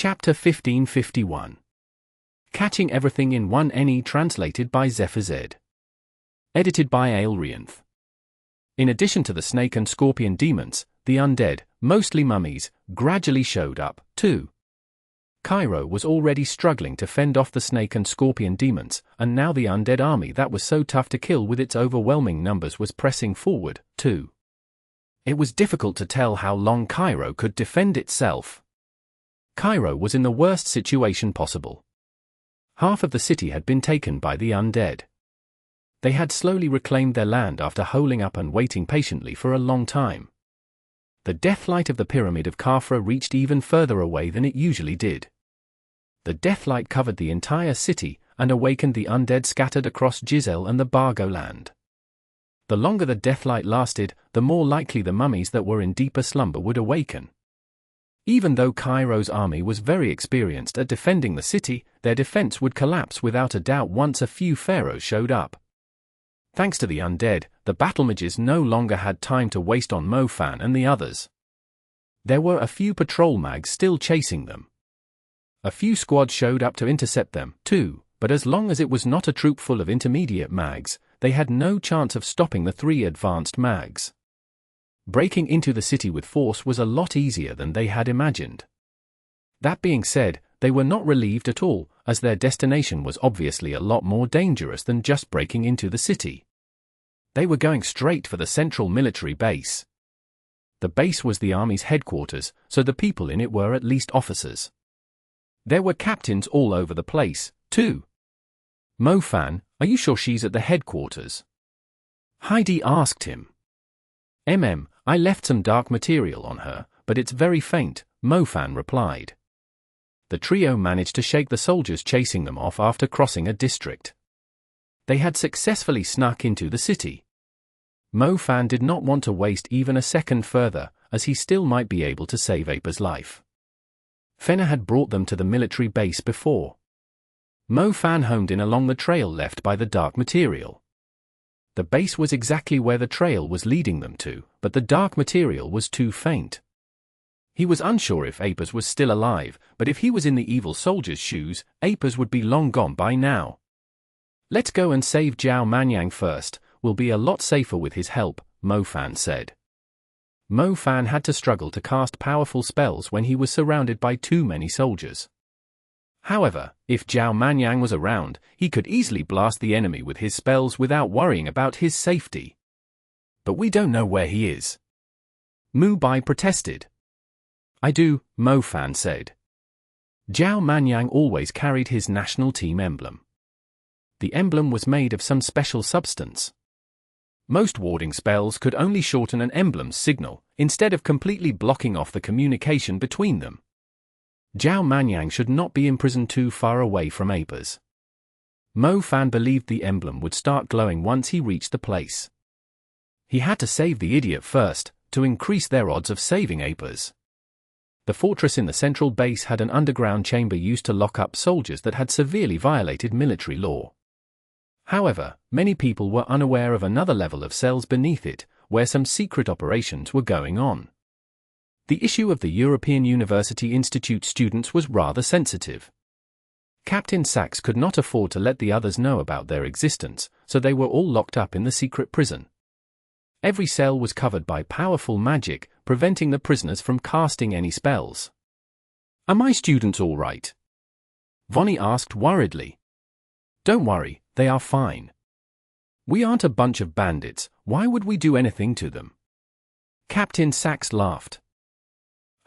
Chapter 1551. Catching Everything in One NE, translated by Zephyr Z. Edited by Aelrianth. In addition to the snake and scorpion demons, the undead, mostly mummies, gradually showed up, too. Cairo was already struggling to fend off the snake and scorpion demons, and now the undead army that was so tough to kill with its overwhelming numbers was pressing forward, too. It was difficult to tell how long Cairo could defend itself. Cairo was in the worst situation possible. Half of the city had been taken by the undead. They had slowly reclaimed their land after holing up and waiting patiently for a long time. The deathlight of the Pyramid of Khafra reached even further away than it usually did. The deathlight covered the entire city and awakened the undead scattered across Giselle and the Bargo land. The longer the deathlight lasted, the more likely the mummies that were in deeper slumber would awaken. Even though Cairo's army was very experienced at defending the city, their defense would collapse without a doubt once a few pharaohs showed up. Thanks to the undead, the battle mages no longer had time to waste on Mofan and the others. There were a few patrol mags still chasing them. A few squads showed up to intercept them, too, but as long as it was not a troop full of intermediate mags, they had no chance of stopping the three advanced mags. Breaking into the city with force was a lot easier than they had imagined. That being said, they were not relieved at all, as their destination was obviously a lot more dangerous than just breaking into the city. They were going straight for the central military base. The base was the army's headquarters, so the people in it were at least officers. There were captains all over the place, too. Mofan, are you sure she's at the headquarters? Heidi asked him. I left some dark material on her, but it's very faint, Mofan replied. The trio managed to shake the soldiers chasing them off after crossing a district. They had successfully snuck into the city. Mofan did not want to waste even a second further, as he still might be able to save Apa's life. Fenna had brought them to the military base before. Mofan homed in along the trail left by the dark material. The base was exactly where the trail was leading them to, but the dark material was too faint. He was unsure if Apis was still alive, but if he was in the evil soldier's shoes, Apis would be long gone by now. Let's go and save Zhao Manyang first, we'll be a lot safer with his help, Mofan said. Mofan had to struggle to cast powerful spells when he was surrounded by too many soldiers. However, if Zhao Manyang was around, he could easily blast the enemy with his spells without worrying about his safety. But we don't know where he is. Mu Bai protested. I do, Mofan said. Zhao Manyang always carried his national team emblem. The emblem was made of some special substance. Most warding spells could only shorten an emblem's signal, instead of completely blocking off the communication between them. Zhao Manyang should not be imprisoned too far away from Apis. Mofan believed the emblem would start glowing once he reached the place. He had to save the idiot first, to increase their odds of saving Apis. The fortress in the central base had an underground chamber used to lock up soldiers that had severely violated military law. However, many people were unaware of another level of cells beneath it, where some secret operations were going on. The issue of the European University Institute students was rather sensitive. Captain Sachs could not afford to let the others know about their existence, so they were all locked up in the secret prison. Every cell was covered by powerful magic, preventing the prisoners from casting any spells. Are my students all right? Vonnie asked worriedly. Don't worry, they are fine. We aren't a bunch of bandits, why would we do anything to them? Captain Sachs laughed.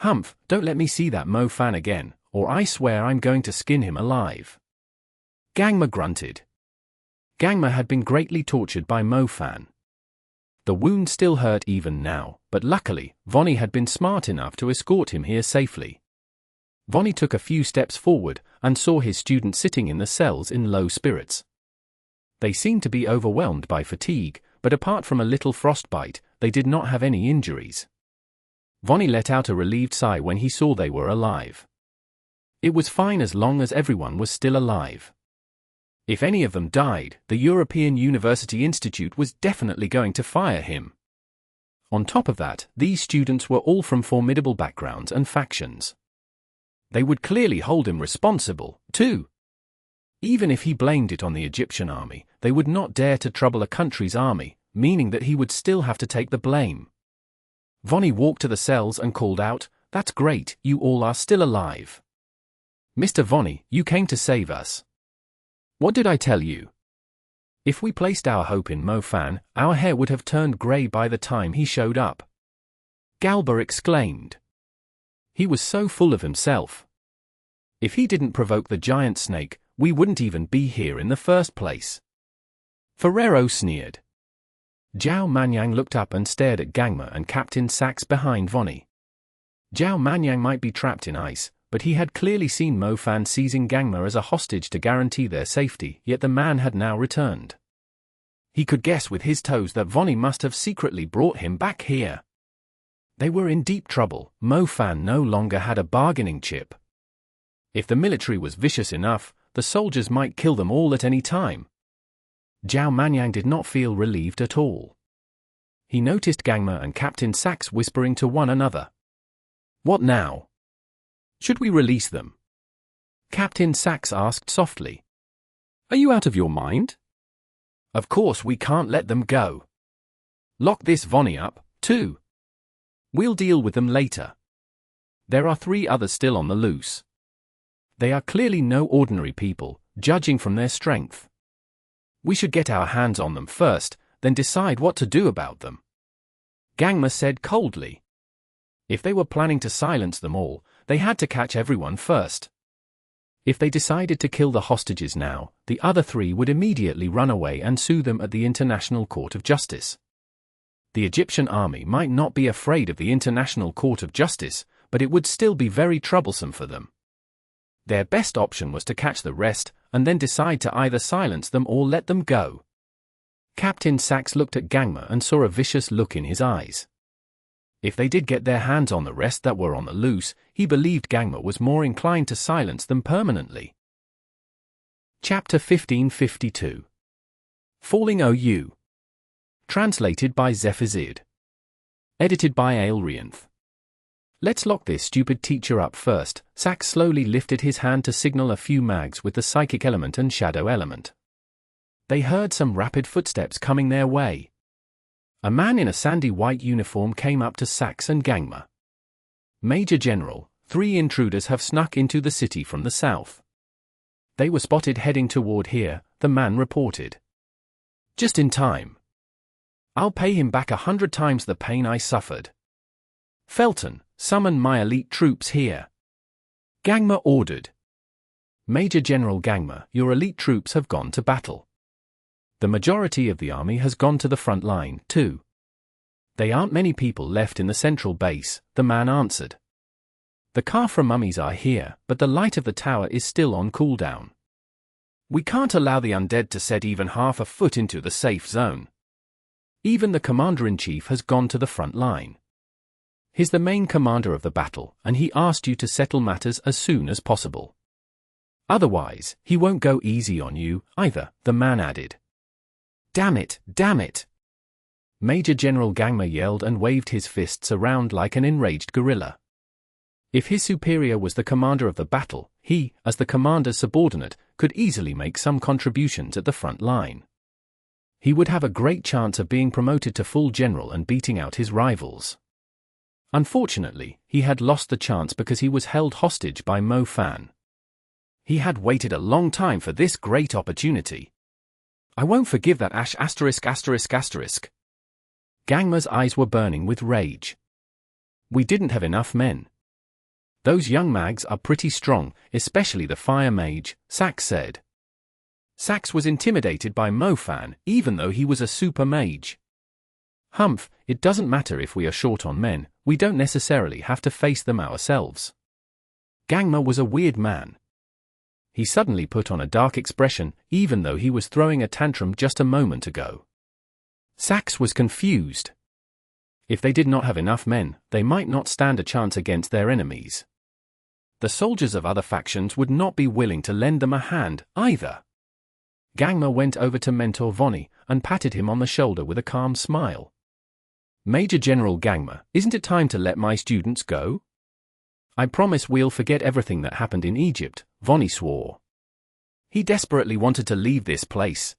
Humph, don't let me see that Mofan again, or I swear I'm going to skin him alive. Gangma grunted. Gangma had been greatly tortured by Mofan. The wound still hurt even now, but luckily, Vonnie had been smart enough to escort him here safely. Vonnie took a few steps forward, and saw his students sitting in the cells in low spirits. They seemed to be overwhelmed by fatigue, but apart from a little frostbite, they did not have any injuries. Vonnie let out a relieved sigh when he saw they were alive. It was fine as long as everyone was still alive. If any of them died, the European University Institute was definitely going to fire him. On top of that, these students were all from formidable backgrounds and factions. They would clearly hold him responsible, too. Even if he blamed it on the Egyptian army, they would not dare to trouble a country's army, meaning that he would still have to take the blame. Vonnie walked to the cells and called out, "That's great, you all are still alive. Mr. Vonnie, you came to save us. What did I tell you? If we placed our hope in Mo Fan, our hair would have turned grey by the time he showed up." Galba exclaimed. He was so full of himself. If he didn't provoke the giant snake, we wouldn't even be here in the first place. Ferrero sneered. Zhao Manyang looked up and stared at Gangma and Captain Sax behind Vonnie. Zhao Manyang might be trapped in ice, but he had clearly seen Mo Fan seizing Gangma as a hostage to guarantee their safety, yet the man had now returned. He could guess with his toes that Vonnie must have secretly brought him back here. They were in deep trouble. Mo Fan no longer had a bargaining chip. If the military was vicious enough, the soldiers might kill them all at any time. Zhao Manyang did not feel relieved at all. He noticed Gangma and Captain Sax whispering to one another. "What now? Should we release them?" Captain Sax asked softly. "Are you out of your mind? Of course we can't let them go. Lock this Vonnie up, too. We'll deal with them later. There are 3 others still on the loose. They are clearly no ordinary people, judging from their strength. We should get our hands on them first, then decide what to do about them." Gangma said coldly. If they were planning to silence them all, they had to catch everyone first. If they decided to kill the hostages now, the other 3 would immediately run away and sue them at the International Court of Justice. The Egyptian army might not be afraid of the International Court of Justice, but it would still be very troublesome for them. Their best option was to catch the rest, and then decide to either silence them or let them go. Captain Sax looked at Gangma and saw a vicious look in his eyes. If they did get their hands on the rest that were on the loose, he believed Gangma was more inclined to silence them permanently. Chapter 1552. Falling OU. Translated by Zephazid. Edited by Aelrianth. "Let's lock this stupid teacher up first." Sax slowly lifted his hand to signal a few mags with the psychic element and shadow element. They heard some rapid footsteps coming their way. A man in a sandy white uniform came up to Sax and Gangma. "Major General, 3 intruders have snuck into the city from the south. They were spotted heading toward here," the man reported. "Just in time. I'll pay him back 100 times the pain I suffered. Felton, summon my elite troops here." Gangma ordered. "Major General Gangma, your elite troops have gone to battle. The majority of the army has gone to the front line, too. There aren't many people left in the central base," the man answered. "The Khafra mummies are here, but the light of the tower is still on cooldown. We can't allow the undead to set even half a foot into the safe zone. Even the commander-in-chief has gone to the front line. He's the main commander of the battle, and he asked you to settle matters as soon as possible. Otherwise, he won't go easy on you, either," the man added. "Damn it, damn it!" Major General Gangma yelled and waved his fists around like an enraged gorilla. If his superior was the commander of the battle, he, as the commander's subordinate, could easily make some contributions at the front line. He would have a great chance of being promoted to full general and beating out his rivals. Unfortunately, he had lost the chance because he was held hostage by Mo Fan. He had waited a long time for this great opportunity. "I won't forgive that Ash ******. Gangma's eyes were burning with rage. "We didn't have enough men. Those young mags are pretty strong, especially the fire mage," Sax said. Sax was intimidated by Mo Fan, even though he was a super mage. "Humph, it doesn't matter if we are short on men, we don't necessarily have to face them ourselves." Gangma was a weird man. He suddenly put on a dark expression, even though he was throwing a tantrum just a moment ago. Sax was confused. If they did not have enough men, they might not stand a chance against their enemies. The soldiers of other factions would not be willing to lend them a hand, either. Gangma went over to Mentor Vonnie and patted him on the shoulder with a calm smile. "Major General Gangma, isn't it time to let my students go? I promise we'll forget everything that happened in Egypt, Vonnie swore. He desperately wanted to leave this place.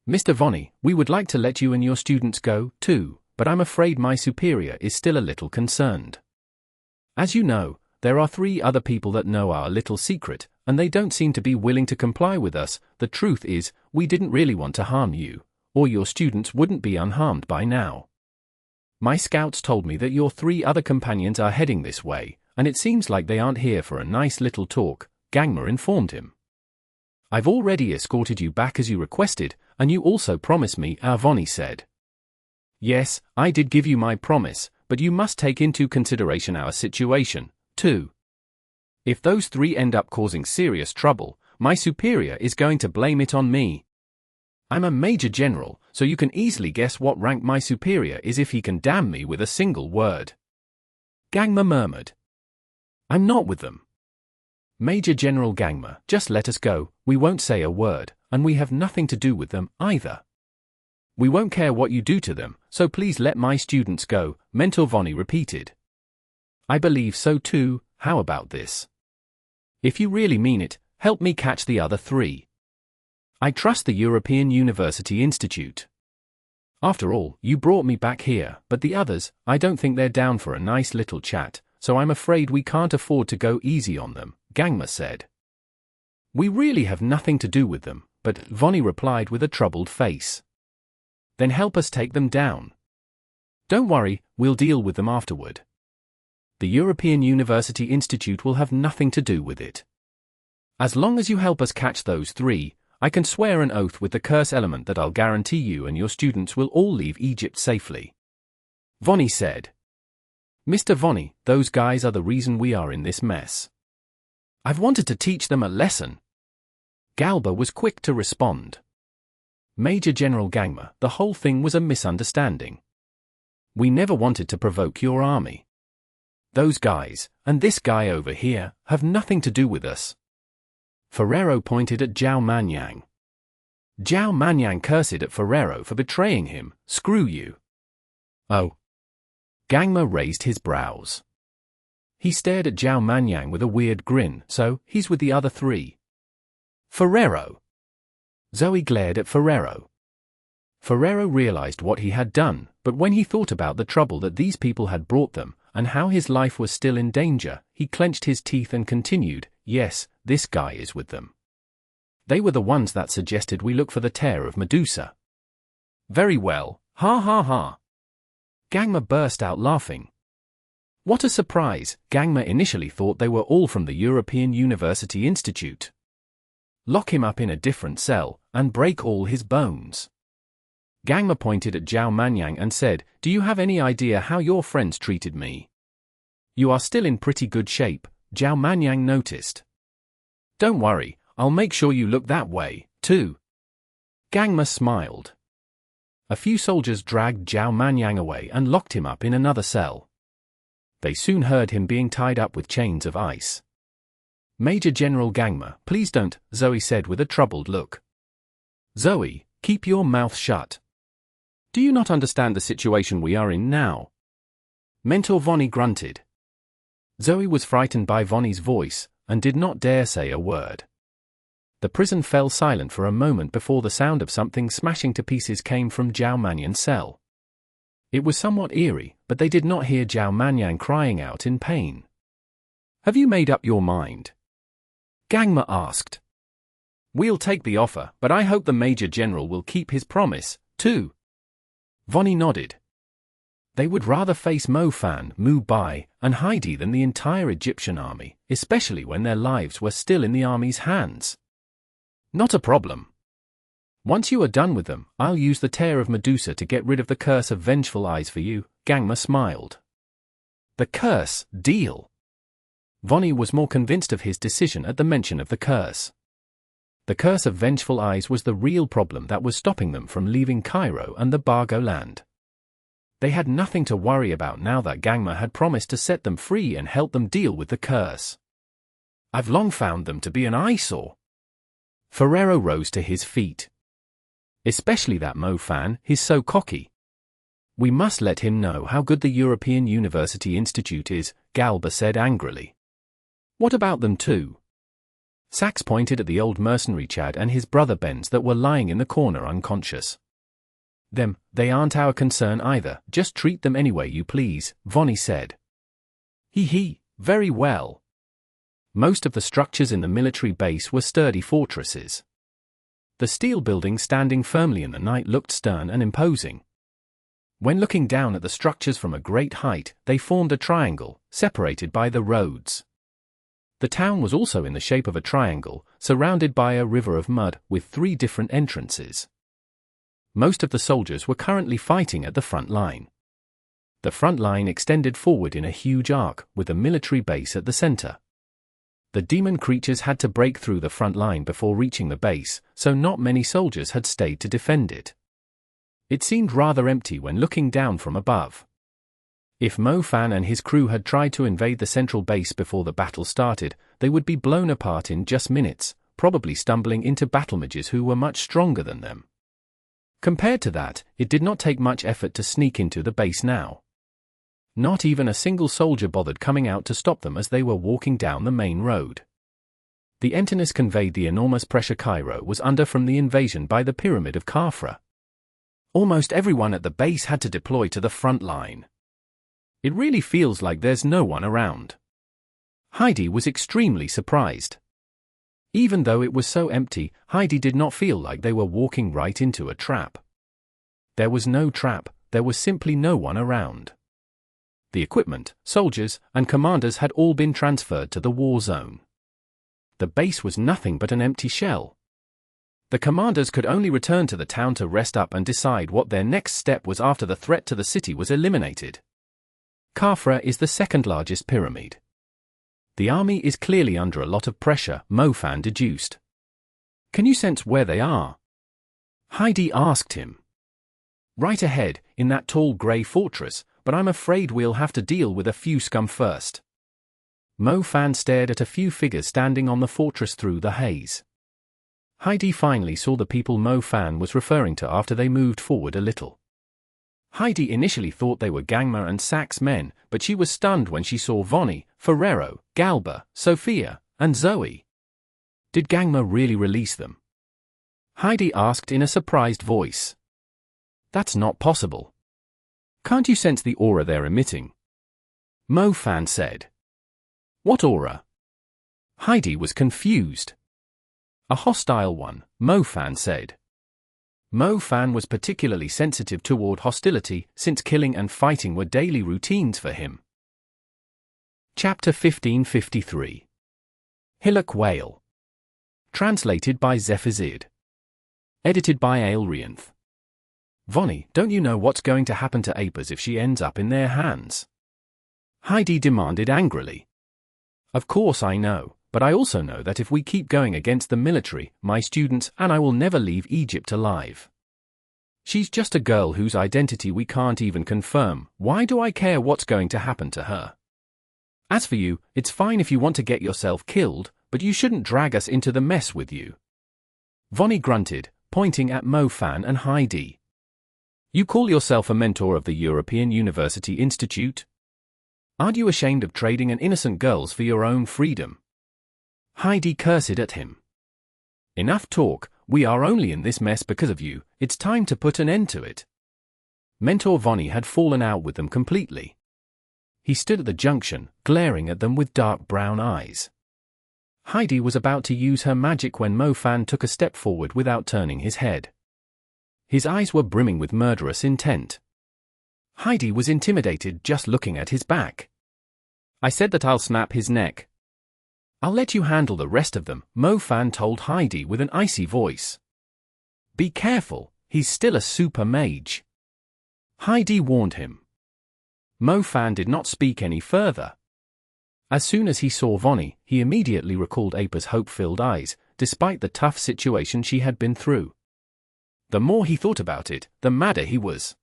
Mr. Vonnie, we would like to let you and your students go, too, but I'm afraid my superior is still a little concerned. As you know, there are 3 other people that know our little secret, and they don't seem to be willing to comply with us. The truth is, we didn't really want to harm you, or your students wouldn't be unharmed by now. My scouts told me that your 3 other companions are heading this way, and it seems like they aren't here for a nice little talk, Gangma informed him. I've already escorted you back as you requested, and you also promised me, Vonnie said. Yes, I did give you my promise, but you must take into consideration our situation, too. If those 3 end up causing serious trouble, my superior is going to blame it on me. I'm a Major General, so you can easily guess what rank my superior is if he can damn me with a single word. Gangma murmured. I'm not with them. Major General Gangma, just let us go, we won't say a word, and we have nothing to do with them, either. We won't care what you do to them, so please let my students go, Mentor Vonnie repeated. I believe so too, how about this? If you really mean it, help me catch the other 3. I trust the European University Institute. After all, you brought me back here, but the others, I don't think they're down for a nice little chat, so I'm afraid we can't afford to go easy on them, Gangma said. We really have nothing to do with them, but Vonnie replied with a troubled face. Then help us take them down. Don't worry, we'll deal with them afterward. The European University Institute will have nothing to do with it. As long as you help us catch those 3, I can swear an oath with the curse element that I'll guarantee you and your students will all leave Egypt safely. Vonnie said. Mr. Vonnie, those guys are the reason we are in this mess. I've wanted to teach them a lesson. Galba was quick to respond. Major General Gangma, the whole thing was a misunderstanding. We never wanted to provoke your army. Those guys, and this guy over here, have nothing to do with us. Ferrero pointed at Zhao Manyang. Zhao Manyang cursed at Ferrero for betraying him. Screw you. Oh. Gangma raised his brows. He stared at Zhao Manyang with a weird grin. So, he's with the other 3. Ferrero. Zoe glared at Ferrero. Ferrero realized what he had done, but when he thought about the trouble that these people had brought them, and how his life was still in danger, he clenched his teeth and continued, yes, this guy is with them. They were the ones that suggested we look for the tear of Medusa. Very well, ha ha ha. Gangma burst out laughing. What a surprise, Gangma initially thought they were all from the European University Institute. Lock him up in a different cell, and break all his bones. Gangma pointed at Zhao Manyang and said, do you have any idea how your friends treated me? You are still in pretty good shape, Zhao Manyang noticed. Don't worry, I'll make sure you look that way, too. Gangma smiled. A few soldiers dragged Zhao Manyang away and locked him up in another cell. They soon heard him being tied up with chains of ice. Major General Gangma, please don't, Zoe said with a troubled look. Zoe, keep your mouth shut. Do you not understand the situation we are in now? Mentor Vonnie grunted. Zoe was frightened by Vonnie's voice, and did not dare say a word. The prison fell silent for a moment before the sound of something smashing to pieces came from Zhao Manyang's cell. It was somewhat eerie, but they did not hear Zhao Manyang crying out in pain. Have you made up your mind? Gangma asked. We'll take the offer, but I hope the Major General will keep his promise, too. Vonnie nodded. They would rather face Mo Fan, Mu Bai, and Heidi than the entire Egyptian army, especially when their lives were still in the army's hands. Not a problem. Once you are done with them, I'll use the tear of Medusa to get rid of the curse of vengeful eyes for you, Gangma smiled. The curse, deal. Vonnie was more convinced of his decision at the mention of the curse. The curse of vengeful eyes was the real problem that was stopping them from leaving Cairo and the Bargo land. They had nothing to worry about now that Gangma had promised to set them free and help them deal with the curse. I've long found them to be an eyesore. Ferrero rose to his feet. Especially that Mo Fan, he's so cocky. We must let him know how good the European University Institute is, Galba said angrily. What about them too? Sax pointed at the old mercenary Chad and his brother Benz that were lying in the corner unconscious. They aren't our concern either, just treat them any way you please, Vonnie said. Very well. Most of the structures in the military base were sturdy fortresses. The steel buildings standing firmly in the night looked stern and imposing. When looking down at the structures from a great height, they formed a triangle, separated by the roads. The town was also in the shape of a triangle, surrounded by a river of mud with 3 different entrances. Most of the soldiers were currently fighting at the front line. The front line extended forward in a huge arc, with a military base at the center. The demon creatures had to break through the front line before reaching the base, so not many soldiers had stayed to defend it. It seemed rather empty when looking down from above. If Mo-Fan and his crew had tried to invade the central base before the battle started, they would be blown apart in just minutes, probably stumbling into battle mages who were much stronger than them. Compared to that, it did not take much effort to sneak into the base now. Not even a single soldier bothered coming out to stop them as they were walking down the main road. The emptiness conveyed the enormous pressure Cairo was under from the invasion by the Pyramid of Khafra. Almost everyone at the base had to deploy to the front line. It really feels like there's no one around. Heidi was extremely surprised. Even though it was so empty, Heidi did not feel like they were walking right into a trap. There was no trap, there was simply no one around. The equipment, soldiers, and commanders had all been transferred to the war zone. The base was nothing but an empty shell. The commanders could only return to the town to rest up and decide what their next step was after the threat to the city was eliminated. Khafra is the second largest pyramid. The army is clearly under a lot of pressure, Mo-Fan deduced. Can you sense where they are? Heidi asked him. Right ahead, in that tall grey fortress, but I'm afraid we'll have to deal with a few scum first. Mo-Fan stared at a few figures standing on the fortress through the haze. Heidi finally saw the people Mo-Fan was referring to after they moved forward a little. Heidi initially thought they were Gangma and Sax men, but she was stunned when she saw Vonnie, Ferrero, Galba, Sophia, and Zoe. Did Gangma really release them? Heidi asked in a surprised voice. That's not possible. Can't you sense the aura they're emitting? Mo-Fan said. What aura? Heidi was confused. A hostile one, Mo-Fan said. Mo-Fan was particularly sensitive toward hostility, since killing and fighting were daily routines for him. Chapter 1553. Hillock Whale. Translated by Zephazid. Edited by Aelrianth. Vonnie, don't you know what's going to happen to Apis if she ends up in their hands? Heidi demanded angrily. Of course I know, but I also know that if we keep going against the military, my students and I will never leave Egypt alive. She's just a girl whose identity we can't even confirm. Why do I care what's going to happen to her? As for you, it's fine if you want to get yourself killed, but you shouldn't drag us into the mess with you. Vonnie grunted, pointing at Mo-Fan and Heidi. You call yourself a mentor of the European University Institute? Aren't you ashamed of trading an innocent girls for your own freedom? Heidi cursed at him. Enough talk, we are only in this mess because of you, it's time to put an end to it. Mentor Vonnie had fallen out with them completely. He stood at the junction, glaring at them with dark brown eyes. Heidi was about to use her magic when Mo-Fan took a step forward without turning his head. His eyes were brimming with murderous intent. Heidi was intimidated just looking at his back. I said that I'll snap his neck. I'll let you handle the rest of them, Mo-Fan told Heidi with an icy voice. Be careful, he's still a super mage. Heidi warned him. Mo-Fan did not speak any further. As soon as he saw Vonnie, he immediately recalled Apis' hope-filled eyes, despite the tough situation she had been through. The more he thought about it, the madder he was.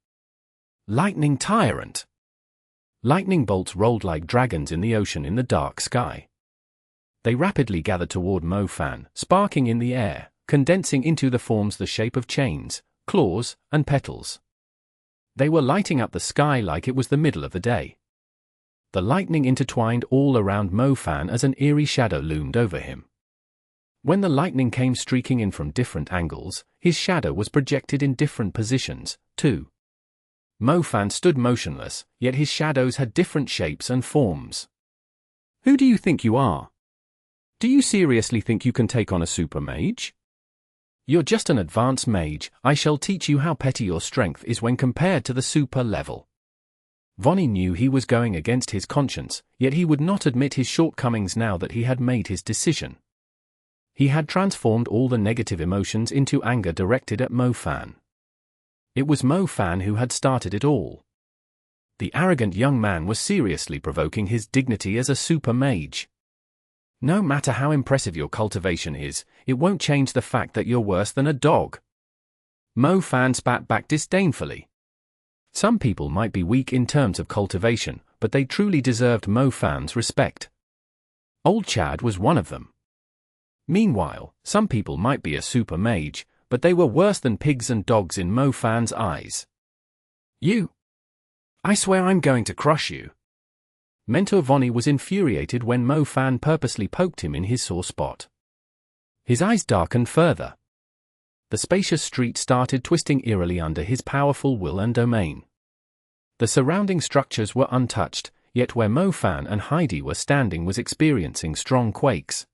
Lightning tyrant. Lightning bolts rolled like dragons in the ocean in the dark sky. They rapidly gathered toward Mo-Fan, sparking in the air, condensing into the forms the shape of chains, claws, and petals. They were lighting up the sky like it was the middle of the day. The lightning intertwined all around Mo-Fan as an eerie shadow loomed over him. When the lightning came streaking in from different angles, his shadow was projected in different positions, too. Mo-Fan stood motionless, yet his shadows had different shapes and forms. Who do you think you are? Do you seriously think you can take on a super mage? You're just an advanced mage. I shall teach you how petty your strength is when compared to the super level. Vonnie knew he was going against his conscience, yet he would not admit his shortcomings now that he had made his decision. He had transformed all the negative emotions into anger directed at Mo-Fan. It was Mo-Fan who had started it all. The arrogant young man was seriously provoking his dignity as a super mage. No matter how impressive your cultivation is, it won't change the fact that you're worse than a dog. Mo-Fan spat back disdainfully. Some people might be weak in terms of cultivation, but they truly deserved Mo-Fan's respect. Old Chad was one of them. Meanwhile, some people might be a super mage, but they were worse than pigs and dogs in Mo-Fan's eyes. You! I swear I'm going to crush you. Mentor Vonnie was infuriated when Mo-Fan purposely poked him in his sore spot. His eyes darkened further. The spacious street started twisting eerily under his powerful will and domain. The surrounding structures were untouched, yet where Mo-Fan and Heidi were standing was experiencing strong quakes.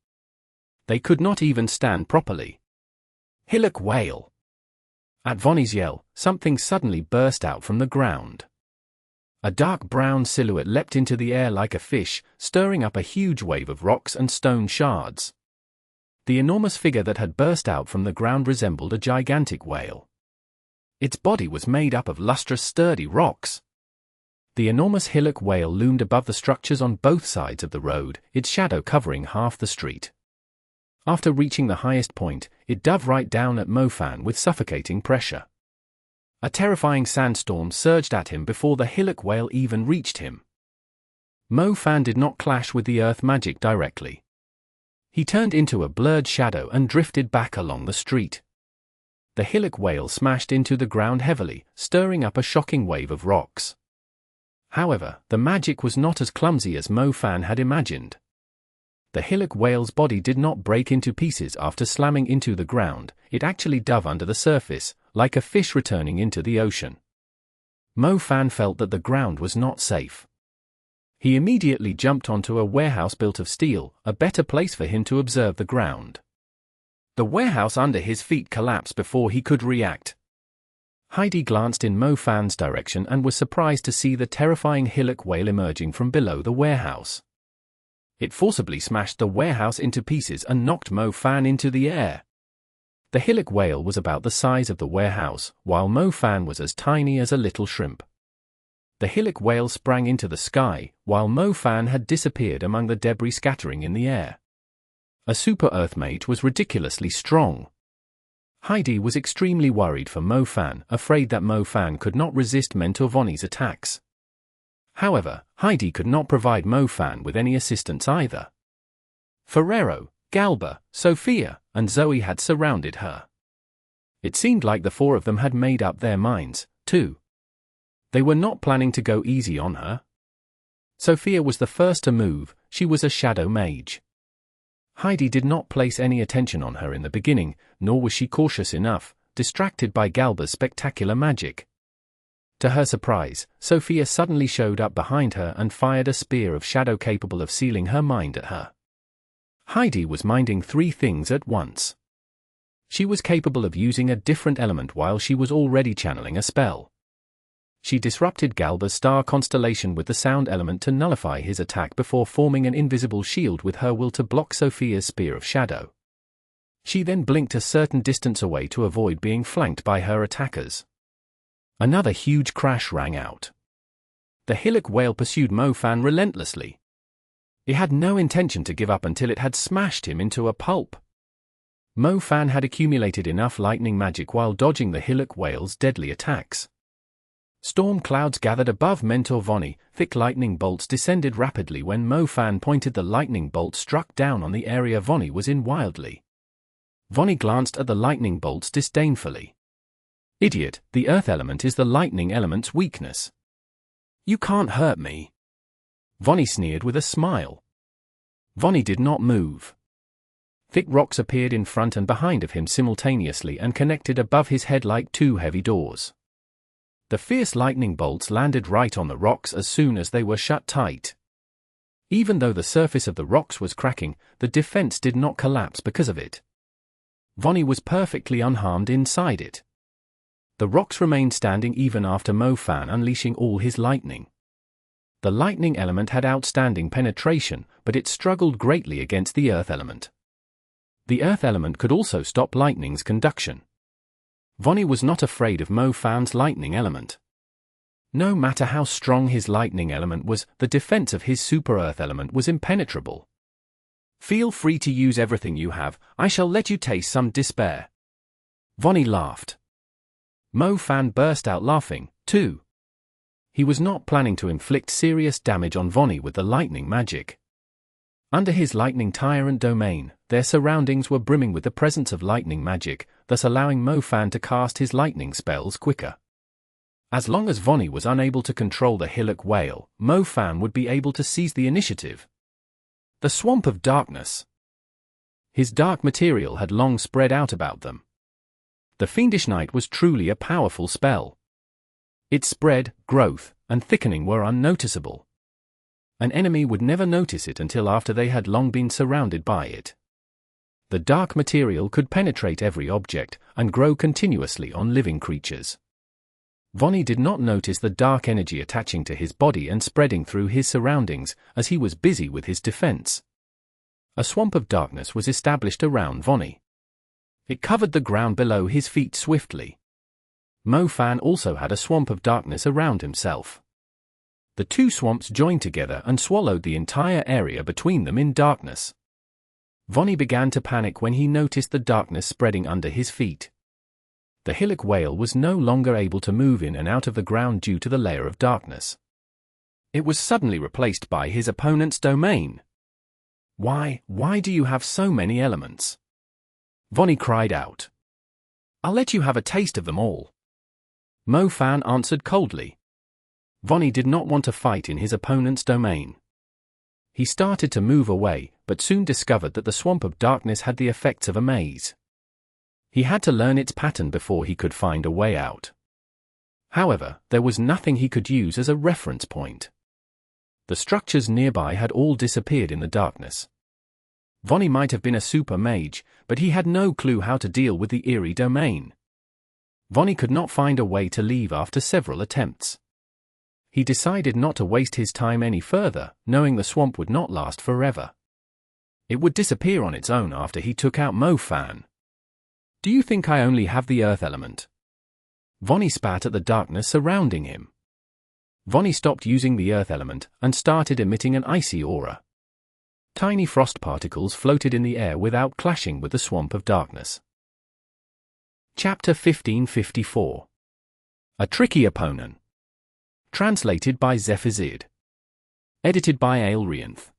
They could not even stand properly. Hillock wail! At Vonnie's yell, something suddenly burst out from the ground. A dark brown silhouette leapt into the air like a fish, stirring up a huge wave of rocks and stone shards. The enormous figure that had burst out from the ground resembled a gigantic whale. Its body was made up of lustrous, sturdy rocks. The enormous Hillock whale loomed above the structures on both sides of the road, its shadow covering half the street. After reaching the highest point, it dove right down at Mo-Fan with suffocating pressure. A terrifying sandstorm surged at him before the Hillock whale even reached him. Mo-Fan did not clash with the earth magic directly. He turned into a blurred shadow and drifted back along the street. The Hillock whale smashed into the ground heavily, stirring up a shocking wave of rocks. However, the magic was not as clumsy as Mo-Fan had imagined. The Hillock whale's body did not break into pieces after slamming into the ground, it actually dove under the surface, like a fish returning into the ocean. Mo-Fan felt that the ground was not safe. He immediately jumped onto a warehouse built of steel, a better place for him to observe the ground. The warehouse under his feet collapsed before he could react. Heidi glanced in Mo-Fan's direction and was surprised to see the terrifying Hillock whale emerging from below the warehouse. It forcibly smashed the warehouse into pieces and knocked Mo-Fan into the air. The Hillock whale was about the size of the warehouse, while Mo-Fan was as tiny as a little shrimp. The Hillock whale sprang into the sky, while Mo-Fan had disappeared among the debris scattering in the air. A super Earth mage was ridiculously strong. Heidi was extremely worried for Mo-Fan, afraid that Mo-Fan could not resist Mentor Vonnie's attacks. However, Heidi could not provide Mo-Fan with any assistance either. Ferrero, Galba, Sophia, and Zoe had surrounded her. It seemed like the four of them had made up their minds, too. They were not planning to go easy on her. Sophia was the first to move, she was a shadow mage. Heidi did not place any attention on her in the beginning, nor was she cautious enough, distracted by Galba's spectacular magic. To her surprise, Sophia suddenly showed up behind her and fired a spear of shadow capable of sealing her mind at her. Heidi was minding three things at once. She was capable of using a different element while she was already channeling a spell. She disrupted Galba's star constellation with the sound element to nullify his attack before forming an invisible shield with her will to block Sophia's spear of shadow. She then blinked a certain distance away to avoid being flanked by her attackers. Another huge crash rang out. The Hillock whale pursued Mo-Fan relentlessly. It had no intention to give up until it had smashed him into a pulp. Mo-Fan had accumulated enough lightning magic while dodging the Hillock whale's deadly attacks. Storm clouds gathered above Mentor Vonnie, thick lightning bolts descended rapidly when Mo-Fan pointed the lightning bolt struck down on the area Vonnie was in wildly. Vonnie glanced at the lightning bolts disdainfully. Idiot, the earth element is the lightning element's weakness. You can't hurt me. Vonnie sneered with a smile. Vonnie did not move. Thick rocks appeared in front and behind of him simultaneously and connected above his head like two heavy doors. The fierce lightning bolts landed right on the rocks as soon as they were shut tight. Even though the surface of the rocks was cracking, the defense did not collapse because of it. Vonnie was perfectly unharmed inside it. The rocks remained standing even after Mo Fan unleashing all his lightning. The lightning element had outstanding penetration, but it struggled greatly against the earth element. The earth element could also stop lightning's conduction. Vonnie was not afraid of Mo Fan's lightning element. No matter how strong his lightning element was, the defense of his super earth element was impenetrable. "Feel free to use everything you have, I shall let you taste some despair." Vonnie laughed. Mo Fan burst out laughing, too. He was not planning to inflict serious damage on Vonnie with the lightning magic. Under his lightning tyrant domain, their surroundings were brimming with the presence of lightning magic, thus allowing Mo Fan to cast his lightning spells quicker. As long as Vonnie was unable to control the Hillock whale, Mo Fan would be able to seize the initiative. The Swamp of Darkness. His dark material had long spread out about them. The Fiendish Night was truly a powerful spell. Its spread, growth, and thickening were unnoticeable. An enemy would never notice it until after they had long been surrounded by it. The dark material could penetrate every object, and grow continuously on living creatures. Vonnie did not notice the dark energy attaching to his body and spreading through his surroundings, as he was busy with his defense. A swamp of darkness was established around Vonnie. It covered the ground below his feet swiftly. Mo Fan also had a swamp of darkness around himself. The two swamps joined together and swallowed the entire area between them in darkness. Vonnie began to panic when he noticed the darkness spreading under his feet. The Hillock whale was no longer able to move in and out of the ground due to the layer of darkness. It was suddenly replaced by his opponent's domain. Why do you have so many elements?" Vonnie cried out. "I'll let you have a taste of them all." Mo Fan answered coldly. Vonnie did not want to fight in his opponent's domain. He started to move away, but soon discovered that the Swamp of Darkness had the effects of a maze. He had to learn its pattern before he could find a way out. However, there was nothing he could use as a reference point. The structures nearby had all disappeared in the darkness. Vonnie might have been a super mage, but he had no clue how to deal with the eerie domain. Vonnie could not find a way to leave after several attempts. He decided not to waste his time any further, knowing the swamp would not last forever. It would disappear on its own after he took out Mo Fan. "Do you think I only have the earth element?" Vonnie spat at the darkness surrounding him. Vonnie stopped using the earth element and started emitting an icy aura. Tiny frost particles floated in the air without clashing with the swamp of darkness. Chapter 1554. A Tricky Opponen. Translated by Zephazid. Edited by Aelrianth.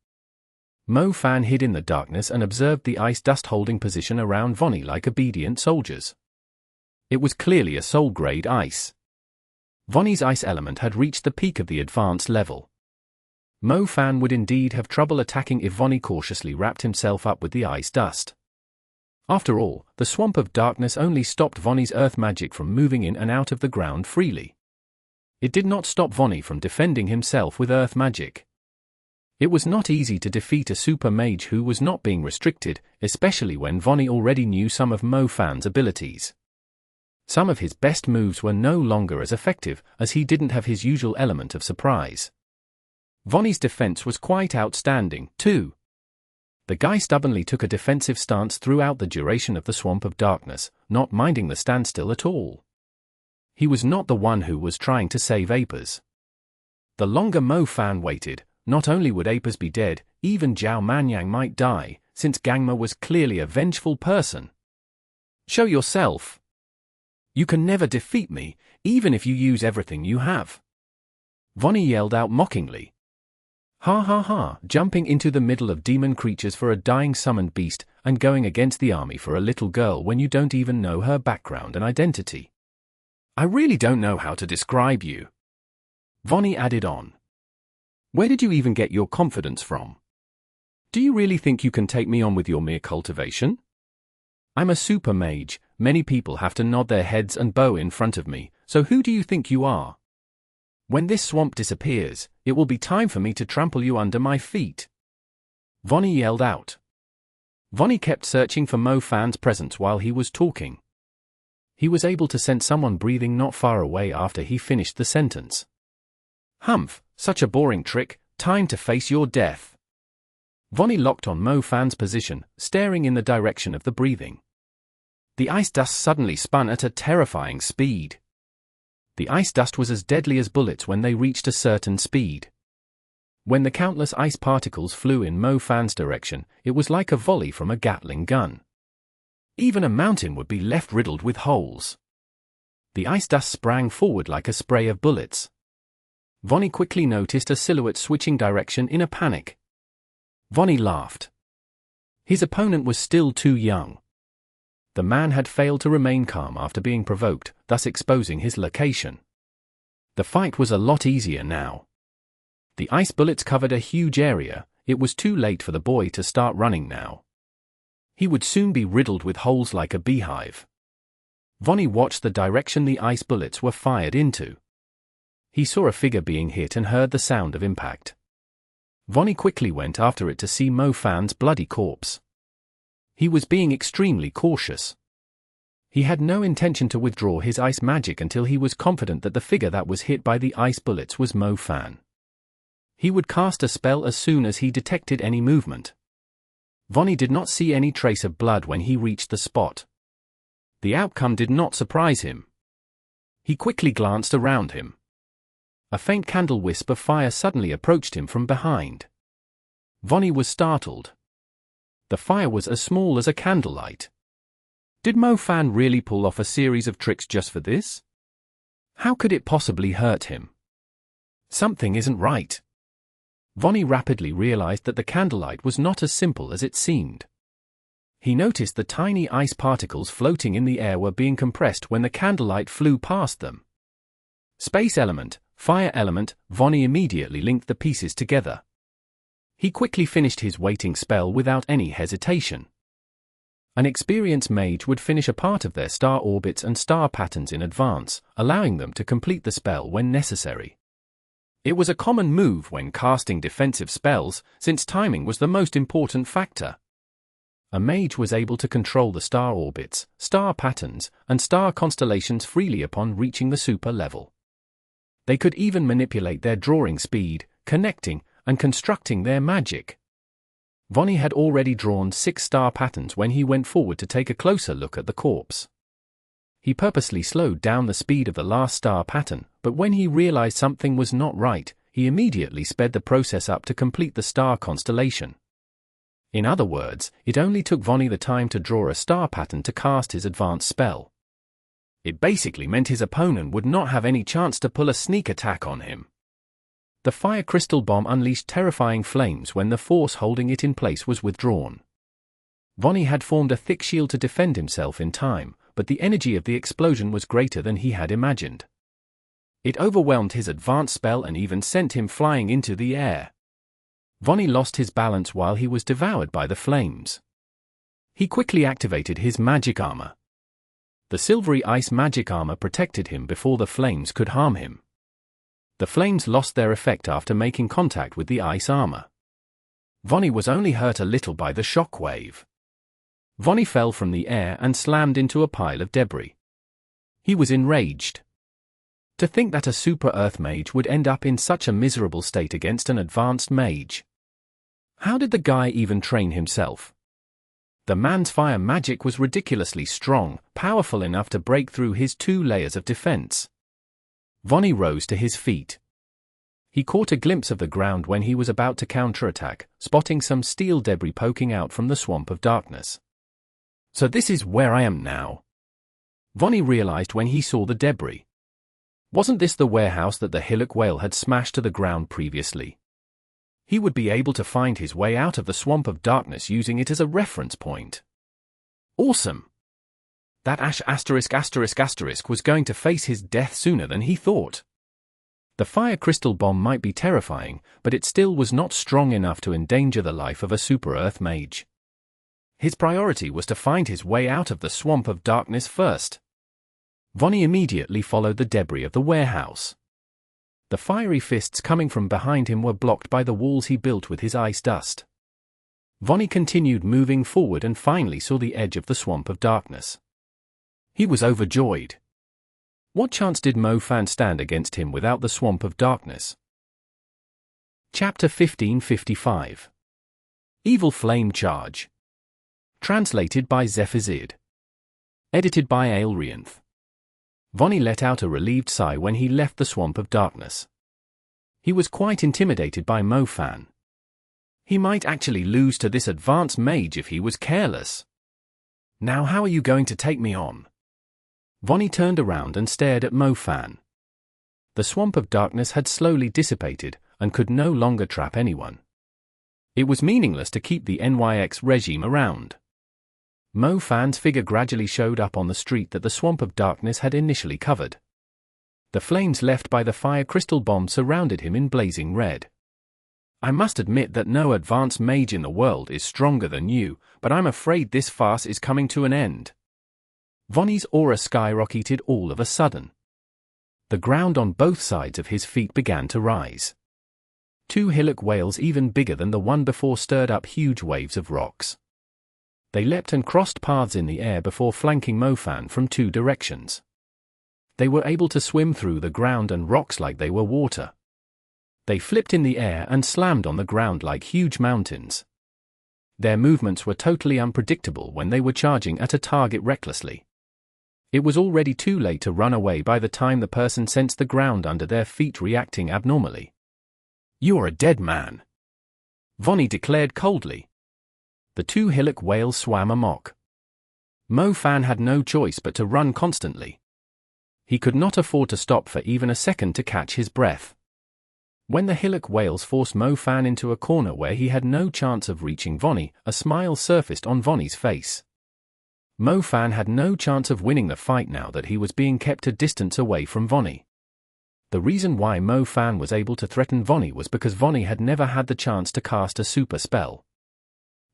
Mo Fan hid in the darkness and observed the ice dust holding position around Vonnie like obedient soldiers. It was clearly a soul-grade ice. Vonnie's ice element had reached the peak of the advanced level. Mo Fan would indeed have trouble attacking if Vonnie cautiously wrapped himself up with the ice dust. After all, the Swamp of Darkness only stopped Vonnie's earth magic from moving in and out of the ground freely. It did not stop Vonnie from defending himself with earth magic. It was not easy to defeat a super mage who was not being restricted, especially when Vonnie already knew some of Mo Fan's abilities. Some of his best moves were no longer as effective, as he didn't have his usual element of surprise. Vonnie's defense was quite outstanding, too. The guy stubbornly took a defensive stance throughout the duration of the Swamp of Darkness, not minding the standstill at all. He was not the one who was trying to save Apers. The longer Mo Fan waited, not only would Apers be dead, even Zhao Manyang might die, since Gangma was clearly a vengeful person. "Show yourself. You can never defeat me, even if you use everything you have." Vonnie yelled out mockingly. "Ha ha ha, jumping into the middle of demon creatures for a dying summoned beast, and going against the army for a little girl when you don't even know her background and identity. I really don't know how to describe you." Vonnie added on. Where did you even get your confidence from? Do you really think you can take me on with your mere cultivation? I'm a super mage, many people have to nod their heads and bow in front of me, so who do you think you are? When this swamp disappears, it will be time for me to trample you under my feet. Vonnie yelled out. Vonnie kept searching for Mo Fan's presence while he was talking. He was able to sense someone breathing not far away after he finished the sentence. Humph, such a boring trick, time to face your death. Vonnie locked on Mo Fan's position, staring in the direction of the breathing. The ice dust suddenly spun at a terrifying speed. The ice dust was as deadly as bullets when they reached a certain speed. When the countless ice particles flew in Mo Fan's direction, it was like a volley from a Gatling gun. Even a mountain would be left riddled with holes. The ice dust sprang forward like a spray of bullets. Vonnie quickly noticed a silhouette switching direction in a panic. Vonnie laughed. His opponent was still too young. The man had failed to remain calm after being provoked, thus exposing his location. The fight was a lot easier now. The ice bullets covered a huge area, it was too late for the boy to start running now. He would soon be riddled with holes like a beehive. Vonnie watched the direction the ice bullets were fired into. He saw a figure being hit and heard the sound of impact. Vonnie quickly went after it to see Mo Fan's bloody corpse. He was being extremely cautious. He had no intention to withdraw his ice magic until he was confident that the figure that was hit by the ice bullets was Mo Fan. He would cast a spell as soon as he detected any movement. Vonnie did not see any trace of blood when he reached the spot. The outcome did not surprise him. He quickly glanced around him. A faint candle wisp of fire suddenly approached him from behind. Vonnie was startled. The fire was as small as a candlelight. Did Mo Fan really pull off a series of tricks just for this? How could it possibly hurt him? Something isn't right. Vonnie rapidly realized that the candlelight was not as simple as it seemed. He noticed the tiny ice particles floating in the air were being compressed when the candlelight flew past them. Space element, fire element, Vonnie immediately linked the pieces together. He quickly finished his waiting spell without any hesitation. An experienced mage would finish a part of their star orbits and star patterns in advance, allowing them to complete the spell when necessary. It was a common move when casting defensive spells, since timing was the most important factor. A mage was able to control the star orbits, star patterns, and star constellations freely upon reaching the super level. They could even manipulate their drawing speed, connecting, and constructing their magic. Vonnie had already drawn 6 star patterns when he went forward to take a closer look at the corpse. He purposely slowed down the speed of the last star pattern, but when he realized something was not right, he immediately sped the process up to complete the star constellation. In other words, it only took Vonnie the time to draw a star pattern to cast his advanced spell. It basically meant his opponent would not have any chance to pull a sneak attack on him. The fire crystal bomb unleashed terrifying flames when the force holding it in place was withdrawn. Vonnie had formed a thick shield to defend himself in time, but the energy of the explosion was greater than he had imagined. It overwhelmed his advanced spell and even sent him flying into the air. Vonnie lost his balance while he was devoured by the flames. He quickly activated his magic armor. The silvery ice magic armor protected him before the flames could harm him. The flames lost their effect after making contact with the ice armor. Vonnie was only hurt a little by the shock wave. Vonnie fell from the air and slammed into a pile of debris. He was enraged. To think that a super earth mage would end up in such a miserable state against an advanced mage. How did the guy even train himself? The man's fire magic was ridiculously strong, powerful enough to break through his 2 layers of defense. Vonnie rose to his feet. He caught a glimpse of the ground when he was about to counterattack, spotting some steel debris poking out from the swamp of darkness. So this is where I am now. Vonnie realized when he saw the debris. Wasn't this the warehouse that the Hillock whale had smashed to the ground previously? He would be able to find his way out of the swamp of darkness using it as a reference point. Awesome! That Ash **** was going to face his death sooner than he thought. The fire crystal bomb might be terrifying, but it still was not strong enough to endanger the life of a Super Earth mage. His priority was to find his way out of the swamp of darkness first. Vonnie immediately followed the debris of the warehouse. The fiery fists coming from behind him were blocked by the walls he built with his ice dust. Vonnie continued moving forward and finally saw the edge of the swamp of darkness. He was overjoyed. What chance did Mo-Fan stand against him without the swamp of darkness? Chapter 1555. Evil Flame Charge. Translated by Zephazid. Edited by Aelrianth. Vonnie let out a relieved sigh when he left the swamp of darkness. He was quite intimidated by Mo-Fan. He might actually lose to this advanced mage if he was careless. Now how are you going to take me on? Vonnie turned around and stared at Mo-Fan. The swamp of darkness had slowly dissipated and could no longer trap anyone. It was meaningless to keep the NYX regime around. Mo-Fan's figure gradually showed up on the street that the swamp of darkness had initially covered. The flames left by the fire crystal bomb surrounded him in blazing red. I must admit that no advanced mage in the world is stronger than you, but I'm afraid this farce is coming to an end. Vonnie's aura skyrocketed all of a sudden. The ground on both sides of his feet began to rise. 2 Hillock whales even bigger than the one before stirred up huge waves of rocks. They leapt and crossed paths in the air before flanking Mo-Fan from 2 directions. They were able to swim through the ground and rocks like they were water. They flipped in the air and slammed on the ground like huge mountains. Their movements were totally unpredictable when they were charging at a target recklessly. It was already too late to run away by the time the person sensed the ground under their feet reacting abnormally. "You're a dead man," Vonnie declared coldly. The 2 Hillock whales swam amok. Mo-Fan had no choice but to run constantly. He could not afford to stop for even a second to catch his breath. When the Hillock whales forced Mo-Fan into a corner where he had no chance of reaching Vonnie, a smile surfaced on Vonnie's face. Mo-Fan had no chance of winning the fight now that he was being kept a distance away from Vonnie. The reason why Mo-Fan was able to threaten Vonnie was because Vonnie had never had the chance to cast a super spell.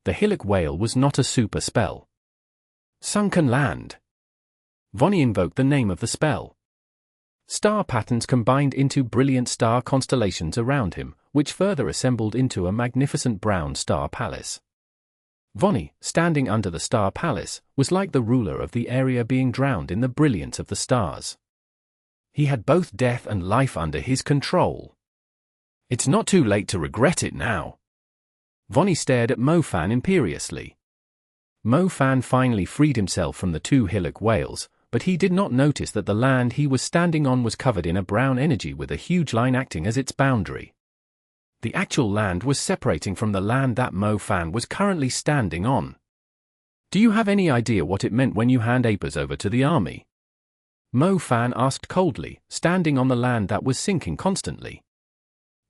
The Hillock whale was not a super spell. Sunken Land. Vonnie invoked the name of the spell. Star patterns combined into brilliant star constellations around him, which further assembled into a magnificent brown star palace. Vonnie, standing under the star palace, was like the ruler of the area being drowned in the brilliance of the stars. He had both death and life under his control. It's not too late to regret it now. Vonnie stared at Mo-Fan imperiously. Mo-Fan finally freed himself from the 2 Hillock whales, but he did not notice that the land he was standing on was covered in a brown energy with a huge line acting as its boundary. The actual land was separating from the land that Mo-Fan was currently standing on. Do you have any idea what it meant when you hand Apers over to the army? Mo-Fan asked coldly, standing on the land that was sinking constantly.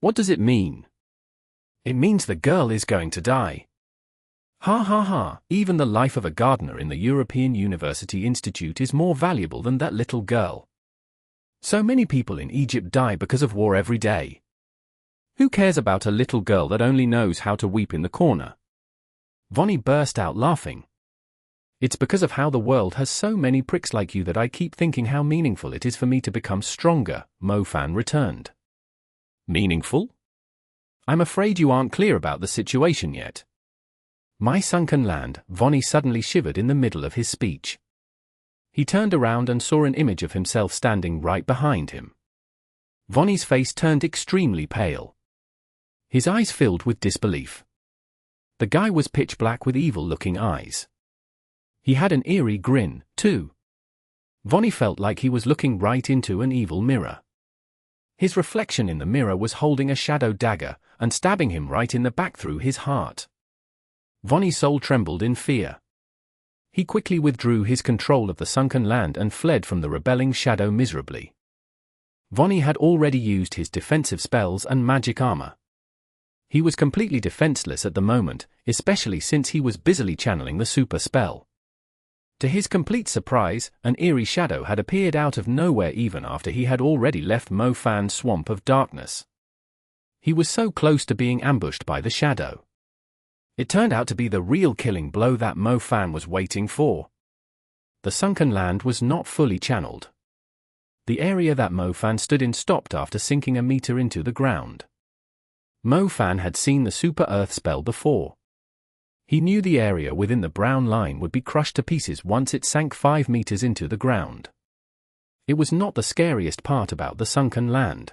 What does it mean? It means the girl is going to die. Ha ha ha, even the life of a gardener in the European University Institute is more valuable than that little girl. So many people in Egypt die because of war every day. Who cares about a little girl that only knows how to weep in the corner? Vonnie burst out laughing. It's because of how the world has so many pricks like you that I keep thinking how meaningful it is for me to become stronger, Mo-Fan returned. Meaningful? I'm afraid you aren't clear about the situation yet. My sunken land, Vonnie suddenly shivered in the middle of his speech. He turned around and saw an image of himself standing right behind him. Vonnie's face turned extremely pale. His eyes filled with disbelief. The guy was pitch black with evil-looking eyes. He had an eerie grin, too. Vonnie felt like he was looking right into an evil mirror. His reflection in the mirror was holding a shadow dagger and stabbing him right in the back through his heart. Vonnie's soul trembled in fear. He quickly withdrew his control of the sunken land and fled from the rebelling shadow miserably. Vonnie had already used his defensive spells and magic armor. He was completely defenseless at the moment, especially since he was busily channeling the super spell. To his complete surprise, an eerie shadow had appeared out of nowhere even after he had already left Mo Fan's swamp of darkness. He was so close to being ambushed by the shadow. It turned out to be the real killing blow that Mo Fan was waiting for. The sunken land was not fully channeled. The area that Mo Fan stood in stopped after sinking a meter into the ground. Mo Fan had seen the Super Earth spell before. He knew the area within the brown line would be crushed to pieces once it sank 5 meters into the ground. It was not the scariest part about the sunken land.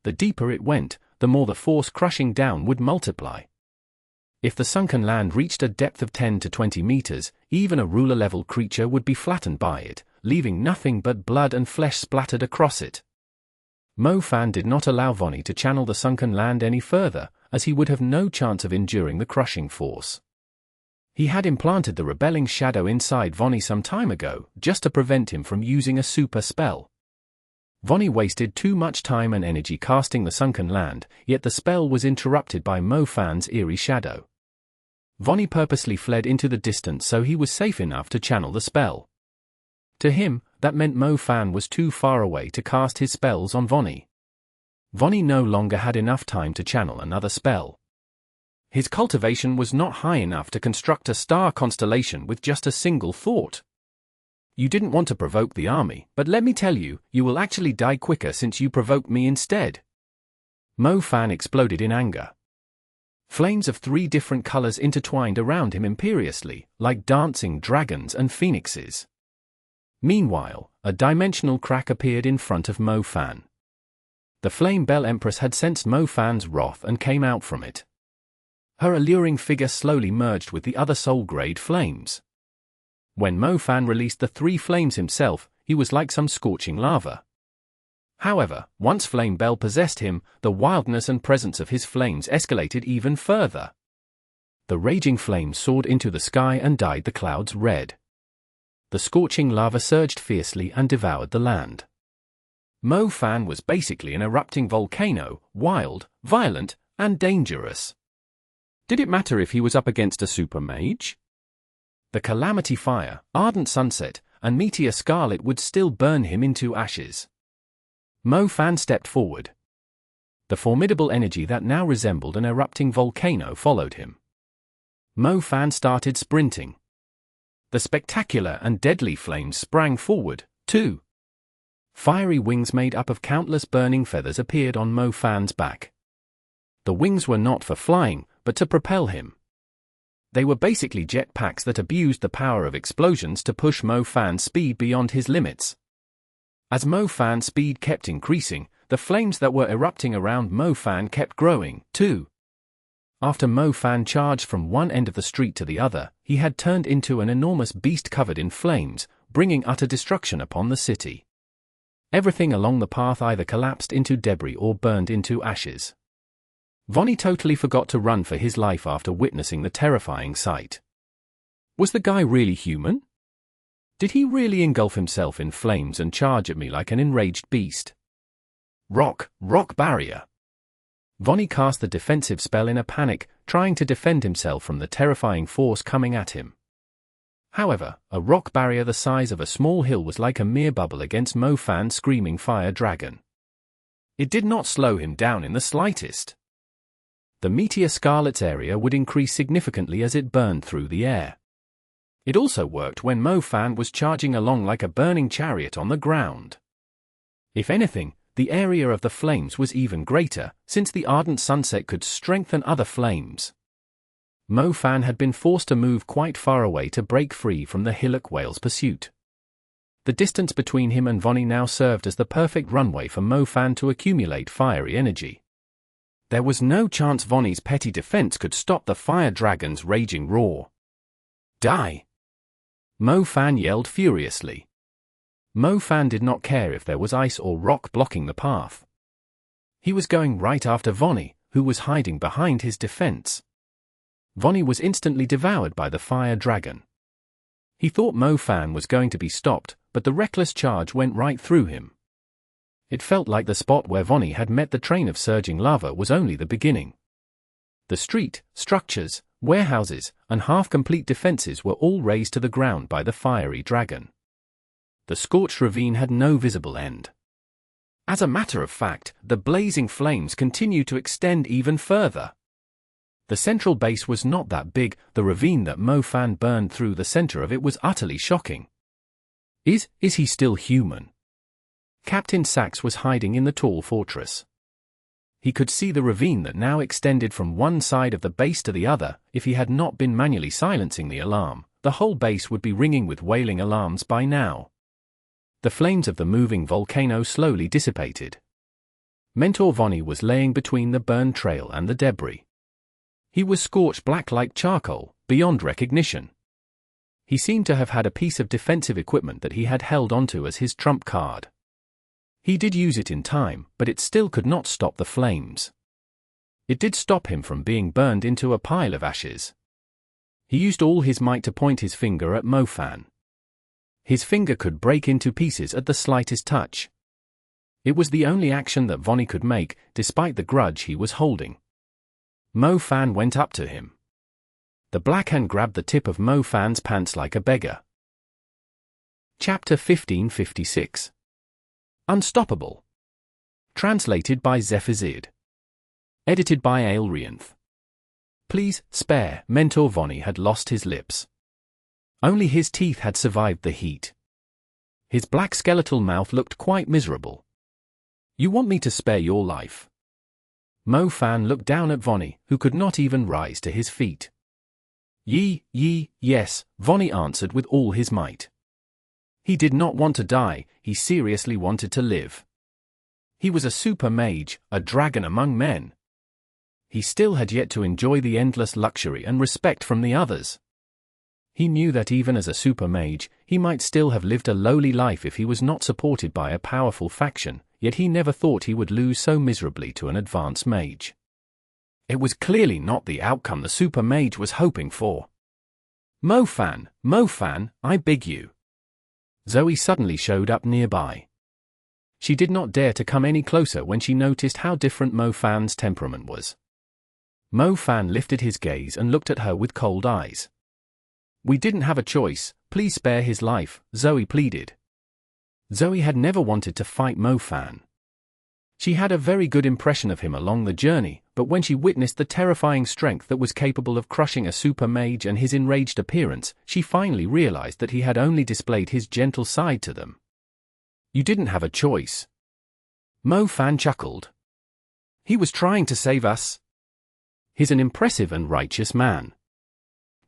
The deeper it went, the more the force crushing down would multiply. If the sunken land reached a depth of 10 to 20 meters, even a ruler-level creature would be flattened by it, leaving nothing but blood and flesh splattered across it. Mo Fan did not allow Vonnie to channel the sunken land any further, as he would have no chance of enduring the crushing force. He had implanted the rebelling shadow inside Vonnie some time ago, just to prevent him from using a super spell. Vonnie wasted too much time and energy casting the sunken land, yet the spell was interrupted by Mo Fan's eerie shadow. Vonnie purposely fled into the distance so he was safe enough to channel the spell. To him, that meant Mo Fan was too far away to cast his spells on Vonnie. Vonnie no longer had enough time to channel another spell. His cultivation was not high enough to construct a star constellation with just a single thought. You didn't want to provoke the army, but let me tell you, you will actually die quicker since you provoked me instead. Mo Fan exploded in anger. Flames of 3 different colors intertwined around him imperiously, like dancing dragons and phoenixes. Meanwhile, a dimensional crack appeared in front of Mo Fan. The Flame Bell Empress had sensed Mo Fan's wrath and came out from it. Her alluring figure slowly merged with the other soul-grade flames. When Mo Fan released the 3 flames himself, he was like some scorching lava. However, once Flame Bell possessed him, the wildness and presence of his flames escalated even further. The raging flames soared into the sky and dyed the clouds red. The scorching lava surged fiercely and devoured the land. Mo Fan was basically an erupting volcano, wild, violent, and dangerous. Did it matter if he was up against a super mage? The Calamity Fire, Ardent Sunset, and Meteor Scarlet would still burn him into ashes. Mo Fan stepped forward. The formidable energy that now resembled an erupting volcano followed him. Mo Fan started sprinting. The spectacular and deadly flames sprang forward, too. Fiery wings made up of countless burning feathers appeared on Mo Fan's back. The wings were not for flying, but to propel him. They were basically jet packs that abused the power of explosions to push Mo Fan's speed beyond his limits. As Mo Fan's speed kept increasing, the flames that were erupting around Mo Fan kept growing, too. After Mo Fan charged from one end of the street to the other, he had turned into an enormous beast covered in flames, bringing utter destruction upon the city. Everything along the path either collapsed into debris or burned into ashes. Vonnie totally forgot to run for his life after witnessing the terrifying sight. Was the guy really human? Did he really engulf himself in flames and charge at me like an enraged beast? Rock barrier. Vonnie cast the defensive spell in a panic, trying to defend himself from the terrifying force coming at him. However, a rock barrier the size of a small hill was like a mere bubble against Mo Fan's screaming fire dragon. It did not slow him down in the slightest. The Meteor Scarlet's area would increase significantly as it burned through the air. It also worked when Mo Fan was charging along like a burning chariot on the ground. If anything, the area of the flames was even greater, since the Ardent Sunset could strengthen other flames. Mo Fan had been forced to move quite far away to break free from the Hillock whale's pursuit. The distance between him and Vonnie now served as the perfect runway for Mo Fan to accumulate fiery energy. There was no chance Vonnie's petty defense could stop the fire dragon's raging roar. Die! Mo Fan yelled furiously. Mo Fan did not care if there was ice or rock blocking the path. He was going right after Vonnie, who was hiding behind his defense. Vonnie was instantly devoured by the fire dragon. He thought Mo Fan was going to be stopped, but the reckless charge went right through him. It felt like the spot where Vonnie had met the train of surging lava was only the beginning. The street, structures, warehouses, and half-complete defenses were all razed to the ground by the fiery dragon. The scorched ravine had no visible end. As a matter of fact, the blazing flames continued to extend even further. The central base was not that big, the ravine that Mo Fan burned through the center of it was utterly shocking. Is he still human? Captain Sax was hiding in the tall fortress. He could see the ravine that now extended from one side of the base to the other. If he had not been manually silencing the alarm, the whole base would be ringing with wailing alarms by now. The flames of the moving volcano slowly dissipated. Mentor Vonnie was laying between the burned trail and the debris. He was scorched black like charcoal, beyond recognition. He seemed to have had a piece of defensive equipment that he had held onto as his trump card. He did use it in time, but it still could not stop the flames. It did stop him from being burned into a pile of ashes. He used all his might to point his finger at Mo Fan. His finger could break into pieces at the slightest touch. It was the only action that Vonnie could make, despite the grudge he was holding. Mo Fan went up to him. The Black Hand grabbed the tip of Mo Fan's pants like a beggar. Chapter 1556. Unstoppable. Translated by Zephazid. Edited by Aelrianth. Please, spare. Mentor Vonnie had lost his lips. Only his teeth had survived the heat. His black skeletal mouth looked quite miserable. You want me to spare your life? Mo Fan looked down at Vonnie, who could not even rise to his feet. Yes, Vonnie answered with all his might. He did not want to die, he seriously wanted to live. He was a super mage, a dragon among men. He still had yet to enjoy the endless luxury and respect from the others. He knew that even as a super mage, he might still have lived a lowly life if he was not supported by a powerful faction, yet he never thought he would lose so miserably to an advanced mage. It was clearly not the outcome the super mage was hoping for. Mo Fan, I beg you. Zoe suddenly showed up nearby. She did not dare to come any closer when she noticed how different Mo Fan's temperament was. Mo Fan lifted his gaze and looked at her with cold eyes. We didn't have a choice, please spare his life, Zoe pleaded. Zoe had never wanted to fight Mo Fan. She had a very good impression of him along the journey, but when she witnessed the terrifying strength that was capable of crushing a super mage and his enraged appearance, she finally realized that he had only displayed his gentle side to them. You didn't have a choice. Mo Fan chuckled. He was trying to save us. He's an impressive and righteous man.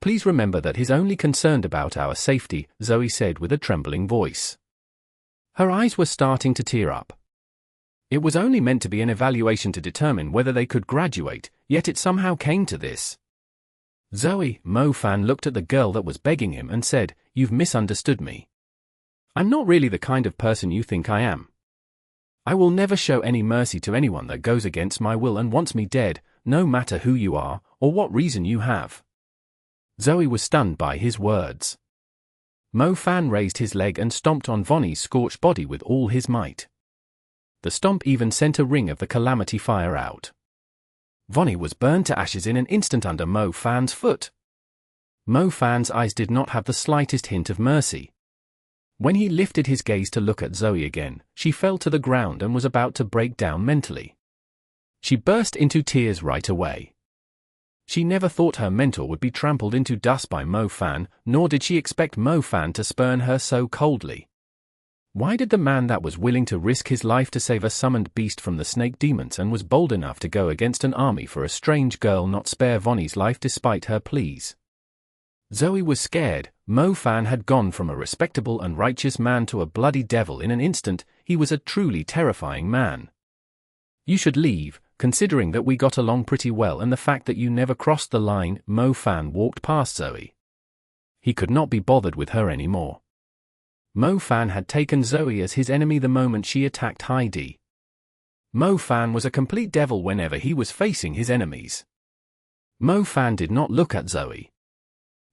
Please remember that he's only concerned about our safety, Zoe said with a trembling voice. Her eyes were starting to tear up. It was only meant to be an evaluation to determine whether they could graduate, yet it somehow came to this. Zoe, Mo Fan looked at the girl that was begging him and said, You've misunderstood me. I'm not really the kind of person you think I am. I will never show any mercy to anyone that goes against my will and wants me dead, no matter who you are, or what reason you have. Zoe was stunned by his words. Mo Fan raised his leg and stomped on Vonnie's scorched body with all his might. The stomp even sent a ring of the calamity fire out. Vonnie was burned to ashes in an instant under Mo Fan's foot. Mo Fan's eyes did not have the slightest hint of mercy. When he lifted his gaze to look at Zoe again, she fell to the ground and was about to break down mentally. She burst into tears right away. She never thought her mentor would be trampled into dust by Mo Fan, nor did she expect Mo Fan to spurn her so coldly. Why did the man that was willing to risk his life to save a summoned beast from the snake demons and was bold enough to go against an army for a strange girl not spare Vonnie's life despite her pleas? Zoe was scared. Mo Fan had gone from a respectable and righteous man to a bloody devil in an instant. He was a truly terrifying man. You should leave, considering that we got along pretty well and the fact that you never crossed the line. Mo Fan walked past Zoe. He could not be bothered with her anymore. Mo Fan had taken Zoe as his enemy the moment she attacked Heidi. Mo Fan was a complete devil whenever he was facing his enemies. Mo Fan did not look at Zoe.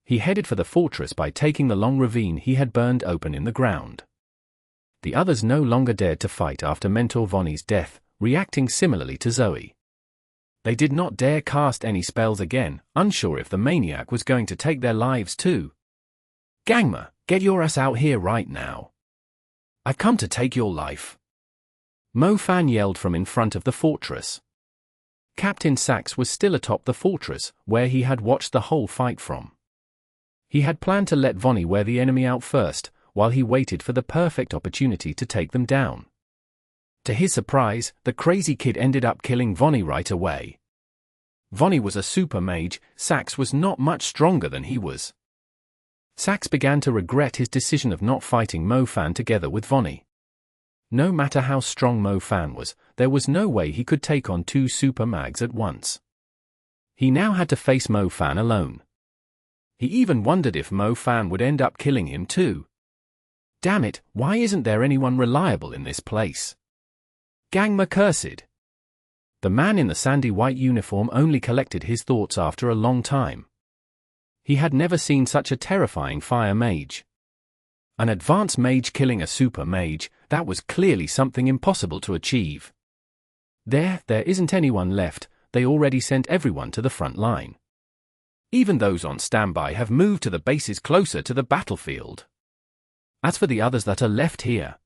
He headed for the fortress by taking the long ravine he had burned open in the ground. The others no longer dared to fight after Mentor Vonnie's death, reacting similarly to Zoe. They did not dare cast any spells again, unsure if the maniac was going to take their lives too. "Gangma, get your ass out here right now. I've come to take your life," Mo Fan yelled from in front of the fortress. Captain Sax was still atop the fortress, where he had watched the whole fight from. He had planned to let Vonnie wear the enemy out first, while he waited for the perfect opportunity to take them down. To his surprise, the crazy kid ended up killing Vonnie right away. Vonnie was a super mage, Sax was not much stronger than he was. Sax began to regret his decision of not fighting Mo Fan together with Vonnie. No matter how strong Mo Fan was, there was no way he could take on two super mags at once. He now had to face Mo Fan alone. He even wondered if Mo Fan would end up killing him too. Damn it, why isn't there anyone reliable in this place? Gangma cursed. The man in the sandy white uniform only collected his thoughts after a long time. He had never seen such a terrifying fire mage. An advanced mage killing a super mage, that was clearly something impossible to achieve. There isn't anyone left, they already sent everyone to the front line. Even those on standby have moved to the bases closer to the battlefield. As for the others that are left here,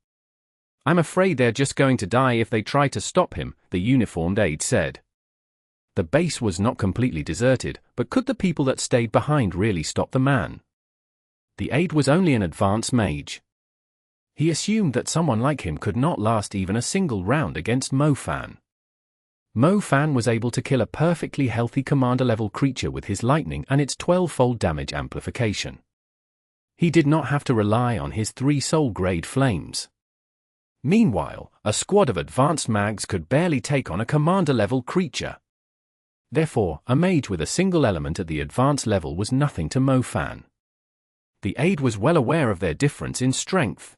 I'm afraid they're just going to die if they try to stop him, the uniformed aide said. The base was not completely deserted, but could the people that stayed behind really stop the man? The aide was only an advanced mage. He assumed that someone like him could not last even a single round against Mo Fan. Mo Fan was able to kill a perfectly healthy commander-level creature with his lightning and its 12-fold damage amplification. He did not have to rely on his 3 soul-grade flames. Meanwhile, a squad of advanced mags could barely take on a commander-level creature. Therefore, a mage with a single element at the advanced level was nothing to Mo Fan. The aide was well aware of their difference in strength.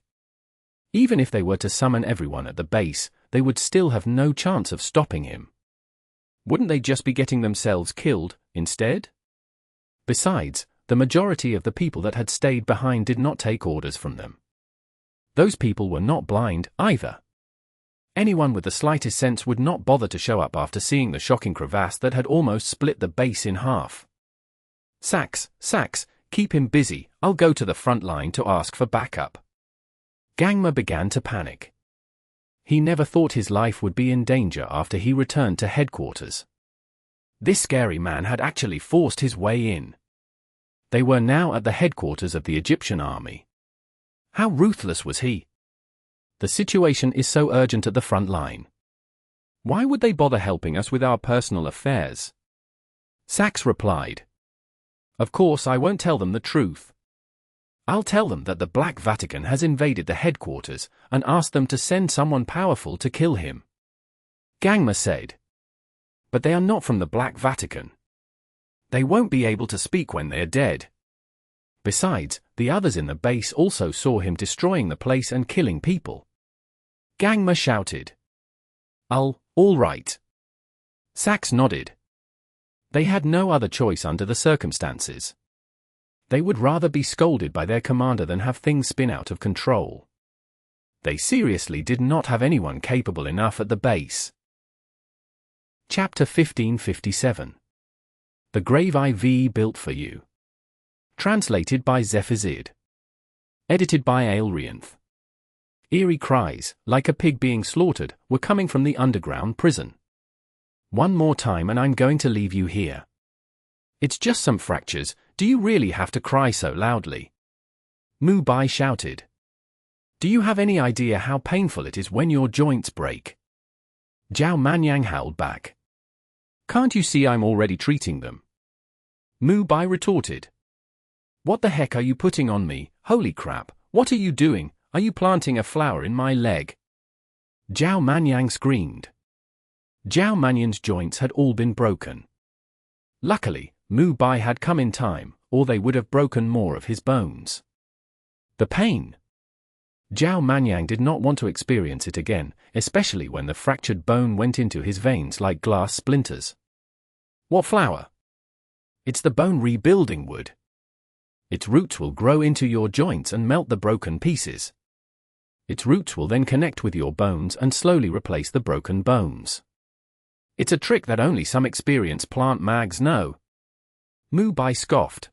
Even if they were to summon everyone at the base, they would still have no chance of stopping him. Wouldn't they just be getting themselves killed, instead? Besides, the majority of the people that had stayed behind did not take orders from them. Those people were not blind, either. Anyone with the slightest sense would not bother to show up after seeing the shocking crevasse that had almost split the base in half. Sax, keep him busy, I'll go to the front line to ask for backup. Gangma began to panic. He never thought his life would be in danger after he returned to headquarters. This scary man had actually forced his way in. They were now at the headquarters of the Egyptian army. How ruthless was he? The situation is so urgent at the front line. Why would they bother helping us with our personal affairs? Sax replied. Of course I won't tell them the truth. I'll tell them that the Black Vatican has invaded the headquarters and asked them to send someone powerful to kill him. Gangma said. But they are not from the Black Vatican. They won't be able to speak when they're dead. Besides, the others in the base also saw him destroying the place and killing people. Gangma shouted. All right. Sax nodded. They had no other choice under the circumstances. They would rather be scolded by their commander than have things spin out of control. They seriously did not have anyone capable enough at the base. Chapter 1557. The Grave IV Built for You. Translated by Zephazid. Edited by Aelrianth. Eerie cries, like a pig being slaughtered, were coming from the underground prison. One more time and I'm going to leave you here. It's just some fractures, do you really have to cry so loudly? Mu Bai shouted. Do you have any idea how painful it is when your joints break? Zhao Manyang howled back. Can't you see I'm already treating them? Mu Bai retorted. What the heck are you putting on me? Holy crap, what are you doing? Are you planting a flower in my leg? Zhao Manyang screamed. Zhao Manyang's joints had all been broken. Luckily, Mu Bai had come in time, or they would have broken more of his bones. The pain. Zhao Manyang did not want to experience it again, especially when the fractured bone went into his veins like glass splinters. What flower? It's the bone rebuilding wood. Its roots will grow into your joints and melt the broken pieces. Its roots will then connect with your bones and slowly replace the broken bones. It's a trick that only some experienced plant mags know. Mu Bai scoffed.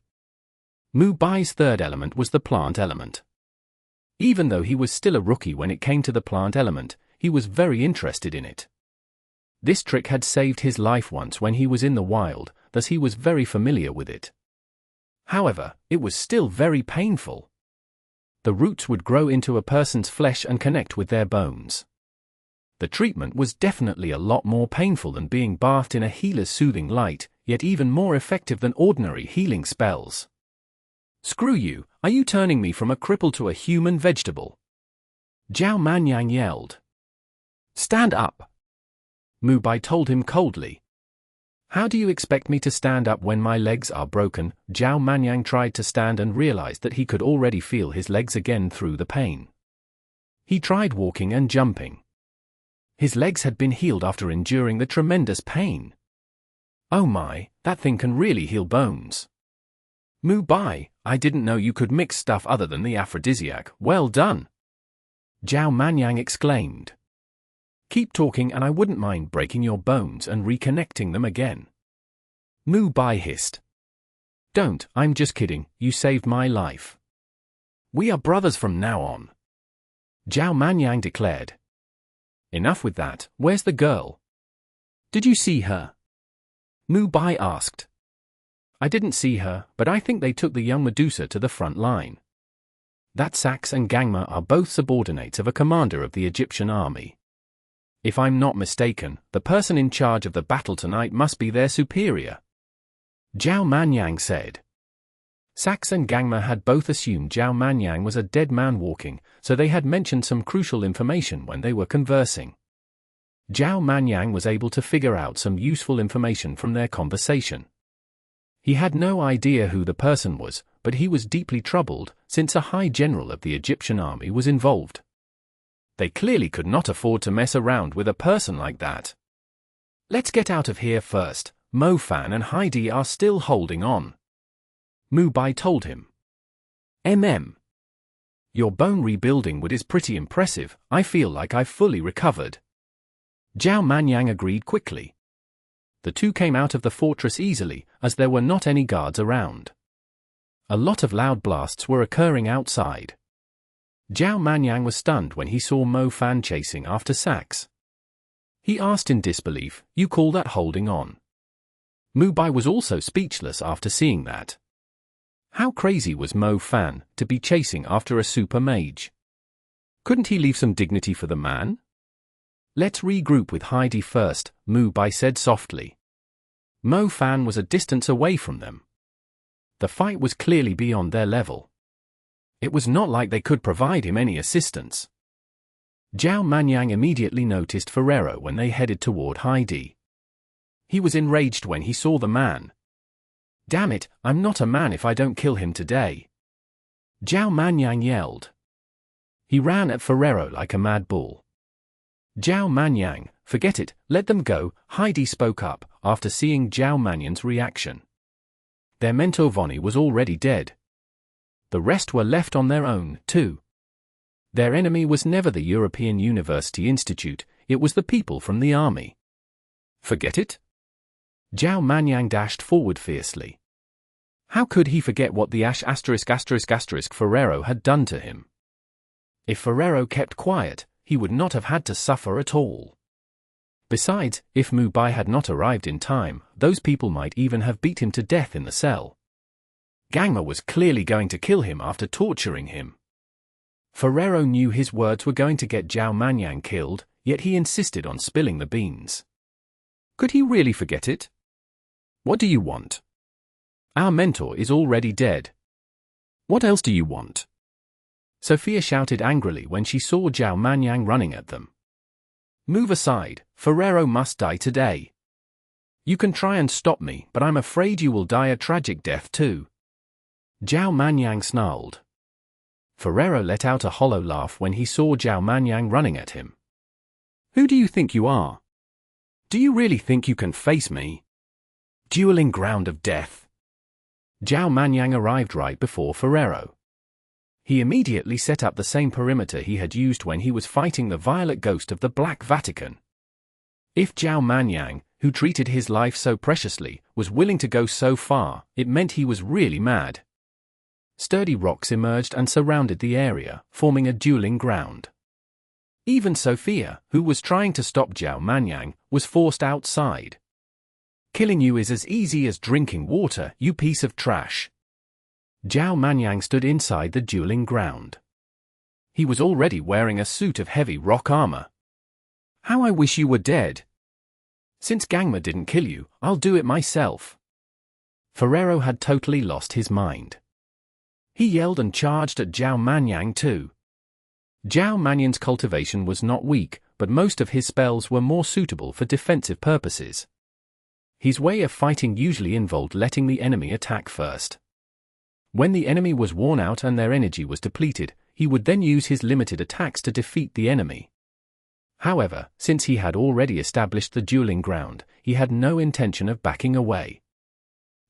Mu Bai's third element was the plant element. Even though he was still a rookie when it came to the plant element, he was very interested in it. This trick had saved his life once when he was in the wild, thus he was very familiar with it. However, it was still very painful. The roots would grow into a person's flesh and connect with their bones. The treatment was definitely a lot more painful than being bathed in a healer's soothing light, yet even more effective than ordinary healing spells. Screw you, are you turning me from a cripple to a human vegetable? Zhao Manyang yelled. Stand up. Mu Bai told him coldly. How do you expect me to stand up when my legs are broken? Zhao Manyang tried to stand and realized that he could already feel his legs again through the pain. He tried walking and jumping. His legs had been healed after enduring the tremendous pain. Oh my, that thing can really heal bones. Mu Bai, I didn't know you could mix stuff other than the aphrodisiac. Well done. Zhao Manyang exclaimed. Keep talking and I wouldn't mind breaking your bones and reconnecting them again. Mu Bai hissed. Don't, I'm just kidding, you saved my life. We are brothers from now on. Zhao Manyang declared. Enough with that, where's the girl? Did you see her? Mu Bai asked. I didn't see her, but I think they took the young Medusa to the front line. That Sax and Gangma are both subordinates of a commander of the Egyptian army. If I'm not mistaken, the person in charge of the battle tonight must be their superior. Zhao Manyang said. Sax and Gangma had both assumed Zhao Manyang was a dead man walking, so they had mentioned some crucial information when they were conversing. Zhao Manyang was able to figure out some useful information from their conversation. He had no idea who the person was, but he was deeply troubled, since a high general of the Egyptian army was involved. They clearly could not afford to mess around with a person like that. Let's get out of here first, Mo Fan and Heidi are still holding on. Mu Bai told him. Your bone rebuilding wood is pretty impressive, I feel like I've fully recovered. Zhao Manyang agreed quickly. The two came out of the fortress easily, as there were not any guards around. A lot of loud blasts were occurring outside. Zhao Manyang was stunned when he saw Mo Fan chasing after Sax. He asked in disbelief, you call that holding on? Mu Bai was also speechless after seeing that. How crazy was Mo Fan to be chasing after a super mage? Couldn't he leave some dignity for the man? Let's regroup with Heidi first, Mu Bai said softly. Mo Fan was a distance away from them. The fight was clearly beyond their level. It was not like they could provide him any assistance. Zhao Manyang immediately noticed Ferrero when they headed toward Heidi. He was enraged when he saw the man. Damn it, I'm not a man if I don't kill him today. Zhao Manyang yelled. He ran at Ferrero like a mad bull. Zhao Manyang, forget it, let them go, Heidi spoke up, after seeing Zhao Manyang's reaction. Their mentor Vonnie was already dead. The rest were left on their own, too. Their enemy was never the European University Institute, it was the people from the army. Forget it? Zhao Manyang dashed forward fiercely. How could he forget what the Ferrero had done to him? If Ferrero kept quiet, he would not have had to suffer at all. Besides, if Mu Bai had not arrived in time, those people might even have beat him to death in the cell. Gangma was clearly going to kill him after torturing him. Ferrero knew his words were going to get Zhao Manyang killed, yet he insisted on spilling the beans. Could he really forget it? What do you want? Our mentor is already dead. What else do you want? Sophia shouted angrily when she saw Zhao Manyang running at them. Move aside, Ferrero must die today. You can try and stop me, but I'm afraid you will die a tragic death too. Zhao Manyang snarled. Ferrero let out a hollow laugh when he saw Zhao Manyang running at him. Who do you think you are? Do you really think you can face me? Dueling ground of death. Zhao Manyang arrived right before Ferrero. He immediately set up the same perimeter he had used when he was fighting the violet ghost of the Black Vatican. If Zhao Manyang, who treated his life so preciously, was willing to go so far, it meant he was really mad. Sturdy rocks emerged and surrounded the area, forming a dueling ground. Even Sophia, who was trying to stop Zhao Manyang, was forced outside. "Killing you is as easy as drinking water, you piece of trash." Zhao Manyang stood inside the dueling ground. He was already wearing a suit of heavy rock armor. "How I wish you were dead. Since Gangma didn't kill you, I'll do it myself." Ferrero had totally lost his mind. He yelled and charged at Zhao Manyang too. Zhao Manyang's cultivation was not weak, but most of his spells were more suitable for defensive purposes. His way of fighting usually involved letting the enemy attack first. When the enemy was worn out and their energy was depleted, he would then use his limited attacks to defeat the enemy. However, since he had already established the dueling ground, he had no intention of backing away.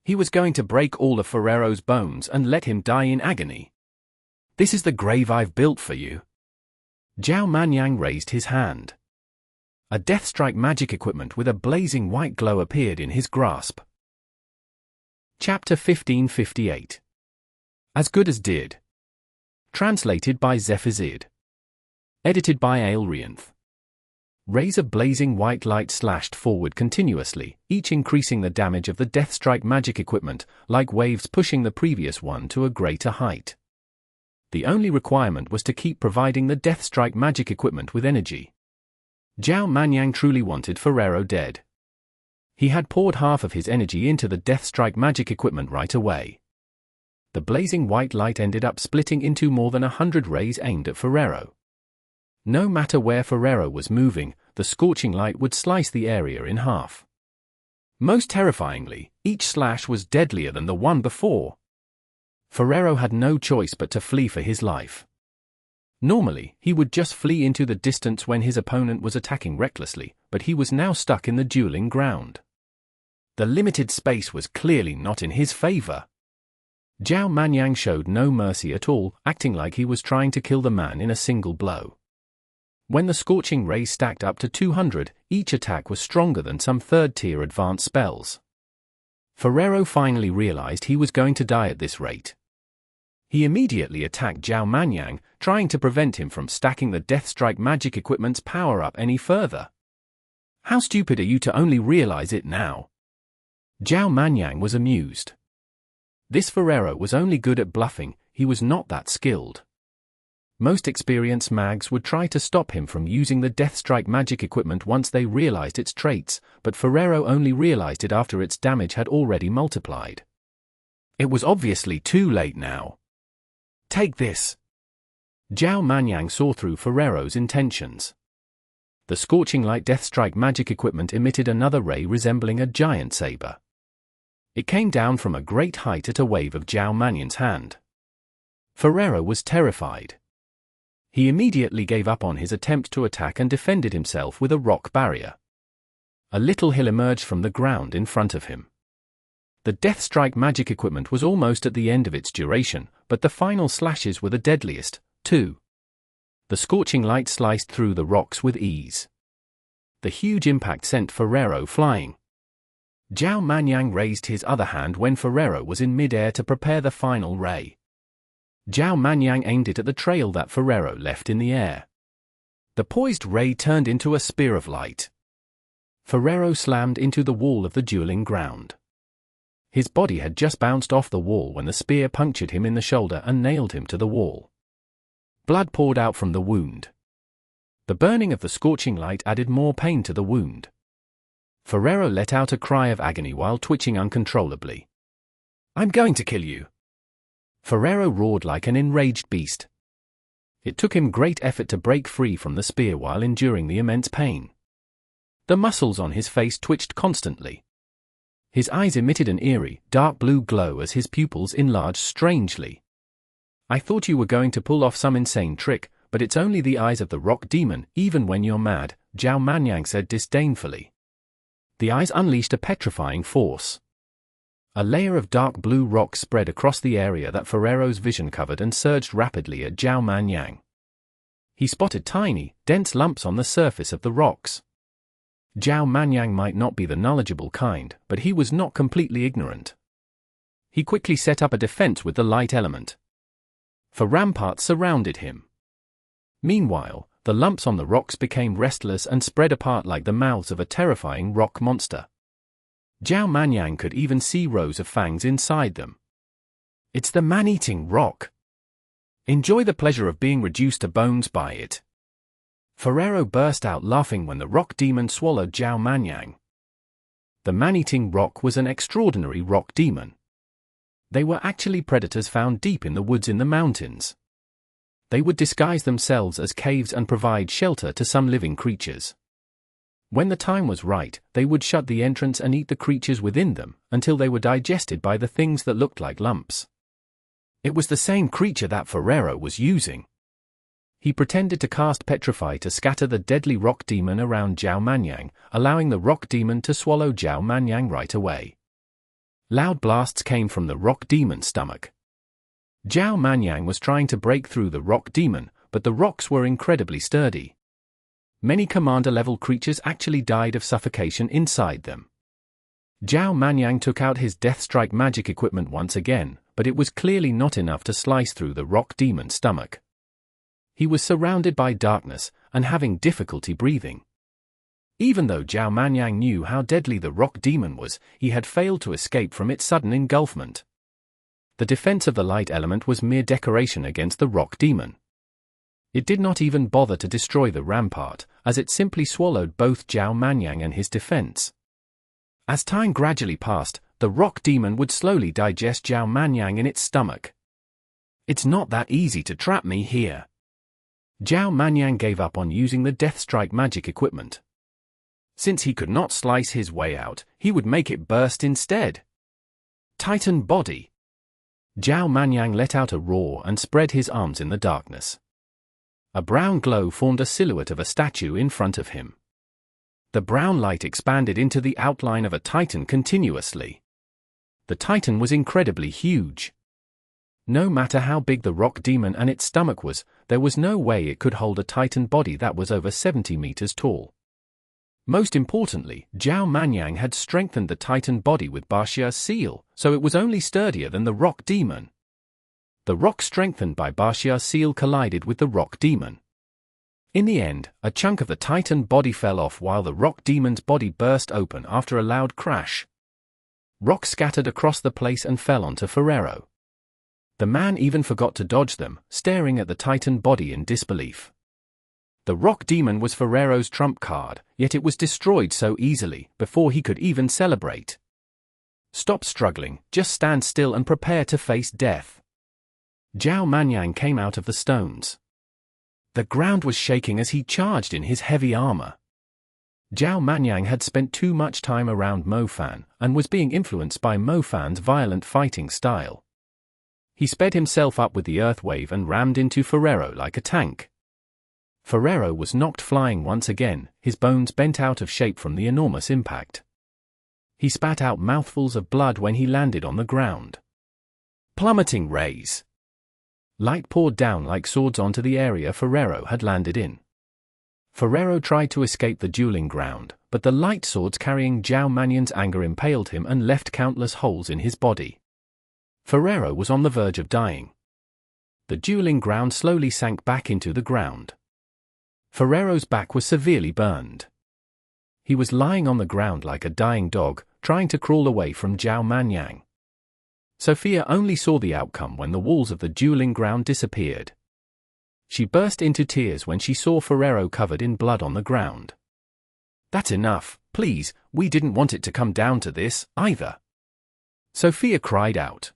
He was going to break all of Ferrero's bones and let him die in agony. "This is the grave I've built for you." Zhao Manyang raised his hand. A Deathstrike magic equipment with a blazing white glow appeared in his grasp. Chapter 1558. As Good as Did. Translated by Zephazid. Edited by Aelrianth. Rays of blazing white light slashed forward continuously, each increasing the damage of the Deathstrike magic equipment, like waves pushing the previous one to a greater height. The only requirement was to keep providing the Deathstrike magic equipment with energy. Zhao Manyang truly wanted Ferrero dead. He had poured half of his energy into the Deathstrike magic equipment right away. The blazing white light ended up splitting into more than 100 rays aimed at Ferrero. No matter where Ferrero was moving, the scorching light would slice the area in half. Most terrifyingly, each slash was deadlier than the one before. Ferrero had no choice but to flee for his life. Normally, he would just flee into the distance when his opponent was attacking recklessly, but he was now stuck in the dueling ground. The limited space was clearly not in his favor. Zhao Manyang showed no mercy at all, acting like he was trying to kill the man in a single blow. When the scorching rays stacked up to 200, each attack was stronger than some third-tier advanced spells. Ferrero finally realized he was going to die at this rate. He immediately attacked Zhao Manyang, trying to prevent him from stacking the Deathstrike magic equipment's power up any further. "How stupid are you to only realize it now?" Zhao Manyang was amused. This Ferrero was only good at bluffing, he was not that skilled. Most experienced mags would try to stop him from using the Deathstrike magic equipment once they realized its traits, but Ferrero only realized it after its damage had already multiplied. It was obviously too late now. "Take this." Zhao Manyang saw through Ferrero's intentions. The scorching light Deathstrike magic equipment emitted another ray resembling a giant saber. It came down from a great height at a wave of Zhao Manyang's hand. Ferrero was terrified. He immediately gave up on his attempt to attack and defended himself with a rock barrier. A little hill emerged from the ground in front of him. The Deathstrike magic equipment was almost at the end of its duration, but the final slashes were the deadliest, too. The scorching light sliced through the rocks with ease. The huge impact sent Ferrero flying. Zhao Manyang raised his other hand when Ferrero was in mid-air to prepare the final ray. Zhao Manyang aimed it at the trail that Ferrero left in the air. The poised ray turned into a spear of light. Ferrero slammed into the wall of the dueling ground. His body had just bounced off the wall when the spear punctured him in the shoulder and nailed him to the wall. Blood poured out from the wound. The burning of the scorching light added more pain to the wound. Ferrero let out a cry of agony while twitching uncontrollably. "I'm going to kill you!" Ferrero roared like an enraged beast. It took him great effort to break free from the spear while enduring the immense pain. The muscles on his face twitched constantly. His eyes emitted an eerie, dark blue glow as his pupils enlarged strangely. "I thought you were going to pull off some insane trick, but it's only the eyes of the rock demon, even when you're mad," Zhao Manyang said disdainfully. The eyes unleashed a petrifying force. A layer of dark blue rock spread across the area that Ferrero's vision covered and surged rapidly at Zhao Manyang. He spotted tiny, dense lumps on the surface of the rocks. Zhao Manyang might not be the knowledgeable kind, but he was not completely ignorant. He quickly set up a defense with the light element. For ramparts surrounded him. Meanwhile, the lumps on the rocks became restless and spread apart like the mouths of a terrifying rock monster. Zhao Manyang could even see rows of fangs inside them. It's the man-eating rock. Enjoy the pleasure of being reduced to bones by it. Ferrero burst out laughing when the rock demon swallowed Zhao Manyang. The man-eating rock was an extraordinary rock demon. They were actually predators found deep in the woods in the mountains. They would disguise themselves as caves and provide shelter to some living creatures. When the time was right, they would shut the entrance and eat the creatures within them, until they were digested by the things that looked like lumps. It was the same creature that Ferrero was using. He pretended to cast Petrify to scatter the deadly rock demon around Zhao Manyang, allowing the rock demon to swallow Zhao Manyang right away. Loud blasts came from the rock demon's stomach. Zhao Manyang was trying to break through the rock demon, but the rocks were incredibly sturdy. Many commander-level creatures actually died of suffocation inside them. Zhao Manyang took out his Death Strike magic equipment once again, but it was clearly not enough to slice through the rock demon's stomach. He was surrounded by darkness, and having difficulty breathing. Even though Zhao Manyang knew how deadly the rock demon was, he had failed to escape from its sudden engulfment. The defense of the light element was mere decoration against the rock demon. It did not even bother to destroy the rampart, as it simply swallowed both Zhao Manyang and his defense. As time gradually passed, the rock demon would slowly digest Zhao Manyang in its stomach. It's not that easy to trap me here. Zhao Manyang gave up on using the Death Strike magic equipment. Since he could not slice his way out, he would make it burst instead. Titan body. Zhao Manyang let out a roar and spread his arms in the darkness. A brown glow formed a silhouette of a statue in front of him. The brown light expanded into the outline of a titan continuously. The titan was incredibly huge. No matter how big the rock demon and its stomach was, there was no way it could hold a titan body that was over 70 meters tall. Most importantly, Zhao Manyang had strengthened the titan body with Bashia's seal, so it was only sturdier than the rock demon. The rock strengthened by Bashia's seal collided with the rock demon. In the end, a chunk of the titan body fell off while the rock demon's body burst open after a loud crash. Rocks scattered across the place and fell onto Ferrero. The man even forgot to dodge them, staring at the titan body in disbelief. The rock demon was Ferrero's trump card, yet it was destroyed so easily, before he could even celebrate. Stop struggling, just stand still and prepare to face death. Zhao Manyang came out of the stones. The ground was shaking as he charged in his heavy armor. Zhao Manyang had spent too much time around Mo Fan, and was being influenced by Mo Fan's violent fighting style. He sped himself up with the earth wave and rammed into Ferrero like a tank. Ferrero was knocked flying once again, his bones bent out of shape from the enormous impact. He spat out mouthfuls of blood when he landed on the ground. Plummeting rays. Light poured down like swords onto the area Ferrero had landed in. Ferrero tried to escape the dueling ground, but the light swords carrying Zhao Manyang's anger impaled him and left countless holes in his body. Ferrero was on the verge of dying. The dueling ground slowly sank back into the ground. Ferrero's back was severely burned. He was lying on the ground like a dying dog, trying to crawl away from Zhao Manyang. Sophia only saw the outcome when the walls of the dueling ground disappeared. She burst into tears when she saw Ferrero covered in blood on the ground. That's enough, please, we didn't want it to come down to this, either. Sophia cried out.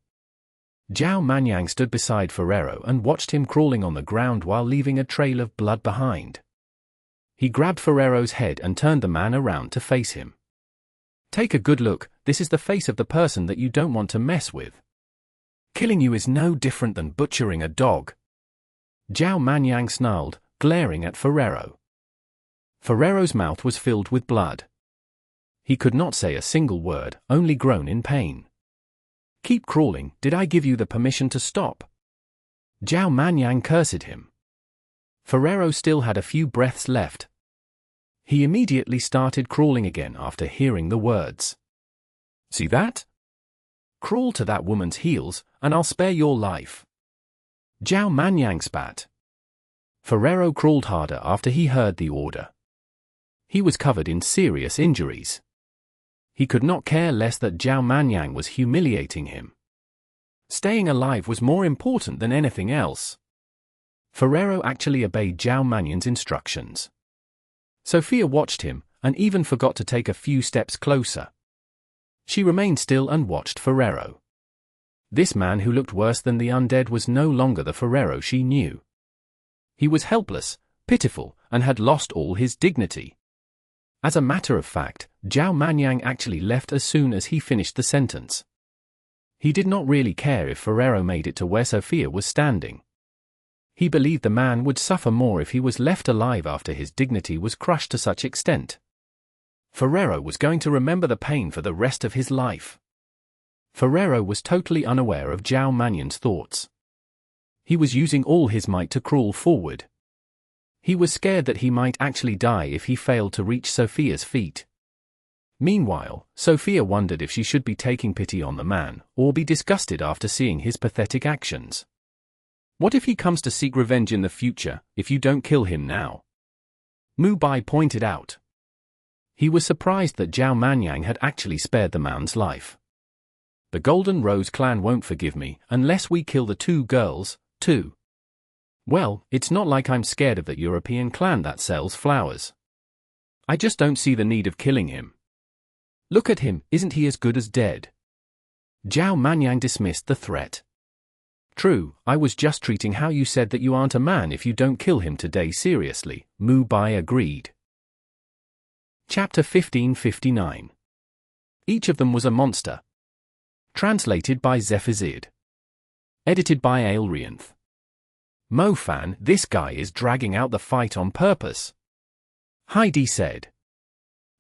Zhao Manyang stood beside Ferrero and watched him crawling on the ground while leaving a trail of blood behind. He grabbed Ferrero's head and turned the man around to face him. Take a good look, this is the face of the person that you don't want to mess with. Killing you is no different than butchering a dog. Zhao Manyang snarled, glaring at Ferrero. Ferrero's mouth was filled with blood. He could not say a single word, only groan in pain. Keep crawling, did I give you the permission to stop? Zhao Manyang cursed him. Ferrero still had a few breaths left. He immediately started crawling again after hearing the words. See that? Crawl to that woman's heels, and I'll spare your life. Zhao Manyang spat. Ferrero crawled harder after he heard the order. He was covered in serious injuries. He could not care less that Zhao Manyang was humiliating him. Staying alive was more important than anything else. Ferrero actually obeyed Zhao Manyang's instructions. Sophia watched him, and even forgot to take a few steps closer. She remained still and watched Ferrero. This man who looked worse than the undead was no longer the Ferrero she knew. He was helpless, pitiful, and had lost all his dignity. As a matter of fact, Zhao Manyang actually left as soon as he finished the sentence. He did not really care if Ferrero made it to where Sophia was standing. He believed the man would suffer more if he was left alive after his dignity was crushed to such extent. Ferrero was going to remember the pain for the rest of his life. Ferrero was totally unaware of Zhao Manyang's thoughts. He was using all his might to crawl forward. He was scared that he might actually die if he failed to reach Sophia's feet. Meanwhile, Sophia wondered if she should be taking pity on the man, or be disgusted after seeing his pathetic actions. What if he comes to seek revenge in the future, if you don't kill him now? Mu Bai pointed out. He was surprised that Zhao Manyang had actually spared the man's life. The Golden Rose clan won't forgive me, unless we kill the two girls, too. Well, it's not like I'm scared of that European clan that sells flowers. I just don't see the need of killing him. Look at him, isn't he as good as dead? Zhao Manyang dismissed the threat. True, I was just treating how you said that you aren't a man if you don't kill him today seriously, Mu Bai agreed. Chapter 1559. Each of them was a monster. Translated by Zephazid. Edited by Aelrianth. Mo Fan, this guy is dragging out the fight on purpose. Heidi said.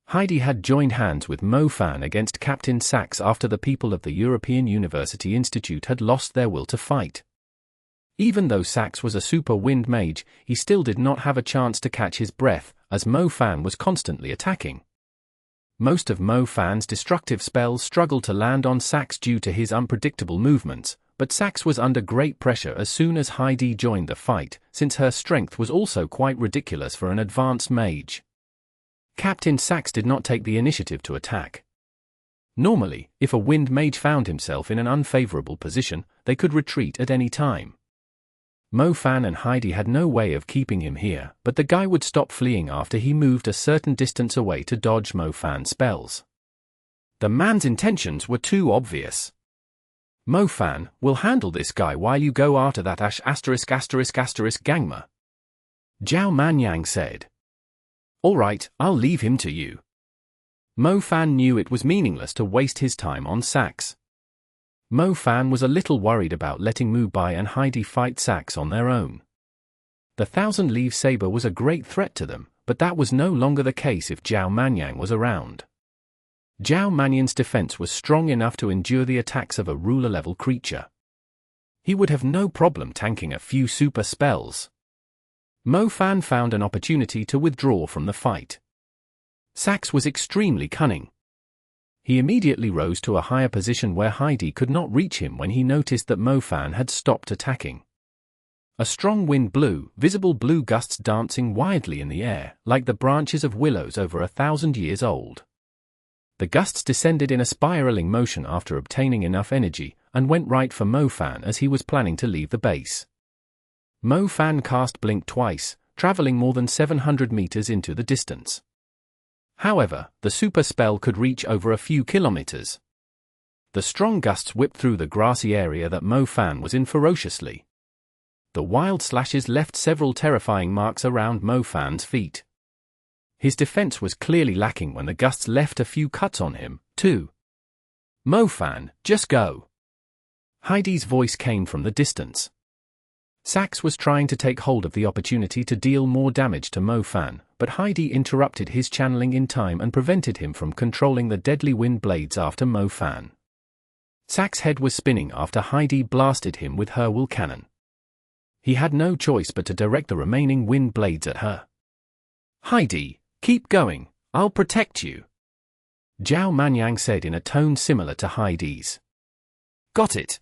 Heidi had joined hands with Mo Fan against Captain Sachs after the people of the European University Institute had lost their will to fight. Even though Sachs was a super wind mage, he still did not have a chance to catch his breath, as Mo Fan was constantly attacking. Most of Mo Fan's destructive spells struggled to land on Sachs due to his unpredictable movements, but Sachs was under great pressure as soon as Heidi joined the fight, since her strength was also quite ridiculous for an advanced mage. Captain Sachs did not take the initiative to attack. Normally, if a wind mage found himself in an unfavorable position, they could retreat at any time. Mo Fan and Heidi had no way of keeping him here, but the guy would stop fleeing after he moved a certain distance away to dodge Mo Fan's spells. The man's intentions were too obvious. Mo Fan, will handle this guy while you go after that Gangma. Zhao Manyang said. All right, I'll leave him to you. Mo Fan knew it was meaningless to waste his time on Sachs. Mo Fan was a little worried about letting Mu Bai and Heidi fight Sachs on their own. The Thousand-Leaf Saber was a great threat to them, but that was no longer the case if Zhao Manyang was around. Zhao Manyang's defense was strong enough to endure the attacks of a ruler-level creature. He would have no problem tanking a few super spells. Mo Fan found an opportunity to withdraw from the fight. Sachs was extremely cunning. He immediately rose to a higher position where Heidi could not reach him when he noticed that Mo Fan had stopped attacking. A strong wind blew, visible blue gusts dancing wildly in the air, like the branches of willows over 1,000 years old. The gusts descended in a spiraling motion after obtaining enough energy, and went right for Mo Fan as he was planning to leave the base. Mo Fan cast Blink twice, traveling more than 700 meters into the distance. However, the super spell could reach over a few kilometers. The strong gusts whipped through the grassy area that Mo Fan was in ferociously. The wild slashes left several terrifying marks around Mo Fan's feet. His defense was clearly lacking when the gusts left a few cuts on him, too. Mo Fan, just go. Heidi's voice came from the distance. Sachs was trying to take hold of the opportunity to deal more damage to Mo Fan, but Heidi interrupted his channeling in time and prevented him from controlling the deadly wind blades after Mo Fan. Sachs' head was spinning after Heidi blasted him with her wool cannon. He had no choice but to direct the remaining wind blades at her. Heidi, Keep going, I'll protect you, Zhao Manyang said in a tone similar to Heidi's. Got it.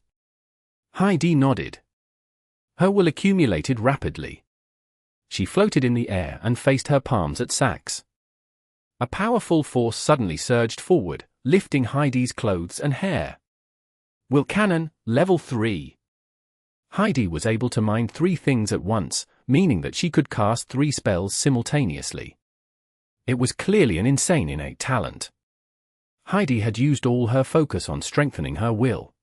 Heidi nodded. Her will accumulated rapidly. She floated in the air and faced her palms at Sax. A powerful force suddenly surged forward, lifting Heidi's clothes and hair. Will Cannon, level 3. Heidi was able to mind 3 things at once, meaning that she could cast 3 spells simultaneously. It was clearly an insane innate talent. Heidi had used all her focus on strengthening her will.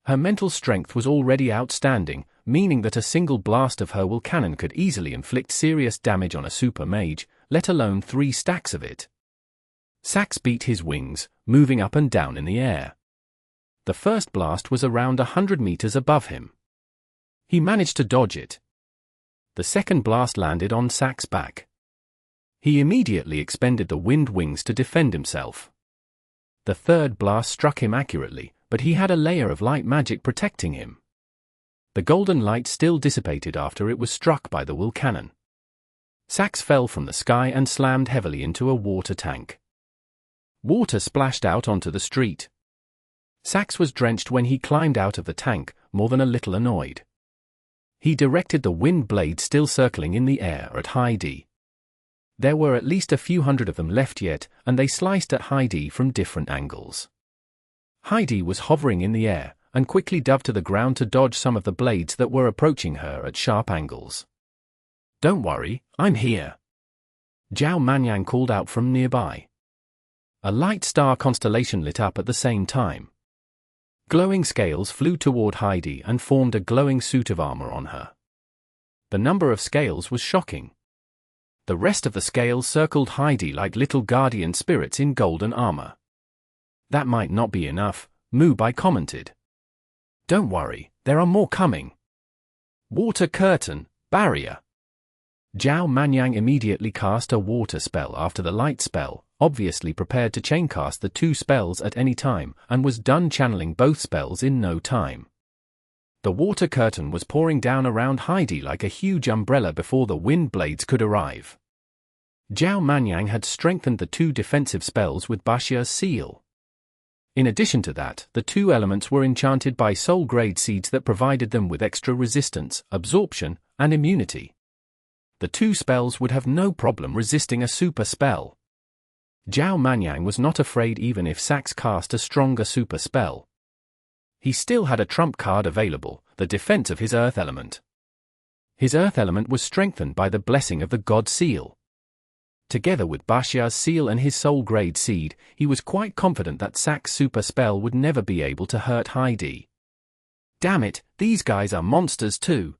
Her mental strength was already outstanding, meaning that a single blast of her will cannon could easily inflict serious damage on a super mage, let alone 3 stacks of it. Sax beat his wings, moving up and down in the air. The first blast was around 100 meters above him. He managed to dodge it. The second blast landed on Sax's back. He immediately expended the wind wings to defend himself. The third blast struck him accurately, but he had a layer of light magic protecting him. The golden light still dissipated after it was struck by the will cannon. Sax fell from the sky and slammed heavily into a water tank. Water splashed out onto the street. Sax was drenched when he climbed out of the tank, more than a little annoyed. He directed the wind blade still circling in the air at Heidi. There were at least a few hundred of them left yet, and they sliced at Heidi from different angles. Heidi was hovering in the air, and quickly dove to the ground to dodge some of the blades that were approaching her at sharp angles. Don't worry, I'm here, Zhao Manyang called out from nearby. A light star constellation lit up at the same time. Glowing scales flew toward Heidi and formed a glowing suit of armor on her. The number of scales was shocking. The rest of the scales circled Heidi like little guardian spirits in golden armor. That might not be enough, Mu Bai commented. Don't worry, there are more coming. Water curtain, barrier. Zhao Manyang immediately cast a water spell after the light spell, obviously prepared to chaincast the 2 spells at any time, and was done channeling both spells in no time. The water curtain was pouring down around Heidi like a huge umbrella before the wind blades could arrive. Zhao Manyang had strengthened the 2 defensive spells with Bashia's seal. In addition to that, the 2 elements were enchanted by soul-grade seeds that provided them with extra resistance, absorption, and immunity. The 2 spells would have no problem resisting a super spell. Zhao Manyang was not afraid even if Sax cast a stronger super spell. He still had a trump card available, the defense of his earth element. His earth element was strengthened by the blessing of the god seal. Together with Bashia's seal and his soul-grade seed, he was quite confident that Sax's super spell would never be able to hurt Heidi. Damn it, these guys are monsters too.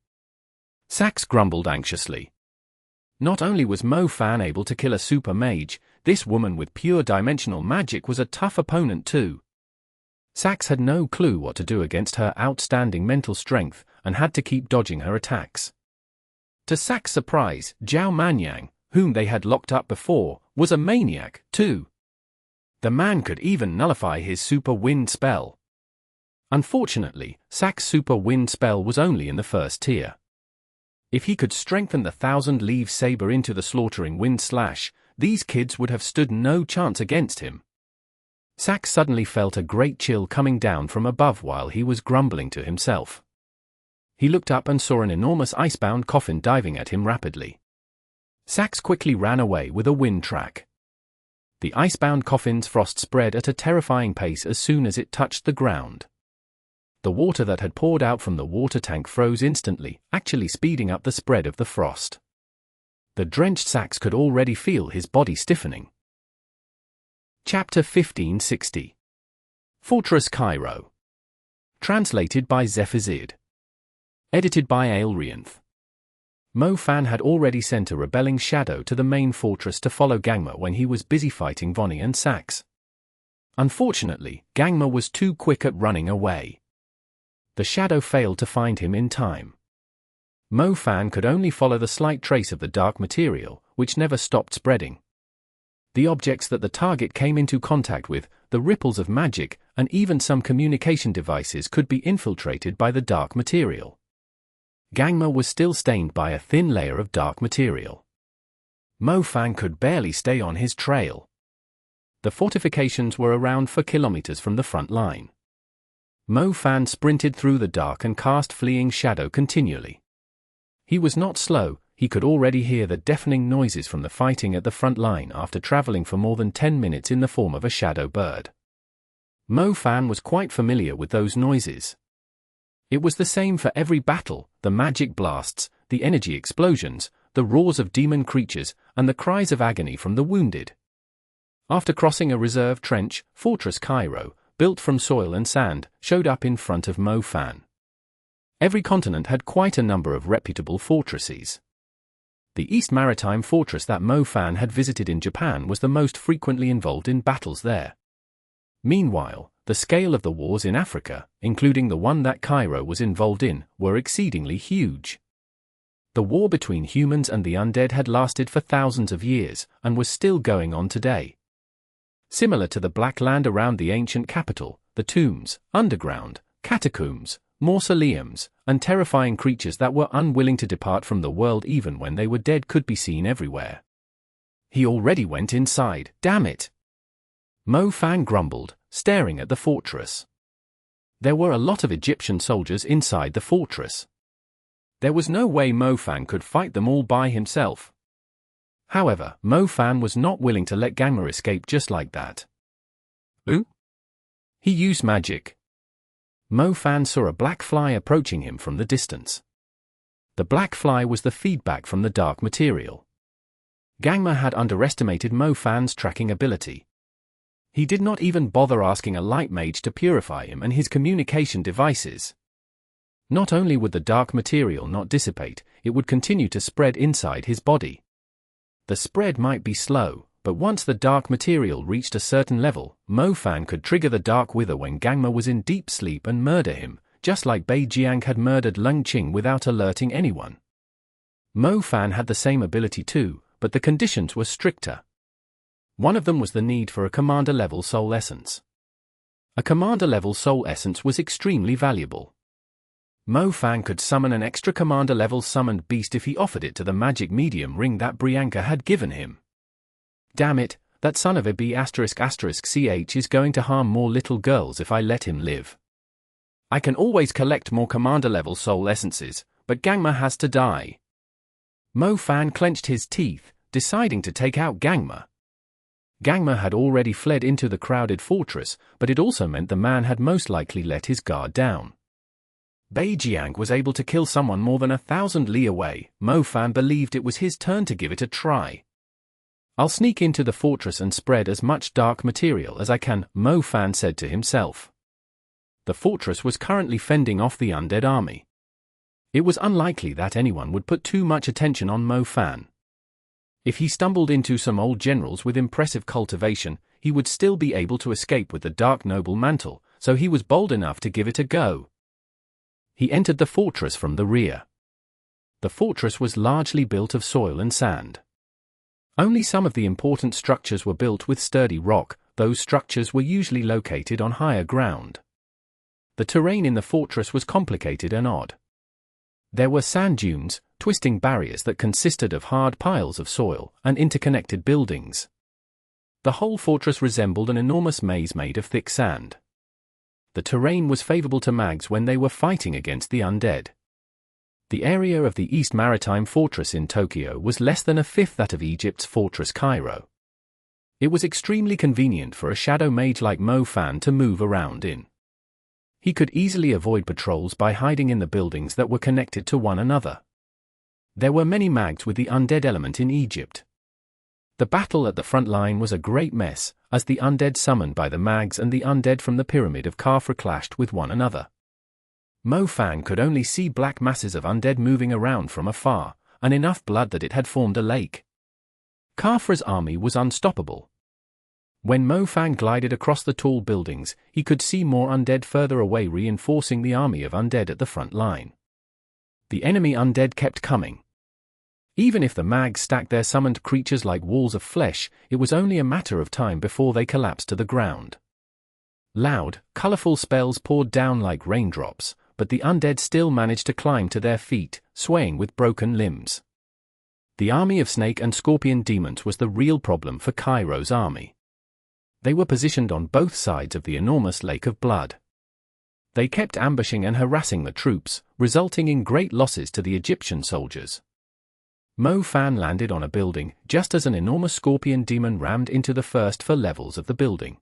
Sax grumbled anxiously. Not only was Mo Fan able to kill a super mage, this woman with pure dimensional magic was a tough opponent too. Sax had no clue what to do against her outstanding mental strength, and had to keep dodging her attacks. To Sax's surprise, Zhao Manyang, whom they had locked up before, was a maniac too. The man could even nullify his super wind spell. Unfortunately, Sax's super wind spell was only in the first tier. If he could strengthen the 1,000-leaf saber into the slaughtering wind slash, these kids would have stood no chance against him. Sax suddenly felt a great chill coming down from above while he was grumbling to himself. He looked up and saw an enormous icebound coffin diving at him rapidly. Sax quickly ran away with a wind track. The icebound coffin's frost spread at a terrifying pace as soon as it touched the ground. The water that had poured out from the water tank froze instantly, actually speeding up the spread of the frost. The drenched Sax could already feel his body stiffening. Chapter 1560. Fortress Cairo. Translated by Zephazid. Edited by Aelrianth. Mo Fan had already sent a rebelling shadow to the main fortress to follow Gangma when he was busy fighting Vonnie and Sax. Unfortunately, Gangma was too quick at running away. The shadow failed to find him in time. Mo Fan could only follow the slight trace of the dark material, which never stopped spreading. The objects that the target came into contact with, the ripples of magic, and even some communication devices could be infiltrated by the dark material. Gangma was still stained by a thin layer of dark material. Mo Fan could barely stay on his trail. The fortifications were around 4 kilometers from the front line. Mo Fan sprinted through the dark and cast Fleeing Shadow continually. He was not slow, he could already hear the deafening noises from the fighting at the front line after traveling for more than 10 minutes in the form of a shadow bird. Mo Fan was quite familiar with those noises. It was the same for every battle, the magic blasts, the energy explosions, the roars of demon creatures, and the cries of agony from the wounded. After crossing a reserve trench, Fortress Cairo, built from soil and sand, showed up in front of Mo Fan. Every continent had quite a number of reputable fortresses. The East Maritime fortress that Mo Fan had visited in Japan was the most frequently involved in battles there. Meanwhile, the scale of the wars in Africa, including the one that Cairo was involved in, were exceedingly huge. The war between humans and the undead had lasted for thousands of years, and was still going on today. Similar to the Black Land around the ancient capital, the tombs, underground, catacombs, mausoleums, and terrifying creatures that were unwilling to depart from the world even when they were dead could be seen everywhere. He already went inside, damn it! Mo Fan grumbled, staring at the fortress. There were a lot of Egyptian soldiers inside the fortress. There was no way Mo Fan could fight them all by himself. However, Mo Fan was not willing to let Gangma escape just like that. Ooh? He used magic. Mo Fan saw a black fly approaching him from the distance. The black fly was the feedback from the dark material. Gangma had underestimated Mo Fan's tracking ability. He did not even bother asking a light mage to purify him and his communication devices. Not only would the dark material not dissipate, it would continue to spread inside his body. The spread might be slow, but once the dark material reached a certain level, Mo Fan could trigger the dark wither when Gangma was in deep sleep and murder him, just like Bei Jiang had murdered Lung Qing without alerting anyone. Mo Fan had the same ability too, but the conditions were stricter. One of them was the need for a commander-level soul essence. A commander-level soul essence was extremely valuable. Mo Fan could summon an extra commander-level summoned beast if he offered it to the magic medium ring that Brianka had given him. Damn it, that son of a B***** ch is going to harm more little girls if I let him live. I can always collect more commander-level soul essences, but Gangma has to die. Mo Fan clenched his teeth, deciding to take out Gangma. Gangma had already fled into the crowded fortress, but it also meant the man had most likely let his guard down. Bei Jiang was able to kill someone more than 1,000 li away. Mo Fan believed it was his turn to give it a try. I'll sneak into the fortress and spread as much dark material as I can, Mo Fan said to himself. The fortress was currently fending off the undead army. It was unlikely that anyone would put too much attention on Mo Fan. If he stumbled into some old generals with impressive cultivation, he would still be able to escape with the Dark Noble mantle, so he was bold enough to give it a go. He entered the fortress from the rear. The fortress was largely built of soil and sand. Only some of the important structures were built with sturdy rock, those structures were usually located on higher ground. The terrain in the fortress was complicated and odd. There were sand dunes, twisting barriers that consisted of hard piles of soil, and interconnected buildings. The whole fortress resembled an enormous maze made of thick sand. The terrain was favorable to mags when they were fighting against the undead. The area of the East Maritime Fortress in Tokyo was less than a fifth that of Egypt's Fortress Cairo. It was extremely convenient for a shadow mage like Mo Fan to move around in. He could easily avoid patrols by hiding in the buildings that were connected to one another. There were many mags with the undead element in Egypt. The battle at the front line was a great mess, as the undead summoned by the mags and the undead from the Pyramid of Khafra clashed with one another. Mo Fan could only see black masses of undead moving around from afar, and enough blood that it had formed a lake. Khafra's army was unstoppable. When Mo Fan glided across the tall buildings, he could see more undead further away reinforcing the army of undead at the front line. The enemy undead kept coming. Even if the mags stacked their summoned creatures like walls of flesh, it was only a matter of time before they collapsed to the ground. Loud, colorful spells poured down like raindrops, but the undead still managed to climb to their feet, swaying with broken limbs. The army of snake and scorpion demons was the real problem for Cairo's army. They were positioned on both sides of the enormous lake of blood. They kept ambushing and harassing the troops, resulting in great losses to the Egyptian soldiers. Mo Fan landed on a building just as an enormous scorpion demon rammed into the first 4 levels of the building.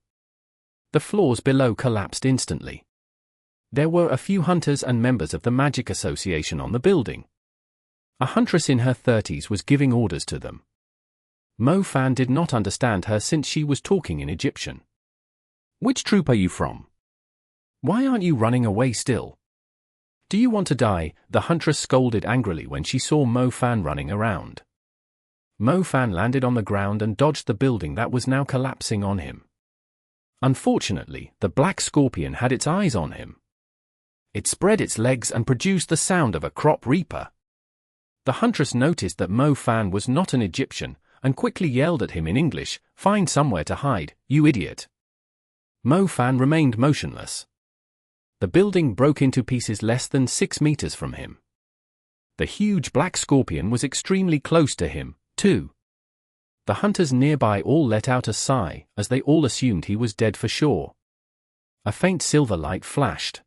The floors below collapsed instantly. There were a few hunters and members of the Magic Association on the building. A huntress in her 30s was giving orders to them. Mo Fan did not understand her since she was talking in Egyptian. "Which troop are you from? Why aren't you running away still? Do you want to die?" the huntress scolded angrily when she saw Mo Fan running around. Mo Fan landed on the ground and dodged the building that was now collapsing on him. Unfortunately, the black scorpion had its eyes on him. It spread its legs and produced the sound of a crop reaper. The huntress noticed that Mo Fan was not an Egyptian, and quickly yelled at him in English, "Find somewhere to hide, you idiot." Mo Fan remained motionless. The building broke into pieces less than 6 meters from him. The huge black scorpion was extremely close to him, too. The hunters nearby all let out a sigh, as they all assumed he was dead for sure. A faint silver light flashed.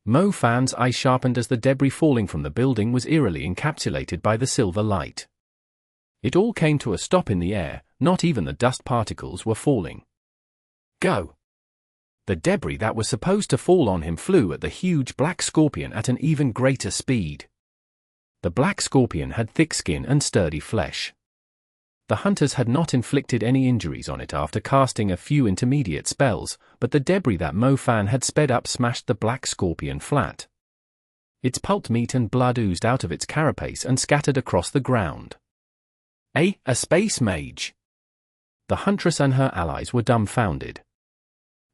Mo Fan's eye sharpened as the debris falling from the building was eerily encapsulated by the silver light. It all came to a stop in the air, not even the dust particles were falling. Go! The debris that was supposed to fall on him flew at the huge black scorpion at an even greater speed. The black scorpion had thick skin and sturdy flesh. The hunters had not inflicted any injuries on it after casting a few intermediate spells, but the debris that Mo Fan had sped up smashed the black scorpion flat. Its pulped meat and blood oozed out of its carapace and scattered across the ground. A space mage! The huntress and her allies were dumbfounded.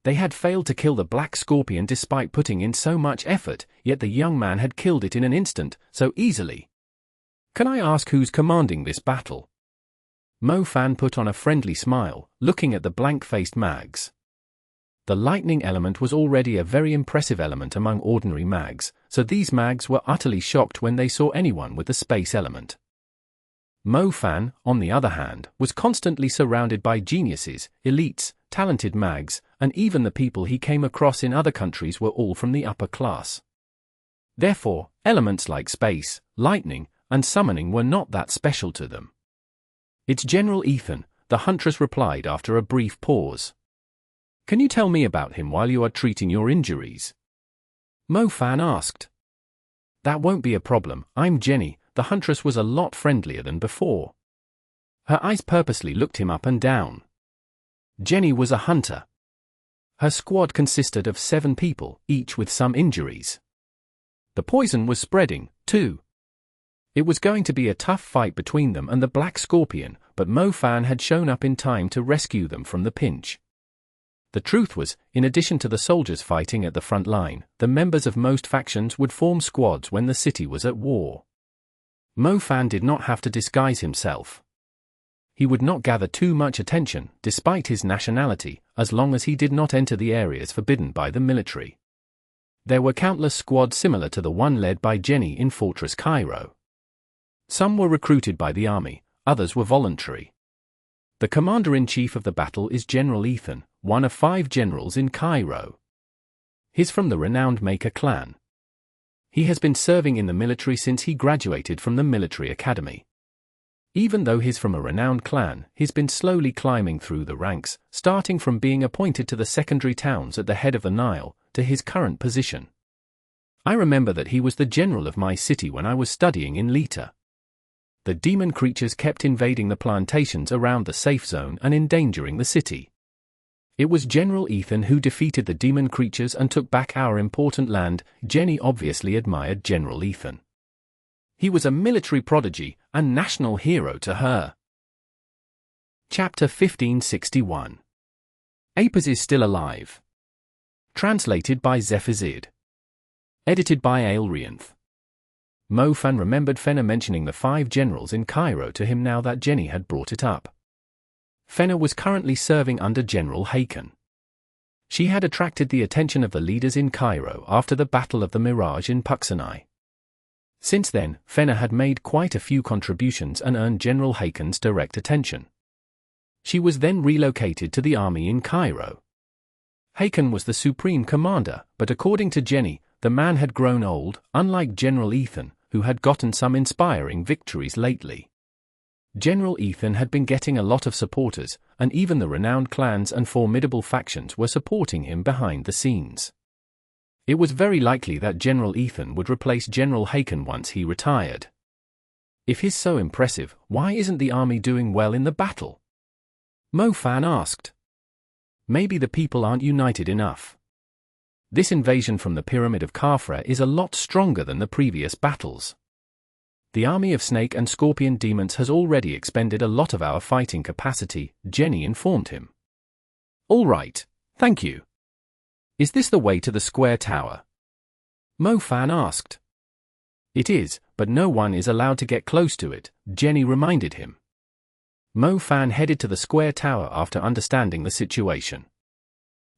They had failed to kill the black scorpion despite putting in so much effort, yet the young man had killed it in an instant, so easily. "Can I ask who's commanding this battle?" Mo Fan put on a friendly smile, looking at the blank-faced mags. The lightning element was already a very impressive element among ordinary mags, so these mags were utterly shocked when they saw anyone with the space element. Mo Fan, on the other hand, was constantly surrounded by geniuses, elites, talented mags, and even the people he came across in other countries were all from the upper class. Therefore, elements like space, lightning, and summoning were not that special to them. "It's General Ethan," the huntress replied after a brief pause. "Can you tell me about him while you are treating your injuries?" Mo Fan asked. "That won't be a problem, I'm Jenny." The huntress was a lot friendlier than before. Her eyes purposely looked him up and down. Jenny was a hunter. Her squad consisted of 7 people, each with some injuries. The poison was spreading, too. It was going to be a tough fight between them and the Black Scorpion, but Mo Fan had shown up in time to rescue them from the pinch. The truth was, in addition to the soldiers fighting at the front line, the members of most factions would form squads when the city was at war. Mo Fan did not have to disguise himself. He would not gather too much attention, despite his nationality, as long as he did not enter the areas forbidden by the military. There were countless squads similar to the one led by Jenny in Fortress Cairo. Some were recruited by the army, others were voluntary. The commander-in-chief of the battle is General Ethan, one of 5 generals in Cairo. He's from the renowned Maker clan. He has been serving in the military since he graduated from the military academy. Even though he's from a renowned clan, he's been slowly climbing through the ranks, starting from being appointed to the secondary towns at the head of the Nile, to his current position. I remember that he was the general of my city when I was studying in Lita. The demon creatures kept invading the plantations around the safe zone and endangering the city. It was General Ethan who defeated the demon creatures and took back our important land. Jenny obviously admired General Ethan. He was a military prodigy, a national hero to her. Chapter 1561. Apis is still alive. Translated by Zephazid. Edited by Aelrianth. Mo Fan remembered Fenna mentioning the 5 generals in Cairo to him now that Jenny had brought it up. Fenna was currently serving under General Haken. She had attracted the attention of the leaders in Cairo after the Battle of the Mirage in Puxanai. Since then, Fenna had made quite a few contributions and earned General Hakon's direct attention. She was then relocated to the army in Cairo. Hakon was the supreme commander, but according to Jenny, the man had grown old, unlike General Ethan, who had gotten some inspiring victories lately. General Ethan had been getting a lot of supporters, and even the renowned clans and formidable factions were supporting him behind the scenes. It was very likely that General Ethan would replace General Hakon once he retired. If he's so impressive, why isn't the army doing well in the battle? Mo Fan asked. Maybe the people aren't united enough. This invasion from the Pyramid of Khafre is a lot stronger than the previous battles. The army of snake and scorpion demons has already expended a lot of our fighting capacity, Jenny informed him. All right, thank you. Is this the way to the square tower? Mo Fan asked. It is, but no one is allowed to get close to it, Jenny reminded him. Mo Fan headed to the square tower after understanding the situation.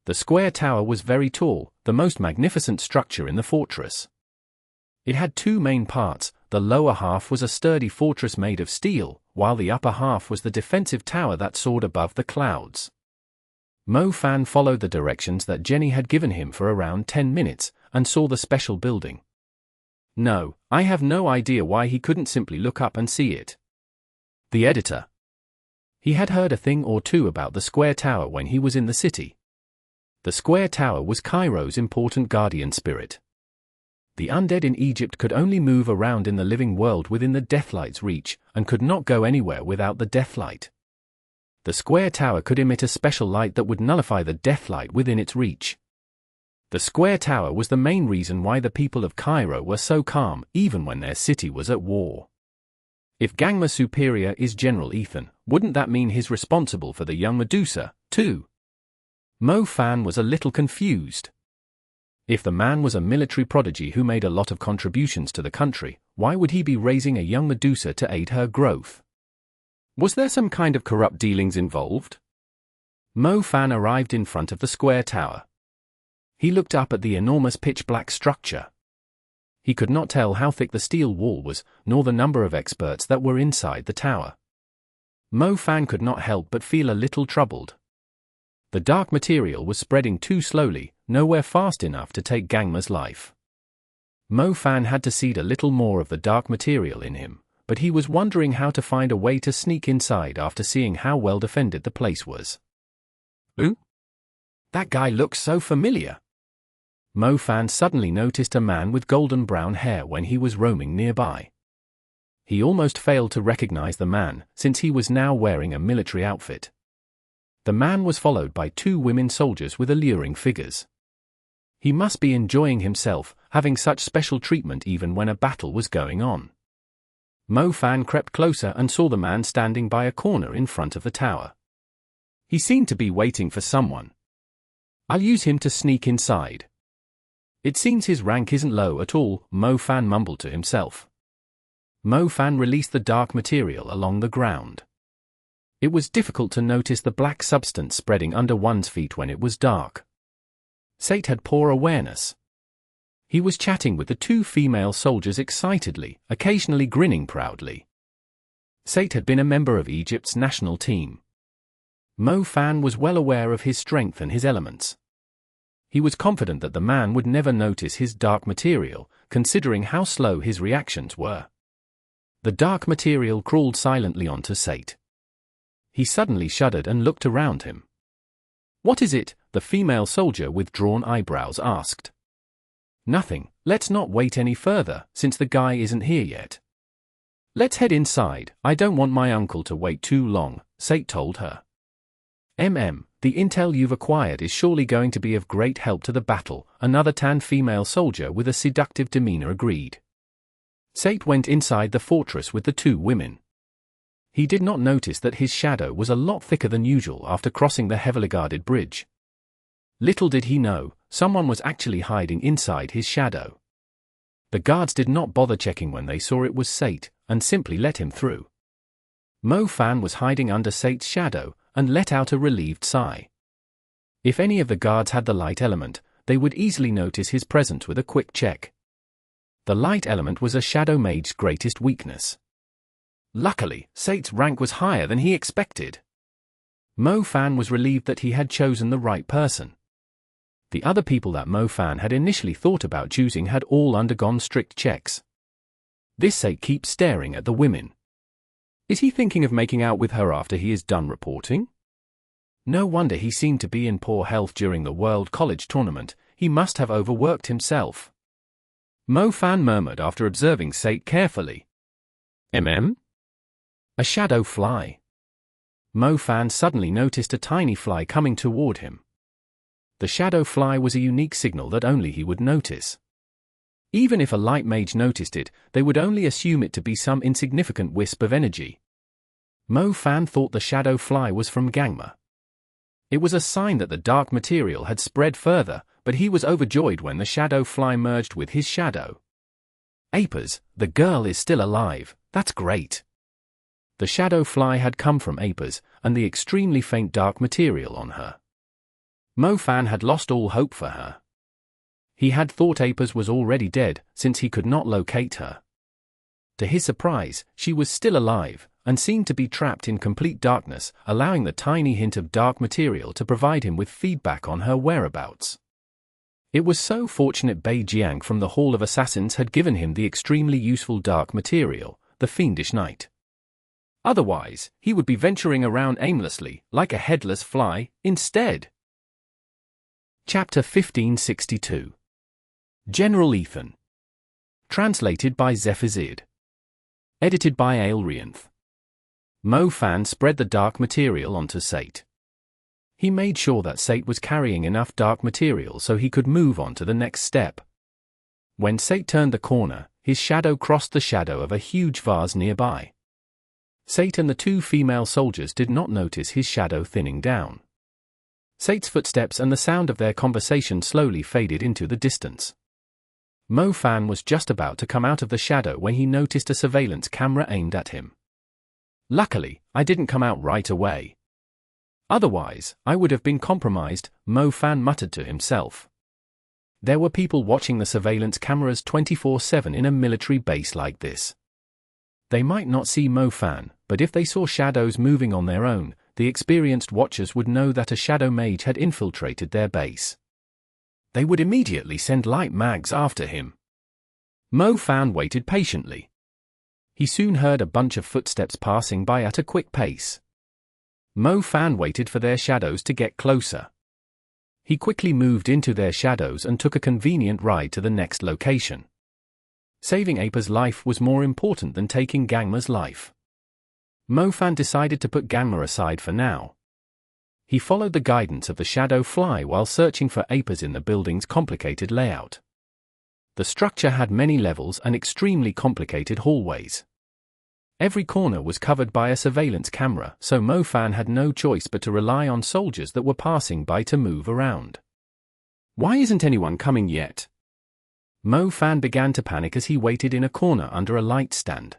The square tower was very tall, the most magnificent structure in the fortress. It had two main parts. The lower half was a sturdy fortress made of steel, while the upper half was the defensive tower that soared above the clouds. Mo Fan followed the directions that Jenny had given him for around 10 minutes, and saw the special building. No, I have no idea why he couldn't simply look up and see it. The editor. He had heard a thing or two about the square tower when he was in the city. The square tower was Cairo's important guardian spirit. The undead in Egypt could only move around in the living world within the Deathlight's reach, and could not go anywhere without the Deathlight. The square tower could emit a special light that would nullify the Deathlight within its reach. The square tower was the main reason why the people of Cairo were so calm, even when their city was at war. If Gangma's superior is General Ethan, wouldn't that mean he's responsible for the young Medusa, too? Mo Fan was a little confused. If the man was a military prodigy who made a lot of contributions to the country, why would he be raising a young Medusa to aid her growth? Was there some kind of corrupt dealings involved? Mo Fan arrived in front of the square tower. He looked up at the enormous pitch-black structure. He could not tell how thick the steel wall was, nor the number of experts that were inside the tower. Mo Fan could not help but feel a little troubled. The dark material was spreading too slowly, nowhere fast enough to take Gangma's life. Mo Fan had to seed a little more of the dark material in him, but he was wondering how to find a way to sneak inside after seeing how well defended the place was. Ooh? That guy looks so familiar. Mo Fan suddenly noticed a man with golden brown hair when he was roaming nearby. He almost failed to recognize the man, since he was now wearing a military outfit. The man was followed by two women soldiers with alluring figures. He must be enjoying himself, having such special treatment even when a battle was going on. Mo Fan crept closer and saw the man standing by a corner in front of the tower. He seemed to be waiting for someone. I'll use him to sneak inside. It seems his rank isn't low at all, Mo Fan mumbled to himself. Mo Fan released the dark material along the ground. It was difficult to notice the black substance spreading under one's feet when it was dark. Sate had poor awareness. He was chatting with the two female soldiers excitedly, occasionally grinning proudly. Sate had been a member of Egypt's national team. Mo Fan was well aware of his strength and his elements. He was confident that the man would never notice his dark material, considering how slow his reactions were. The dark material crawled silently onto Sate. He suddenly shuddered and looked around him. What is it? The female soldier with drawn eyebrows asked. Nothing, let's not wait any further, since the guy isn't here yet. Let's head inside, I don't want my uncle to wait too long, Sate told her. The intel you've acquired is surely going to be of great help to the battle, another tan female soldier with a seductive demeanor agreed. Sate went inside the fortress with the two women. He did not notice that his shadow was a lot thicker than usual after crossing the heavily guarded bridge. Little did he know, someone was actually hiding inside his shadow. The guards did not bother checking when they saw it was Sate, and simply let him through. Mo Fan was hiding under Sate's shadow, and let out a relieved sigh. If any of the guards had the light element, they would easily notice his presence with a quick check. The light element was a shadow mage's greatest weakness. Luckily, Sate's rank was higher than he expected. Mo Fan was relieved that he had chosen the right person. The other people that Mo Fan had initially thought about choosing had all undergone strict checks. This Sate keeps staring at the women. Is he thinking of making out with her after he is done reporting? No wonder he seemed to be in poor health during the World College tournament. He must have overworked himself. Mo Fan murmured after observing Sate carefully. A shadow fly. Mo Fan suddenly noticed a tiny fly coming toward him. The shadow fly was a unique signal that only he would notice. Even if a light mage noticed it, they would only assume it to be some insignificant wisp of energy. Mo Fan thought the shadow fly was from Gangma. It was a sign that the dark material had spread further, but he was overjoyed when the shadow fly merged with his shadow. Apers, the girl is still alive, that's great. The shadow fly had come from Apers, and the extremely faint dark material on her. Mo Fan had lost all hope for her. He had thought Apers was already dead, since he could not locate her. To his surprise, she was still alive, and seemed to be trapped in complete darkness, allowing the tiny hint of dark material to provide him with feedback on her whereabouts. It was so fortunate Bei Jiang from the Hall of Assassins had given him the extremely useful dark material, the Fiendish Knight. Otherwise, he would be venturing around aimlessly, like a headless fly, instead. Chapter 1562. General Ethan. Translated by Zephazid. Edited by Aelrianth. Mo Fan spread the dark material onto Sate. He made sure that Sate was carrying enough dark material so he could move on to the next step. When Sate turned the corner, his shadow crossed the shadow of a huge vase nearby. Sate and the two female soldiers did not notice his shadow thinning down. Sate's footsteps and the sound of their conversation slowly faded into the distance. Mo Fan was just about to come out of the shadow when he noticed a surveillance camera aimed at him. Luckily, I didn't come out right away. Otherwise, I would have been compromised, Mo Fan muttered to himself. There were people watching the surveillance cameras 24/7 in a military base like this. They might not see Mo Fan, but if they saw shadows moving on their own, the experienced watchers would know that a shadow mage had infiltrated their base. They would immediately send light mags after him. Mo Fan waited patiently. He soon heard a bunch of footsteps passing by at a quick pace. Mo Fan waited for their shadows to get closer. He quickly moved into their shadows and took a convenient ride to the next location. Saving Apa's life was more important than taking Gangma's life. Mo Fan decided to put Gangma aside for now. He followed the guidance of the shadow fly while searching for Apas in the building's complicated layout. The structure had many levels and extremely complicated hallways. Every corner was covered by a surveillance camera, so Mo Fan had no choice but to rely on soldiers that were passing by to move around. Why isn't anyone coming yet? Mo Fan began to panic as he waited in a corner under a light stand.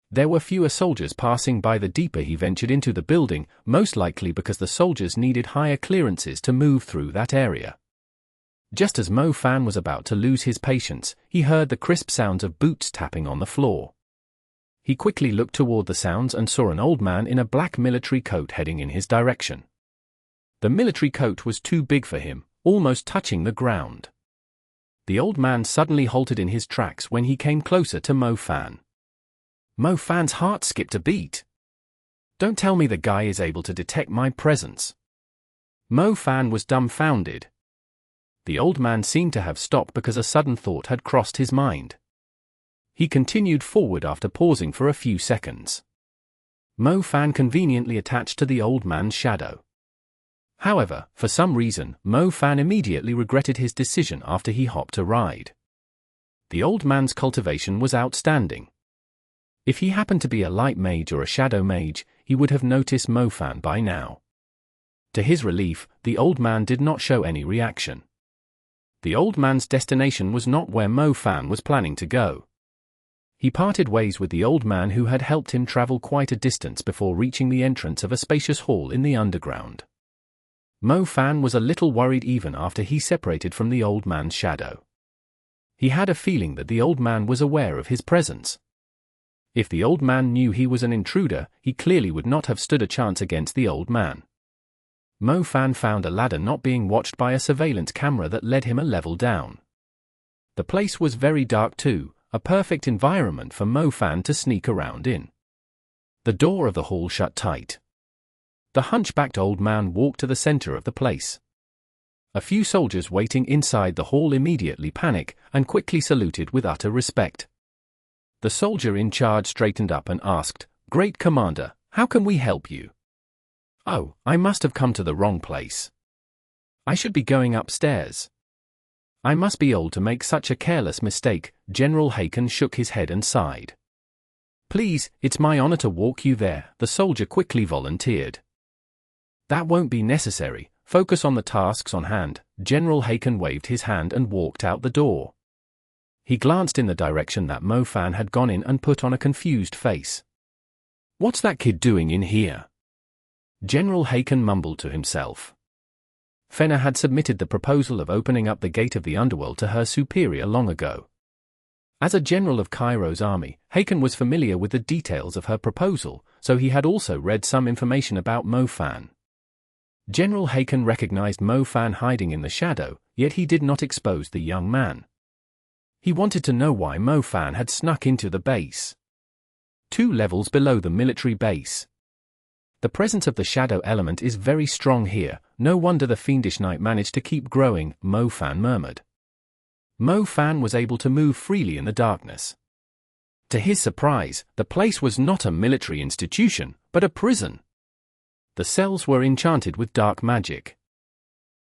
There were fewer soldiers passing by the deeper he ventured into the building, most likely because the soldiers needed higher clearances to move through that area. Just as Mo Fan was about to lose his patience, he heard the crisp sounds of boots tapping on the floor. He quickly looked toward the sounds and saw an old man in a black military coat heading in his direction. The military coat was too big for him, almost touching the ground. The old man suddenly halted in his tracks when he came closer to Mo Fan. Mo Fan's heart skipped a beat. Don't tell me the guy is able to detect my presence. Mo Fan was dumbfounded. The old man seemed to have stopped because a sudden thought had crossed his mind. He continued forward after pausing for a few seconds. Mo Fan conveniently attached to the old man's shadow. However, for some reason, Mo Fan immediately regretted his decision after he hopped a ride. The old man's cultivation was outstanding. If he happened to be a light mage or a shadow mage, he would have noticed Mo Fan by now. To his relief, the old man did not show any reaction. The old man's destination was not where Mo Fan was planning to go. He parted ways with the old man who had helped him travel quite a distance before reaching the entrance of a spacious hall in the underground. Mo Fan was a little worried even after he separated from the old man's shadow. He had a feeling that the old man was aware of his presence. If the old man knew he was an intruder, he clearly would not have stood a chance against the old man. Mo Fan found a ladder not being watched by a surveillance camera that led him a level down. The place was very dark too, a perfect environment for Mo Fan to sneak around in. The door of the hall shut tight. The hunchbacked old man walked to the center of the place. A few soldiers waiting inside the hall immediately panicked and quickly saluted with utter respect. The soldier in charge straightened up and asked, "Great Commander, how can we help you?" "Oh, I must have come to the wrong place. I should be going upstairs. I must be old to make such a careless mistake." General Haken shook his head and sighed. "Please, it's my honor to walk you there," the soldier quickly volunteered. "That won't be necessary. Focus on the tasks on hand." General Haken waved his hand and walked out the door. He glanced in the direction that Mo Fan had gone in and put on a confused face. "What's that kid doing in here?" General Haken mumbled to himself. Fenna had submitted the proposal of opening up the gate of the underworld to her superior long ago. As a general of Cairo's army, Haken was familiar with the details of her proposal, so he had also read some information about Mo Fan. General Haken recognized Mo Fan hiding in the shadow, yet he did not expose the young man. He wanted to know why Mo Fan had snuck into the base. 2 levels below the military base. The presence of the shadow element is very strong here, no wonder the fiendish knight managed to keep growing, Mo Fan murmured. Mo Fan was able to move freely in the darkness. To his surprise, the place was not a military institution, but a prison. The cells were enchanted with dark magic.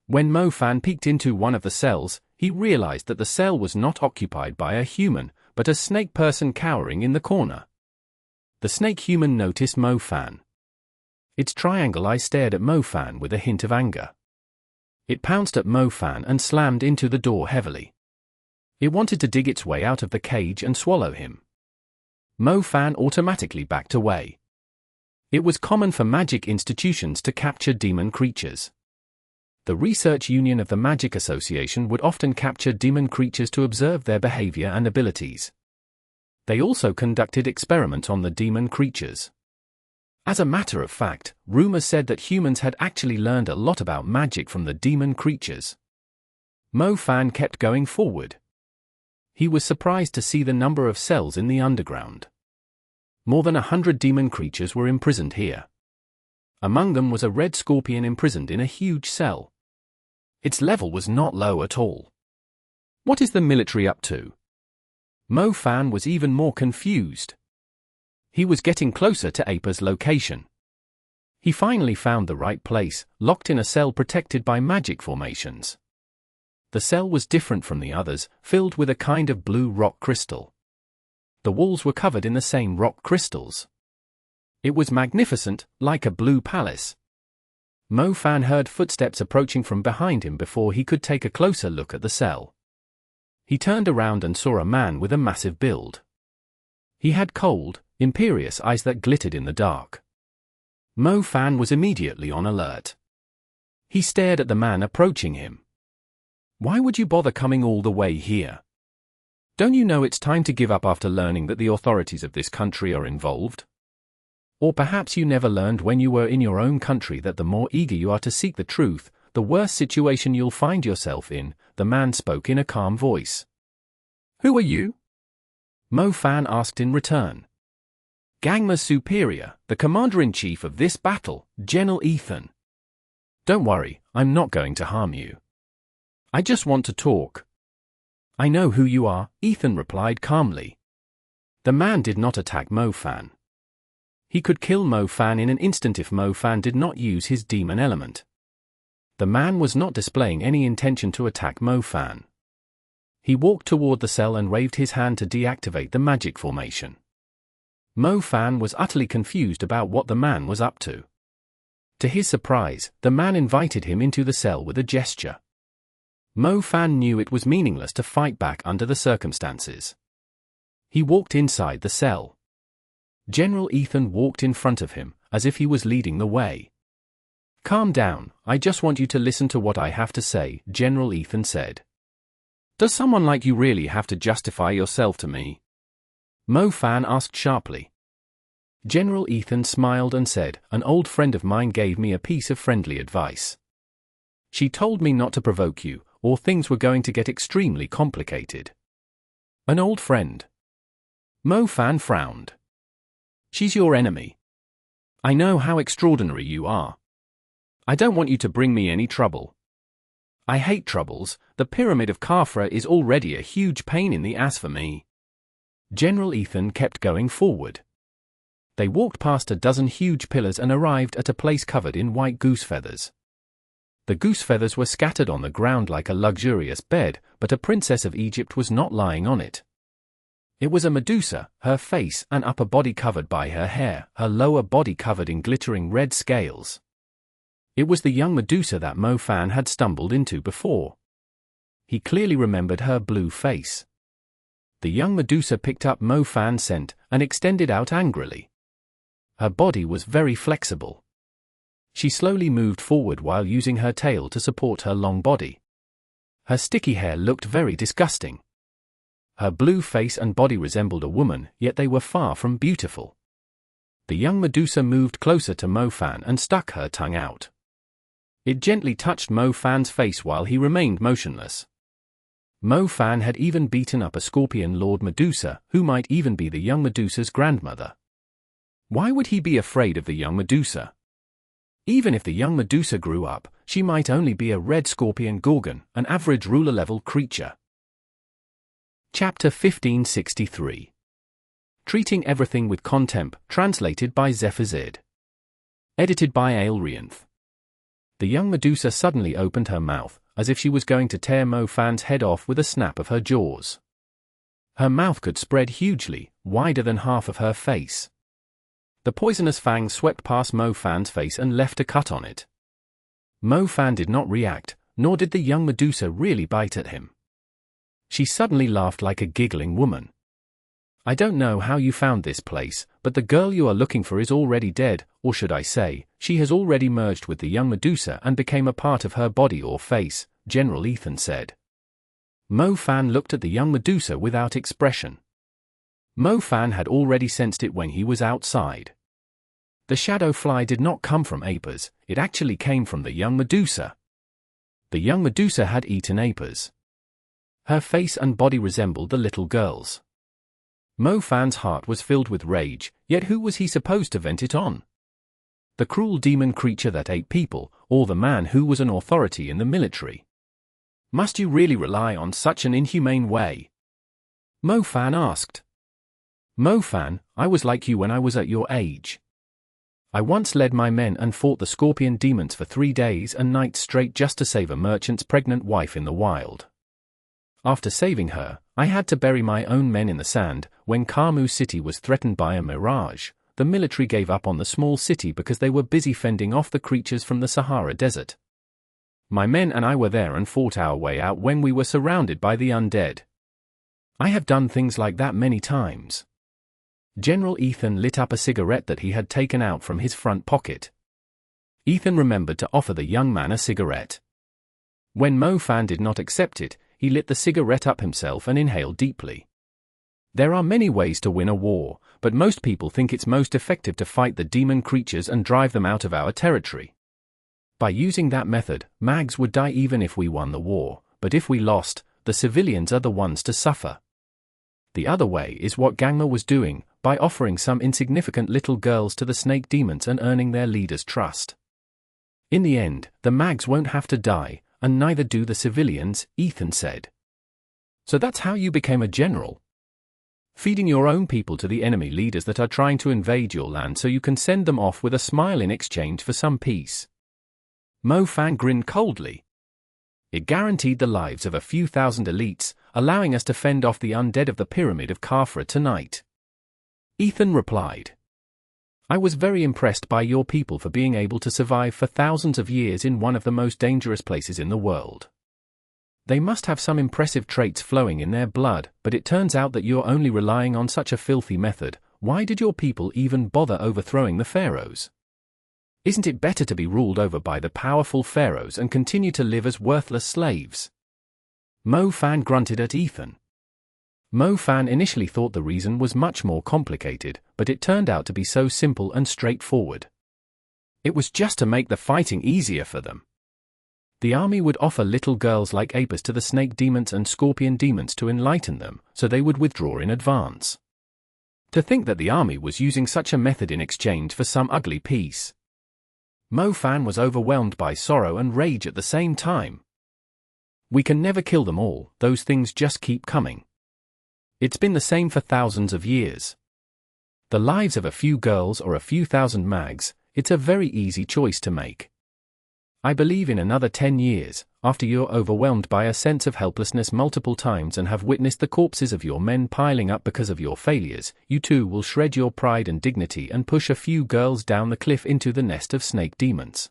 When Mo Fan peeked into one of the cells, he realized that the cell was not occupied by a human, but a snake person cowering in the corner. The snake human noticed Mo Fan. Its triangle eye stared at Mo Fan with a hint of anger. It pounced at Mo Fan and slammed into the door heavily. It wanted to dig its way out of the cage and swallow him. Mo Fan automatically backed away. It was common for magic institutions to capture demon creatures. The Research Union of the Magic Association would often capture demon creatures to observe their behavior and abilities. They also conducted experiments on the demon creatures. As a matter of fact, rumors said that humans had actually learned a lot about magic from the demon creatures. Mo Fan kept going forward. He was surprised to see the number of cells in the underground. More than 100 demon creatures were imprisoned here. Among them was a red scorpion imprisoned in a huge cell. Its level was not low at all. What is the military up to? Mo Fan was even more confused. He was getting closer to Apa's location. He finally found the right place, locked in a cell protected by magic formations. The cell was different from the others, filled with a kind of blue rock crystal. The walls were covered in the same rock crystals. It was magnificent, like a blue palace. Mo Fan heard footsteps approaching from behind him before he could take a closer look at the cell. He turned around and saw a man with a massive build. He had cold, imperious eyes that glittered in the dark. Mo Fan was immediately on alert. He stared at the man approaching him. "Why would you bother coming all the way here? Don't you know it's time to give up after learning that the authorities of this country are involved? Or perhaps you never learned when you were in your own country that the more eager you are to seek the truth, the worse situation you'll find yourself in." The man spoke in a calm voice. "Who are you?" Mo Fan asked in return. "Gangma's superior, the commander-in-chief of this battle, General Ethan. Don't worry, I'm not going to harm you. I just want to talk." "I know who you are," Ethan replied calmly. The man did not attack Mo Fan. He could kill Mo Fan in an instant if Mo Fan did not use his demon element. The man was not displaying any intention to attack Mo Fan. He walked toward the cell and waved his hand to deactivate the magic formation. Mo Fan was utterly confused about what the man was up to. To his surprise, the man invited him into the cell with a gesture. Mo Fan knew it was meaningless to fight back under the circumstances. He walked inside the cell. General Ethan walked in front of him, as if he was leading the way. "Calm down, I just want you to listen to what I have to say," General Ethan said. Does someone like you really have to justify yourself to me? Mo Fan asked sharply. General Ethan smiled and said, an old friend of mine gave me a piece of friendly advice. She told me not to provoke you, or things were going to get extremely complicated. An old friend? Mo Fan frowned. She's your enemy. I know how extraordinary you are. I don't want you to bring me any trouble. I hate troubles. The Pyramid of Khafra is already a huge pain in the ass for me. General Ethan kept going forward. They walked past a dozen huge pillars and arrived at a place covered in white goose feathers. The goose feathers were scattered on the ground like a luxurious bed, but a princess of Egypt was not lying on it. It was a Medusa, her face and upper body covered by her hair, her lower body covered in glittering red scales. It was the young Medusa that Mo Fan had stumbled into before. He clearly remembered her blue face. The young Medusa picked up Mo Fan's scent and extended out angrily. Her body was very flexible. She slowly moved forward while using her tail to support her long body. Her sticky hair looked very disgusting. Her blue face and body resembled a woman, yet they were far from beautiful. The young Medusa moved closer to Mo Fan and stuck her tongue out. It gently touched Mo Fan's face while he remained motionless. Mo Fan had even beaten up a scorpion Lord Medusa, who might even be the young Medusa's grandmother. Why would he be afraid of the young Medusa? Even if the young Medusa grew up, she might only be a red scorpion gorgon, an average ruler-level creature. Chapter 1563. Treating Everything with Contemp, translated by Zephazid. Edited by Aelrianth. The young Medusa suddenly opened her mouth, as if she was going to tear Mo Fan's head off with a snap of her jaws. Her mouth could spread hugely, wider than half of her face. The poisonous fangs swept past Mo Fan's face and left a cut on it. Mo Fan did not react, nor did the young Medusa really bite at him. She suddenly laughed like a giggling woman. I don't know how you found this place, but the girl you are looking for is already dead, or should I say, she has already merged with the young Medusa and became a part of her body or face, General Ethan said. Mo Fan looked at the young Medusa without expression. Mo Fan had already sensed it when he was outside. The shadow fly did not come from Apers, it actually came from the young Medusa. The young Medusa had eaten Apers. Her face and body resembled the little girl's. Mo Fan's heart was filled with rage, yet who was he supposed to vent it on? The cruel demon creature that ate people, or the man who was an authority in the military? Must you really rely on such an inhumane way? Mo Fan asked. Mo Fan, I was like you when I was at your age. I once led my men and fought the scorpion demons for 3 days and nights straight just to save a merchant's pregnant wife in the wild. After saving her, I had to bury my own men in the sand. When Karmu city was threatened by a mirage, the military gave up on the small city because they were busy fending off the creatures from the Sahara Desert. My men and I were there and fought our way out when we were surrounded by the undead. I have done things like that many times. General Ethan lit up a cigarette that he had taken out from his front pocket. Ethan remembered to offer the young man a cigarette. When Mo Fan did not accept it, he lit the cigarette up himself and inhaled deeply. There are many ways to win a war, but most people think it's most effective to fight the demon creatures and drive them out of our territory. By using that method, Mags would die even if we won the war, but if we lost, the civilians are the ones to suffer. The other way is what Gangma was doing, by offering some insignificant little girls to the snake demons and earning their leaders' trust. In the end, the Mags won't have to die, and neither do the civilians, Ethan said. So that's how you became a general? Feeding your own people to the enemy leaders that are trying to invade your land so you can send them off with a smile in exchange for some peace. Mo Fan grinned coldly. It guaranteed the lives of a few thousand elites, allowing us to fend off the undead of the Pyramid of Khafra tonight. Ethan replied. I was very impressed by your people for being able to survive for thousands of years in one of the most dangerous places in the world. They must have some impressive traits flowing in their blood, but it turns out that you're only relying on such a filthy method. Why did your people even bother overthrowing the pharaohs? Isn't it better to be ruled over by the powerful pharaohs and continue to live as worthless slaves? Mo Fan grunted at Ethan. Mo Fan initially thought the reason was much more complicated, but it turned out to be so simple and straightforward. It was just to make the fighting easier for them. The army would offer little girls like Apis to the snake demons and scorpion demons to enlighten them, so they would withdraw in advance. To think that the army was using such a method in exchange for some ugly peace. Mo Fan was overwhelmed by sorrow and rage at the same time. We can never kill them all, those things just keep coming. It's been the same for thousands of years. The lives of a few girls or a few thousand mags, it's a very easy choice to make. I believe in another 10 years, after you're overwhelmed by a sense of helplessness multiple times and have witnessed the corpses of your men piling up because of your failures, you too will shred your pride and dignity and push a few girls down the cliff into the nest of snake demons.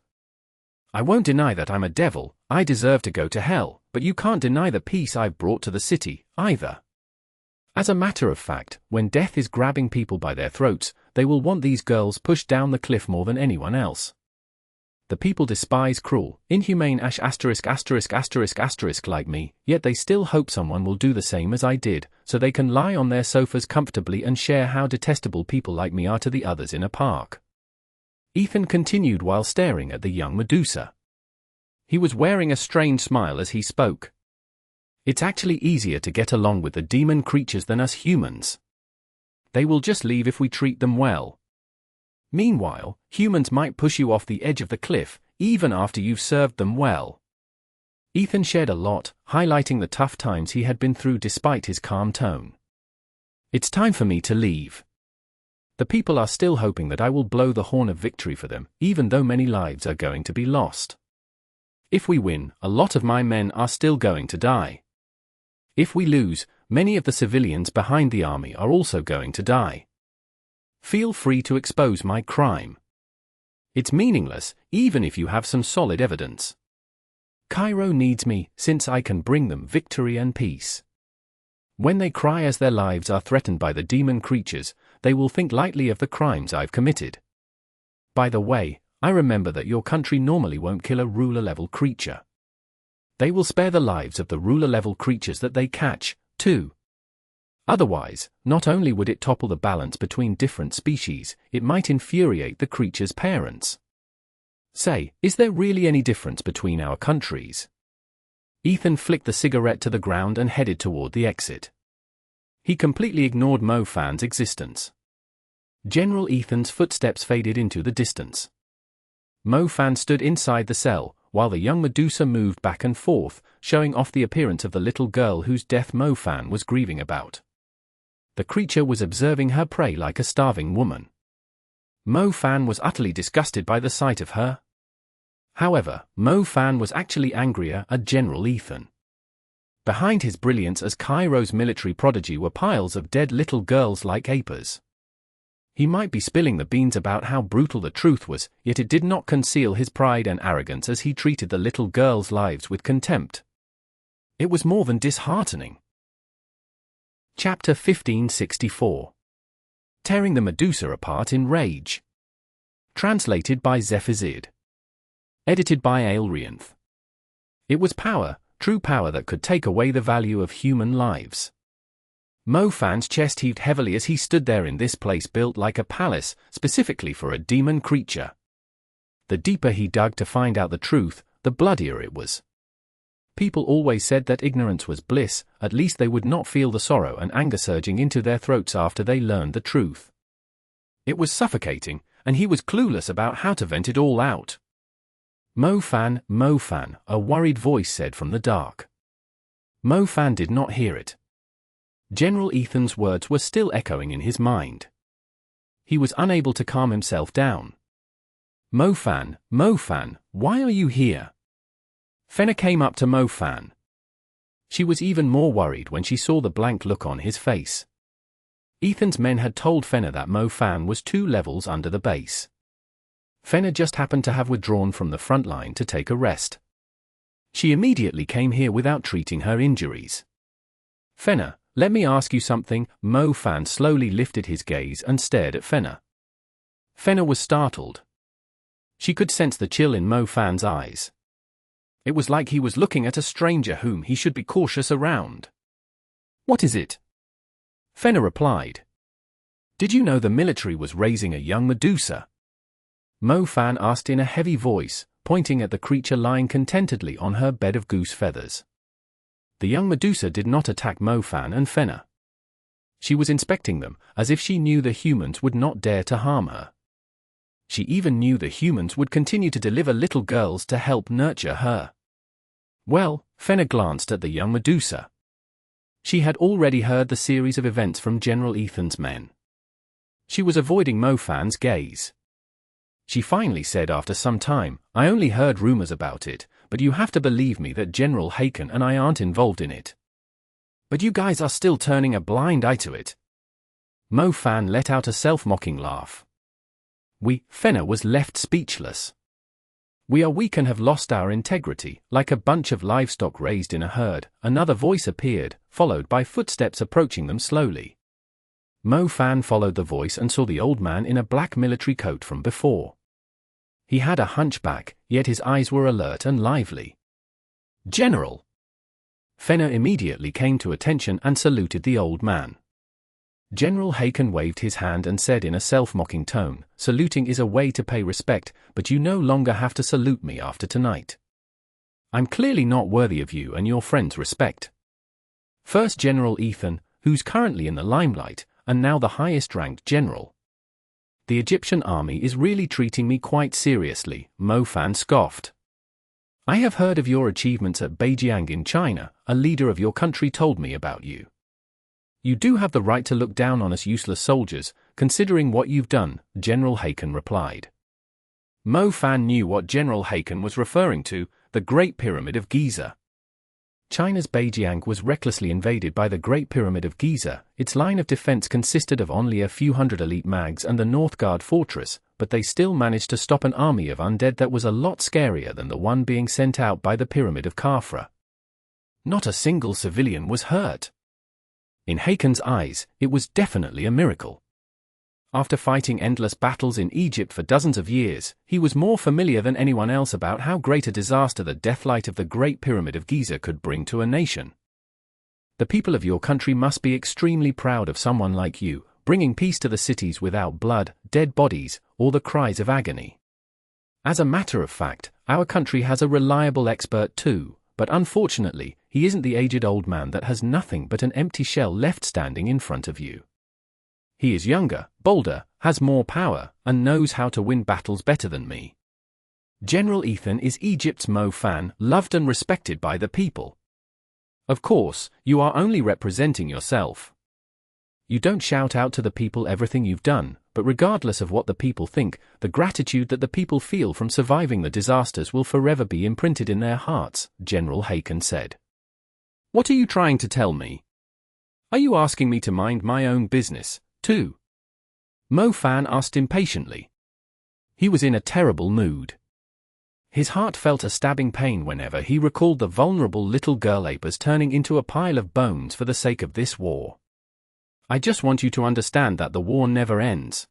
I won't deny that I'm a devil, I deserve to go to hell, but you can't deny the peace I've brought to the city, either. As a matter of fact, when death is grabbing people by their throats, they will want these girls pushed down the cliff more than anyone else. The people despise cruel, inhumane **** like me, yet they still hope someone will do the same as I did, so they can lie on their sofas comfortably and share how detestable people like me are to the others in a park. Ethan continued while staring at the young Medusa. He was wearing a strange smile as he spoke. It's actually easier to get along with the demon creatures than us humans. They will just leave if we treat them well. Meanwhile, humans might push you off the edge of the cliff, even after you've served them well. Ethan shared a lot, highlighting the tough times he had been through despite his calm tone. It's time for me to leave. The people are still hoping that I will blow the horn of victory for them, even though many lives are going to be lost. If we win, a lot of my men are still going to die. If we lose, many of the civilians behind the army are also going to die. Feel free to expose my crime. It's meaningless, even if you have some solid evidence. Cairo needs me, since I can bring them victory and peace. When they cry as their lives are threatened by the demon creatures, they will think lightly of the crimes I've committed. By the way, I remember that your country normally won't kill a ruler-level creature. They will spare the lives of the ruler-level creatures that they catch, too. Otherwise, not only would it topple the balance between different species, it might infuriate the creature's parents. Say, is there really any difference between our countries? Ethan flicked the cigarette to the ground and headed toward the exit. He completely ignored Mo Fan's existence. General Ethan's footsteps faded into the distance. Mo Fan stood inside the cell, while the young Medusa moved back and forth, showing off the appearance of the little girl whose death Mo Fan was grieving about. The creature was observing her prey like a starving woman. Mo Fan was utterly disgusted by the sight of her. However, Mo Fan was actually angrier at General Ethan. Behind his brilliance as Cairo's military prodigy were piles of dead little girls like Apis. He might be spilling the beans about how brutal the truth was, yet it did not conceal his pride and arrogance as he treated the little girls' lives with contempt. It was more than disheartening. Chapter 1564. Tearing the Medusa apart in rage. Translated by Zephazid. Edited by Aelrianth. It was power, true power that could take away the value of human lives. Mo Fan's chest heaved heavily as he stood there in this place built like a palace, specifically for a demon creature. The deeper he dug to find out the truth, the bloodier it was. People always said that ignorance was bliss, at least they would not feel the sorrow and anger surging into their throats after they learned the truth. It was suffocating, and he was clueless about how to vent it all out. Mo Fan, a worried voice said from the dark. Mo Fan did not hear it. General Ethan's words were still echoing in his mind. He was unable to calm himself down. Mo Fan, why are you here? Fenna came up to Mo Fan. She was even more worried when she saw the blank look on his face. Ethan's men had told Fenna that Mo Fan was 2 levels under the base. Fenna just happened to have withdrawn from the front line to take a rest. She immediately came here without treating her injuries. Fenna, let me ask you something. Mo Fan slowly lifted his gaze and stared at Fenna. Fenna was startled. She could sense the chill in Mo Fan's eyes. It was like he was looking at a stranger whom he should be cautious around. "What is it?" Fenna replied. "Did you know the military was raising a young Medusa?" Mo Fan asked in a heavy voice, pointing at the creature lying contentedly on her bed of goose feathers. The young Medusa did not attack Mo Fan and Fenna. She was inspecting them, as if she knew the humans would not dare to harm her. She even knew the humans would continue to deliver little girls to help nurture her. Well, Fenna glanced at the young Medusa. She had already heard the series of events from General Ethan's men. She was avoiding Mo Fan's gaze. She finally said after some time, "I only heard rumors about it, but you have to believe me that General Haken and I aren't involved in it." "But you guys are still turning a blind eye to it." Mo Fan let out a self-mocking laugh. Fenna was left speechless. "We are weak and have lost our integrity, like a bunch of livestock raised in a herd." Another voice appeared, followed by footsteps approaching them slowly. Mo Fan followed the voice and saw the old man in a black military coat from before. He had a hunchback, yet his eyes were alert and lively. "General!" Fenna immediately came to attention and saluted the old man. General Haken waved his hand and said in a self-mocking tone, "Saluting is a way to pay respect, but you no longer have to salute me after tonight. I'm clearly not worthy of you and your friends' respect." First General Ethan, who's currently in the limelight, and now the highest-ranked general. "The Egyptian army is really treating me quite seriously," Mo Fan scoffed. "I have heard of your achievements at Beijiang in China. A leader of your country told me about you. You do have the right to look down on us useless soldiers, considering what you've done," General Haken replied. Mo Fan knew what General Haken was referring to, the Great Pyramid of Giza. China's Beijiang was recklessly invaded by the Great Pyramid of Giza. Its line of defense consisted of only a few hundred elite mags and the North Guard fortress, but they still managed to stop an army of undead that was a lot scarier than the one being sent out by the Pyramid of Khafra. Not a single civilian was hurt. In Haken's eyes, it was definitely a miracle. After fighting endless battles in Egypt for dozens of years, he was more familiar than anyone else about how great a disaster the deathlight of the Great Pyramid of Giza could bring to a nation. "The people of your country must be extremely proud of someone like you, bringing peace to the cities without blood, dead bodies, or the cries of agony. As a matter of fact, our country has a reliable expert too, but unfortunately, he isn't the aged old man that has nothing but an empty shell left standing in front of you. He is younger, bolder, has more power, and knows how to win battles better than me. General Ethan is Egypt's Mo Fan, loved and respected by the people. Of course, you are only representing yourself. You don't shout out to the people everything you've done, but regardless of what the people think, the gratitude that the people feel from surviving the disasters will forever be imprinted in their hearts," General Haken said. "What are you trying to tell me? Are you asking me to mind my own business, too?" Mo Fan asked impatiently. He was in a terrible mood. His heart felt a stabbing pain whenever he recalled the vulnerable little girl apers turning into a pile of bones for the sake of this war. "I just want you to understand that the war never ends.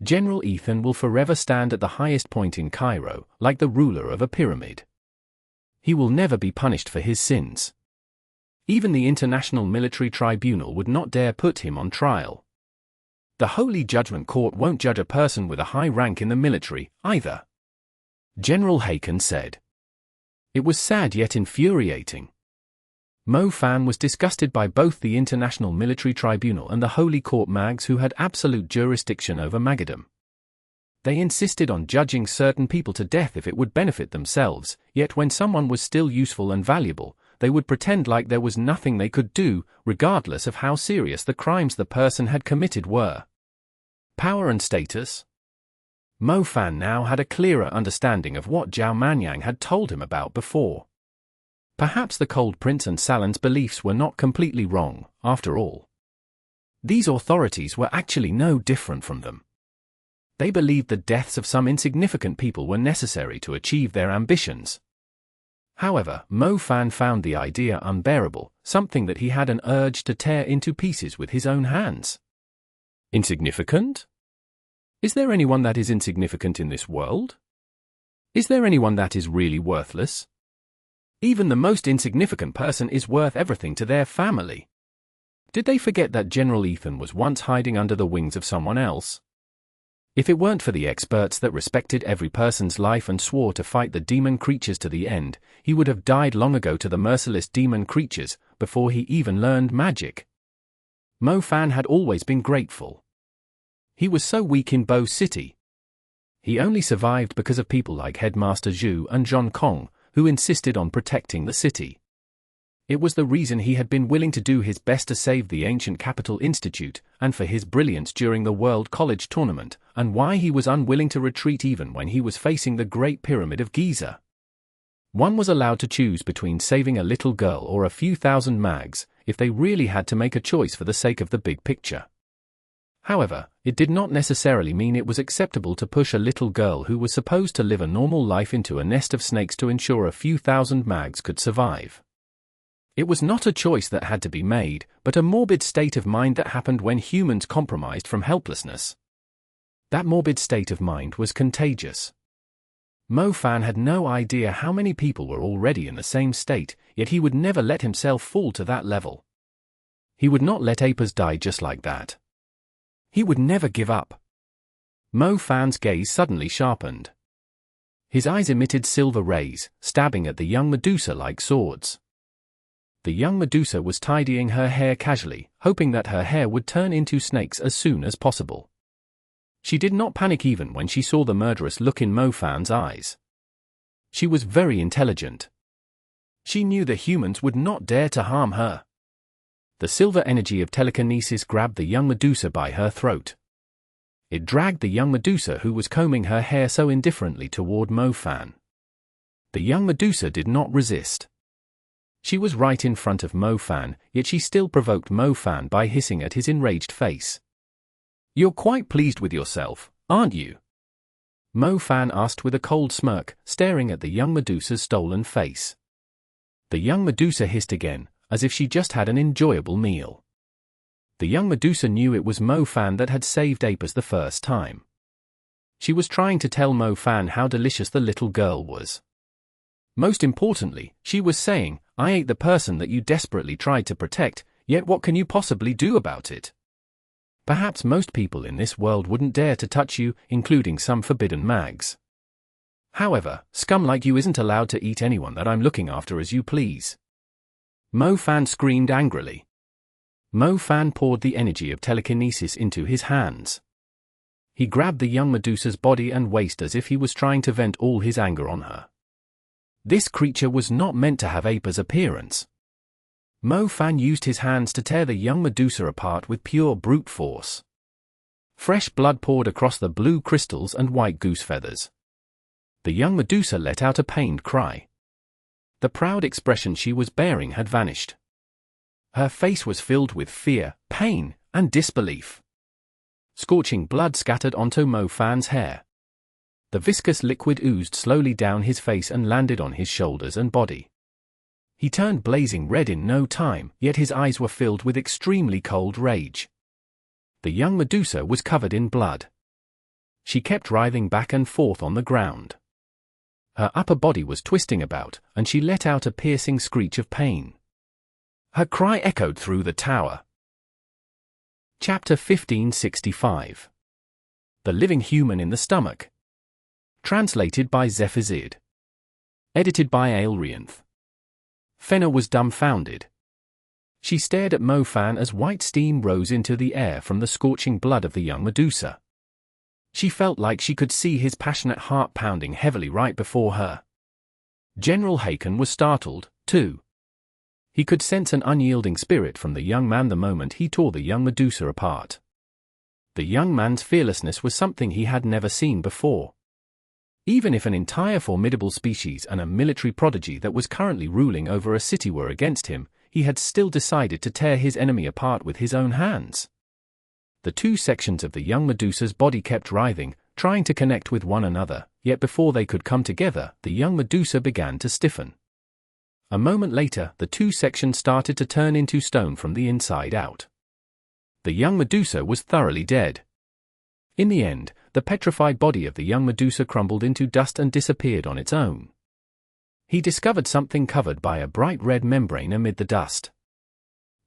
General Ethan will forever stand at the highest point in Cairo, like the ruler of a pyramid. He will never be punished for his sins. Even the International Military Tribunal would not dare put him on trial. The Holy Judgment Court won't judge a person with a high rank in the military, either," General Haken said. It was sad yet infuriating. Mo Fan was disgusted by both the International Military Tribunal and the Holy Court Mags who had absolute jurisdiction over Magadom. They insisted on judging certain people to death if it would benefit themselves, yet when someone was still useful and valuable, they would pretend like there was nothing they could do, regardless of how serious the crimes the person had committed were. Power and status? Mo Fan now had a clearer understanding of what Zhao Manyang had told him about before. Perhaps the Cold Prince and Salon's beliefs were not completely wrong, after all. These authorities were actually no different from them. They believed the deaths of some insignificant people were necessary to achieve their ambitions. However, Mo Fan found the idea unbearable, something that he had an urge to tear into pieces with his own hands. Insignificant? Is there anyone that is insignificant in this world? Is there anyone that is really worthless? Even the most insignificant person is worth everything to their family. Did they forget that General Ethan was once hiding under the wings of someone else? If it weren't for the experts that respected every person's life and swore to fight the demon creatures to the end, he would have died long ago to the merciless demon creatures, before he even learned magic. Mo Fan had always been grateful. He was so weak in Bo City. He only survived because of people like Headmaster Zhu and Zhong Kong, who insisted on protecting the city. It was the reason he had been willing to do his best to save the ancient capital institute, and for his brilliance during the World College tournament, and why he was unwilling to retreat even when he was facing the Great Pyramid of Giza. One was allowed to choose between saving a little girl or a few thousand mags, if they really had to make a choice for the sake of the big picture. However, it did not necessarily mean it was acceptable to push a little girl who was supposed to live a normal life into a nest of snakes to ensure a few thousand mags could survive. It was not a choice that had to be made, but a morbid state of mind that happened when humans compromised from helplessness. That morbid state of mind was contagious. Mo Fan had no idea how many people were already in the same state, yet he would never let himself fall to that level. He would not let Apers die just like that. He would never give up. Mo Fan's gaze suddenly sharpened. His eyes emitted silver rays, stabbing at the young Medusa like swords. The young Medusa was tidying her hair casually, hoping that her hair would turn into snakes as soon as possible. She did not panic even when she saw the murderous look in Mo Fan's eyes. She was very intelligent. She knew the humans would not dare to harm her. The silver energy of telekinesis grabbed the young Medusa by her throat. It dragged the young Medusa who was combing her hair so indifferently toward Mo Fan. The young Medusa did not resist. She was right in front of Mo Fan, yet she still provoked Mo Fan by hissing at his enraged face. "You're quite pleased with yourself, aren't you?" Mo Fan asked with a cold smirk, staring at the young Medusa's stolen face. The young Medusa hissed again, as if she just had an enjoyable meal. The young Medusa knew it was Mo Fan that had saved Apers the first time. She was trying to tell Mo Fan how delicious the little girl was. Most importantly, she was saying, "I ate the person that you desperately tried to protect, yet what can you possibly do about it? Perhaps most people in this world wouldn't dare to touch you, including some forbidden mags. However, scum like you isn't allowed to eat anyone that I'm looking after as you please." Mo Fan screamed angrily. Mo Fan poured the energy of telekinesis into his hands. He grabbed the young Medusa's body and waist as if he was trying to vent all his anger on her. This creature was not meant to have Apers' appearance. Mo Fan used his hands to tear the young Medusa apart with pure brute force. Fresh blood poured across the blue crystals and white goose feathers. The young Medusa let out a pained cry. The proud expression she was bearing had vanished. Her face was filled with fear, pain, and disbelief. Scorching blood scattered onto Mo Fan's hair. The viscous liquid oozed slowly down his face and landed on his shoulders and body. He turned blazing red in no time, yet his eyes were filled with extremely cold rage. The young Medusa was covered in blood. She kept writhing back and forth on the ground. Her upper body was twisting about, and she let out a piercing screech of pain. Her cry echoed through the tower. Chapter 1565. The Living Human in the Stomach. Translated by Zephazid. Edited by Aelrianth. Fenna was dumbfounded. She stared at Mo Fan as white steam rose into the air from the scorching blood of the young Medusa. She felt like she could see his passionate heart pounding heavily right before her. General Haken was startled, too. He could sense an unyielding spirit from the young man the moment he tore the young Medusa apart. The young man's fearlessness was something he had never seen before. Even if an entire formidable species and a military prodigy that was currently ruling over a city were against him, he had still decided to tear his enemy apart with his own hands. The two sections of the young Medusa's body kept writhing, trying to connect with one another, yet before they could come together, the young Medusa began to stiffen. A moment later, the two sections started to turn into stone from the inside out. The young Medusa was thoroughly dead. In the end, the petrified body of the young Medusa crumbled into dust and disappeared on its own. He discovered something covered by a bright red membrane amid the dust.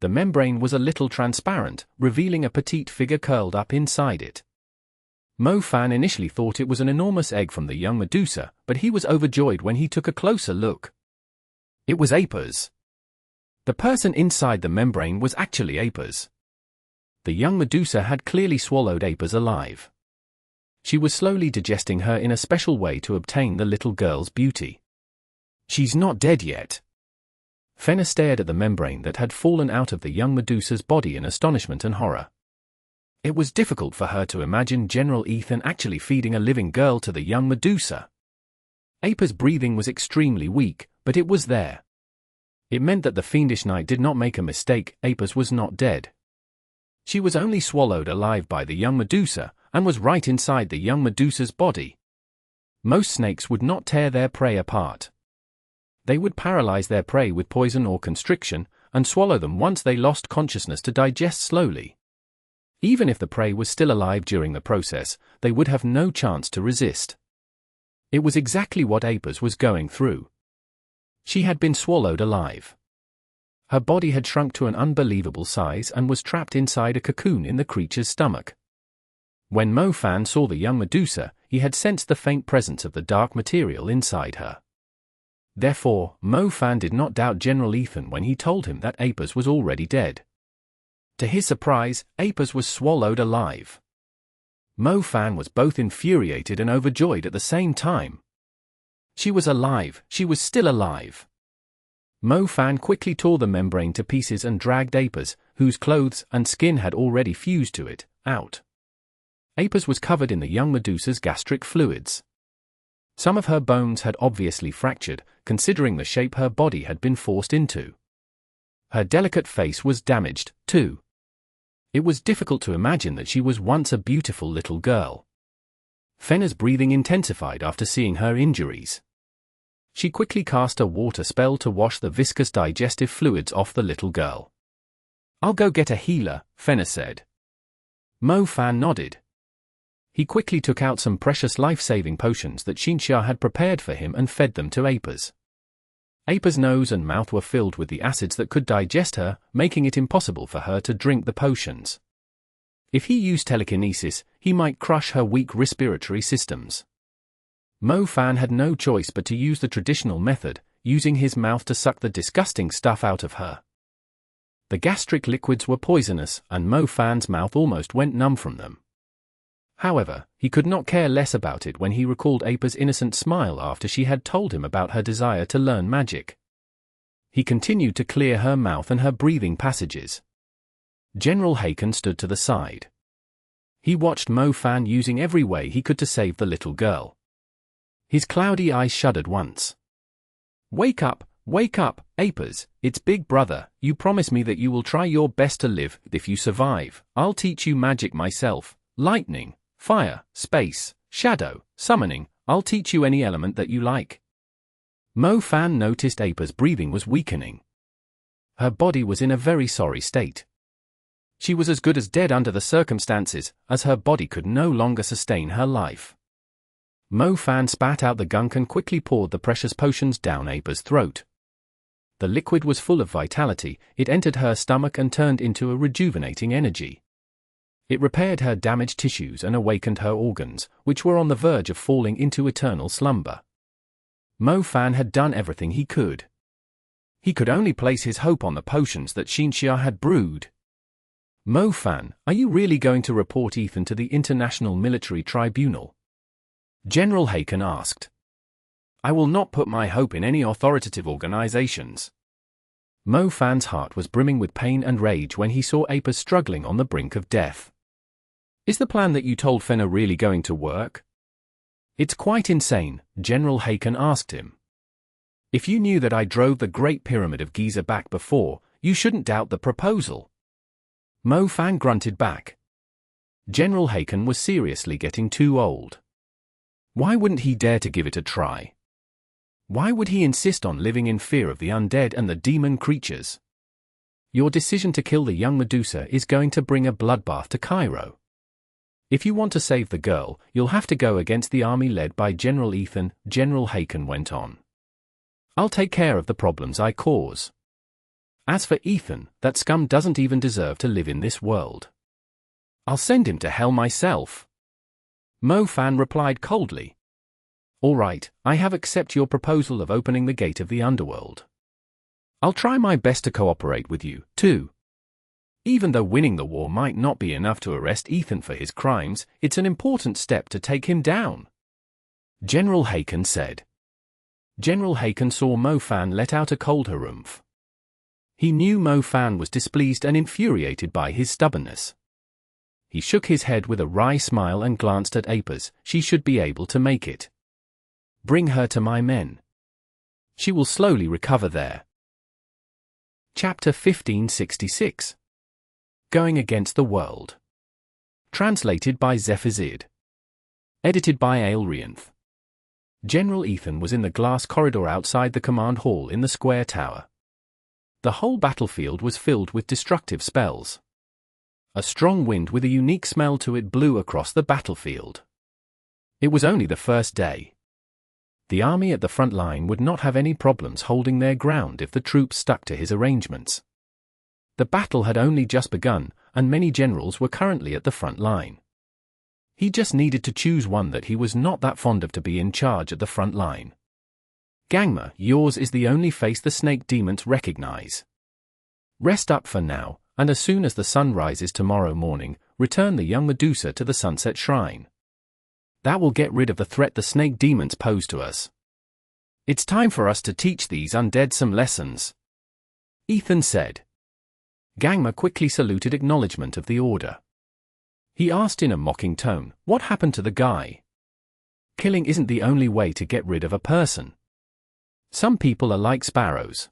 The membrane was a little transparent, revealing a petite figure curled up inside it. Mo Fan initially thought it was an enormous egg from the young Medusa, but he was overjoyed when he took a closer look. It was Apis. The person inside the membrane was actually Apis. The young Medusa had clearly swallowed Apis alive. She was slowly digesting her in a special way to obtain the little girl's beauty. She's not dead yet. Fenna stared at the membrane that had fallen out of the young Medusa's body in astonishment and horror. It was difficult for her to imagine General Ethan actually feeding a living girl to the young Medusa. Apis' breathing was extremely weak, but it was there. It meant that the fiendish knight did not make a mistake. Apis was not dead. She was only swallowed alive by the young Medusa, and was right inside the young Medusa's body. Most snakes would not tear their prey apart. They would paralyze their prey with poison or constriction, and swallow them once they lost consciousness to digest slowly. Even if the prey was still alive during the process, they would have no chance to resist. It was exactly what Apis was going through. She had been swallowed alive. Her body had shrunk to an unbelievable size and was trapped inside a cocoon in the creature's stomach. When Mo Fan saw the young Medusa, he had sensed the faint presence of the dark material inside her. Therefore, Mo Fan did not doubt General Ethan when he told him that Apis was already dead. To his surprise, Apis was swallowed alive. Mo Fan was both infuriated and overjoyed at the same time. She was alive, she was still alive. Mo Fan quickly tore the membrane to pieces and dragged Apis, whose clothes and skin had already fused to it, out. Apis was covered in the young Medusa's gastric fluids. Some of her bones had obviously fractured, considering the shape her body had been forced into. Her delicate face was damaged, too. It was difficult to imagine that she was once a beautiful little girl. Fenna's breathing intensified after seeing her injuries. She quickly cast a water spell to wash the viscous digestive fluids off the little girl. "I'll go get a healer," Fenna said. Mo Fan nodded. He quickly took out some precious life-saving potions that Xinxia had prepared for him and fed them to Apis. Apis' nose and mouth were filled with the acids that could digest her, making it impossible for her to drink the potions. If he used telekinesis, he might crush her weak respiratory systems. Mo Fan had no choice but to use the traditional method, using his mouth to suck the disgusting stuff out of her. The gastric liquids were poisonous, and Mo Fan's mouth almost went numb from them. However, he could not care less about it when he recalled Apis' innocent smile after she had told him about her desire to learn magic. He continued to clear her mouth and her breathing passages. General Haken stood to the side. He watched Mo Fan using every way he could to save the little girl. His cloudy eyes shuddered once. Wake up, Apis, it's Big Brother. You promise me that you will try your best to live. If you survive, I'll teach you magic myself. Lightning, fire, space, shadow, summoning, I'll teach you any element that you like." Mo Fan noticed Apis' breathing was weakening. Her body was in a very sorry state. She was as good as dead under the circumstances, as her body could no longer sustain her life. Mo Fan spat out the gunk and quickly poured the precious potions down Apis' throat. The liquid was full of vitality. It entered her stomach and turned into a rejuvenating energy. It repaired her damaged tissues and awakened her organs, which were on the verge of falling into eternal slumber. Mo Fan had done everything he could. He could only place his hope on the potions that Xinxia had brewed. "Mo Fan, are you really going to report Ethan to the International Military Tribunal?" General Haken asked. "I will not put my hope in any authoritative organizations." Mo Fan's heart was brimming with pain and rage when he saw Apis struggling on the brink of death. "Is the plan that you told Fenna really going to work?" "It's quite insane," General Haken asked him. "If you knew that I drove the Great Pyramid of Giza back before, you shouldn't doubt the proposal." Mo Fan grunted back. General Haken was seriously getting too old. Why wouldn't he dare to give it a try? Why would he insist on living in fear of the undead and the demon creatures? Your decision to kill the young Medusa is going to bring a bloodbath to Cairo. If you want to save the girl, you'll have to go against the army led by General Ethan, General Haken went on. I'll take care of the problems I cause. As for Ethan, that scum doesn't even deserve to live in this world. I'll send him to hell myself. Mo Fan replied coldly. All right, I have accepted your proposal of opening the gate of the underworld. I'll try my best to cooperate with you, too. Even though winning the war might not be enough to arrest Ethan for his crimes, it's an important step to take him down. General Haken said. General Haken saw Mo Fan let out a cold harumph. He knew Mo Fan was displeased and infuriated by his stubbornness. He shook his head with a wry smile and glanced at Apis. She should be able to make it. Bring her to my men. She will slowly recover there. Chapter 1566. Going Against the World. Translated by Zephazid. Edited by Aelrianth. General Ethan was in the glass corridor outside the command hall in the square tower. The whole battlefield was filled with destructive spells. A strong wind with a unique smell to it blew across the battlefield. It was only the first day. The army at the front line would not have any problems holding their ground if the troops stuck to his arrangements. The battle had only just begun, and many generals were currently at the front line. He just needed to choose one that he was not that fond of to be in charge at the front line. Gangma, yours is the only face the snake demons recognize. Rest up for now, and as soon as the sun rises tomorrow morning, return the young Medusa to the Sunset Shrine. That will get rid of the threat the snake demons pose to us. It's time for us to teach these undead some lessons. Ethan said. Gangma quickly saluted acknowledgement of the order. He asked in a mocking tone, what happened to the guy? Killing isn't the only way to get rid of a person. Some people are like sparrows.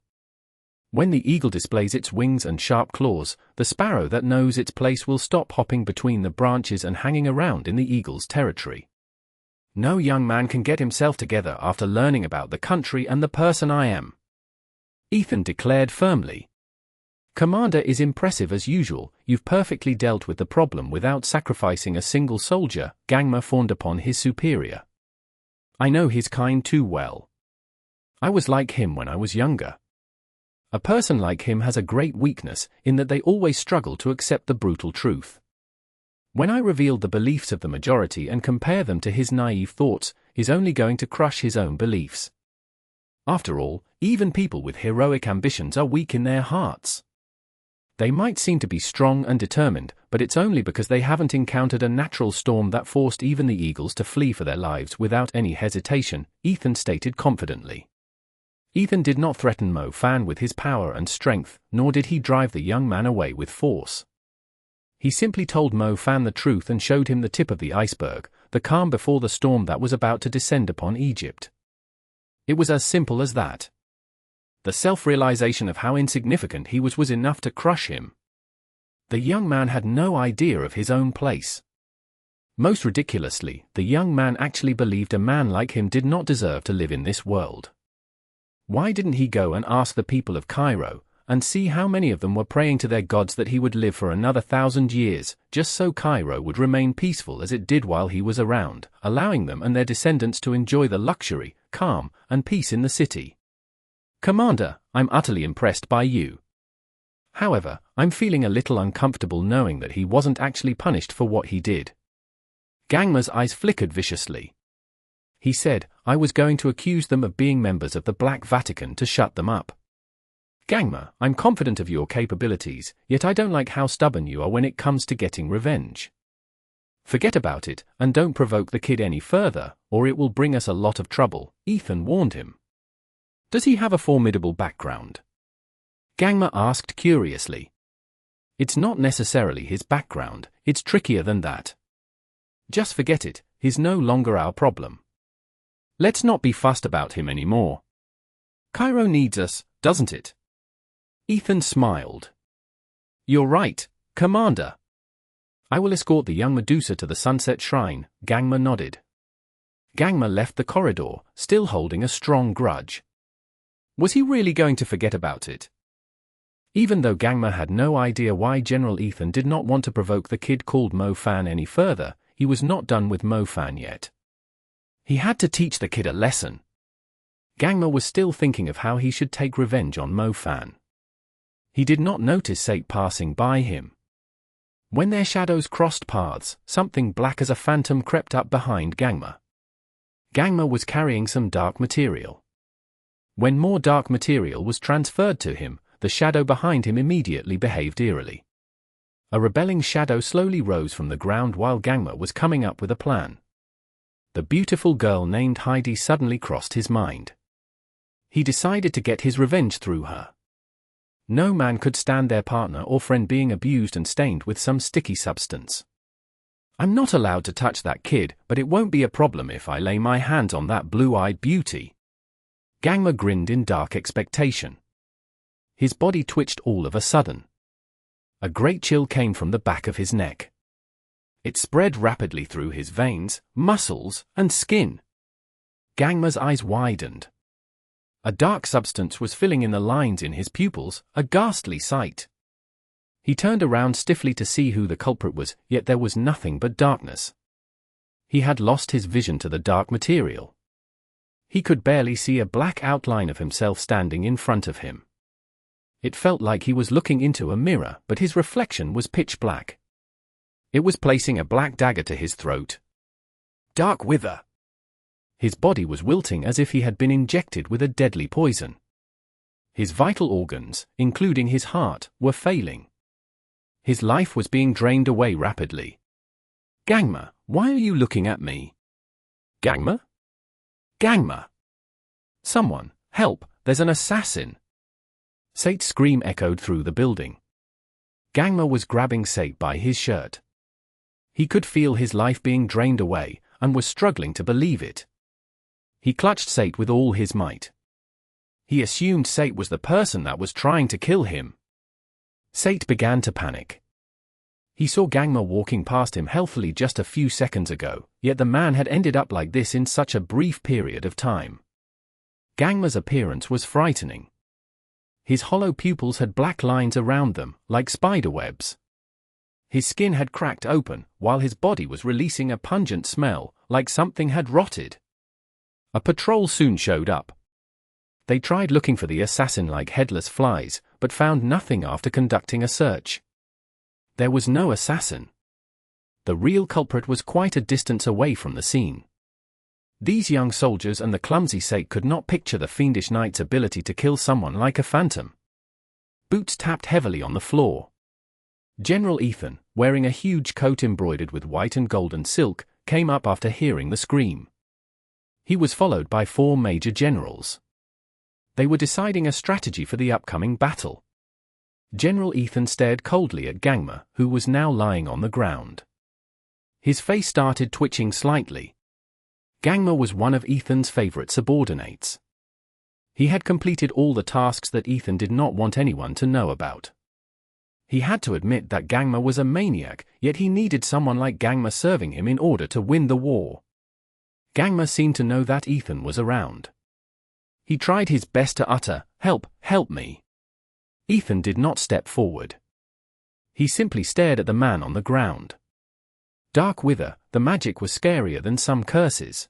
When the eagle displays its wings and sharp claws, the sparrow that knows its place will stop hopping between the branches and hanging around in the eagle's territory. No young man can get himself together after learning about the country and the person I am. Ethan declared firmly. Commander is impressive as usual, you've perfectly dealt with the problem without sacrificing a single soldier. Gangma fawned upon his superior. I know his kind too well. I was like him when I was younger. A person like him has a great weakness, in that they always struggle to accept the brutal truth. When I revealed the beliefs of the majority and compare them to his naive thoughts, he's only going to crush his own beliefs. After all, even people with heroic ambitions are weak in their hearts. They might seem to be strong and determined, but it's only because they haven't encountered a natural storm that forced even the eagles to flee for their lives without any hesitation, Ethan stated confidently. Ethan did not threaten Mo Fan with his power and strength, nor did he drive the young man away with force. He simply told Mo Fan the truth and showed him the tip of the iceberg, the calm before the storm that was about to descend upon Egypt. It was as simple as that. The self-realization of how insignificant he was enough to crush him. The young man had no idea of his own place. Most ridiculously, the young man actually believed a man like him did not deserve to live in this world. Why didn't he go and ask the people of Cairo, and see how many of them were praying to their gods that he would live for another 1,000 years, just so Cairo would remain peaceful as it did while he was around, allowing them and their descendants to enjoy the luxury, calm, and peace in the city? Commander, I'm utterly impressed by you. However, I'm feeling a little uncomfortable knowing that he wasn't actually punished for what he did. Gangma's eyes flickered viciously. He said, I was going to accuse them of being members of the Black Vatican to shut them up. Gangma, I'm confident of your capabilities, yet I don't like how stubborn you are when it comes to getting revenge. Forget about it, and don't provoke the kid any further, or it will bring us a lot of trouble, Ethan warned him. Does he have a formidable background? Gangma asked curiously. It's not necessarily his background, it's trickier than that. Just forget it, he's no longer our problem. Let's not be fussed about him anymore. Cairo needs us, doesn't it? Ethan smiled. You're right, Commander. I will escort the young Medusa to the Sunset Shrine, Gangma nodded. Gangma left the corridor, still holding a strong grudge. Was he really going to forget about it? Even though Gangma had no idea why General Ethan did not want to provoke the kid called Mo Fan any further, he was not done with Mo Fan yet. He had to teach the kid a lesson. Gangma was still thinking of how he should take revenge on Mo Fan. He did not notice Sate passing by him. When their shadows crossed paths, something black as a phantom crept up behind Gangma. Gangma was carrying some dark material. When more dark material was transferred to him, the shadow behind him immediately behaved eerily. A rebelling shadow slowly rose from the ground while Gangma was coming up with a plan. The beautiful girl named Heidi suddenly crossed his mind. He decided to get his revenge through her. No man could stand their partner or friend being abused and stained with some sticky substance. I'm not allowed to touch that kid, but it won't be a problem if I lay my hands on that blue-eyed beauty. Gangma grinned in dark expectation. His body twitched all of a sudden. A great chill came from the back of his neck. It spread rapidly through his veins, muscles, and skin. Gangma's eyes widened. A dark substance was filling in the lines in his pupils, a ghastly sight. He turned around stiffly to see who the culprit was, yet there was nothing but darkness. He had lost his vision to the dark material. He could barely see a black outline of himself standing in front of him. It felt like he was looking into a mirror, but his reflection was pitch black. It was placing a black dagger to his throat. Dark Wither. His body was wilting as if he had been injected with a deadly poison. His vital organs, including his heart, were failing. His life was being drained away rapidly. Gangma, why are you looking at me? Gangma? Gangma! Someone, help, there's an assassin! Sate's scream echoed through the building. Gangma was grabbing Sate by his shirt. He could feel his life being drained away, and was struggling to believe it. He clutched Sate with all his might. He assumed Sate was the person that was trying to kill him. Sate began to panic. He saw Gangma walking past him healthily just a few seconds ago, yet the man had ended up like this in such a brief period of time. Gangma's appearance was frightening. His hollow pupils had black lines around them, like spiderwebs. His skin had cracked open, while his body was releasing a pungent smell, like something had rotted. A patrol soon showed up. They tried looking for the assassin like headless flies, but found nothing after conducting a search. There was no assassin. The real culprit was quite a distance away from the scene. These young soldiers and the clumsy Sate could not picture the fiendish knight's ability to kill someone like a phantom. Boots tapped heavily on the floor. General Ethan, wearing a huge coat embroidered with white and golden silk, came up after hearing the scream. He was followed by 4 major generals. They were deciding a strategy for the upcoming battle. General Ethan stared coldly at Gangma, who was now lying on the ground. His face started twitching slightly. Gangma was one of Ethan's favorite subordinates. He had completed all the tasks that Ethan did not want anyone to know about. He had to admit that Gangma was a maniac, yet he needed someone like Gangma serving him in order to win the war. Gangma seemed to know that Ethan was around. He tried his best to utter, "Help, help me." Ethan did not step forward. He simply stared at the man on the ground. Dark Wither, the magic was scarier than some curses.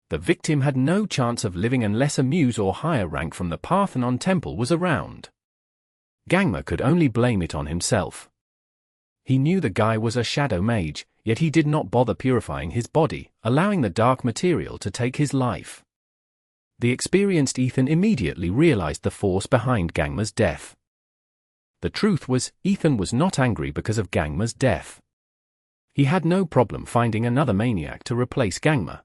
The victim had no chance of living unless a muse or higher rank from the Parthenon temple was around. Gangma could only blame it on himself. He knew the guy was a shadow mage, yet he did not bother purifying his body, allowing the dark material to take his life. The experienced Ethan immediately realized the force behind Gangma's death. The truth was, Ethan was not angry because of Gangma's death. He had no problem finding another maniac to replace Gangma.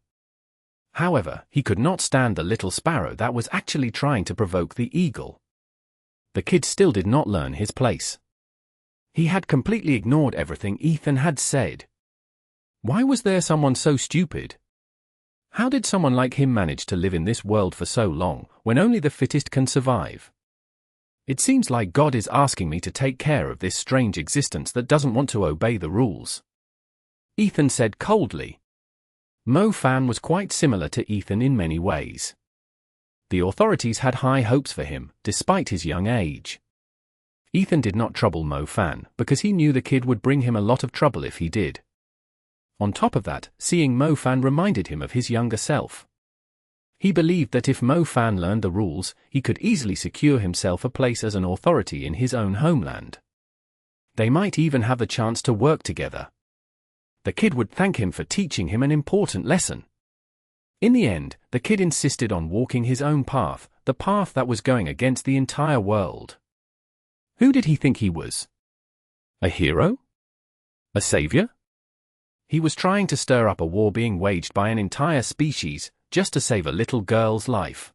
However, he could not stand the little sparrow that was actually trying to provoke the eagle. The kid still did not learn his place. He had completely ignored everything Ethan had said. Why was there someone so stupid? How did someone like him manage to live in this world for so long, when only the fittest can survive? It seems like God is asking me to take care of this strange existence that doesn't want to obey the rules. Ethan said coldly. Mo Fan was quite similar to Ethan in many ways. The authorities had high hopes for him, despite his young age. Ethan did not trouble Mo Fan, because he knew the kid would bring him a lot of trouble if he did. On top of that, seeing Mo Fan reminded him of his younger self. He believed that if Mo Fan learned the rules, he could easily secure himself a place as an authority in his own homeland. They might even have the chance to work together. The kid would thank him for teaching him an important lesson. In the end, the kid insisted on walking his own path, the path that was going against the entire world. Who did he think he was? A hero? A savior? He was trying to stir up a war being waged by an entire species, just to save a little girl's life.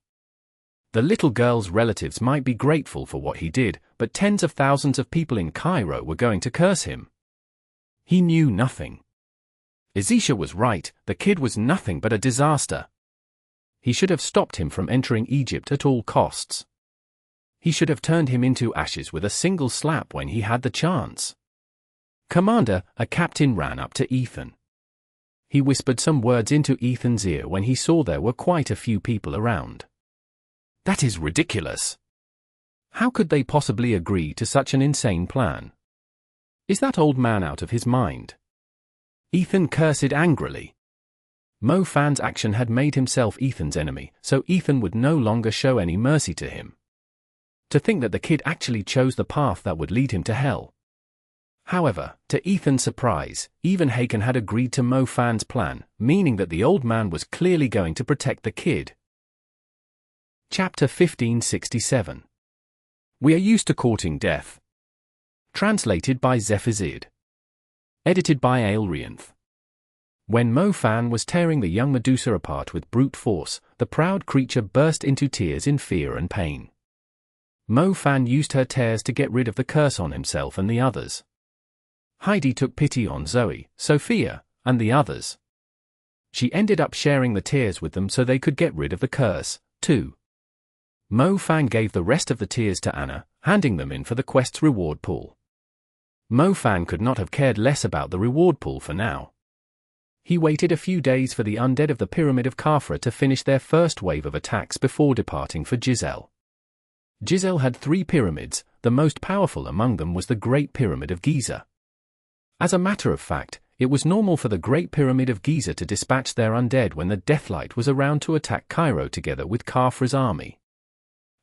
The little girl's relatives might be grateful for what he did, but tens of thousands of people in Cairo were going to curse him. He knew nothing. Izisha was right, the kid was nothing but a disaster. He should have stopped him from entering Egypt at all costs. He should have turned him into ashes with a single slap when he had the chance. Commander, a captain ran up to Ethan. He whispered some words into Ethan's ear when he saw there were quite a few people around. That is ridiculous. How could they possibly agree to such an insane plan? Is that old man out of his mind? Ethan cursed angrily. Mo Fan's action had made himself Ethan's enemy, so Ethan would no longer show any mercy to him. To think that the kid actually chose the path that would lead him to hell. However, to Ethan's surprise, even Haken had agreed to Mo Fan's plan, meaning that the old man was clearly going to protect the kid. Chapter 1567. We are used to courting death. Translated by Zephazid. Edited by Aelrianth. When Mo Fan was tearing the young Medusa apart with brute force, the proud creature burst into tears in fear and pain. Mo Fan used her tears to get rid of the curse on himself and the others. Heidi took pity on Zoe, Sophia, and the others. She ended up sharing the tears with them so they could get rid of the curse, too. Mo Fan gave the rest of the tears to Anna, handing them in for the quest's reward pool. Mo Fan could not have cared less about the reward pool for now. He waited a few days for the undead of the Pyramid of Khafra to finish their first wave of attacks before departing for Giselle. Giselle had 3 pyramids, the most powerful among them was the Great Pyramid of Giza. As a matter of fact, it was normal for the Great Pyramid of Giza to dispatch their undead when the Deathlight was around to attack Cairo together with Khafra's army.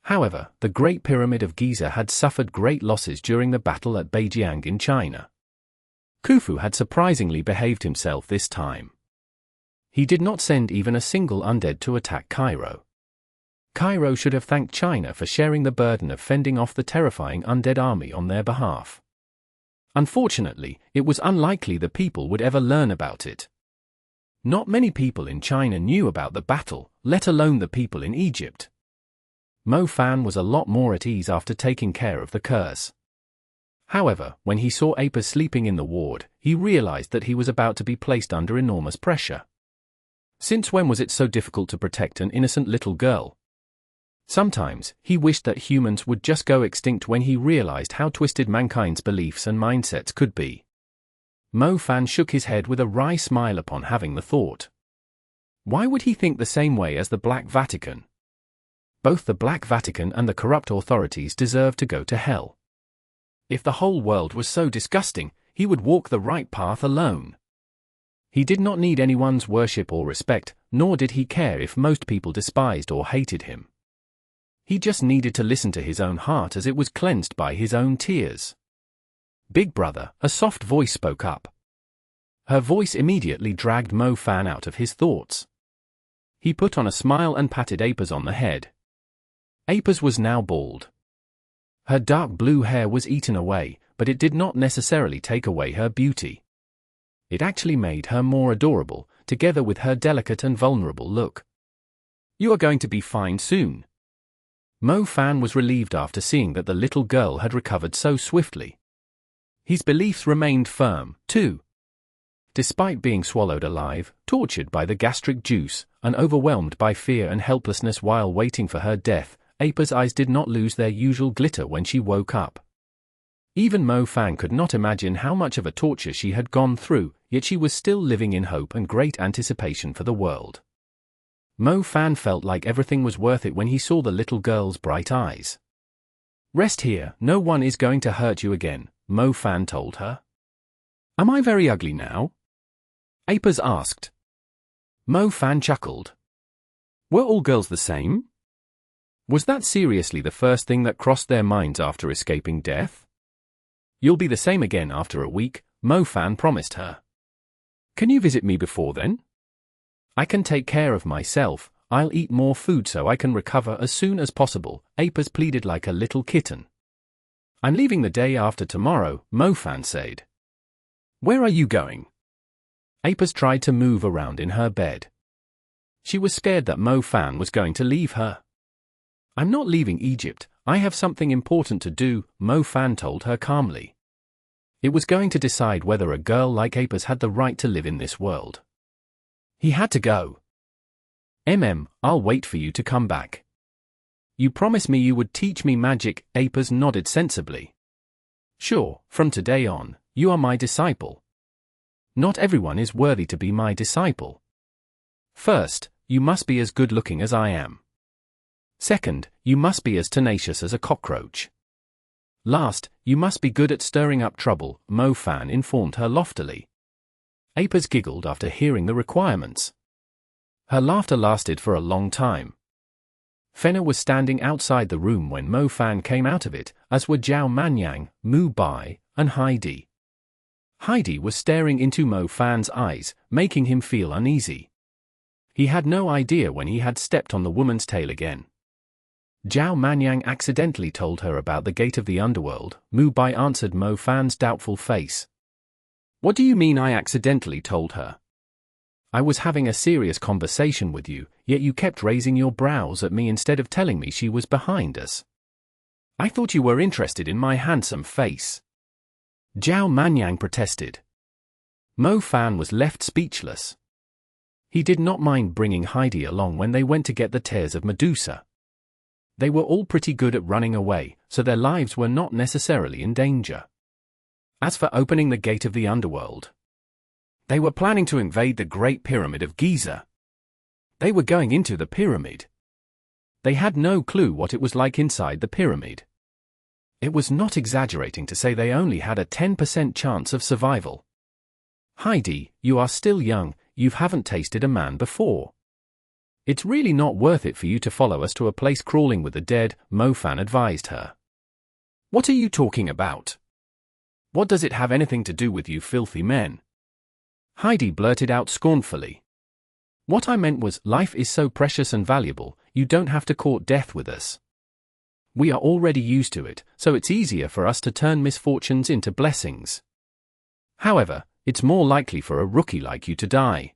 However, the Great Pyramid of Giza had suffered great losses during the battle at Beijiang in China. Khufu had surprisingly behaved himself this time. He did not send even a single undead to attack Cairo. Cairo should have thanked China for sharing the burden of fending off the terrifying undead army on their behalf. Unfortunately, it was unlikely the people would ever learn about it. Not many people in China knew about the battle, let alone the people in Egypt. Mo Fan was a lot more at ease after taking care of the curse. However, when he saw Apis sleeping in the ward, he realized that he was about to be placed under enormous pressure. Since when was it so difficult to protect an innocent little girl? Sometimes, he wished that humans would just go extinct when he realized how twisted mankind's beliefs and mindsets could be. Mo Fan shook his head with a wry smile upon having the thought. Why would he think the same way as the Black Vatican? Both the Black Vatican and the corrupt authorities deserve to go to hell. If the whole world was so disgusting, he would walk the right path alone. He did not need anyone's worship or respect, nor did he care if most people despised or hated him. He just needed to listen to his own heart as it was cleansed by his own tears. Big brother, a soft voice spoke up. Her voice immediately dragged Mo Fan out of his thoughts. He put on a smile and patted Apis on the head. Apis was now bald. Her dark blue hair was eaten away, but it did not necessarily take away her beauty. It actually made her more adorable, together with her delicate and vulnerable look. You are going to be fine soon. Mo Fan was relieved after seeing that the little girl had recovered so swiftly. His beliefs remained firm, too. Despite being swallowed alive, tortured by the gastric juice, and overwhelmed by fear and helplessness while waiting for her death, Apis' eyes did not lose their usual glitter when she woke up. Even Mo Fan could not imagine how much of a torture she had gone through, yet she was still living in hope and great anticipation for the world. Mo Fan felt like everything was worth it when he saw the little girl's bright eyes. Rest here, no one is going to hurt you again, Mo Fan told her. Am I very ugly now? Apis asked. Mo Fan chuckled. Were all girls the same? Was that seriously the first thing that crossed their minds after escaping death? You'll be the same again after a week, Mo-Fan promised her. Can you visit me before then? I can take care of myself. I'll eat more food so I can recover as soon as possible, Apis pleaded like a little kitten. I'm leaving the day after tomorrow, Mo-Fan said. Where are you going? Apis tried to move around in her bed. She was scared that Mo-Fan was going to leave her. I'm not leaving Egypt, I have something important to do, Mo-Fan told her calmly. It was going to decide whether a girl like Apis had the right to live in this world. He had to go. I'll wait for you to come back. You promised me you would teach me magic, Apis nodded sensibly. Sure, from today on, you are my disciple. Not everyone is worthy to be my disciple. First, you must be as good-looking as I am. Second, you must be as tenacious as a cockroach. Last, you must be good at stirring up trouble, Mo-Fan informed her loftily. Apis giggled after hearing the requirements. Her laughter lasted for a long time. Fenna was standing outside the room when Mo-Fan came out of it, as were Zhao Manyang, Mu Bai, and Heidi. Heidi was staring into Mo-Fan's eyes, making him feel uneasy. He had no idea when he had stepped on the woman's tail again. Zhao Manyang accidentally told her about the gate of the underworld, Mu Bai answered Mo-Fan's doubtful face. What do you mean I accidentally told her? I was having a serious conversation with you, yet you kept raising your brows at me instead of telling me she was behind us. I thought you were interested in my handsome face. Zhao Manyang protested. Mo-Fan was left speechless. He did not mind bringing Heidi along when they went to get the tears of Medusa. They were all pretty good at running away, so their lives were not necessarily in danger. As for opening the gate of the underworld, they were planning to invade the Great Pyramid of Giza. They were going into the pyramid. They had no clue what it was like inside the pyramid. It was not exaggerating to say they only had a 10% chance of survival. Heidi, you are still young, you haven't tasted a man before. It's really not worth it for you to follow us to a place crawling with the dead, Mo-Fan advised her. What are you talking about? What does it have anything to do with you filthy men? Heidi blurted out scornfully. What I meant was, life is so precious and valuable, you don't have to court death with us. We are already used to it, so it's easier for us to turn misfortunes into blessings. However, it's more likely for a rookie like you to die.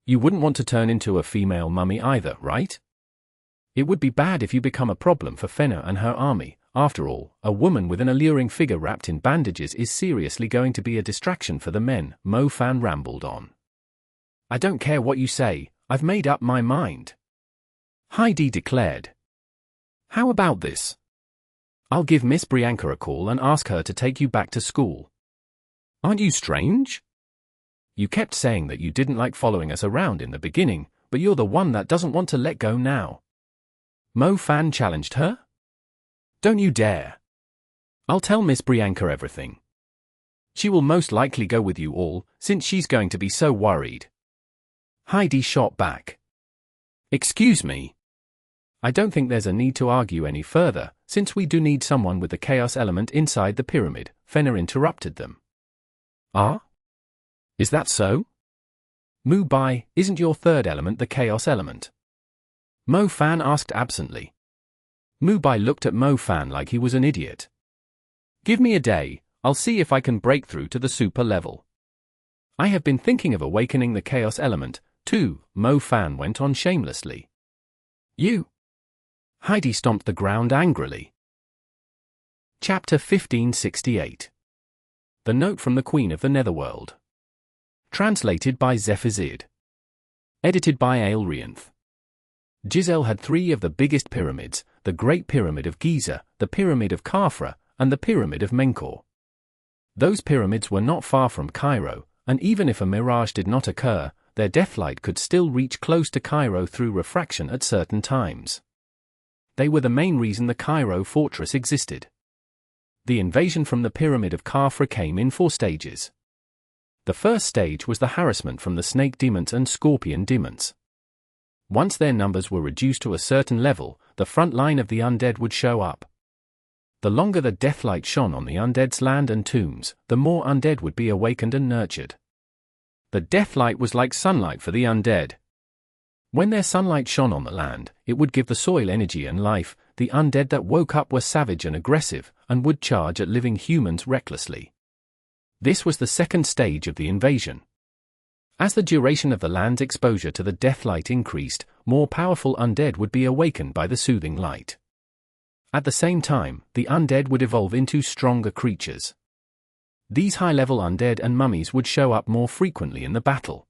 You wouldn't want to turn into a female mummy either, right? It would be bad if you become a problem for Fenna and her army. After all, a woman with an alluring figure wrapped in bandages is seriously going to be a distraction for the men, Mo-Fan rambled on. I don't care what you say, I've made up my mind. Heidi declared. How about this? I'll give Miss Brianka a call and ask her to take you back to school. Aren't you strange? You kept saying that you didn't like following us around in the beginning, but you're the one that doesn't want to let go now. Mo-Fan challenged her. Don't you dare. I'll tell Miss Brianka everything. She will most likely go with you all, since she's going to be so worried. Heidi shot back. Excuse me. I don't think there's a need to argue any further, since we do need someone with the chaos element inside the pyramid, Fenna interrupted them. Ah? Is that so? Mu Bai, isn't your third element the chaos element? Mo-Fan asked absently. Mu Bai looked at Mo-Fan like he was an idiot. Give me a day, I'll see if I can break through to the super level. I have been thinking of awakening the chaos element, too, Mo-Fan went on shamelessly. You? Heidi stomped the ground angrily. Chapter 1568. The Note from the Queen of the Netherworld. Translated by Zephazid. Edited by Aelrianth. Giselle had three of the biggest pyramids, the Great Pyramid of Giza, the Pyramid of Khafra, and the Pyramid of Menkaure. Those pyramids were not far from Cairo, and even if a mirage did not occur, their deathlight could still reach close to Cairo through refraction at certain times. They were the main reason the Cairo fortress existed. The invasion from the Pyramid of Khafra came in 4 stages. The first stage was the harassment from the snake demons and scorpion demons. Once their numbers were reduced to a certain level, the front line of the undead would show up. The longer the deathlight shone on the undead's land and tombs, the more undead would be awakened and nurtured. The deathlight was like sunlight for the undead. When their sunlight shone on the land, it would give the soil energy and life. The undead that woke up were savage and aggressive, and would charge at living humans recklessly. This was the second stage of the invasion. As the duration of the land's exposure to the deathlight increased, more powerful undead would be awakened by the soothing light. At the same time, the undead would evolve into stronger creatures. These high-level undead and mummies would show up more frequently in the battle.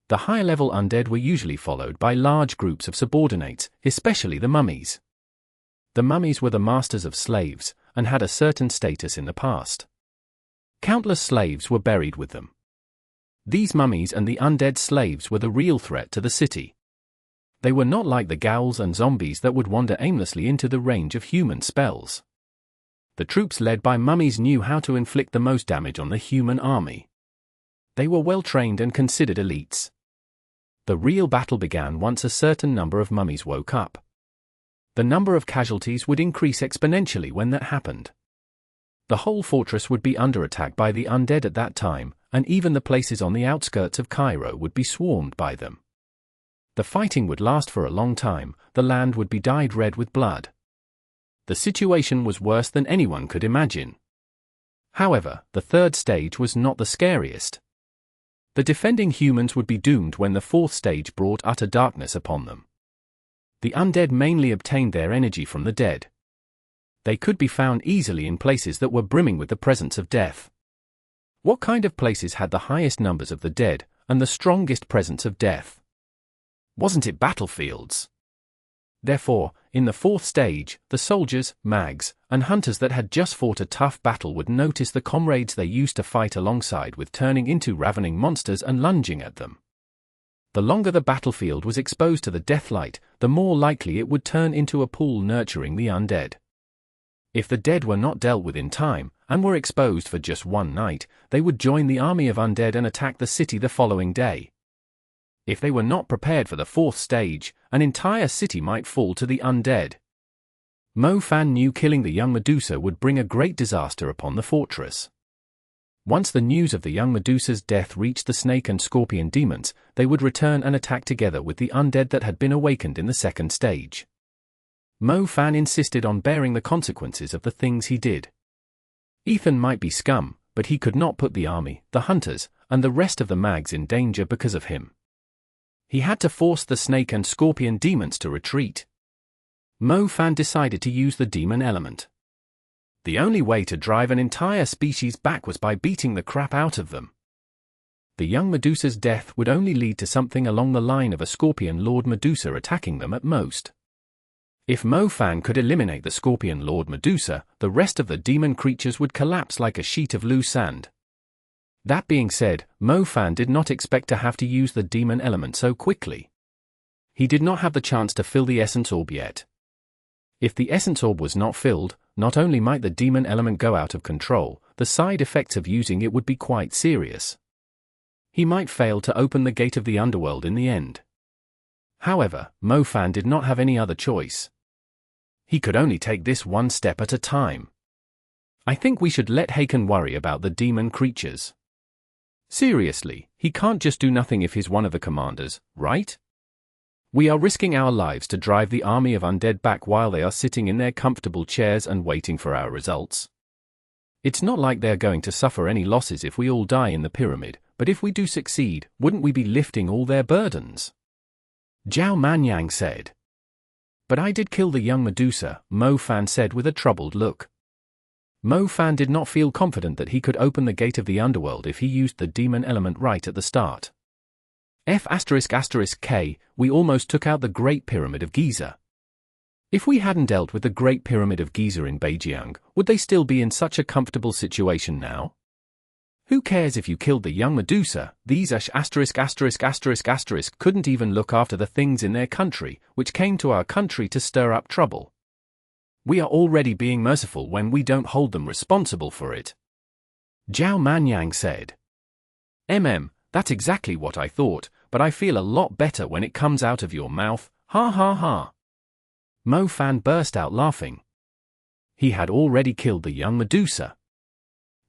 The high-level undead were usually followed by large groups of subordinates, especially the mummies. The mummies were the masters of slaves, and had a certain status in the past. Countless slaves were buried with them. These mummies and the undead slaves were the real threat to the city. They were not like the ghouls and zombies that would wander aimlessly into the range of human spells. The troops led by mummies knew how to inflict the most damage on the human army. They were well trained and considered elites. The real battle began once a certain number of mummies woke up. The number of casualties would increase exponentially when that happened. The whole fortress would be under attack by the undead at that time, and even the places on the outskirts of Cairo would be swarmed by them. The fighting would last for a long time, the land would be dyed red with blood. The situation was worse than anyone could imagine. However, the third stage was not the scariest. The defending humans would be doomed when the fourth stage brought utter darkness upon them. The undead mainly obtained their energy from the dead. They could be found easily in places that were brimming with the presence of death. What kind of places had the highest numbers of the dead, and the strongest presence of death? Wasn't it battlefields? Therefore, in the fourth stage, the soldiers, mags, and hunters that had just fought a tough battle would notice the comrades they used to fight alongside with turning into ravening monsters and lunging at them. The longer the battlefield was exposed to the deathlight, the more likely it would turn into a pool nurturing the undead. If the dead were not dealt with in time, and were exposed for just one night, they would join the army of undead and attack the city the following day. If they were not prepared for the fourth stage, an entire city might fall to the undead. Mo Fan knew killing the young Medusa would bring a great disaster upon the fortress. Once the news of the young Medusa's death reached the snake and scorpion demons, they would return and attack together with the undead that had been awakened in the second stage. Mo Fan insisted on bearing the consequences of the things he did. Ethan might be scum, but he could not put the army, the hunters, and the rest of the mags in danger because of him. He had to force the snake and scorpion demons to retreat. Mo Fan decided to use the demon element. The only way to drive an entire species back was by beating the crap out of them. The young Medusa's death would only lead to something along the line of a Scorpion Lord Medusa attacking them at most. If Mo Fan could eliminate the Scorpion Lord Medusa, the rest of the demon creatures would collapse like a sheet of loose sand. That being said, Mo Fan did not expect to have to use the demon element so quickly. He did not have the chance to fill the essence orb yet. If the essence orb was not filled, not only might the demon element go out of control, the side effects of using it would be quite serious. He might fail to open the gate of the underworld in the end. However, Mo Fan did not have any other choice. He could only take this one step at a time. I think we should let Haken worry about the demon creatures. Seriously, he can't just do nothing if he's one of the commanders, right? We are risking our lives to drive the army of undead back while they are sitting in their comfortable chairs and waiting for our results. It's not like they're going to suffer any losses if we all die in the pyramid, but if we do succeed, wouldn't we be lifting all their burdens? Zhao Manyang said. But I did kill the young Medusa, Mo Fan said with a troubled look. Mo Fan did not feel confident that he could open the gate of the underworld if he used the demon element right at the start. F***K, we almost took out the Great Pyramid of Giza. If we hadn't dealt with the Great Pyramid of Giza in Beijing, would they still be in such a comfortable situation now? Who cares if you killed the young Medusa? These couldn't even look after the things in their country, which came to our country to stir up trouble. We are already being merciful when we don't hold them responsible for it. Zhao Manyang said. That's exactly what I thought. but I feel a lot better when it comes out of your mouth, ha ha ha. Mo Fan burst out laughing. He had already killed the young Medusa.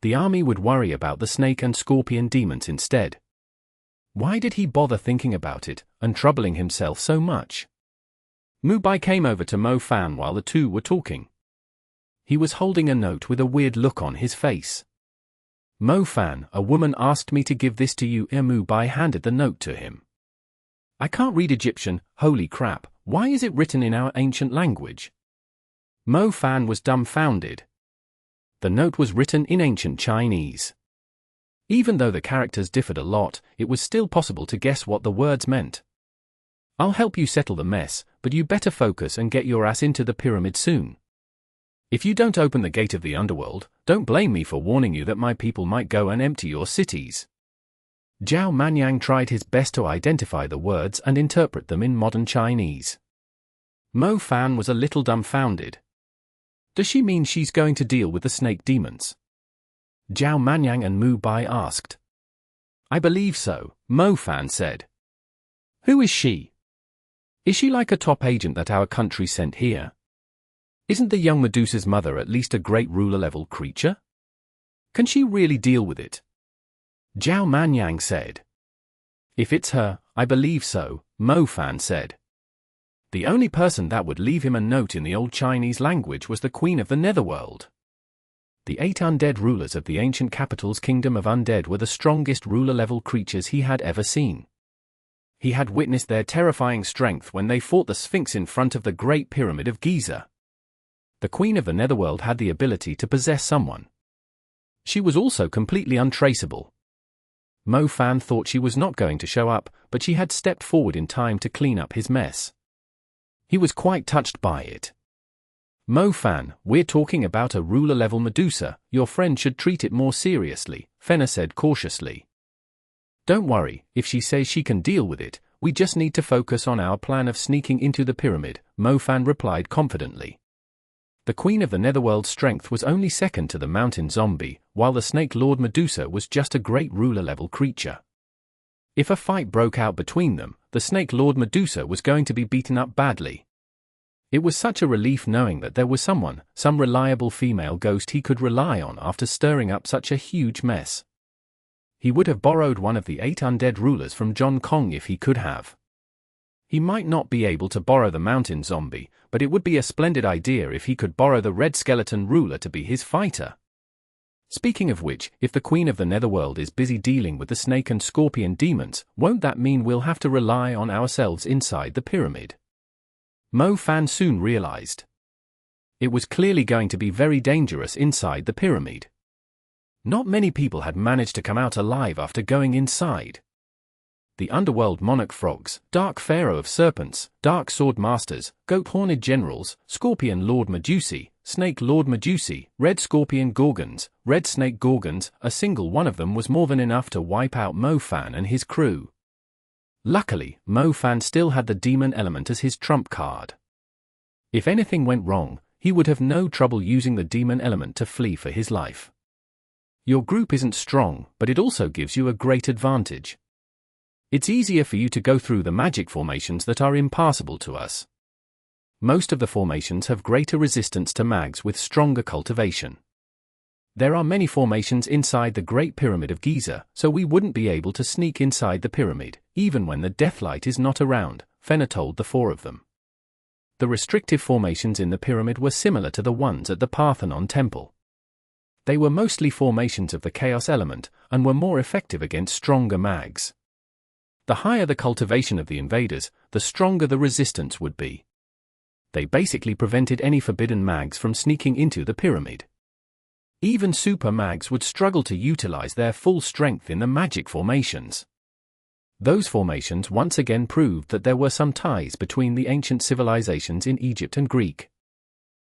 The army would worry about the snake and scorpion demons instead. Why did he bother thinking about it, and troubling himself so much? Mu Bai came over to Mo Fan while the two were talking. He was holding a note with a weird look on his face. Mo Fan, a woman asked me to give this to you. Mu Bai handed the note to him. I can't read Egyptian, holy crap, why is it written in our ancient language? Mo Fan was dumbfounded. The note was written in ancient Chinese. Even though the characters differed a lot, it was still possible to guess what the words meant. I'll help you settle the mess, but you better focus and get your ass into the pyramid soon. If you don't open the gate of the underworld, don't blame me for warning you that my people might go and empty your cities. Zhao Manyang tried his best to identify the words and interpret them in modern Chinese. Mo Fan was a little dumbfounded. Does she mean she's going to deal with the snake demons? Zhao Manyang and Mu Bai asked. I believe so, Mo Fan said. Who is she? Is she like a top agent that our country sent here? Isn't the young Medusa's mother at least a great ruler-level creature? Can she really deal with it? Zhao Manyang said. If it's her, I believe so, Mo Fan said. The only person that would leave him a note in the old Chinese language was the Queen of the Netherworld. The 8 undead rulers of the ancient capital's kingdom of undead were the strongest ruler-level creatures he had ever seen. He had witnessed their terrifying strength when they fought the Sphinx in front of the Great Pyramid of Giza. The Queen of the Netherworld had the ability to possess someone. She was also completely untraceable. Mo Fan thought she was not going to show up, but she had stepped forward in time to clean up his mess. He was quite touched by it. Mo Fan, we're talking about a ruler-level Medusa, your friend should treat it more seriously, Fenna said cautiously. Don't worry, if she says she can deal with it, we just need to focus on our plan of sneaking into the pyramid, Mo Fan replied confidently. The Queen of the Netherworld's strength was only second to the mountain zombie, while the Snake Lord Medusa was just a great ruler-level creature. If a fight broke out between them, the Snake Lord Medusa was going to be beaten up badly. It was such a relief knowing that there was some reliable female ghost he could rely on after stirring up such a huge mess. He would have borrowed one of the 8 undead rulers from John Kong if he could have. He might not be able to borrow the mountain zombie, but it would be a splendid idea if he could borrow the red skeleton ruler to be his fighter. Speaking of which, if the Queen of the Netherworld is busy dealing with the snake and scorpion demons, won't that mean we'll have to rely on ourselves inside the pyramid? Mo Fan soon realized. It was clearly going to be very dangerous inside the pyramid. Not many people had managed to come out alive after going inside. The underworld monarch frogs, dark pharaoh of serpents, dark swordmasters, goat-horned generals, scorpion lord Medusi, snake lord Medusi, red scorpion gorgons, red snake gorgons, a single one of them was more than enough to wipe out Mo Fan and his crew. Luckily, Mo Fan still had the demon element as his trump card. If anything went wrong, he would have no trouble using the demon element to flee for his life. Your group isn't strong, but it also gives you a great advantage. It's easier for you to go through the magic formations that are impassable to us. Most of the formations have greater resistance to mags with stronger cultivation. There are many formations inside the Great Pyramid of Giza, so we wouldn't be able to sneak inside the pyramid, even when the Deathlight is not around, Fenna told the 4 of them. The restrictive formations in the pyramid were similar to the ones at the Parthenon Temple. They were mostly formations of the Chaos element, and were more effective against stronger mags. The higher the cultivation of the invaders, the stronger the resistance would be. They basically prevented any forbidden mags from sneaking into the pyramid. Even super mags would struggle to utilize their full strength in the magic formations. Those formations once again proved that there were some ties between the ancient civilizations in Egypt and Greek.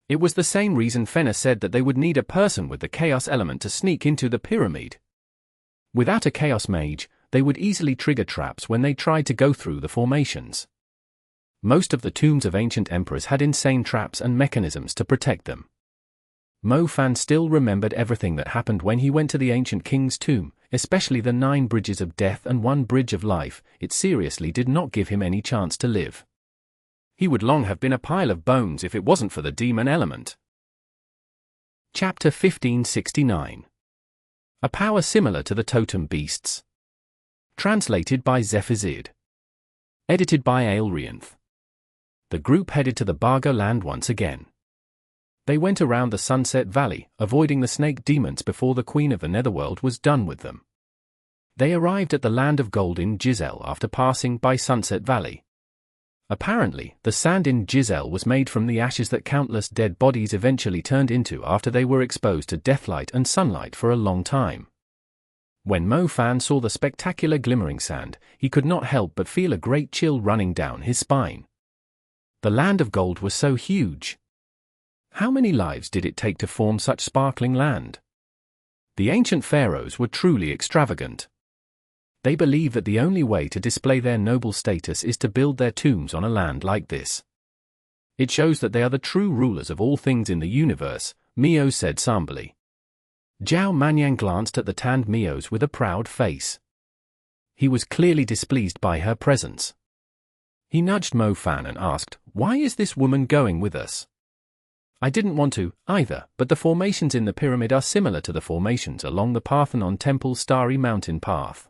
It was the same reason Fenna said that they would need a person with the Chaos element to sneak into the pyramid. Without a Chaos Mage, they would easily trigger traps when they tried to go through the formations. Most of the tombs of ancient emperors had insane traps and mechanisms to protect them. Mo Fan still remembered everything that happened when he went to the ancient king's tomb, especially the 9 bridges of death and 1 bridge of life, it seriously did not give him any chance to live. He would long have been a pile of bones if it wasn't for the demon element. Chapter 1569. A power similar to the totem beasts. Translated by Zephazid. Edited by Aelrianth. The group headed to the Bargo land once again. They went around the Sunset Valley, avoiding the snake demons before the Queen of the Netherworld was done with them. They arrived at the Land of Gold in Giselle after passing by Sunset Valley. Apparently, the sand in Giselle was made from the ashes that countless dead bodies eventually turned into after they were exposed to deathlight and sunlight for a long time. When Mo Fan saw the spectacular glimmering sand, he could not help but feel a great chill running down his spine. The Land of Gold was so huge. How many lives did it take to form such sparkling land? The ancient pharaohs were truly extravagant. They believe that the only way to display their noble status is to build their tombs on a land like this. It shows that they are the true rulers of all things in the universe, Mio said somberly. Zhao Manyang glanced at the tanned Mios with a proud face. He was clearly displeased by her presence. He nudged Mo Fan and asked, "Why is this woman going with us?" "I didn't want to, either, but the formations in the pyramid are similar to the formations along the Parthenon Temple's starry mountain path.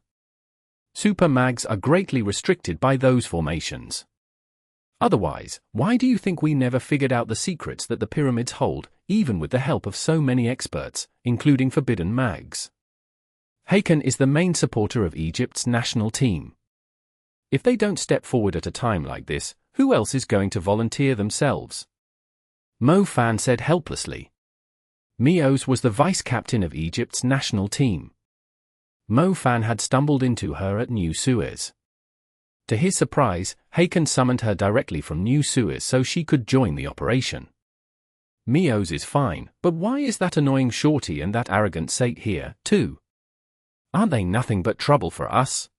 Super mags are greatly restricted by those formations. Otherwise, why do you think we never figured out the secrets that the pyramids hold, even with the help of so many experts, including forbidden mags? Haken is the main supporter of Egypt's national team. If they don't step forward at a time like this, who else is going to volunteer themselves?" Mo Fan said helplessly. Mios was the vice-captain of Egypt's national team. Mo Fan had stumbled into her at New Suez. To his surprise, Haken summoned her directly from New Suez so she could join the operation. "Mios is fine, but why is that annoying shorty and that arrogant Sate here, too? Aren't they nothing but trouble for us?"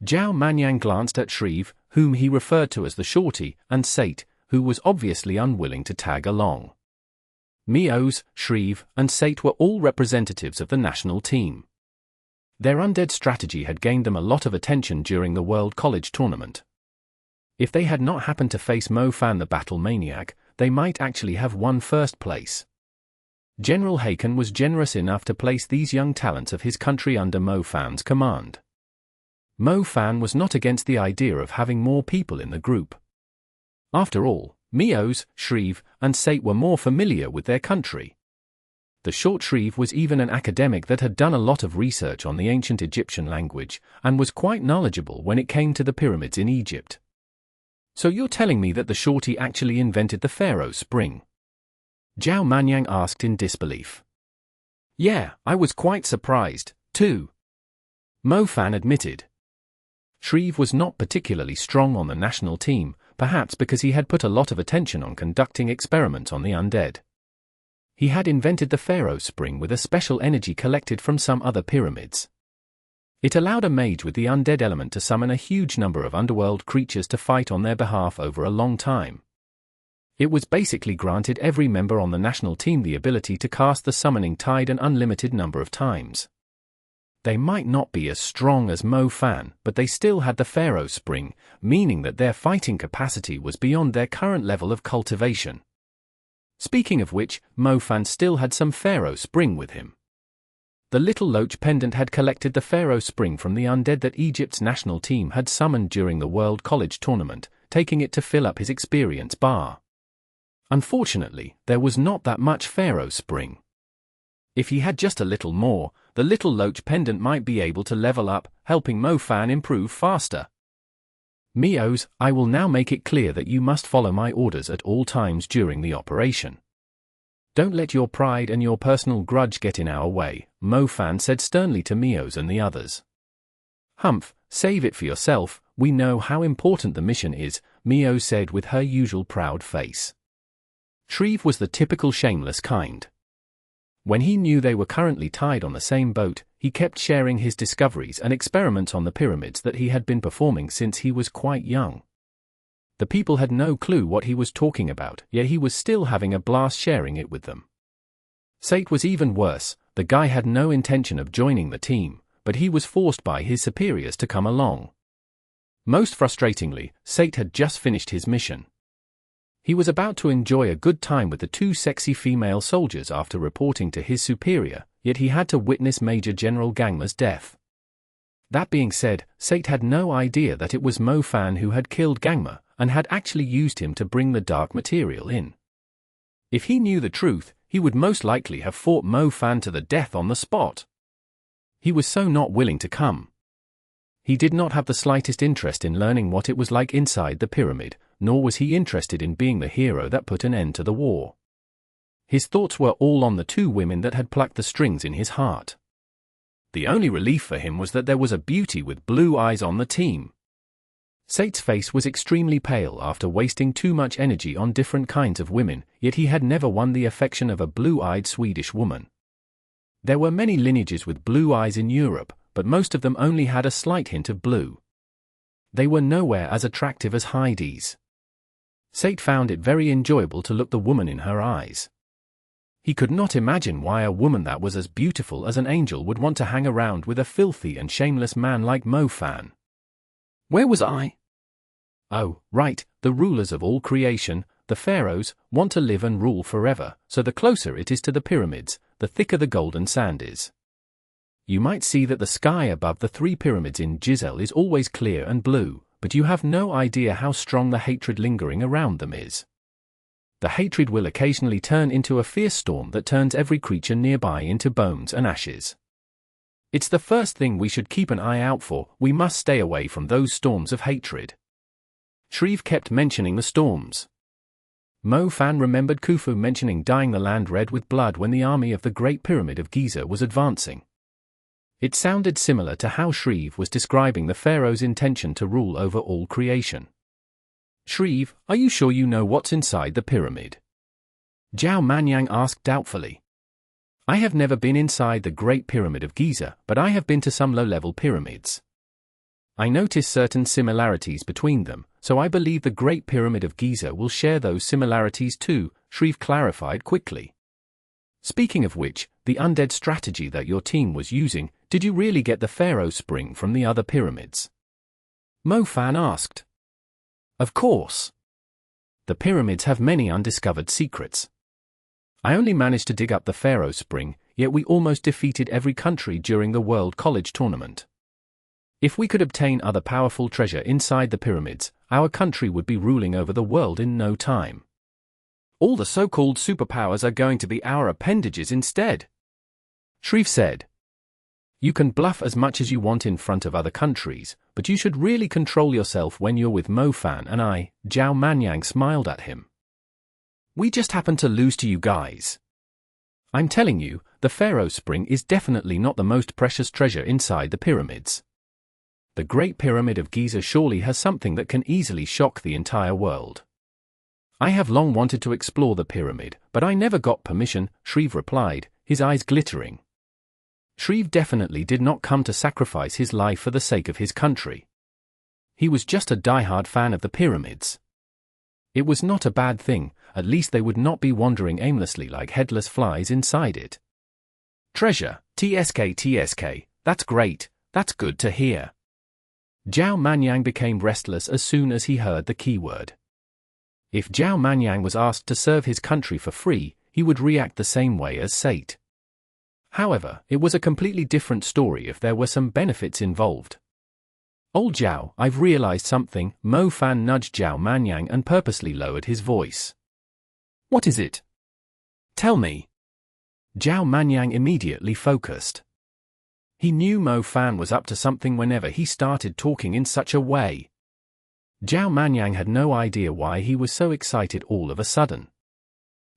Zhao Manyang glanced at Shreve, whom he referred to as the shorty, and Sate, who was obviously unwilling to tag along. Mios, Shreve, and Sate were all representatives of the national team. Their undead strategy had gained them a lot of attention during the World College tournament. If they had not happened to face Mo Fan the battle maniac, they might actually have won first place. General Haken was generous enough to place these young talents of his country under Mo Fan's command. Mo Fan was not against the idea of having more people in the group. After all, Mios, Shreve, and Sate were more familiar with their country. The short Shreve was even an academic that had done a lot of research on the ancient Egyptian language, and was quite knowledgeable when it came to the pyramids in Egypt. "So you're telling me that the shorty actually invented the Pharaoh's spring?" Zhao Manyang asked in disbelief. "Yeah, I was quite surprised, too," Mo Fan admitted. Shreve was not particularly strong on the national team, perhaps because he had put a lot of attention on conducting experiments on the undead. He had invented the Pharaoh's spring with a special energy collected from some other pyramids. It allowed a mage with the undead element to summon a huge number of underworld creatures to fight on their behalf over a long time. It was basically granted every member on the national team the ability to cast the summoning tide an unlimited number of times. They might not be as strong as Mo Fan, but they still had the Pharaoh's spring, meaning that their fighting capacity was beyond their current level of cultivation. Speaking of which, Mo Fan still had some Pharaoh spring with him. The little loach pendant had collected the Pharaoh spring from the undead that Egypt's national team had summoned during the World College tournament, taking it to fill up his experience bar. Unfortunately, there was not that much Pharaoh spring. If he had just a little more, the little loach pendant might be able to level up, helping Mo Fan improve faster. "Mios, I will now make it clear that you must follow my orders at all times during the operation. Don't let your pride and your personal grudge get in our way," Mo Fan said sternly to Mios and the others. "Humph, save it for yourself, we know how important the mission is," Mios said with her usual proud face. Shreve was the typical shameless kind. When he knew they were currently tied on the same boat, he kept sharing his discoveries and experiments on the pyramids that he had been performing since he was quite young. The people had no clue what he was talking about, yet he was still having a blast sharing it with them. Sate was even worse. The guy had no intention of joining the team, but he was forced by his superiors to come along. Most frustratingly, Sate had just finished his mission. He was about to enjoy a good time with the two sexy female soldiers after reporting to his superior, yet he had to witness Major General Gangma's death. That being said, Sate had no idea that it was Mo Fan who had killed Gangma, and had actually used him to bring the dark material in. If he knew the truth, he would most likely have fought Mo Fan to the death on the spot. He was so not willing to come. He did not have the slightest interest in learning what it was like inside the pyramid, nor was he interested in being the hero that put an end to the war. His thoughts were all on the two women that had plucked the strings in his heart. The only relief for him was that there was a beauty with blue eyes on the team. Sate's face was extremely pale after wasting too much energy on different kinds of women, yet he had never won the affection of a blue-eyed Swedish woman. There were many lineages with blue eyes in Europe, but most of them only had a slight hint of blue. They were nowhere as attractive as Heidi's. Sate found it very enjoyable to look the woman in her eyes. He could not imagine why a woman that was as beautiful as an angel would want to hang around with a filthy and shameless man like Mo Fan. Where was I? Oh, right, the rulers of all creation, the pharaohs, want to live and rule forever, so the closer it is to the pyramids, the thicker the golden sand is. You might see that the sky above the three pyramids in Giselle is always clear and blue, but you have no idea how strong the hatred lingering around them is. The hatred will occasionally turn into a fierce storm that turns every creature nearby into bones and ashes. It's the first thing we should keep an eye out for. We must stay away from those storms of hatred. Shreve kept mentioning the storms. Mo Fan remembered Khufu mentioning dyeing the land red with blood when the army of the Great Pyramid of Giza was advancing. It sounded similar to how Shreve was describing the pharaoh's intention to rule over all creation. Shreve, are you sure you know what's inside the pyramid? Zhao Manyang asked doubtfully. I have never been inside the Great Pyramid of Giza, but I have been to some low-level pyramids. I noticed certain similarities between them, so I believe the Great Pyramid of Giza will share those similarities too, Shreve clarified quickly. Speaking of which, the undead strategy that your team was using, did you really get the Pharaoh Spring from the other pyramids? Mo Fan asked. Of course. The pyramids have many undiscovered secrets. I only managed to dig up the Pharaoh Spring, yet we almost defeated every country during the World College Tournament. If we could obtain other powerful treasure inside the pyramids, our country would be ruling over the world in no time. All the so-called superpowers are going to be our appendages instead, Shreve said. You can bluff as much as you want in front of other countries, but you should really control yourself when you're with Mo Fan and I. Zhao Manyang smiled at him. We just happened to lose to you guys. I'm telling you, the Pharaoh Spring is definitely not the most precious treasure inside the pyramids. The Great Pyramid of Giza surely has something that can easily shock the entire world. I have long wanted to explore the pyramid, but I never got permission, Shreve replied, his eyes glittering. Shreve definitely did not come to sacrifice his life for the sake of his country. He was just a die-hard fan of the pyramids. It was not a bad thing, at least they would not be wandering aimlessly like headless flies inside it. Treasure, TSK, that's great, that's good to hear. Zhao Manyang became restless as soon as he heard the keyword. If Zhao Manyang was asked to serve his country for free, he would react the same way as Sate. However, it was a completely different story if there were some benefits involved. Old Zhao, I've realized something. Mo Fan nudged Zhao Manyang and purposely lowered his voice. What is it? Tell me. Zhao Manyang immediately focused. He knew Mo Fan was up to something whenever he started talking in such a way. Zhao Manyang had no idea why he was so excited all of a sudden.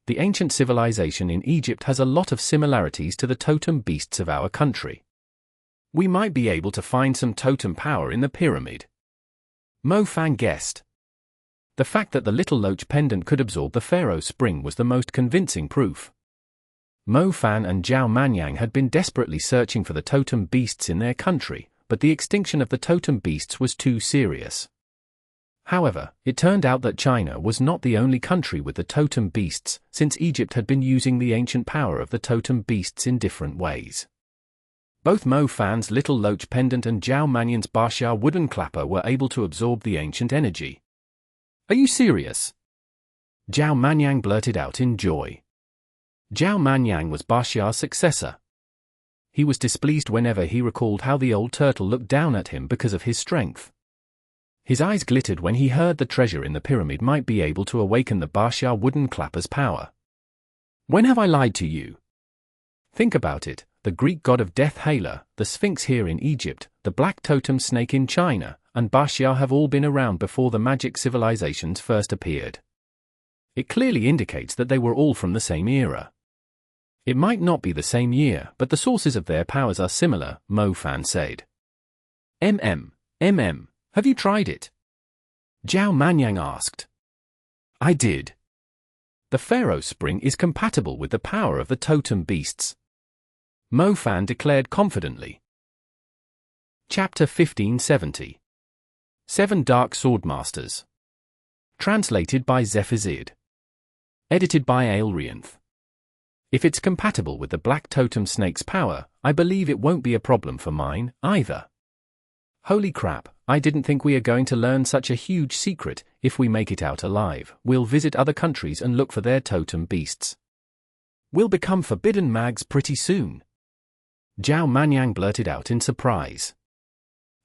The ancient civilization in Egypt has a lot of similarities to the totem beasts of our country. We might be able to find some totem power in the pyramid. Mo Fan guessed. The fact that the little loach pendant could absorb the Pharaoh Spring was the most convincing proof. Mo Fan and Zhao Manyang had been desperately searching for the totem beasts in their country, but the extinction of the totem beasts was too serious. However, it turned out that China was not the only country with the totem beasts, since Egypt had been using the ancient power of the totem beasts in different ways. Both Mo Fan's Little Loach Pendant and Zhao Manyan's Bashia Wooden Clapper were able to absorb the ancient energy. Are you serious? Zhao Manyang blurted out in joy. Zhao Manyang was Bashia's successor. He was displeased whenever he recalled how the old turtle looked down at him because of his strength. His eyes glittered when he heard the treasure in the pyramid might be able to awaken the Bashia Wooden Clapper's power. When have I lied to you? Think about it, the Greek god of death Hela, the Sphinx here in Egypt, the black totem snake in China, and Bashia have all been around before the magic civilizations first appeared. It clearly indicates that they were all from the same era. It might not be the same year, but the sources of their powers are similar, Mo Fan said. Have you tried it? Zhao Manyang asked. I did. The Pharaoh Spring is compatible with the power of the totem beasts, Mo Fan declared confidently. Chapter 1570. 7 Dark Swordmasters. Translated by Zephazid. Edited by Aelrianth. If it's compatible with the Black Totem Snake's power, I believe it won't be a problem for mine, either. Holy crap, I didn't think we are going to learn such a huge secret. If we make it out alive, we'll visit other countries and look for their totem beasts. We'll become forbidden mags pretty soon. Zhao Manyang blurted out in surprise.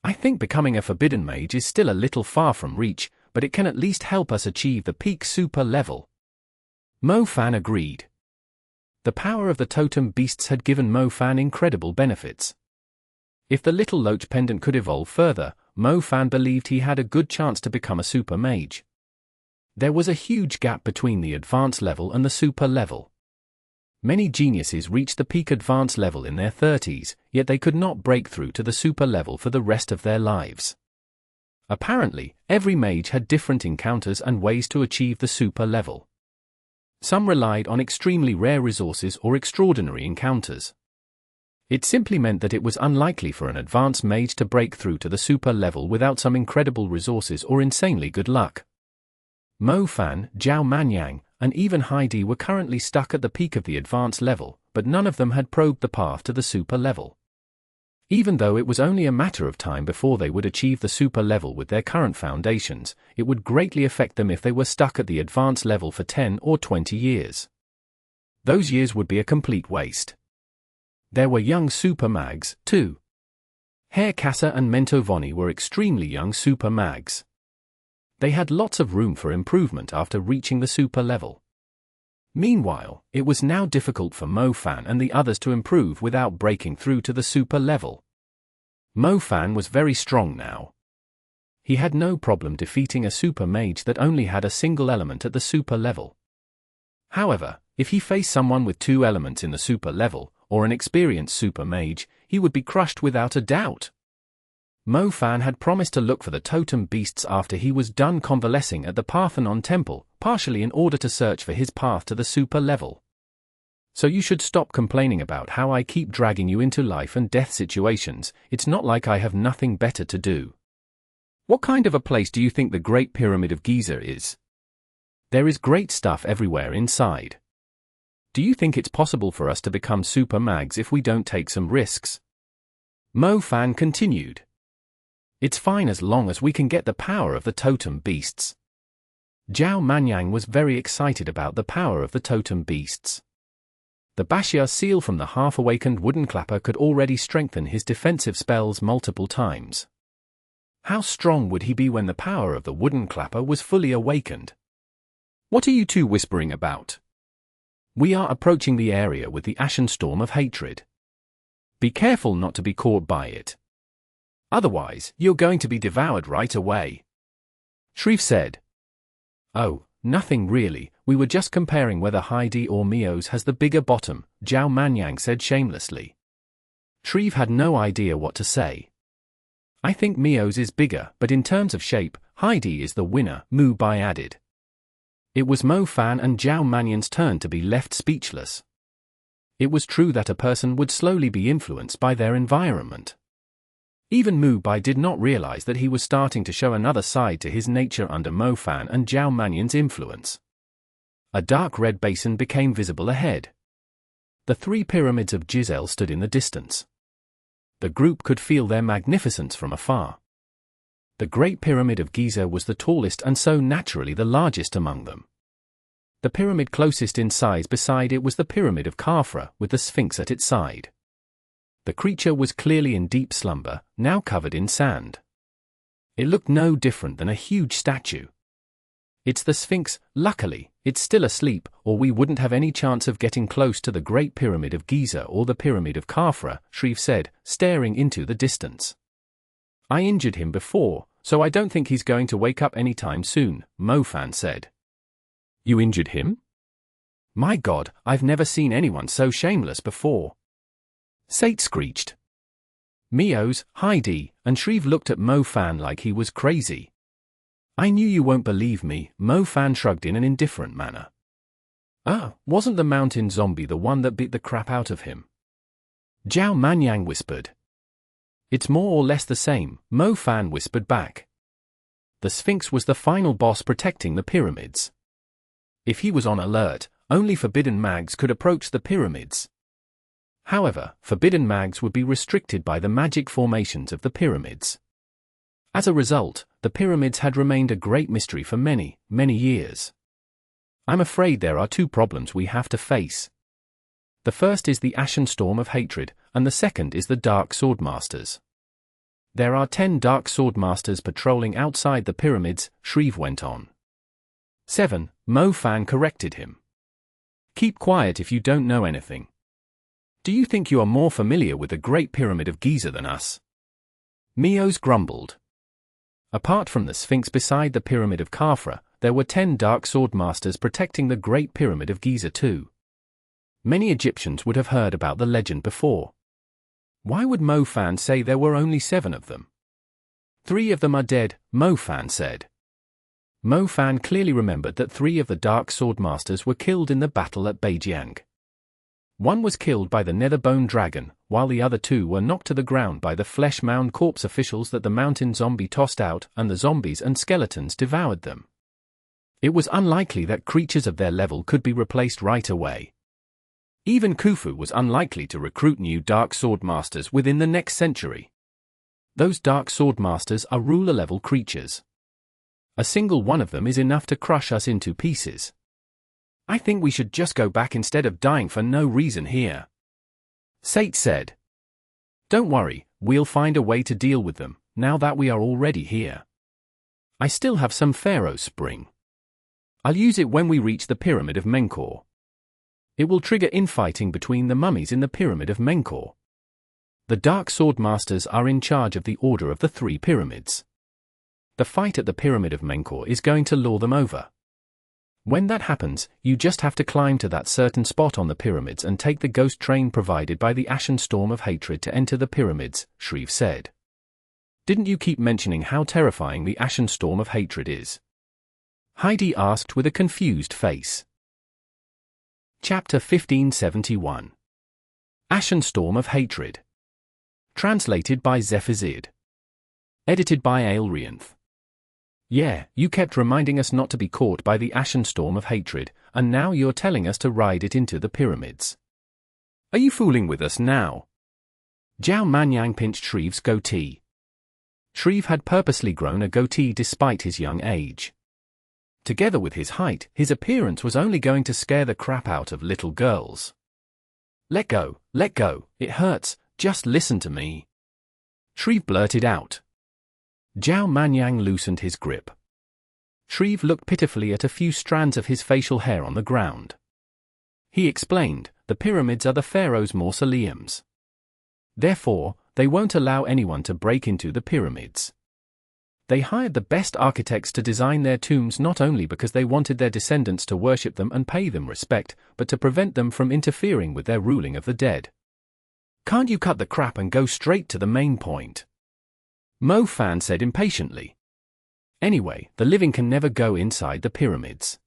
I think becoming a forbidden mage is still a little far from reach, but it can at least help us achieve the peak super level. Mo Fan agreed. The power of the totem beasts had given Mo Fan incredible benefits. If the Little Loach Pendant could evolve further, Mo Fan believed he had a good chance to become a super mage. There was a huge gap between the advanced level and the super level. Many geniuses reached the peak advanced level in their 30s, yet they could not break through to the super level for the rest of their lives. Apparently, every mage had different encounters and ways to achieve the super level. Some relied on extremely rare resources or extraordinary encounters. It simply meant that it was unlikely for an advanced mage to break through to the super level without some incredible resources or insanely good luck. Mo Fan, Zhao Manyang, and even Heidi were currently stuck at the peak of the advanced level, but none of them had probed the path to the super level. Even though it was only a matter of time before they would achieve the super level with their current foundations, it would greatly affect them if they were stuck at the advanced level for 10 or 20 years. Those years would be a complete waste. There were young super mags, too. Herr Kassa and Mentovoni were extremely young super mags. They had lots of room for improvement after reaching the super level. Meanwhile, it was now difficult for Mo Fan and the others to improve without breaking through to the super level. Mo Fan was very strong now. He had no problem defeating a super mage that only had a single element at the super level. However, if he faced someone with 2 elements in the super level, or an experienced super mage, he would be crushed without a doubt. Mo Fan had promised to look for the totem beasts after he was done convalescing at the Parthenon Temple, partially in order to search for his path to the super level. So you should stop complaining about how I keep dragging you into life and death situations. It's not like I have nothing better to do. What kind of a place do you think the Great Pyramid of Giza is? There is great stuff everywhere inside. Do you think it's possible for us to become super mags if we don't take some risks? Mo Fan continued. It's fine as long as we can get the power of the totem beasts. Zhao Manyang was very excited about the power of the totem beasts. The Bashia seal from the half-awakened wooden clapper could already strengthen his defensive spells multiple times. How strong would he be when the power of the wooden clapper was fully awakened? What are you two whispering about? We are approaching the area with the Ashen storm of hatred. Be careful not to be caught by it. Otherwise, you're going to be devoured right away. Shreve said. Oh, nothing really, we were just comparing whether Heidi or Mio's has the bigger bottom, Zhao Manyang said shamelessly. Shreve had no idea what to say. I think Mio's is bigger, but in terms of shape, Heidi is the winner, Mu Bai added. It was Mo Fan and Zhao Manyang's turn to be left speechless. It was true that a person would slowly be influenced by their environment. Even Mu Bai did not realize that he was starting to show another side to his nature under Mo Fan and Zhao Manyang's influence. A dark red basin became visible ahead. The 3 pyramids of Giselle stood in the distance. The group could feel their magnificence from afar. The Great Pyramid of Giza was the tallest and so naturally the largest among them. The pyramid closest in size beside it was the Pyramid of Khafra, with the Sphinx at its side. The creature was clearly in deep slumber, now covered in sand. It looked no different than a huge statue. It's the Sphinx. Luckily, it's still asleep, or we wouldn't have any chance of getting close to the Great Pyramid of Giza or the Pyramid of Khafra, Shreve said, staring into the distance. I injured him before, so I don't think he's going to wake up anytime soon, Mofan said. You injured him? My God, I've never seen anyone so shameless before. Sate screeched. Mios, Heidi, and Shreve looked at Mofan like he was crazy. I knew you won't believe me, Mofan shrugged in an indifferent manner. Wasn't the mountain zombie the one that beat the crap out of him? Zhao Manyang whispered. It's more or less the same, Mofan whispered back. The Sphinx was the final boss protecting the pyramids. If he was on alert, only forbidden mags could approach the pyramids. However, forbidden mags would be restricted by the magic formations of the pyramids. As a result, the pyramids had remained a great mystery for many, many years. I'm afraid there are two problems we have to face. The first is the Ashen Storm of Hatred, and the second is the Dark Swordmasters. There are 10 Dark Swordmasters patrolling outside the pyramids, Shreve went on. 7, Mofan corrected him. Keep quiet if you don't know anything. Do you think you are more familiar with the Great Pyramid of Giza than us? Mios grumbled. Apart from the Sphinx beside the Pyramid of Khafra, there were 10 Dark Swordmasters protecting the Great Pyramid of Giza too. Many Egyptians would have heard about the legend before. Why would Mofan say there were only 7 of them? 3 of them are dead, Mofan said. Mofan clearly remembered that 3 of the Dark Swordmasters were killed in the battle at Beijiang. One was killed by the Netherbone dragon, while the other 2 were knocked to the ground by the flesh-mound corpse officials that the mountain zombie tossed out, and the zombies and skeletons devoured them. It was unlikely that creatures of their level could be replaced right away. Even Khufu was unlikely to recruit new Dark Swordmasters within the next century. Those Dark Swordmasters are ruler-level creatures. A single one of them is enough to crush us into pieces. I think we should just go back instead of dying for no reason here. Sate said. Don't worry, we'll find a way to deal with them, now that we are already here. I still have some Pharaoh Spring. I'll use it when we reach the Pyramid of Menkaure. It will trigger infighting between the mummies in the Pyramid of Menkaure. The Dark Swordmasters are in charge of the Order of the 3 Pyramids. The fight at the Pyramid of Menkaure is going to lure them over. When that happens, you just have to climb to that certain spot on the pyramids and take the ghost train provided by the Ashen Storm of Hatred to enter the pyramids, Shreve said. Didn't you keep mentioning how terrifying the Ashen Storm of Hatred is? Heidi asked with a confused face. Chapter 1571. Ashen Storm of Hatred. Translated by Zephazid. Edited by Aelrianth. Yeah, you kept reminding us not to be caught by the Ashen Storm of Hatred, and now you're telling us to ride it into the pyramids. Are you fooling with us now? Zhao Manyang pinched Shreve's goatee. Shreve had purposely grown a goatee despite his young age. Together with his height, his appearance was only going to scare the crap out of little girls. Let go, it hurts, just listen to me. Shreve blurted out. Zhao Manyang loosened his grip. Shreve looked pitifully at a few strands of his facial hair on the ground. He explained, the pyramids are the pharaoh's mausoleums. Therefore, they won't allow anyone to break into the pyramids. They hired the best architects to design their tombs not only because they wanted their descendants to worship them and pay them respect, but to prevent them from interfering with their ruling of the dead. Can't you cut the crap and go straight to the main point? Mofan said impatiently. Anyway, the living can never go inside the pyramids.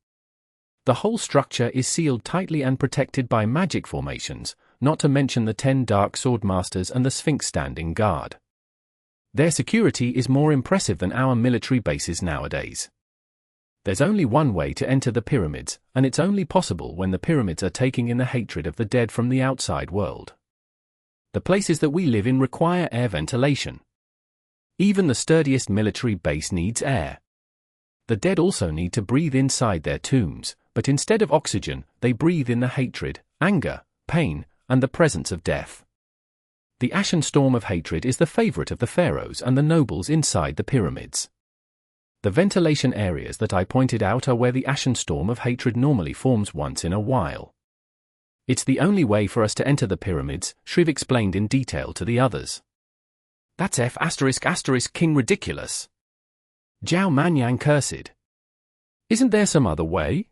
The whole structure is sealed tightly and protected by magic formations, not to mention the 10 Dark Swordmasters and the Sphinx standing guard. Their security is more impressive than our military bases nowadays. There's only one way to enter the pyramids, and it's only possible when the pyramids are taking in the hatred of the dead from the outside world. The places that we live in require air ventilation. Even the sturdiest military base needs air. The dead also need to breathe inside their tombs, but instead of oxygen, they breathe in the hatred, anger, pain, and the presence of death. The Ashen storm of hatred is the favorite of the pharaohs and the nobles inside the pyramids. The ventilation areas that I pointed out are where the Ashen storm of hatred normally forms once in a while. It's the only way for us to enter the pyramids, Shriv explained in detail to the others. That's King ridiculous. Zhao Manyang cursed. Isn't there some other way?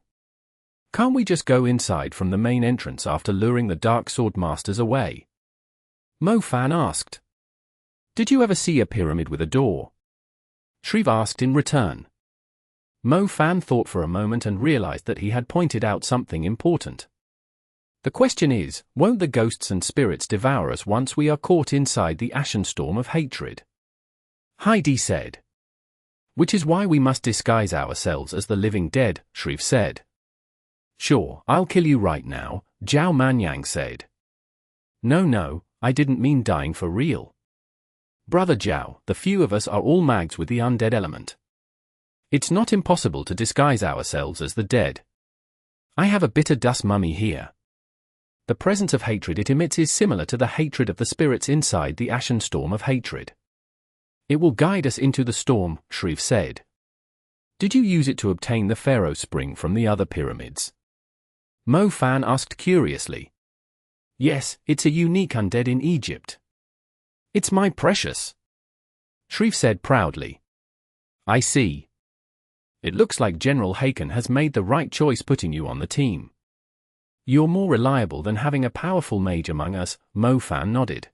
Can't we just go inside from the main entrance after luring the Dark Swordmasters away? Mo Fan asked. Did you ever see a pyramid with a door? Shriv asked in return. Mo Fan thought for a moment and realized that he had pointed out something important. The question is, won't the ghosts and spirits devour us once we are caught inside the Ashen storm of hatred? Heidi said. Which is why we must disguise ourselves as the living dead, Shriv said. Sure, I'll kill you right now, Zhao Manyang said. No, I didn't mean dying for real. Brother Zhao, the few of us are all mags with the undead element. It's not impossible to disguise ourselves as the dead. I have a bitter dust mummy here. The presence of hatred it emits is similar to the hatred of the spirits inside the Ashen storm of hatred. It will guide us into the storm, Shriv said. Did you use it to obtain the Pharaoh Spring from the other pyramids? Mo Fan asked curiously. Yes, it's a unique undead in Egypt. It's my precious. Shriv said proudly. I see. It looks like General Haken has made the right choice putting you on the team. You're more reliable than having a powerful mage among us, Mo Fan nodded.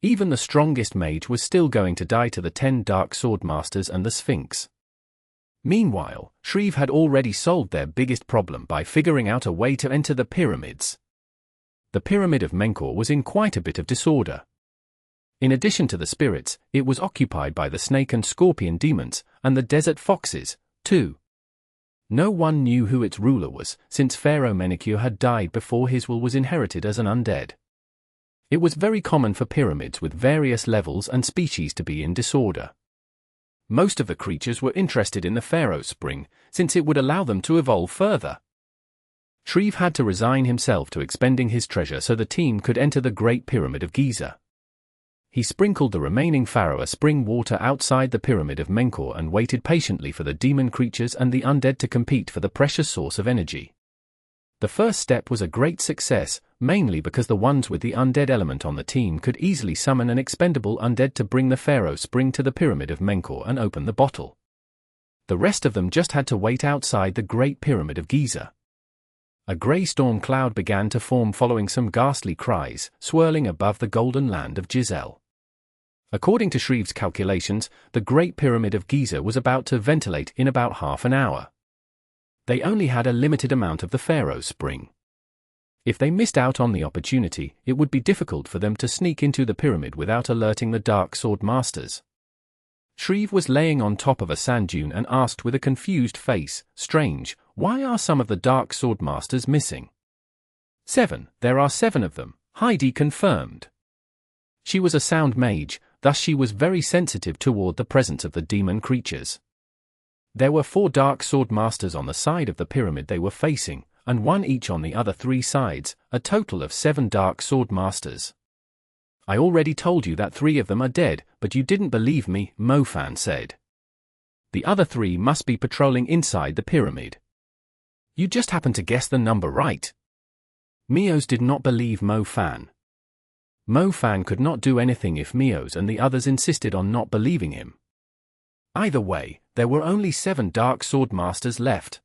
Even the strongest mage was still going to die to the 10 Dark Swordmasters and the Sphinx. Meanwhile, Shriv had already solved their biggest problem by figuring out a way to enter the pyramids. The Pyramid of Menkor was in quite a bit of disorder. In addition to the spirits, it was occupied by the snake and scorpion demons, and the desert foxes, too. No one knew who its ruler was, since Pharaoh Menekure had died before his will was inherited as an undead. It was very common for pyramids with various levels and species to be in disorder. Most of the creatures were interested in the Pharaoh Spring, since it would allow them to evolve further. Shriv had to resign himself to expending his treasure so the team could enter the Great Pyramid of Giza. He sprinkled the remaining Pharaoh Spring water outside the Pyramid of Menkor and waited patiently for the demon creatures and the undead to compete for the precious source of energy. The first step was a great success, mainly because the ones with the undead element on the team could easily summon an expendable undead to bring the Pharaoh Spring to the Pyramid of Menkor and open the bottle. The rest of them just had to wait outside the Great Pyramid of Giza. A grey storm cloud began to form following some ghastly cries, swirling above the golden land of Giselle. According to Shriv's calculations, the Great Pyramid of Giza was about to ventilate in about half an hour. They only had a limited amount of the Pharaoh Spring. If they missed out on the opportunity, it would be difficult for them to sneak into the pyramid without alerting the Dark Swordmasters. Shriv was laying on top of a sand dune and asked with a confused face, "Strange, why are some of the Dark Swordmasters missing?" 7, there are 7 of them, Heidi confirmed. She was a sound mage, thus she was very sensitive toward the presence of the demon creatures. There were 4 Dark Swordmasters on the side of the pyramid they were facing, and 1 each on the other 3 sides, a total of 7 Dark Swordmasters. I already told you that 3 of them are dead, but you didn't believe me, Mo Fan said. The other 3 must be patrolling inside the pyramid. You just happened to guess the number right. Mios did not believe Mo Fan. Mo Fan could not do anything if Mios and the others insisted on not believing him. Either way, there were only 7 Dark Swordmasters left.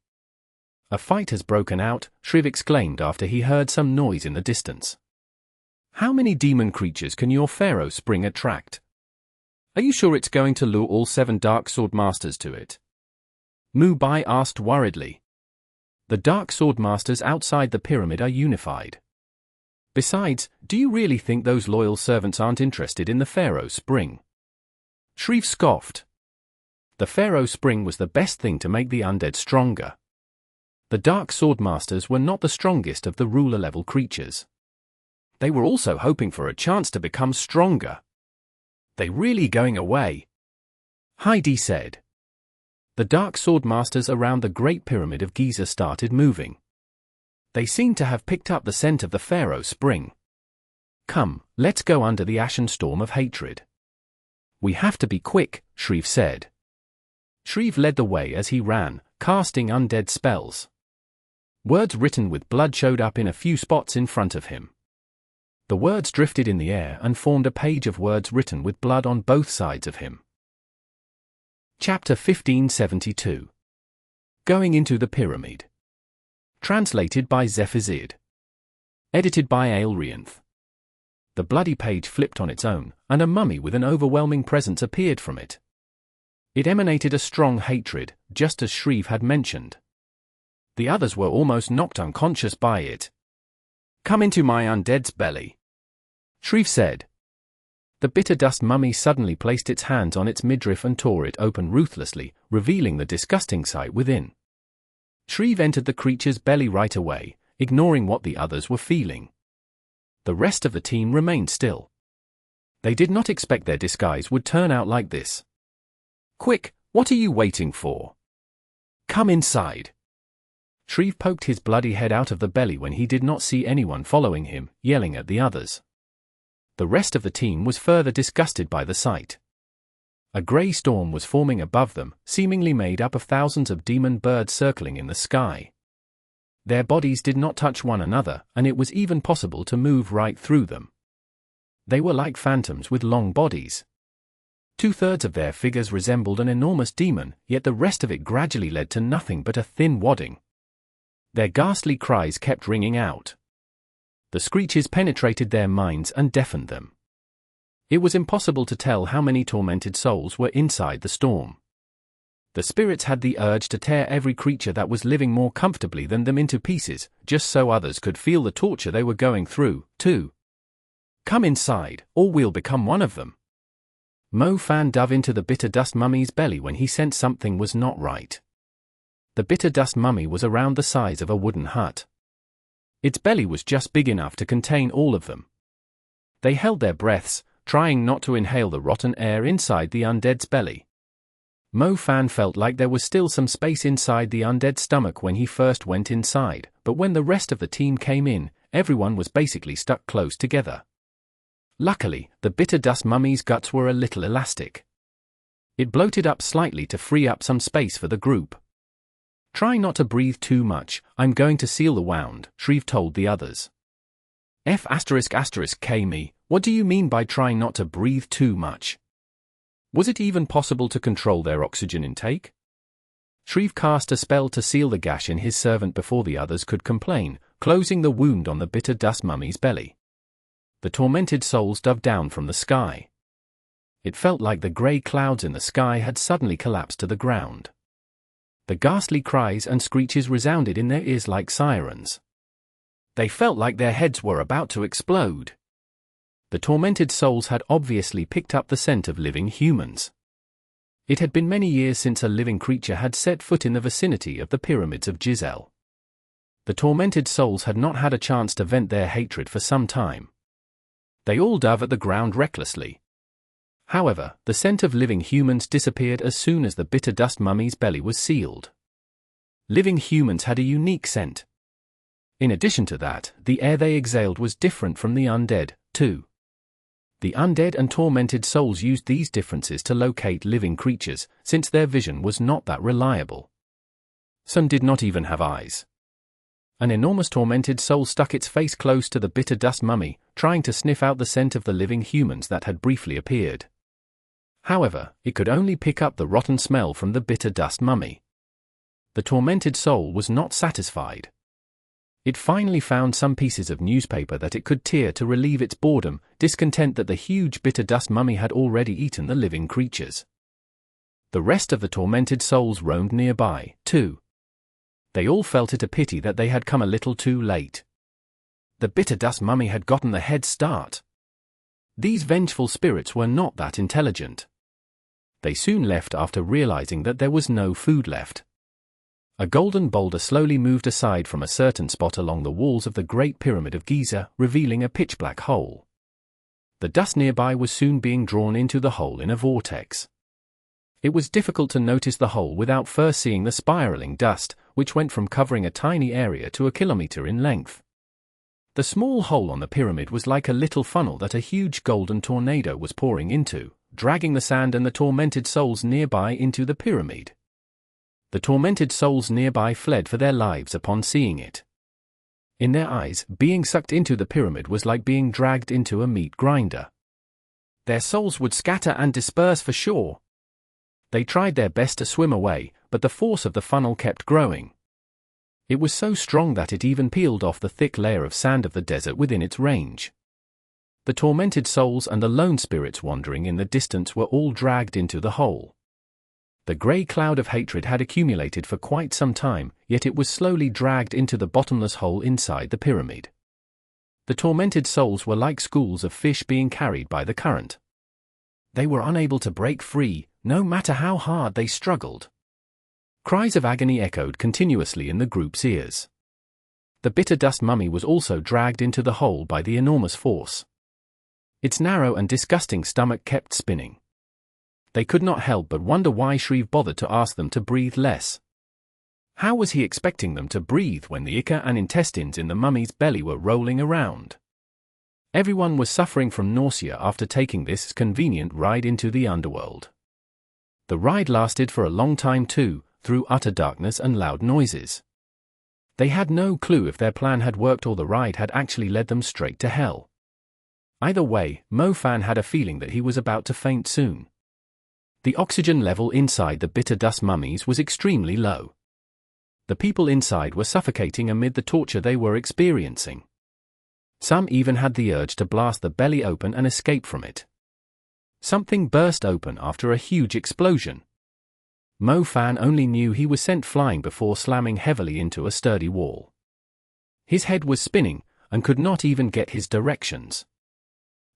A fight has broken out, Shriv exclaimed after he heard some noise in the distance. How many demon creatures can your Pharaoh Spring attract? Are you sure it's going to lure all 7 Dark Swordmasters to it? Mu Bai asked worriedly. The Dark Swordmasters outside the pyramid are unified. Besides, do you really think those loyal servants aren't interested in the Pharaoh Spring? Shriv scoffed. The Pharaoh Spring was the best thing to make the undead stronger. The Dark Swordmasters were not the strongest of the ruler-level creatures. They were also hoping for a chance to become stronger. They really going away? Heidi said. The dark swordmasters around the Great Pyramid of Giza started moving. They seemed to have picked up the scent of the Pharaoh spring. Come, let's go under the ashen storm of hatred. We have to be quick, Shreve said. Shreve led the way as he ran, casting undead spells. Words written with blood showed up in a few spots in front of him. The words drifted in the air and formed a page of words written with blood on both sides of him. Chapter 1572. Going into the Pyramid. Translated by Zephazid. Edited by Aelrianth. The bloody page flipped on its own, and a mummy with an overwhelming presence appeared from it. It emanated a strong hatred, just as Shreve had mentioned. The others were almost knocked unconscious by it. Come into my undead's belly, Shreve said. The bitter dust mummy suddenly placed its hands on its midriff and tore it open ruthlessly, revealing the disgusting sight within. Shreve entered the creature's belly right away, ignoring what the others were feeling. The rest of the team remained still. They did not expect their disguise would turn out like this. Quick, what are you waiting for? Come inside. Shreve poked his bloody head out of the belly when he did not see anyone following him, yelling at the others. The rest of the team was further disgusted by the sight. A grey storm was forming above them, seemingly made up of thousands of demon birds circling in the sky. Their bodies did not touch one another, and it was even possible to move right through them. They were like phantoms with long bodies. 2/3 of their figures resembled an enormous demon, yet the rest of it gradually led to nothing but a thin wadding. Their ghastly cries kept ringing out. The screeches penetrated their minds and deafened them. It was impossible to tell how many tormented souls were inside the storm. The spirits had the urge to tear every creature that was living more comfortably than them into pieces, just so others could feel the torture they were going through, too. Come inside, or we'll become one of them. Mo Fan dove into the bitter dust mummy's belly when he sensed something was not right. The bitter dust mummy was around the size of a wooden hut. Its belly was just big enough to contain all of them. They held their breaths, trying not to inhale the rotten air inside the undead's belly. Mo Fan felt like there was still some space inside the undead's stomach when he first went inside, but when the rest of the team came in, everyone was basically stuck close together. Luckily, the bitter dust mummy's guts were a little elastic. It bloated up slightly to free up some space for the group. Try not to breathe too much, I'm going to seal the wound, Shreve told the others. F***K me, what do you mean by trying not to breathe too much? Was it even possible to control their oxygen intake? Shreve cast a spell to seal the gash in his servant before the others could complain, closing the wound on the bitter dust mummy's belly. The tormented souls dove down from the sky. It felt like the grey clouds in the sky had suddenly collapsed to the ground. The ghastly cries and screeches resounded in their ears like sirens. They felt like their heads were about to explode. The tormented souls had obviously picked up the scent of living humans. It had been many years since a living creature had set foot in the vicinity of the pyramids of Giselle. The tormented souls had not had a chance to vent their hatred for some time. They all dove at the ground recklessly. However, the scent of living humans disappeared as soon as the bitter dust mummy's belly was sealed. Living humans had a unique scent. In addition to that, the air they exhaled was different from the undead, too. The undead and tormented souls used these differences to locate living creatures, since their vision was not that reliable. Some did not even have eyes. An enormous tormented soul stuck its face close to the bitter dust mummy, trying to sniff out the scent of the living humans that had briefly appeared. However, it could only pick up the rotten smell from the bitter dust mummy. The tormented soul was not satisfied. It finally found some pieces of newspaper that it could tear to relieve its boredom, discontent that the huge bitter dust mummy had already eaten the living creatures. The rest of the tormented souls roamed nearby, too. They all felt it a pity that they had come a little too late. The bitter dust mummy had gotten the head start. These vengeful spirits were not that intelligent. They soon left after realizing that there was no food left. A golden boulder slowly moved aside from a certain spot along the walls of the Great Pyramid of Giza, revealing a pitch-black hole. The dust nearby was soon being drawn into the hole in a vortex. It was difficult to notice the hole without first seeing the spiraling dust, which went from covering a tiny area to a kilometer in length. The small hole on the pyramid was like a little funnel that a huge golden tornado was pouring into, dragging the sand and the tormented souls nearby into the pyramid. The tormented souls nearby fled for their lives upon seeing it. In their eyes, being sucked into the pyramid was like being dragged into a meat grinder. Their souls would scatter and disperse for sure. They tried their best to swim away, but the force of the funnel kept growing. It was so strong that it even peeled off the thick layer of sand of the desert within its range. The tormented souls and the lone spirits wandering in the distance were all dragged into the hole. The grey cloud of hatred had accumulated for quite some time, yet it was slowly dragged into the bottomless hole inside the pyramid. The tormented souls were like schools of fish being carried by the current. They were unable to break free, no matter how hard they struggled. Cries of agony echoed continuously in the group's ears. The bitter dust mummy was also dragged into the hole by the enormous force. Its narrow and disgusting stomach kept spinning. They could not help but wonder why Shreve bothered to ask them to breathe less. How was he expecting them to breathe when the ichor and intestines in the mummy's belly were rolling around? Everyone was suffering from nausea after taking this convenient ride into the underworld. The ride lasted for a long time too, through utter darkness and loud noises. They had no clue if their plan had worked or the ride had actually led them straight to hell. Either way, Mo Fan had a feeling that he was about to faint soon. The oxygen level inside the bitter dust mummies was extremely low. The people inside were suffocating amid the torture they were experiencing. Some even had the urge to blast the belly open and escape from it. Something burst open after a huge explosion. Mo Fan only knew he was sent flying before slamming heavily into a sturdy wall. His head was spinning, and could not even get his directions.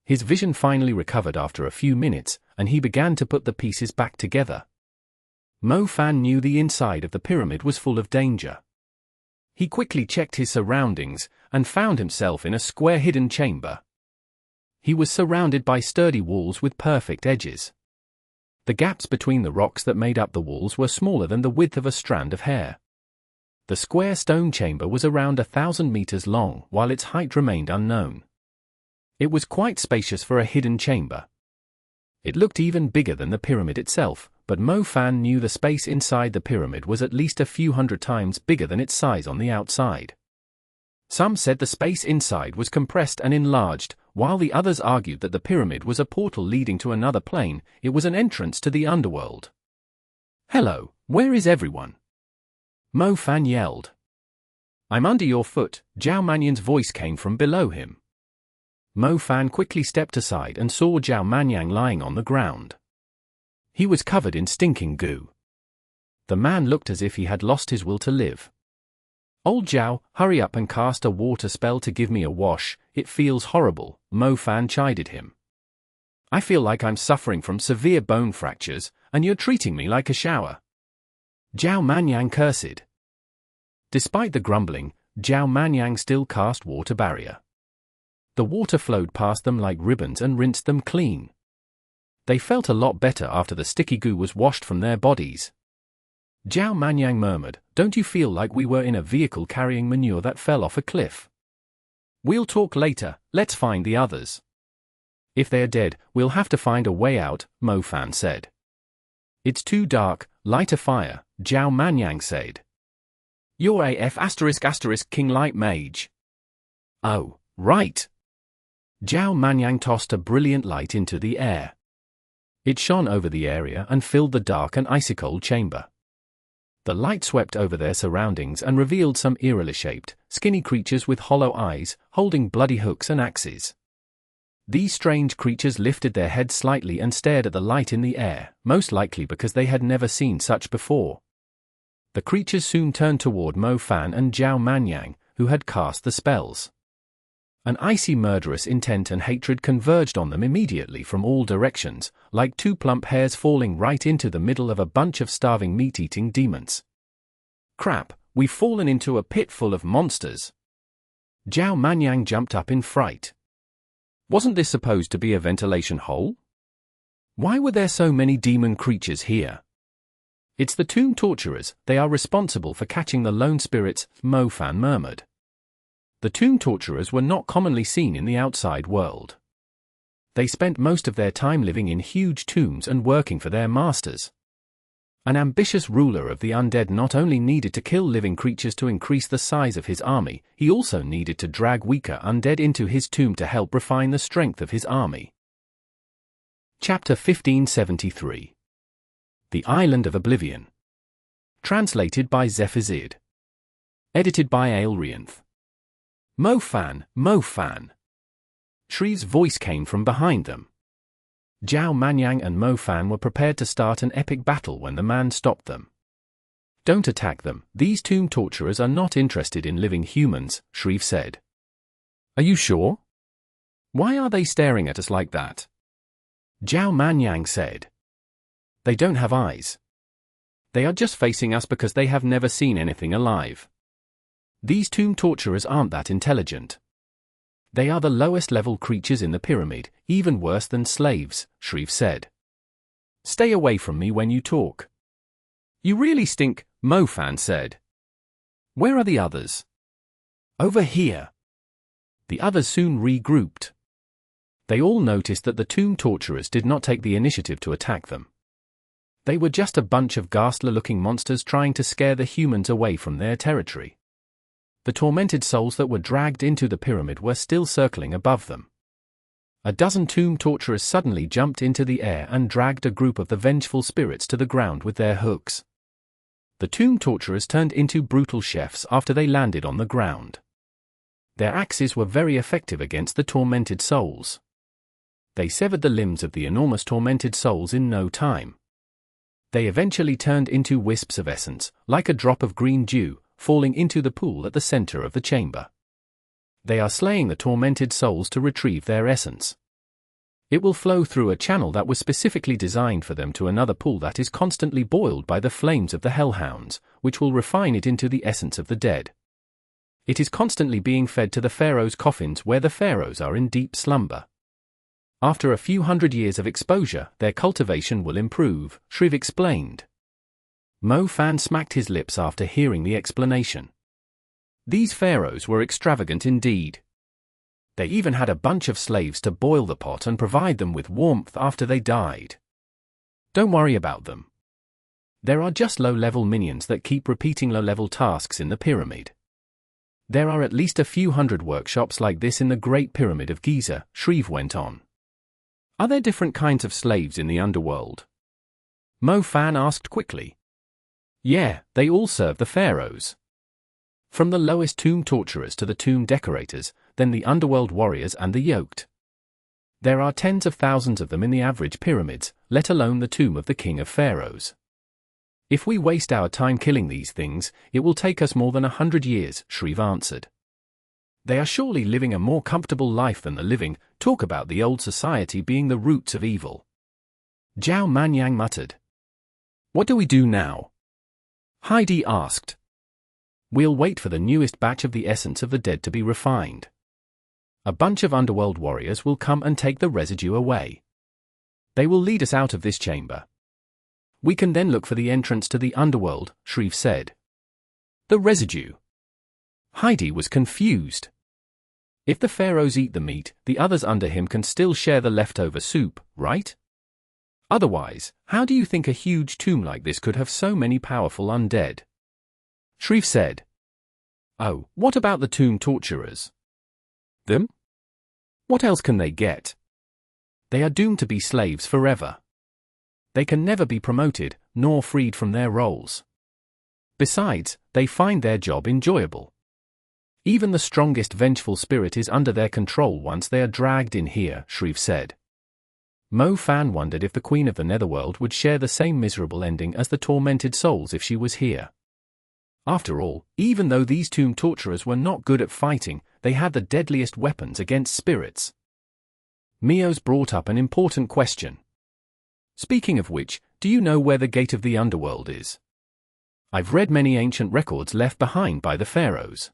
His vision finally recovered after a few minutes, and he began to put the pieces back together. Mo Fan knew the inside of the pyramid was full of danger. He quickly checked his surroundings, and found himself in a square hidden chamber. He was surrounded by sturdy walls with perfect edges. The gaps between the rocks that made up the walls were smaller than the width of a strand of hair. The square stone chamber was around 1,000 meters long, while its height remained unknown. It was quite spacious for a hidden chamber. It looked even bigger than the pyramid itself, but Mo Fan knew the space inside the pyramid was at least a few hundred times bigger than its size on the outside. Some said the space inside was compressed and enlarged, while the others argued that the pyramid was a portal leading to another plane. It was an entrance to the underworld. "Hello, where is everyone?" Mo Fan yelled. "I'm under your foot," Zhao Manyan's voice came from below him. Mo Fan quickly stepped aside and saw Zhao Manyang lying on the ground. He was covered in stinking goo. The man looked as if he had lost his will to live. "Old Zhao, hurry up and cast a water spell to give me a wash, it feels horrible," Mo Fan chided him. "I feel like I'm suffering from severe bone fractures, and you're treating me like a shower." Zhao Manyang cursed. Despite the grumbling, Zhao Manyang still cast water barrier. The water flowed past them like ribbons and rinsed them clean. They felt a lot better after the sticky goo was washed from their bodies. Zhao Manyang murmured, "Don't you feel like we were in a vehicle carrying manure that fell off a cliff?" "We'll talk later, let's find the others." "If they're dead, we'll have to find a way out," Mo Fan said. "It's too dark, light a fire," Zhao Manyang said. "You're AF*** King Light Mage." "Oh, right." Zhao Manyang tossed a brilliant light into the air. It shone over the area and filled the dark and icy-cold chamber. The light swept over their surroundings and revealed some eerily shaped, skinny creatures with hollow eyes, holding bloody hooks and axes. These strange creatures lifted their heads slightly and stared at the light in the air, most likely because they had never seen such before. The creatures soon turned toward Mo Fan and Zhao Manyang, who had cast the spells. An icy murderous intent and hatred converged on them immediately from all directions, like two plump hairs falling right into the middle of a bunch of starving meat-eating demons. Crap, we've fallen into a pit full of monsters. Zhao Manyang jumped up in fright. Wasn't this supposed to be a ventilation hole? Why were there so many demon creatures here? It's the tomb torturers, they are responsible for catching the lone spirits, Mo Fan murmured. The tomb torturers were not commonly seen in the outside world. They spent most of their time living in huge tombs and working for their masters. An ambitious ruler of the undead not only needed to kill living creatures to increase the size of his army, he also needed to drag weaker undead into his tomb to help refine the strength of his army. Chapter 1573. The Island of Oblivion. Translated by Zephazid. Edited by Aelrianth. Mo Fan, Mo Fan. Shreve's voice came from behind them. Zhao Manyang and Mo Fan were prepared to start an epic battle when the man stopped them. Don't attack them, these tomb torturers are not interested in living humans, Shreve said. Are you sure? Why are they staring at us like that? Zhao Manyang said. They don't have eyes. They are just facing us because they have never seen anything alive. These tomb torturers aren't that intelligent. They are the lowest level creatures in the pyramid, even worse than slaves, Shreve said. Stay away from me when you talk. You really stink, Mo Fan said. Where are the others? Over here. The others soon regrouped. They all noticed that the tomb torturers did not take the initiative to attack them. They were just a bunch of ghastly-looking monsters trying to scare the humans away from their territory. The tormented souls that were dragged into the pyramid were still circling above them. A dozen tomb torturers suddenly jumped into the air and dragged a group of the vengeful spirits to the ground with their hooks. The tomb torturers turned into brutal chefs after they landed on the ground. Their axes were very effective against the tormented souls. They severed the limbs of the enormous tormented souls in no time. They eventually turned into wisps of essence, like a drop of green dew, falling into the pool at the center of the chamber. They are slaying the tormented souls to retrieve their essence. It will flow through a channel that was specifically designed for them to another pool that is constantly boiled by the flames of the Hellhounds, which will refine it into the essence of the dead. It is constantly being fed to the pharaohs' coffins where the pharaohs are in deep slumber. After a few hundred years of exposure, their cultivation will improve, Shreve explained. Mo Fan smacked his lips after hearing the explanation. These pharaohs were extravagant indeed. They even had a bunch of slaves to boil the pot and provide them with warmth after they died. Don't worry about them. There are just low-level minions that keep repeating low-level tasks in the pyramid. There are at least a few hundred workshops like this in the Great Pyramid of Giza, Shreve went on. Are there different kinds of slaves in the underworld? Mo Fan asked quickly. Yeah, they all serve the pharaohs. From the lowest tomb torturers to the tomb decorators, then the underworld warriors and the yoked. There are tens of thousands of them in the average pyramids, let alone the tomb of the king of pharaohs. If we waste our time killing these things, it will take us more than 100 years, Shreve answered. They are surely living a more comfortable life than the living, talk about the old society being the roots of evil. Zhao Manyang muttered. What do we do now? Heidi asked. We'll wait for the newest batch of the essence of the dead to be refined. A bunch of underworld warriors will come and take the residue away. They will lead us out of this chamber. We can then look for the entrance to the underworld, Shreve said. The residue. Heidi was confused. If the pharaohs eat the meat, the others under him can still share the leftover soup, right? Otherwise, how do you think a huge tomb like this could have so many powerful undead? Shreve said. Oh, what about the tomb torturers? Them? What else can they get? They are doomed to be slaves forever. They can never be promoted, nor freed from their roles. Besides, they find their job enjoyable. Even the strongest vengeful spirit is under their control once they are dragged in here, Shreve said. Mo Fan wondered if the Queen of the Netherworld would share the same miserable ending as the tormented souls if she was here. After all, even though these tomb torturers were not good at fighting, they had the deadliest weapons against spirits. Mios brought up an important question. Speaking of which, do you know where the gate of the underworld is? I've read many ancient records left behind by the pharaohs.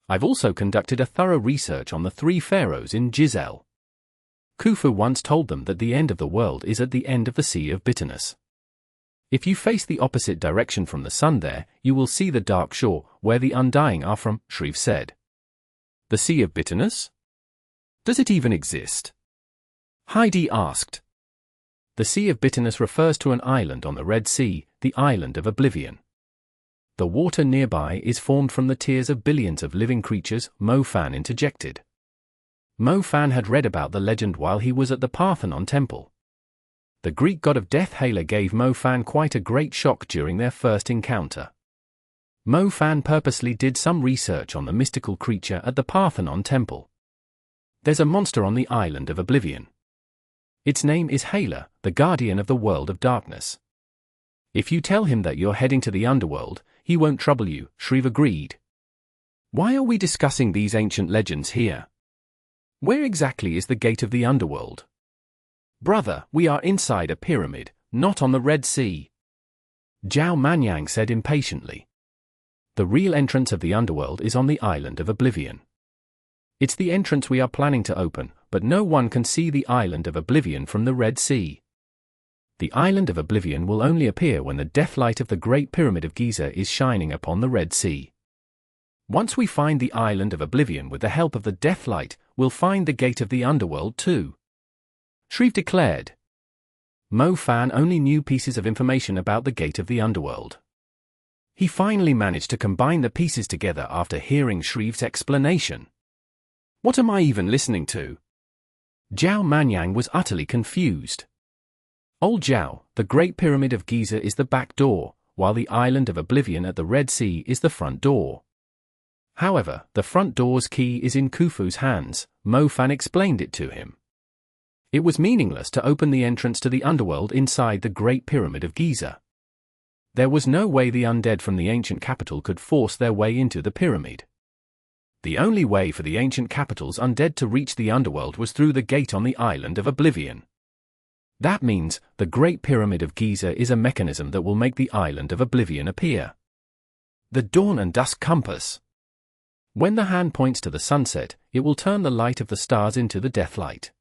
I've also conducted a thorough research on the 3 pharaohs in Giselle. Khufu once told them that the end of the world is at the end of the Sea of Bitterness. If you face the opposite direction from the sun there, you will see the dark shore, where the Undying are from, Shreve said. The Sea of Bitterness? Does it even exist? Heidi asked. The Sea of Bitterness refers to an island on the Red Sea, the island of Oblivion. The water nearby is formed from the tears of billions of living creatures, Mo Fan interjected. Mo Fan had read about the legend while he was at the Parthenon temple. The Greek god of death Hela gave Mo Fan quite a great shock during their first encounter. Mo Fan purposely did some research on the mystical creature at the Parthenon temple. There's a monster on the island of Oblivion. Its name is Hela, the guardian of the world of darkness. If you tell him that you're heading to the underworld, he won't trouble you, Shreve agreed. Why are we discussing these ancient legends here? Where exactly is the gate of the underworld? Brother, we are inside a pyramid, not on the Red Sea. Zhao Manyang said impatiently. The real entrance of the underworld is on the island of Oblivion. It's the entrance we are planning to open, but no one can see the island of Oblivion from the Red Sea. The island of Oblivion will only appear when the deathlight of the Great Pyramid of Giza is shining upon the Red Sea. Once we find the island of Oblivion with the help of the deathlight, we'll find the gate of the underworld too. Shreve declared. Mo Fan only knew pieces of information about the gate of the underworld. He finally managed to combine the pieces together after hearing Shreve's explanation. What am I even listening to? Zhao Manyang was utterly confused. Old Zhao, the Great Pyramid of Giza is the back door, while the island of Oblivion at the Red Sea is the front door. However, the front door's key is in Khufu's hands, Mo Fan explained it to him. It was meaningless to open the entrance to the underworld inside the Great Pyramid of Giza. There was no way the undead from the ancient capital could force their way into the pyramid. The only way for the ancient capital's undead to reach the underworld was through the gate on the island of Oblivion. That means the Great Pyramid of Giza is a mechanism that will make the island of Oblivion appear. The dawn and dusk compass. When the hand points to the sunset, it will turn the light of the stars into the deathlight.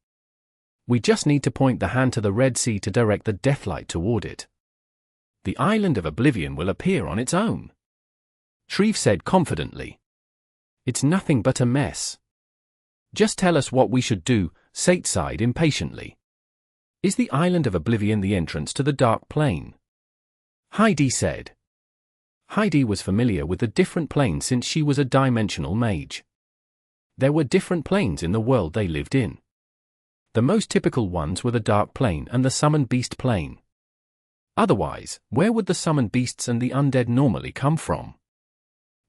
We just need to point the hand to the Red Sea to direct the deathlight toward it. The island of Oblivion will appear on its own. Shreve said confidently. It's nothing but a mess. Just tell us what we should do, Sate sighed impatiently. Is the island of Oblivion the entrance to the dark plane? Heidi said. Heidi was familiar with the different planes since she was a dimensional mage. There were different planes in the world they lived in. The most typical ones were the dark plane and the summoned beast plane. Otherwise, where would the summoned beasts and the undead normally come from?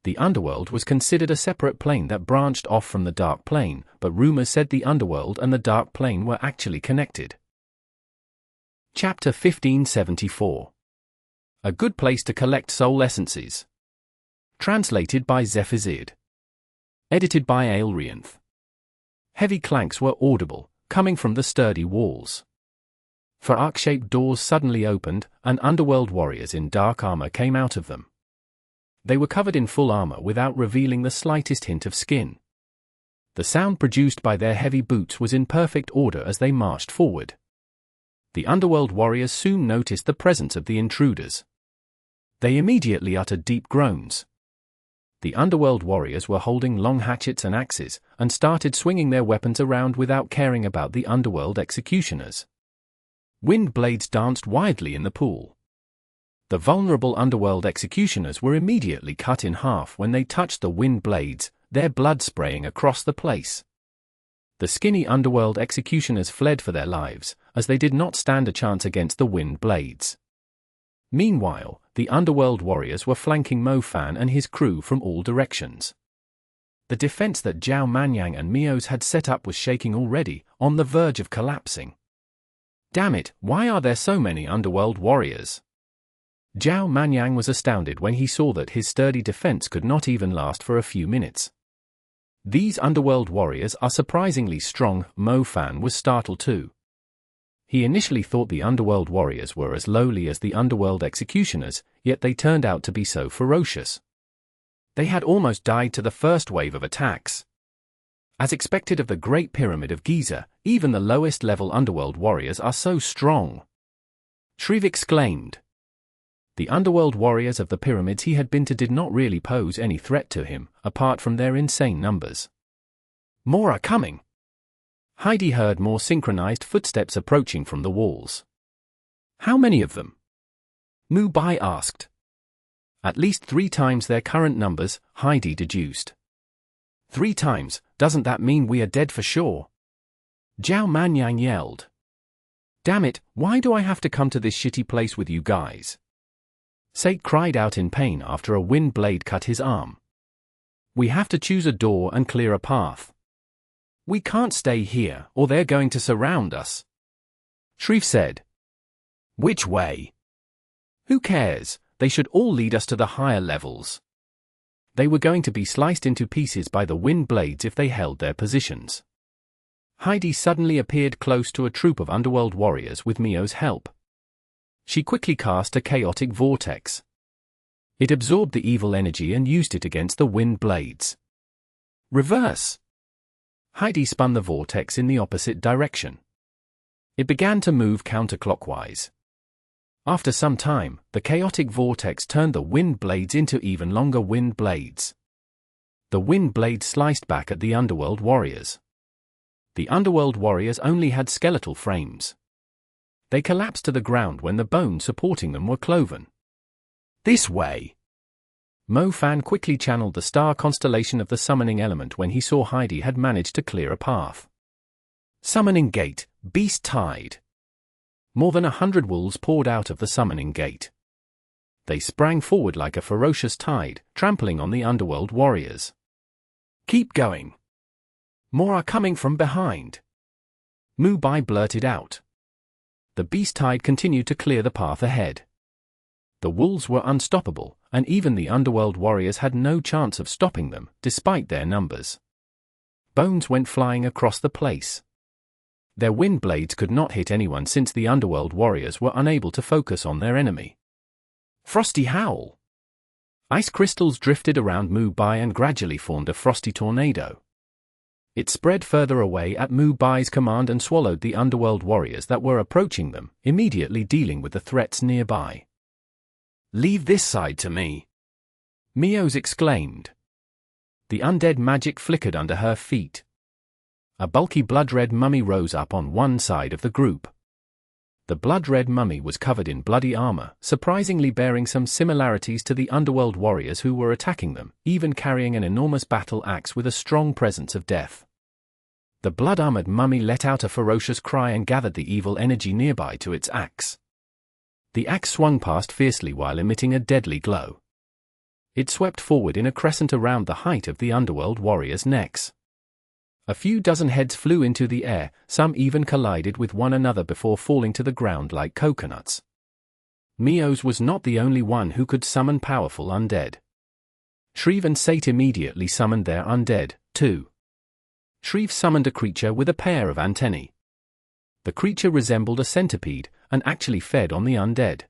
The underworld was considered a separate plane that branched off from the dark plane, but rumors said the underworld and the dark plane were actually connected. Chapter 1574. A good place to collect soul essences. Translated by Zephazid. Edited by Aelrianth. Heavy clanks were audible, coming from the sturdy walls. For arc-shaped doors suddenly opened, and underworld warriors in dark armor came out of them. They were covered in full armor without revealing the slightest hint of skin. The sound produced by their heavy boots was in perfect order as they marched forward. The underworld warriors soon noticed the presence of the intruders. They immediately uttered deep groans. The underworld warriors were holding long hatchets and axes, and started swinging their weapons around without caring about the underworld executioners. Wind blades danced wildly in the pool. The vulnerable underworld executioners were immediately cut in half when they touched the wind blades, their blood spraying across the place. The skinny underworld executioners fled for their lives, as they did not stand a chance against the wind blades. Meanwhile, the underworld warriors were flanking Mo Fan and his crew from all directions. The defense that Zhao Manyang and Mios had set up was shaking already, on the verge of collapsing. Damn it, why are there so many underworld warriors? Zhao Manyang was astounded when he saw that his sturdy defense could not even last for a few minutes. These underworld warriors are surprisingly strong, Mo Fan was startled too. He initially thought the underworld warriors were as lowly as the underworld executioners, yet they turned out to be so ferocious. They had almost died to the first wave of attacks. As expected of the Great Pyramid of Giza, even the lowest-level underworld warriors are so strong. Shreve exclaimed. The underworld warriors of the pyramids he had been to did not really pose any threat to him, apart from their insane numbers. More are coming. Heidi heard more synchronized footsteps approaching from the walls. How many of them? Mu Bai asked. At least 3 times their current numbers, Heidi deduced. 3 times, doesn't that mean we are dead for sure? Zhao Manyang yelled. Damn it, why do I have to come to this shitty place with you guys? Sate cried out in pain after a wind blade cut his arm. We have to choose a door and clear a path. We can't stay here, or they're going to surround us. Shreve said. Which way? Who cares? They should all lead us to the higher levels. They were going to be sliced into pieces by the wind blades if they held their positions. Heidi suddenly appeared close to a troop of underworld warriors with Mio's help. She quickly cast a chaotic vortex. It absorbed the evil energy and used it against the wind blades. Reverse! Heidi spun the vortex in the opposite direction. It began to move counterclockwise. After some time, the chaotic vortex turned the wind blades into even longer wind blades. The wind blades sliced back at the underworld warriors. The underworld warriors only had skeletal frames. They collapsed to the ground when the bones supporting them were cloven. This way! Mo Fan quickly channeled the star constellation of the summoning element when he saw Heidi had managed to clear a path. Summoning Gate, Beast Tide. More than 100 wolves poured out of the summoning gate. They sprang forward like a ferocious tide, trampling on the underworld warriors. Keep going. More are coming from behind. Mu Bai blurted out. The beast tide continued to clear the path ahead. The wolves were unstoppable, and even the underworld warriors had no chance of stopping them, despite their numbers. Bones went flying across the place. Their wind blades could not hit anyone since the underworld warriors were unable to focus on their enemy. Frosty howl! Ice crystals drifted around Mu Bai and gradually formed a frosty tornado. It spread further away at Mu Bai's command and swallowed the underworld warriors that were approaching them, immediately dealing with the threats nearby. Leave this side to me! Mio's exclaimed. The undead magic flickered under her feet. A bulky blood-red mummy rose up on one side of the group. The blood-red mummy was covered in bloody armor, surprisingly bearing some similarities to the underworld warriors who were attacking them, even carrying an enormous battle axe with a strong presence of death. The blood-armored mummy let out a ferocious cry and gathered the evil energy nearby to its axe. The axe swung past fiercely while emitting a deadly glow. It swept forward in a crescent around the height of the underworld warriors' necks. A few dozen heads flew into the air, some even collided with one another before falling to the ground like coconuts. Mio's was not the only one who could summon powerful undead. Shreve and Sate immediately summoned their undead, too. Shreve summoned a creature with a pair of antennae. The creature resembled a centipede, and actually fed on the undead.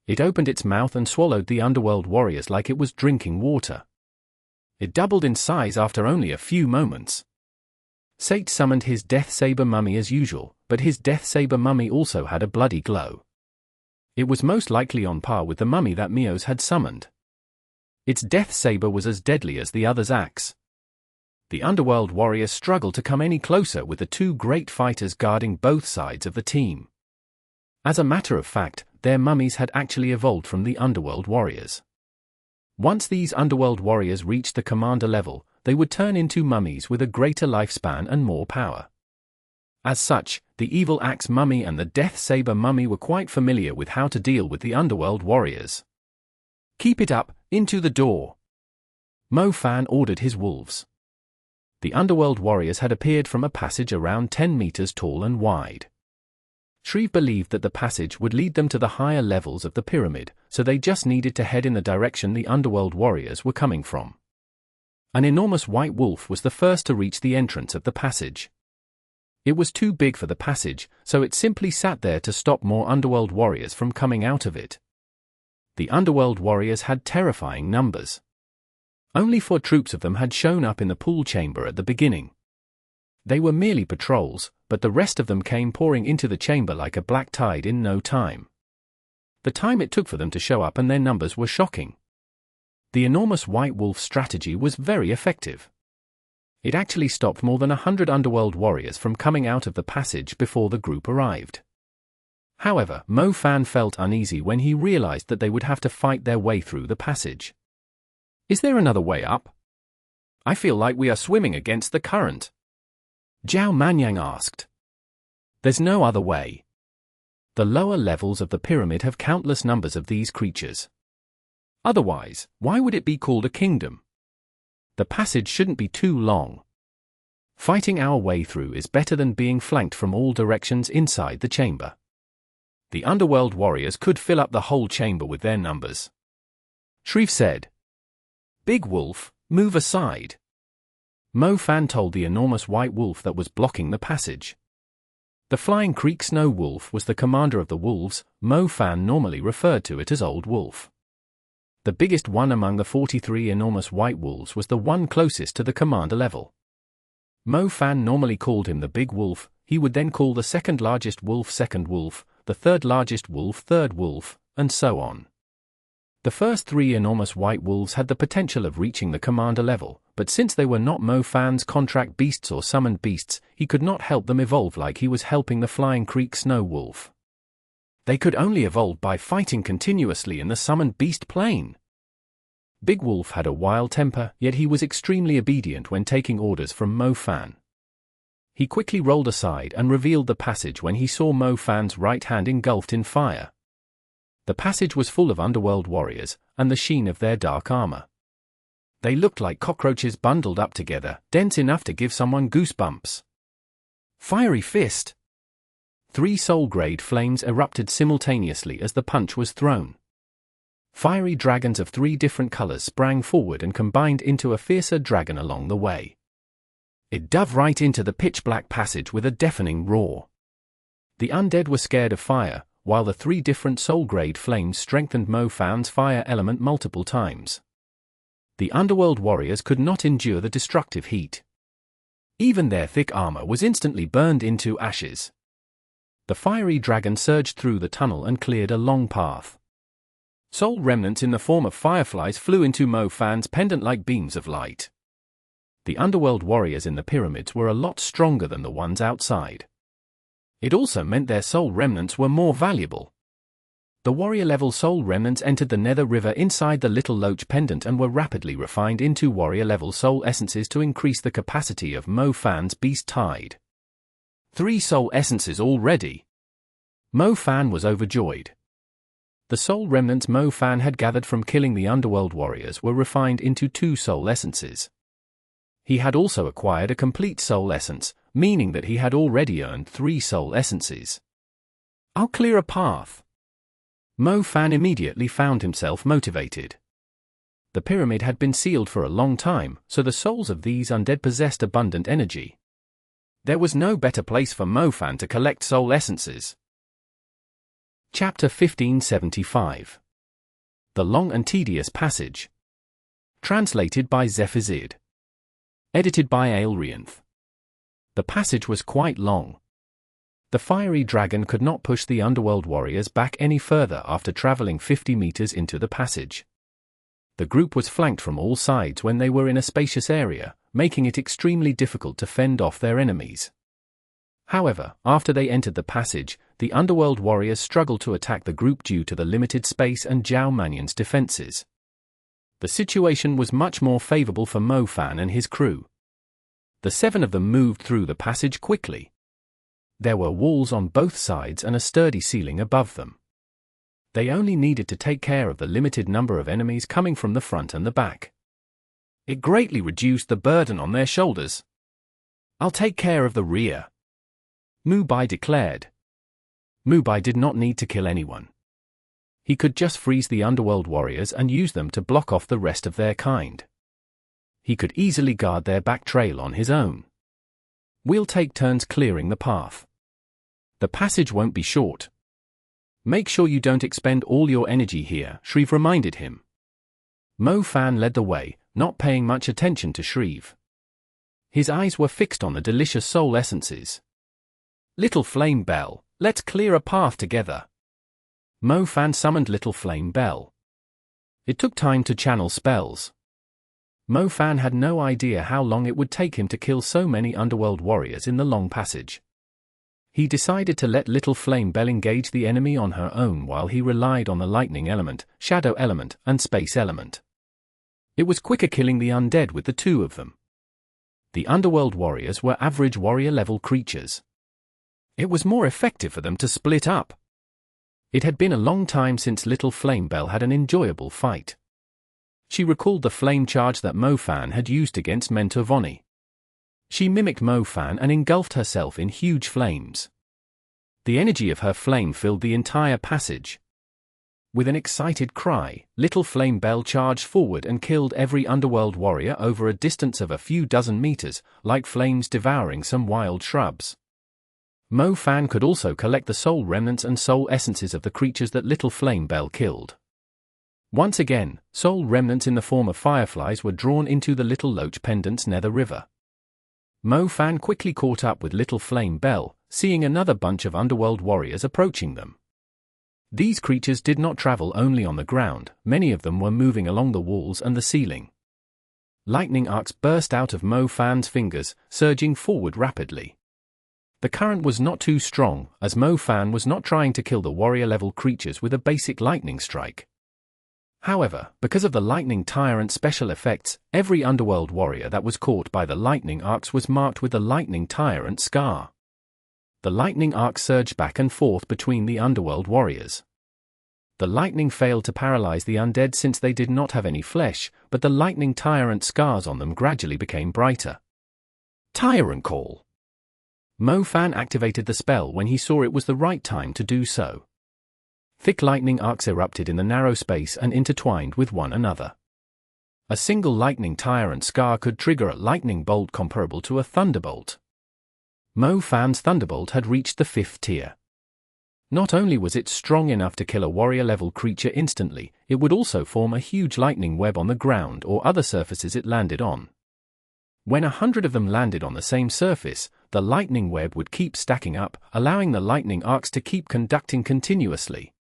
It opened its mouth and swallowed the underworld warriors like it was drinking water. It doubled in size after only a few moments. Sate summoned his Death Saber mummy as usual, but his Death Saber mummy also had a bloody glow. It was most likely on par with the mummy that Mio's had summoned. Its Death Saber was as deadly as the other's axe. The underworld warriors struggled to come any closer with the two great fighters guarding both sides of the team. As a matter of fact, their mummies had actually evolved from the underworld warriors. Once these underworld warriors reached the commander level, they would turn into mummies with a greater lifespan and more power. As such, the evil axe mummy and the Death Saber mummy were quite familiar with how to deal with the underworld warriors. Keep it up, into the door! Mo Fan ordered his wolves. The underworld warriors had appeared from a passage around 10 meters tall and wide. Shreve believed that the passage would lead them to the higher levels of the pyramid, so they just needed to head in the direction the underworld warriors were coming from. An enormous white wolf was the first to reach the entrance of the passage. It was too big for the passage, so it simply sat there to stop more underworld warriors from coming out of it. The underworld warriors had terrifying numbers. Only 4 troops of them had shown up in the pool chamber at the beginning. They were merely patrols, but the rest of them came pouring into the chamber like a black tide in no time. The time it took for them to show up and their numbers were shocking. The enormous White Wolf strategy was very effective. It actually stopped more than 100 underworld warriors from coming out of the passage before the group arrived. However, Mo Fan felt uneasy when he realized that they would have to fight their way through the passage. Is there another way up? I feel like we are swimming against the current. Zhao Manyang asked. There's no other way. The lower levels of the pyramid have countless numbers of these creatures. Otherwise, why would it be called a kingdom? The passage shouldn't be too long. Fighting our way through is better than being flanked from all directions inside the chamber. The underworld warriors could fill up the whole chamber with their numbers. Shreve said. Big Wolf, move aside. Mo Fan told the enormous white wolf that was blocking the passage. The Flying Creek Snow Wolf was the commander of the wolves. Mo Fan normally referred to it as Old Wolf. The biggest one among the 43 enormous white wolves was the one closest to the commander level. Mo Fan normally called him the Big Wolf. He would then call the second largest wolf Second Wolf, the third largest wolf Third Wolf, and so on. The first 3 enormous white wolves had the potential of reaching the commander level, but since they were not Mo Fan's contract beasts or summoned beasts, he could not help them evolve like he was helping the Flying Creek Snow Wolf. They could only evolve by fighting continuously in the summoned beast plane. Big Wolf had a wild temper, yet he was extremely obedient when taking orders from Mo Fan. He quickly rolled aside and revealed the passage when he saw Mo Fan's right hand engulfed in fire. The passage was full of underworld warriors, and the sheen of their dark armor. They looked like cockroaches bundled up together, dense enough to give someone goosebumps. Fiery Fist! 3 soul-grade flames erupted simultaneously as the punch was thrown. Fiery dragons of 3 different colors sprang forward and combined into a fiercer dragon along the way. It dove right into the pitch-black passage with a deafening roar. The undead were scared of fire, while the 3 different soul-grade flames strengthened Mo Fan's fire element multiple times. The underworld warriors could not endure the destructive heat. Even their thick armor was instantly burned into ashes. The fiery dragon surged through the tunnel and cleared a long path. Soul remnants in the form of fireflies flew into Mo Fan's pendant-like beams of light. The underworld warriors in the pyramids were a lot stronger than the ones outside. It also meant their soul remnants were more valuable. The warrior-level soul remnants entered the nether river inside the Little Loach pendant and were rapidly refined into warrior-level soul essences to increase the capacity of Mo Fan's beast tide. 3 soul essences already! Mo Fan was overjoyed. The soul remnants Mo Fan had gathered from killing the underworld warriors were refined into 2 soul essences. He had also acquired a complete soul essence, meaning that he had already earned 3 soul essences. I'll clear a path. Mo Fan immediately found himself motivated. The pyramid had been sealed for a long time, so the souls of these undead possessed abundant energy. There was no better place for Mo Fan to collect soul essences. Chapter 1575. The Long and Tedious Passage. Translated by Zephazid. Edited by Aelrianth. The passage was quite long. The fiery dragon could not push the underworld warriors back any further after traveling 50 meters into the passage. The group was flanked from all sides when they were in a spacious area, making it extremely difficult to fend off their enemies. However, after they entered the passage, the underworld warriors struggled to attack the group due to the limited space and Zhao Manyan's defenses. The situation was much more favorable for Mo Fan and his crew. The 7 of them moved through the passage quickly. There were walls on both sides and a sturdy ceiling above them. They only needed to take care of the limited number of enemies coming from the front and the back. It greatly reduced the burden on their shoulders. I'll take care of the rear, Mu Bai declared. Mu Bai did not need to kill anyone. He could just freeze the underworld warriors and use them to block off the rest of their kind. He could easily guard their back trail on his own. We'll take turns clearing the path. The passage won't be short. Make sure you don't expend all your energy here, Shreve reminded him. Mo Fan led the way, not paying much attention to Shreve. His eyes were fixed on the delicious soul essences. Little Flame Bell, let's clear a path together. Mo Fan summoned Little Flame Bell. It took time to channel spells. Mo Fan had no idea how long it would take him to kill so many underworld warriors in the long passage. He decided to let Little Flame Bell engage the enemy on her own while he relied on the lightning element, shadow element, and space element. It was quicker killing the undead with the two of them. The underworld warriors were average warrior-level creatures. It was more effective for them to split up. It had been a long time since Little Flame Bell had an enjoyable fight. She recalled the flame charge that Mo Fan had used against Mentor Vonnie. She mimicked Mo Fan and engulfed herself in huge flames. The energy of her flame filled the entire passage. With an excited cry, Little Flame Bell charged forward and killed every underworld warrior over a distance of a few dozen meters, like flames devouring some wild shrubs. Mo Fan could also collect the soul remnants and soul essences of the creatures that Little Flame Bell killed. Once again, soul remnants in the form of fireflies were drawn into the Little Loach Pendant's nether river. Mo Fan quickly caught up with Little Flame Bell, seeing another bunch of underworld warriors approaching them. These creatures did not travel only on the ground, many of them were moving along the walls and the ceiling. Lightning arcs burst out of Mo Fan's fingers, surging forward rapidly. The current was not too strong, as Mo Fan was not trying to kill the warrior-level creatures with a basic lightning strike. However, because of the lightning tyrant special effects, every underworld warrior that was caught by the lightning arcs was marked with the lightning tyrant scar. The lightning arc surged back and forth between the underworld warriors. The lightning failed to paralyze the undead since they did not have any flesh, but the lightning tyrant scars on them gradually became brighter. Tyrant Call! Mo Fan activated the spell when he saw it was the right time to do so. Thick lightning arcs erupted in the narrow space and intertwined with one another. A single lightning tyrant scar could trigger a lightning bolt comparable to a thunderbolt. Mo Fan's thunderbolt had reached the 5th tier. Not only was it strong enough to kill a warrior-level creature instantly, it would also form a huge lightning web on the ground or other surfaces it landed on. When 100 of them landed on the same surface, the lightning web would keep stacking up, allowing the lightning arcs to keep conducting continuously.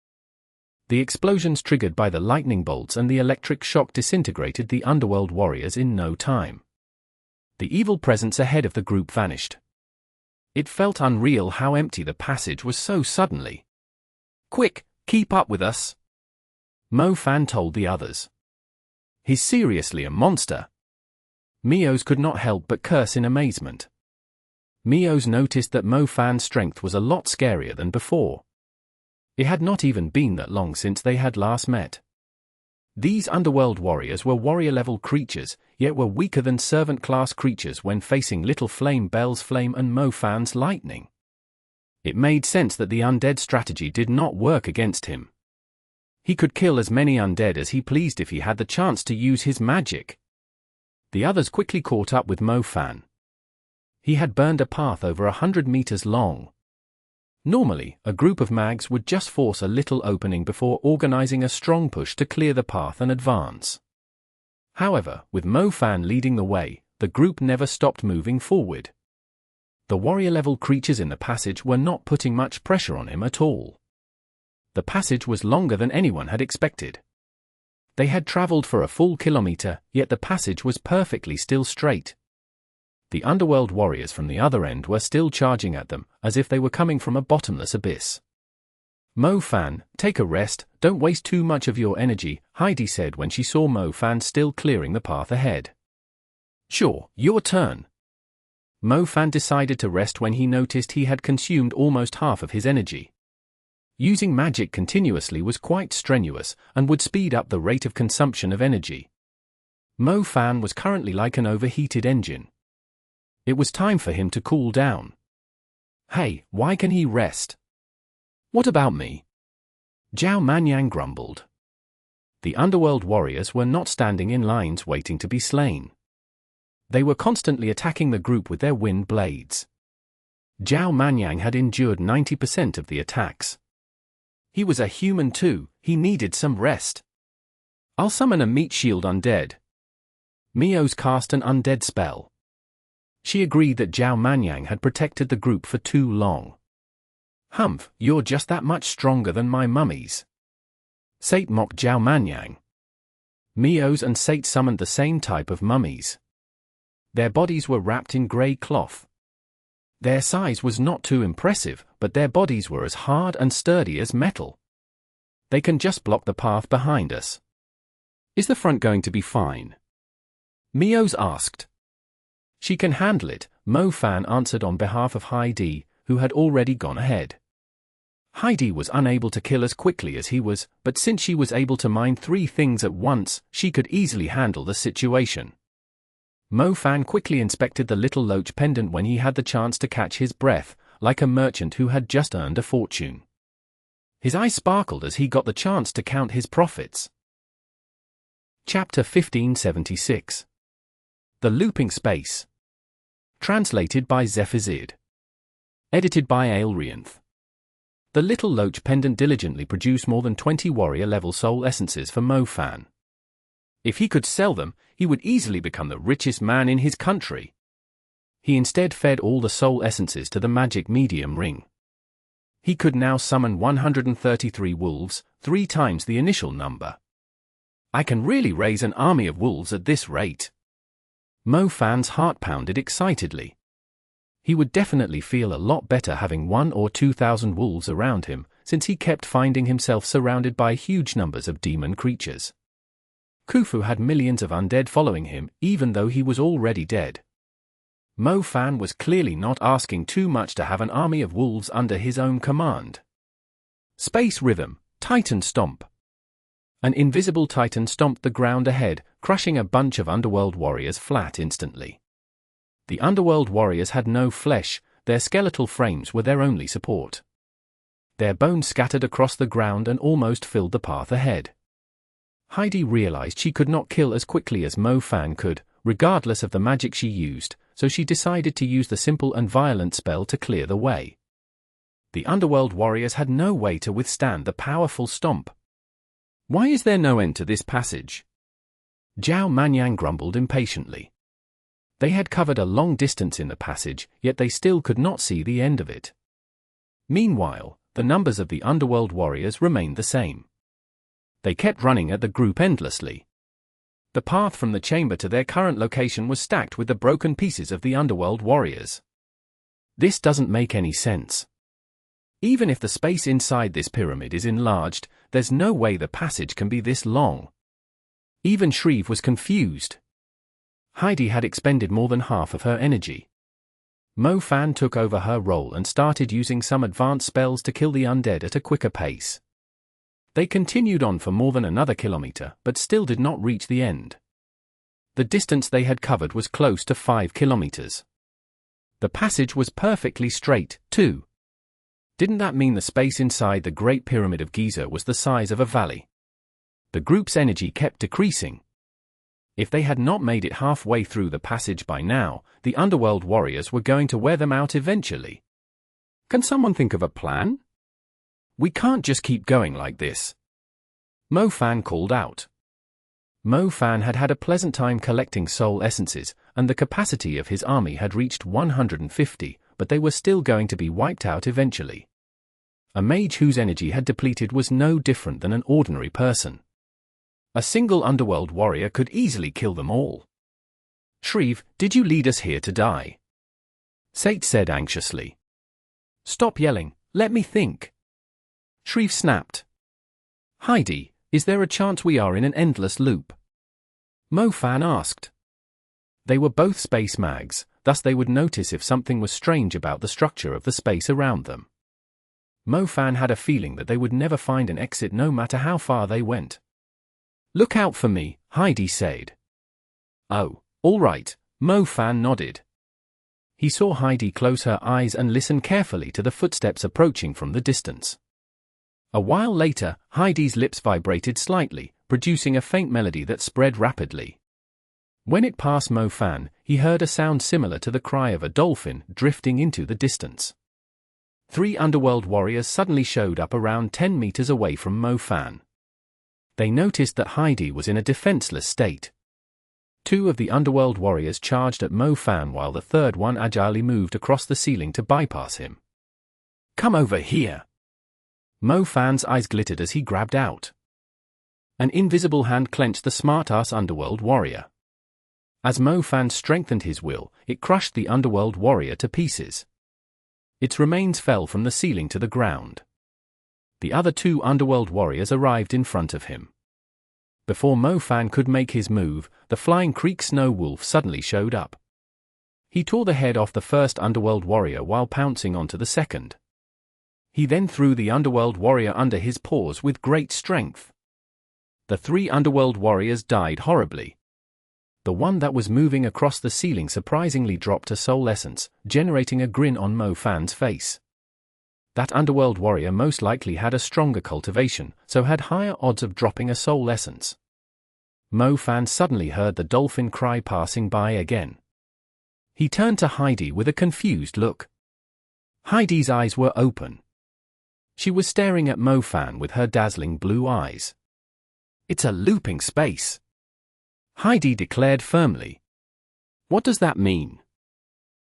The explosions triggered by the lightning bolts and the electric shock disintegrated the underworld warriors in no time. The evil presence ahead of the group vanished. It felt unreal how empty the passage was so suddenly. "Quick, keep up with us," Mo Fan told the others. "He's seriously a monster." Mios could not help but curse in amazement. Mios noticed that Mo Fan's strength was a lot scarier than before. It had not even been that long since they had last met. These underworld warriors were warrior-level creatures, yet were weaker than servant-class creatures when facing Little Flame Bell's flame and Mo Fan's lightning. It made sense that the undead strategy did not work against him. He could kill as many undead as he pleased if he had the chance to use his magic. The others quickly caught up with Mo Fan. He had burned a path over 100 meters long. Normally, a group of mags would just force a little opening before organizing a strong push to clear the path and advance. However, with Mo Fan leading the way, the group never stopped moving forward. The warrior-level creatures in the passage were not putting much pressure on him at all. The passage was longer than anyone had expected. They had traveled for a full kilometer, yet the passage was perfectly still straight. The underworld warriors from the other end were still charging at them, as if they were coming from a bottomless abyss. "Mo Fan, take a rest, don't waste too much of your energy," Heidi said when she saw Mo Fan still clearing the path ahead. "Sure, your turn." Mo Fan decided to rest when he noticed he had consumed almost half of his energy. Using magic continuously was quite strenuous, and would speed up the rate of consumption of energy. Mo Fan was currently like an overheated engine. It was time for him to cool down. "Hey, why can he rest? What about me?" Zhao Manyang grumbled. The underworld warriors were not standing in lines waiting to be slain. They were constantly attacking the group with their wind blades. Zhao Manyang had endured 90% of the attacks. He was a human too, he needed some rest. I'll summon a meat shield undead. Mio's cast an undead spell. She agreed that Zhao Manyang had protected the group for too long. Humph, you're just that much stronger than my mummies. Sate mocked Zhao Manyang. Mio's and Sate summoned the same type of mummies. Their bodies were wrapped in grey cloth. Their size was not too impressive, but their bodies were as hard and sturdy as metal. They can just block the path behind us. Is the front going to be fine? Mio's asked. She can handle it, Mo Fan answered on behalf of Heidi, who had already gone ahead. Heidi was unable to kill as quickly as he was, but since she was able to mine 3 things at once, she could easily handle the situation. Mo Fan quickly inspected the little loach pendant when he had the chance to catch his breath, like a merchant who had just earned a fortune. His eyes sparkled as he got the chance to count his profits. Chapter 1576. The Looping Space. Translated by Zephazid. Edited by Aelrianth. The little loach pendant diligently produced more than 20 warrior-level soul essences for Mo Fan. If he could sell them, he would easily become the richest man in his country. He instead fed all the soul essences to the magic medium ring. He could now summon 133 wolves, 3 times the initial number. I can really raise an army of wolves at this rate. Mo Fan's heart pounded excitedly. He would definitely feel a lot better having 1,000 or 2,000 wolves around him, since he kept finding himself surrounded by huge numbers of demon creatures. Khufu had millions of undead following him, even though he was already dead. Mo Fan was clearly not asking too much to have an army of wolves under his own command. Space Rhythm, Titan Stomp. An invisible titan stomped the ground ahead, crushing a bunch of underworld warriors flat instantly. The underworld warriors had no flesh, their skeletal frames were their only support. Their bones scattered across the ground and almost filled the path ahead. Heidi realized she could not kill as quickly as Mo Fan could, regardless of the magic she used, so she decided to use the simple and violent spell to clear the way. The underworld warriors had no way to withstand the powerful stomp. Why is there no end to this passage? Zhao Manyang grumbled impatiently. They had covered a long distance in the passage, yet they still could not see the end of it. Meanwhile, the numbers of the underworld warriors remained the same. They kept running at the group endlessly. The path from the chamber to their current location was stacked with the broken pieces of the underworld warriors. This doesn't make any sense. Even if the space inside this pyramid is enlarged, there's no way the passage can be this long. Even Shreve was confused. Heidi had expended more than half of her energy. Mo Fan took over her role and started using some advanced spells to kill the undead at a quicker pace. They continued on for more than another kilometer, but still did not reach the end. The distance they had covered was close to 5 kilometers. The passage was perfectly straight, too. Didn't that mean the space inside the Great Pyramid of Giza was the size of a valley? The group's energy kept decreasing. If they had not made it halfway through the passage by now, the underworld warriors were going to wear them out eventually. Can someone think of a plan? We can't just keep going like this. Mo Fan called out. Mo Fan had had a pleasant time collecting soul essences, and the capacity of his army had reached 150, but they were still going to be wiped out eventually. A mage whose energy had depleted was no different than an ordinary person. A single underworld warrior could easily kill them all. Shreve, did you lead us here to die? Sate said anxiously. Stop yelling, let me think. Shreve snapped. Heidi, is there a chance we are in an endless loop? Mo Fan asked. They were both space mags, thus they would notice if something was strange about the structure of the space around them. Mo Fan had a feeling that they would never find an exit no matter how far they went. Look out for me, Heidi said. Oh, all right, Mo Fan nodded. He saw Heidi close her eyes and listen carefully to the footsteps approaching from the distance. A while later, Heidi's lips vibrated slightly, producing a faint melody that spread rapidly. When it passed Mo Fan, he heard a sound similar to the cry of a dolphin drifting into the distance. 3 underworld warriors suddenly showed up around 10 meters away from Mo Fan. They noticed that Heidi was in a defenseless state. 2 of the underworld warriors charged at Mo Fan while the third one agilely moved across the ceiling to bypass him. "Come over here!" Mo Fan's eyes glittered as he grabbed out. An invisible hand clenched the smart-ass underworld warrior. As Mo Fan strengthened his will, it crushed the underworld warrior to pieces. Its remains fell from the ceiling to the ground. The other 2 underworld warriors arrived in front of him. Before Mo Fan could make his move, the flying Creek Snow Wolf suddenly showed up. He tore the head off the first underworld warrior while pouncing onto the second. He then threw the underworld warrior under his paws with great strength. The 3 underworld warriors died horribly. The one that was moving across the ceiling surprisingly dropped a soul essence, generating a grin on Mo Fan's face. That underworld warrior most likely had a stronger cultivation, so had higher odds of dropping a soul essence. Mo Fan suddenly heard the dolphin cry passing by again. He turned to Heidi with a confused look. Heidi's eyes were open. She was staring at Mo Fan with her dazzling blue eyes. "It's a looping space," Heidi declared firmly. "What does that mean?"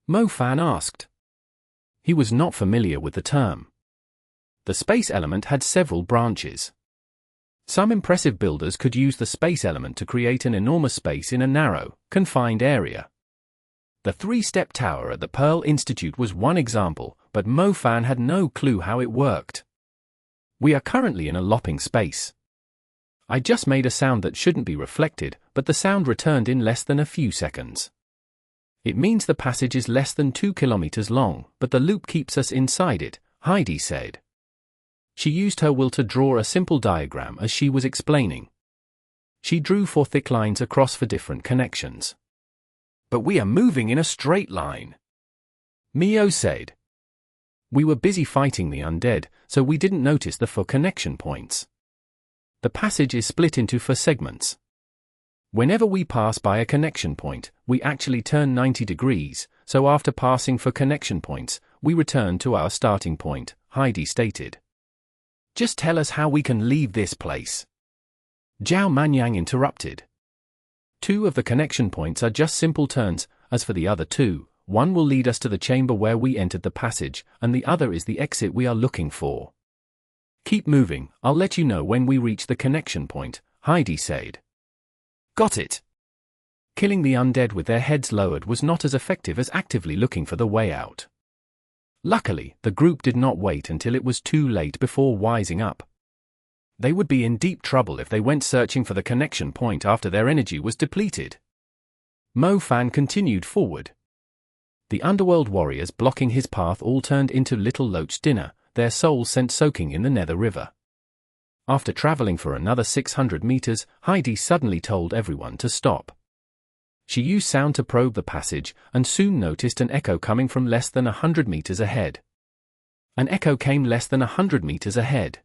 Mo Fan asked. He was not familiar with the term. The space element had several branches. Some impressive builders could use the space element to create an enormous space in a narrow, confined area. The 3-step tower at the Pearl Institute was one example, but Mo Fan had no clue how it worked. "We are currently in a lopping space. I just made a sound that shouldn't be reflected, but the sound returned in less than a few seconds. It means the passage is less than 2 kilometers long, but the loop keeps us inside it," Heidi said. She used her will to draw a simple diagram as she was explaining. She drew 4 thick lines across for different connections. "But we are moving in a straight line," Mio said. "We were busy fighting the undead, so we didn't notice the 4 connection points. The passage is split into 4 segments. Whenever we pass by a connection point, we actually turn 90 degrees, so after passing 4 connection points, we return to our starting point," Heidi stated. "Just tell us how we can leave this place," Zhao Manyang interrupted. 2 of the connection points are just simple turns. As for the other 2, one will lead us to the chamber where we entered the passage, and the other is the exit we are looking for. "Keep moving, I'll let you know when we reach the connection point," Heidi said. "Got it." Killing the undead with their heads lowered was not as effective as actively looking for the way out. Luckily, the group did not wait until it was too late before wising up. They would be in deep trouble if they went searching for the connection point after their energy was depleted. Mo Fan continued forward. The underworld warriors blocking his path all turned into little loach dinner, their souls sent soaking in the Nether River. After traveling for another 600 meters, Heidi suddenly told everyone to stop. She used sound to probe the passage, and soon noticed an echo coming from less than 100 meters ahead. An echo came less than 100 meters ahead.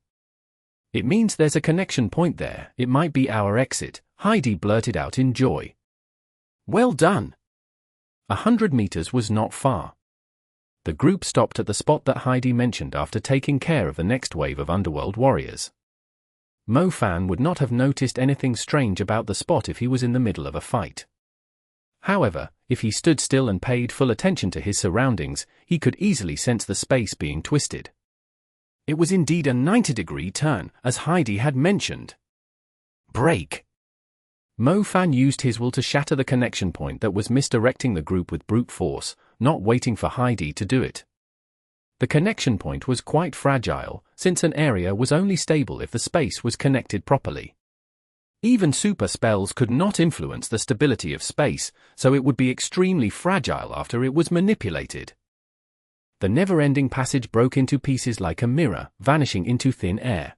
"It means there's a connection point there, it might be our exit," Heidi blurted out in joy. "Well done." 100 meters was not far. The group stopped at the spot that Heidi mentioned after taking care of the next wave of underworld warriors. Mo Fan would not have noticed anything strange about the spot if he was in the middle of a fight. However, if he stood still and paid full attention to his surroundings, he could easily sense the space being twisted. It was indeed a 90-degree turn, as Heidi had mentioned. "Break!" Mo Fan used his will to shatter the connection point that was misdirecting the group with brute force, not waiting for Heidi to do it. The connection point was quite fragile, since an area was only stable if the space was connected properly. Even super spells could not influence the stability of space, so it would be extremely fragile after it was manipulated. The never-ending passage broke into pieces like a mirror, vanishing into thin air.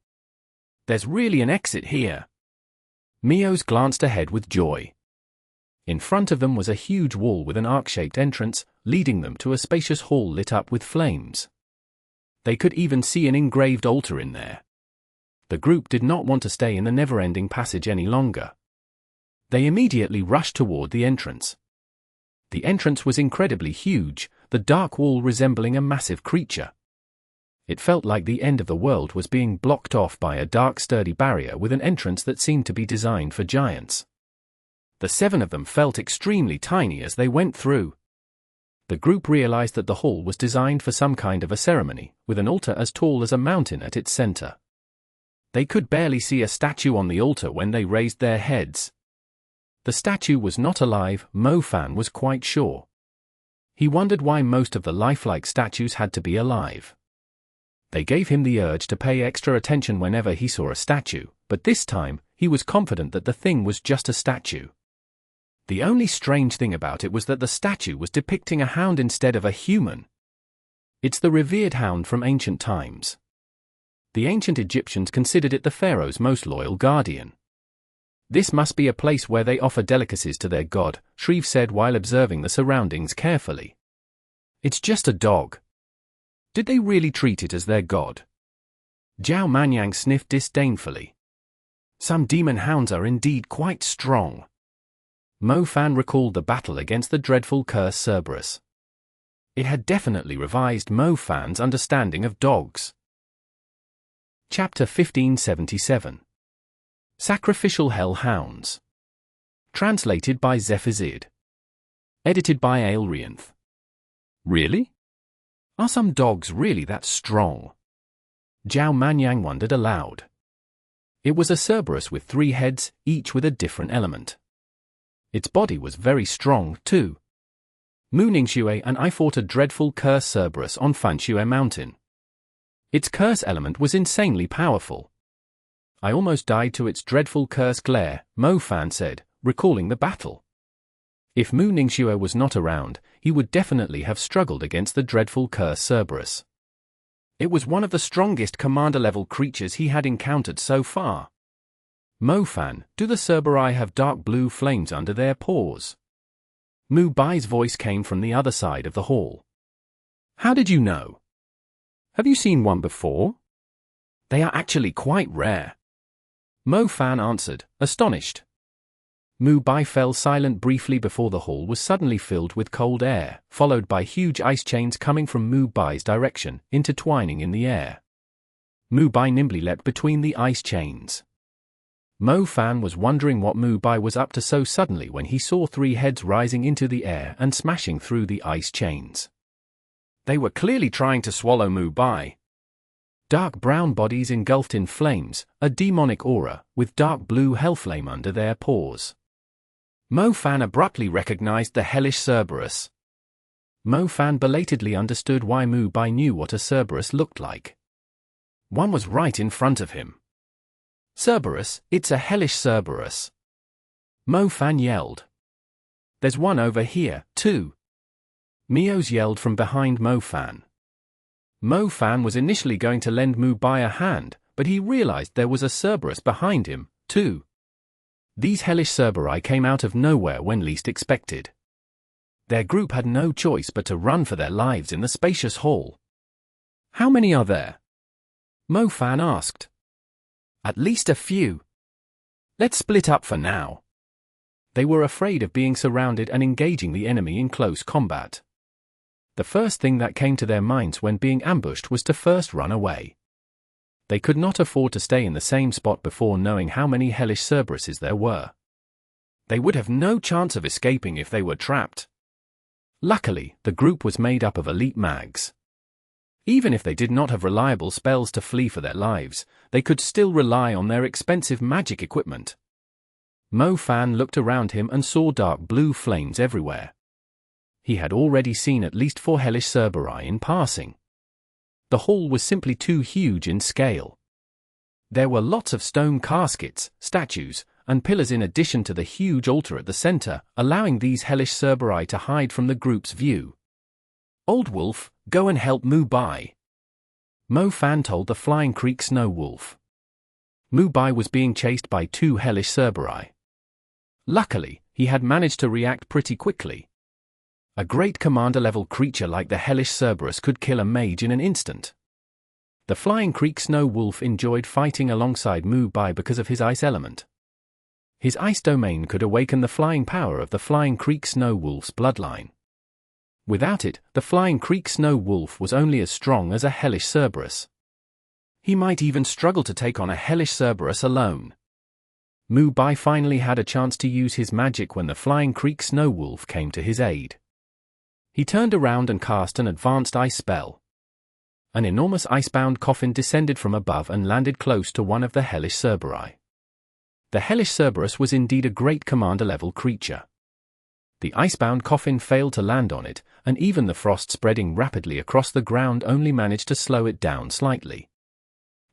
"There's really an exit here." Mio's glanced ahead with joy. In front of them was a huge wall with an arc-shaped entrance, leading them to a spacious hall lit up with flames. They could even see an engraved altar in there. The group did not want to stay in the never-ending passage any longer. They immediately rushed toward the entrance. The entrance was incredibly huge, the dark wall resembling a massive creature. It felt like the end of the world was being blocked off by a dark sturdy barrier with an entrance that seemed to be designed for giants. The 7 of them felt extremely tiny as they went through. The group realized that the hall was designed for some kind of a ceremony, with an altar as tall as a mountain at its center. They could barely see a statue on the altar when they raised their heads. The statue was not alive, Mo-Fan was quite sure. He wondered why most of the lifelike statues had to be alive. They gave him the urge to pay extra attention whenever he saw a statue, but this time, he was confident that the thing was just a statue. The only strange thing about it was that the statue was depicting a hound instead of a human. It's the revered hound from ancient times. The ancient Egyptians considered it the pharaoh's most loyal guardian. This must be a place where they offer delicacies to their god, Shreve said while observing the surroundings carefully. It's just a dog. Did they really treat it as their god? Zhao Manyang sniffed disdainfully. Some demon hounds are indeed quite strong. Mo-Fan recalled the battle against the dreadful curse Cerberus. It had definitely revised Mo-Fan's understanding of dogs. Chapter 1577. Sacrificial Hell Hounds. Translated by Zephazid. Edited by Aelrianth. Really? Are some dogs really that strong? Zhao Manyang wondered aloud. It was a Cerberus with 3 heads, each with a different element. Its body was very strong, too. Mu Ningxue and I fought a dreadful curse Cerberus on Fanxue Mountain. Its curse element was insanely powerful. I almost died to its dreadful curse glare, Mo-Fan said, recalling the battle. If Mu Ningxue was not around, he would definitely have struggled against the dreadful curse Cerberus. It was one of the strongest commander-level creatures he had encountered so far. Mo-Fan, do the Cerberi have dark blue flames under their paws? Mu Bai's voice came from the other side of the hall. How did you know? Have you seen one before? They are actually quite rare. Mo-Fan answered, astonished. Mu Bai fell silent briefly before the hall was suddenly filled with cold air, followed by huge ice chains coming from Mu Bai's direction, intertwining in the air. Mu Bai nimbly leapt between the ice chains. Mo-Fan was wondering what Mu Bai was up to so suddenly when he saw 3 heads rising into the air and smashing through the ice chains. They were clearly trying to swallow Mu Bai. Dark brown bodies engulfed in flames, a demonic aura, with dark blue hellflame under their paws. Mo-Fan abruptly recognized the hellish Cerberus. Mo-Fan belatedly understood why Mu Bai knew what a Cerberus looked like. One was right in front of him. Cerberus, it's a hellish Cerberus. Mo-Fan yelled. There's one over here, too. Mios yelled from behind Mo-Fan. Mo-Fan was initially going to lend Mu Bai a hand, but he realized there was a Cerberus behind him, too. These hellish Cerberi came out of nowhere when least expected. Their group had no choice but to run for their lives in the spacious hall. How many are there? Mo-Fan asked. At least a few. Let's split up for now. They were afraid of being surrounded and engaging the enemy in close combat. The first thing that came to their minds when being ambushed was to first run away. They could not afford to stay in the same spot before knowing how many hellish Cerberuses there were. They would have no chance of escaping if they were trapped. Luckily, the group was made up of elite mags. Even if they did not have reliable spells to flee for their lives, they could still rely on their expensive magic equipment. Mo-Fan looked around him and saw dark blue flames everywhere. He had already seen at least 4 hellish Cerberi in passing. The hall was simply too huge in scale. There were lots of stone caskets, statues, and pillars in addition to the huge altar at the center, allowing these hellish Cerberi to hide from the group's view. Old Wolf, go and help Mu Bai. Mo-Fan told the Flying Creek Snow Wolf. Mu Bai was being chased by 2 hellish Cerberi. Luckily, he had managed to react pretty quickly. A great commander-level creature like the hellish Cerberus could kill a mage in an instant. The Flying Creek Snow Wolf enjoyed fighting alongside Mu Bai because of his ice element. His ice domain could awaken the flying power of the Flying Creek Snow Wolf's bloodline. Without it, the Flying Creek Snow Wolf was only as strong as a Hellish Cerberus. He might even struggle to take on a Hellish Cerberus alone. Mu Bai finally had a chance to use his magic when the Flying Creek Snow Wolf came to his aid. He turned around and cast an advanced ice spell. An enormous icebound coffin descended from above and landed close to one of the Hellish Cerberi. The Hellish Cerberus was indeed a great commander-level creature. The icebound coffin failed to land on it, and even the frost spreading rapidly across the ground only managed to slow it down slightly.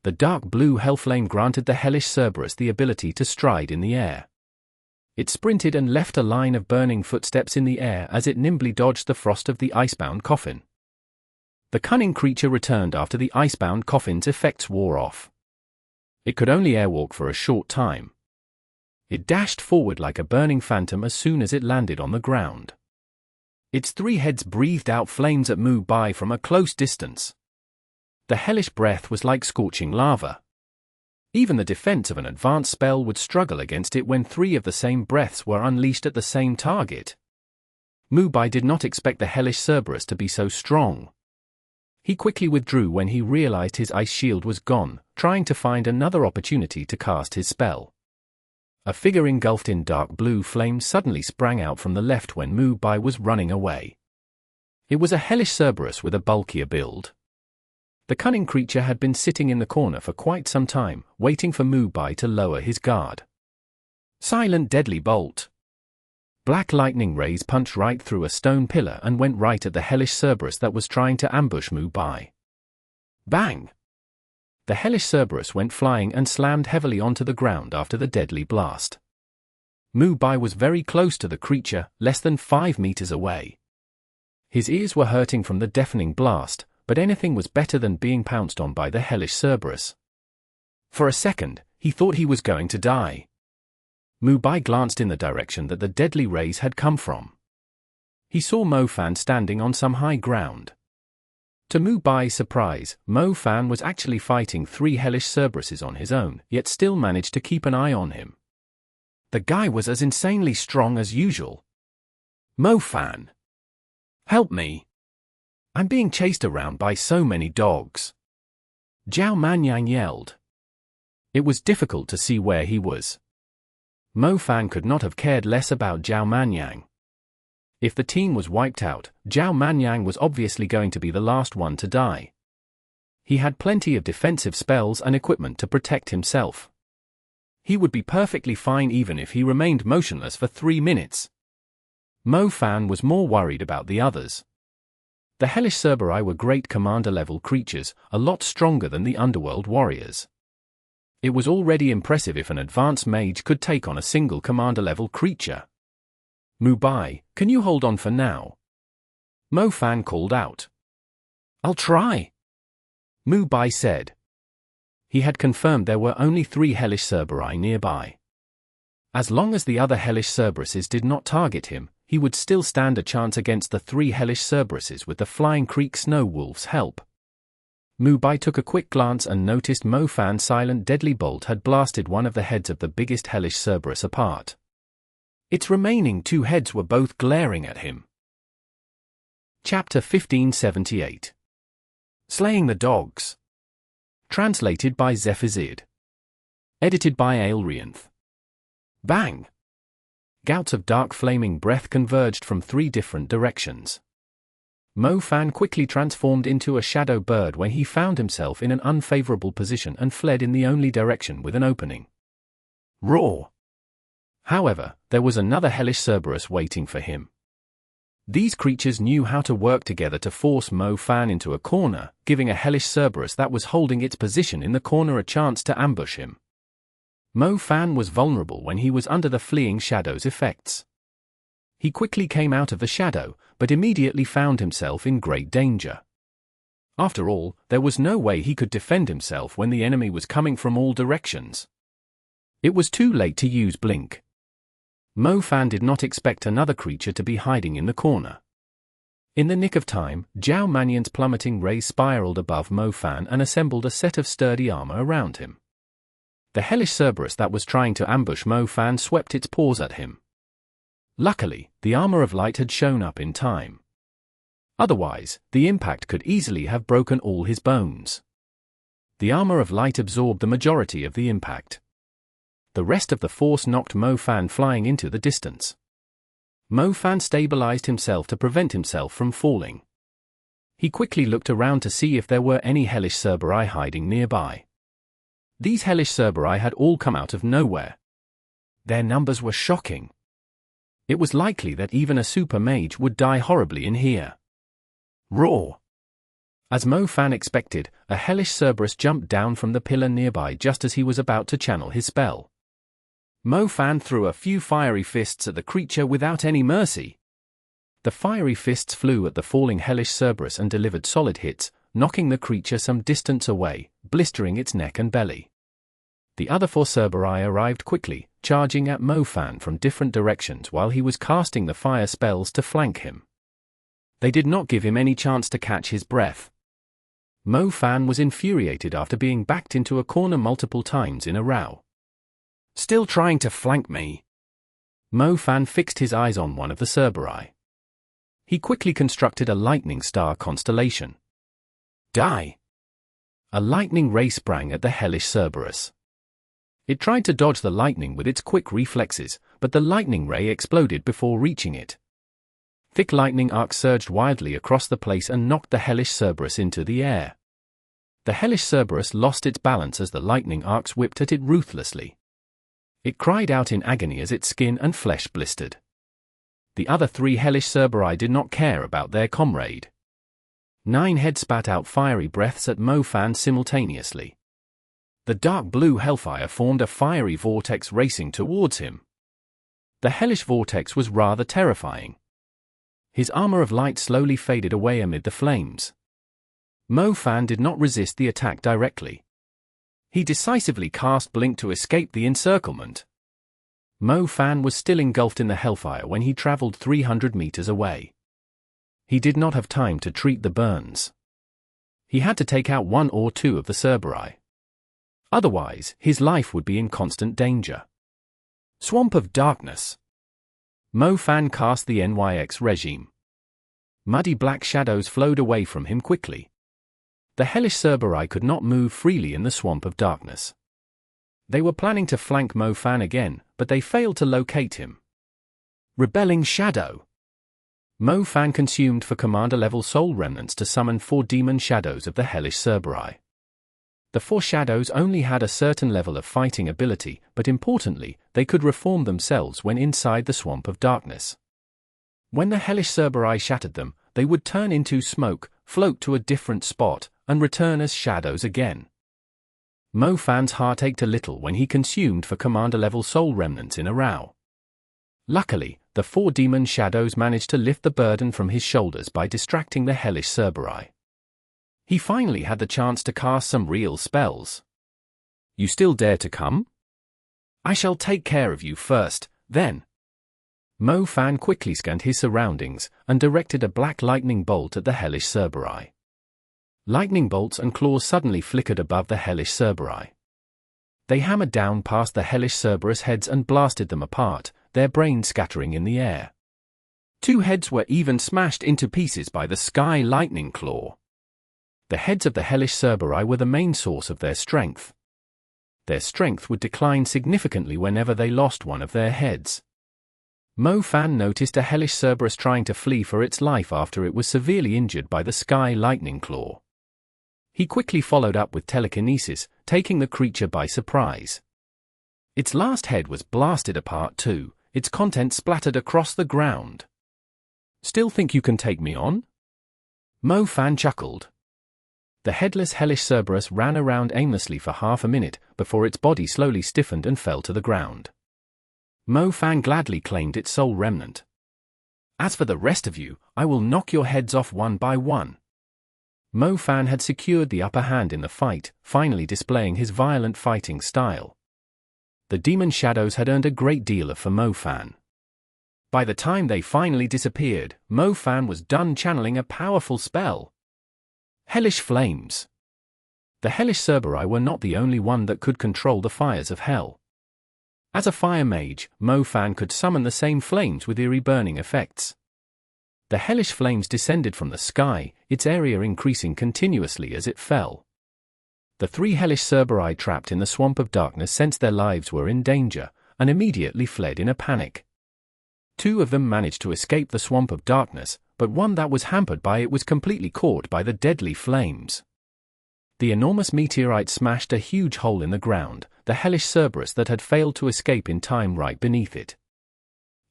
The dark blue hellflame granted the Hellish Cerberus the ability to stride in the air. It sprinted and left a line of burning footsteps in the air as it nimbly dodged the frost of the icebound coffin. The cunning creature returned after the icebound coffin's effects wore off. It could only airwalk for a short time. It dashed forward like a burning phantom as soon as it landed on the ground. Its three heads breathed out flames at Mu Bai from a close distance. The hellish breath was like scorching lava. Even the defense of an advanced spell would struggle against it when three of the same breaths were unleashed at the same target. Mu Bai did not expect the Hellish Cerberus to be so strong. He quickly withdrew when he realized his ice shield was gone, trying to find another opportunity to cast his spell. A figure engulfed in dark blue flames suddenly sprang out from the left when Mu Bai was running away. It was a Hellish Cerberus with a bulkier build. The cunning creature had been sitting in the corner for quite some time, waiting for Mu Bai to lower his guard. Silent Deadly Bolt. Black lightning rays punched right through a stone pillar and went right at the Hellish Cerberus that was trying to ambush Mu Bai. Bang! The Hellish Cerberus went flying and slammed heavily onto the ground after the deadly blast. Mu Bai was very close to the creature, less than 5 meters away. His ears were hurting from the deafening blast, but anything was better than being pounced on by the Hellish Cerberus. For a second, he thought he was going to die. Mu Bai glanced in the direction that the deadly rays had come from. He saw Mo Fan standing on some high ground. To Mu Bai's surprise, Mo Fan was actually fighting 3 Hellish Cerberuses on his own, yet still managed to keep an eye on him. The guy was as insanely strong as usual. Mo Fan! Help me! I'm being chased around by so many dogs. Zhao Manyang yelled. It was difficult to see where he was. Mo Fan could not have cared less about Zhao Manyang. If the team was wiped out, Zhao Manyang was obviously going to be the last one to die. He had plenty of defensive spells and equipment to protect himself. He would be perfectly fine even if he remained motionless for 3 minutes. Mo Fan was more worried about the others. The Hellish Cerberi were great commander-level creatures, a lot stronger than the Underworld warriors. It was already impressive if an advanced mage could take on a single commander-level creature. Mu Bai, can you hold on for now? Mo Fan called out. I'll try, Mu Bai said. He had confirmed there were only 3 Hellish Cerberi nearby. As long as the other Hellish Cerberuses did not target him, he would still stand a chance against the 3 Hellish Cerberuses with the Flying Creek Snow Wolf's help. Mu Bai took a quick glance and noticed Mo Fan's silent deadly bolt had blasted one of the heads of the biggest Hellish Cerberus apart. Its remaining 2 heads were both glaring at him. Chapter 1578. Slaying the Dogs. Translated by Zephazid. Edited by Aelrianth. Bang! Gouts of dark flaming breath converged from 3 different directions. Mo Fan quickly transformed into a shadow bird when he found himself in an unfavorable position and fled in the only direction with an opening. Roar! However, there was another Hellish Cerberus waiting for him. These creatures knew how to work together to force Mo Fan into a corner, giving a Hellish Cerberus that was holding its position in the corner a chance to ambush him. Mo Fan was vulnerable when he was under the fleeing shadow's effects. He quickly came out of the shadow, but immediately found himself in great danger. After all, there was no way he could defend himself when the enemy was coming from all directions. It was too late to use Blink. Mo Fan did not expect another creature to be hiding in the corner. In the nick of time, Zhao Manyang's plummeting rays spiraled above Mo Fan and assembled a set of sturdy armor around him. The Hellish Cerberus that was trying to ambush Mo Fan swept its paws at him. Luckily, the armor of light had shown up in time. Otherwise, the impact could easily have broken all his bones. The armor of light absorbed the majority of the impact. The rest of the force knocked Mo Fan flying into the distance. Mo Fan stabilized himself to prevent himself from falling. He quickly looked around to see if there were any hellish Cerberus hiding nearby. These hellish Cerberus had all come out of nowhere. Their numbers were shocking. It was likely that even a super mage would die horribly in here. Roar! As Mo Fan expected, a hellish Cerberus jumped down from the pillar nearby just as he was about to channel his spell. Mo Fan threw a few fiery fists at the creature without any mercy. The fiery fists flew at the falling hellish Cerberus and delivered solid hits, knocking the creature some distance away, blistering its neck and belly. The other 4 Cerberus arrived quickly, charging at Mo Fan from different directions while he was casting the fire spells to flank him. They did not give him any chance to catch his breath. Mo Fan was infuriated after being backed into a corner multiple times in a row. Still trying to flank me? Mo Fan fixed his eyes on one of the Cerberus. He quickly constructed a lightning star constellation. Die! A lightning ray sprang at the hellish Cerberus. It tried to dodge the lightning with its quick reflexes, but the lightning ray exploded before reaching it. Thick lightning arcs surged wildly across the place and knocked the hellish Cerberus into the air. The hellish Cerberus lost its balance as the lightning arcs whipped at it ruthlessly. It cried out in agony as its skin and flesh blistered. The other 3 hellish Cerberus did not care about their comrade. 9 heads spat out fiery breaths at Mo Fan simultaneously. The dark blue hellfire formed a fiery vortex racing towards him. The hellish vortex was rather terrifying. His armor of light slowly faded away amid the flames. Mo Fan did not resist the attack directly. He decisively cast Blink to escape the encirclement. Mo Fan was still engulfed in the hellfire when he traveled 300 meters away. He did not have time to treat the burns. He had to take out 1 or 2 of the Cerberus. Otherwise, his life would be in constant danger. Swamp of Darkness. Mo Fan cast the NYX regime. Muddy black shadows flowed away from him quickly. The hellish Cerberus could not move freely in the Swamp of Darkness. They were planning to flank Mo Fan again, but they failed to locate him. Rebelling Shadow. Mo Fan consumed for commander-level soul remnants to summon 4 demon shadows of the hellish Cerberus. The 4 shadows only had a certain level of fighting ability, but importantly, they could reform themselves when inside the Swamp of Darkness. When the hellish Cerberus shattered them, they would turn into smoke, float to a different spot, and return as shadows again. Mo Fan's heart ached a little when he consumed for commander-level soul remnants in a row. Luckily, the 4 demon shadows managed to lift the burden from his shoulders by distracting the hellish Cerberus. He finally had the chance to cast some real spells. You still dare to come? I shall take care of you first, then. Mo Fan quickly scanned his surroundings and directed a black lightning bolt at the hellish Cerberus. Lightning bolts and claws suddenly flickered above the hellish Cerberus. They hammered down past the hellish Cerberus heads and blasted them apart, their brains scattering in the air. 2 heads were even smashed into pieces by the sky lightning claw. The heads of the hellish Cerberus were the main source of their strength. Their strength would decline significantly whenever they lost one of their heads. Mo Fan noticed a hellish Cerberus trying to flee for its life after it was severely injured by the sky lightning claw. He quickly followed up with telekinesis, taking the creature by surprise. Its last head was blasted apart too, its contents splattered across the ground. Still think you can take me on? Mo Fan chuckled. The headless hellish Cerberus ran around aimlessly for half a minute before its body slowly stiffened and fell to the ground. Mo Fan gladly claimed its soul remnant. As for the rest of you, I will knock your heads off one by one. Mo Fan had secured the upper hand in the fight, finally displaying his violent fighting style. The demon shadows had earned a great deal for Mo Fan. By the time they finally disappeared, Mo Fan was done channeling a powerful spell. Hellish Flames. The hellish Cerberus were not the only one that could control the fires of hell. As a fire mage, Mo Fan could summon the same flames with eerie burning effects. The hellish flames descended from the sky, its area increasing continuously as it fell. The 3 hellish Cerberus trapped in the swamp of darkness sensed their lives were in danger, and immediately fled in a panic. 2 of them managed to escape the swamp of darkness, but one that was hampered by it was completely caught by the deadly flames. The enormous meteorite smashed a huge hole in the ground, the hellish Cerberus that had failed to escape in time right beneath it.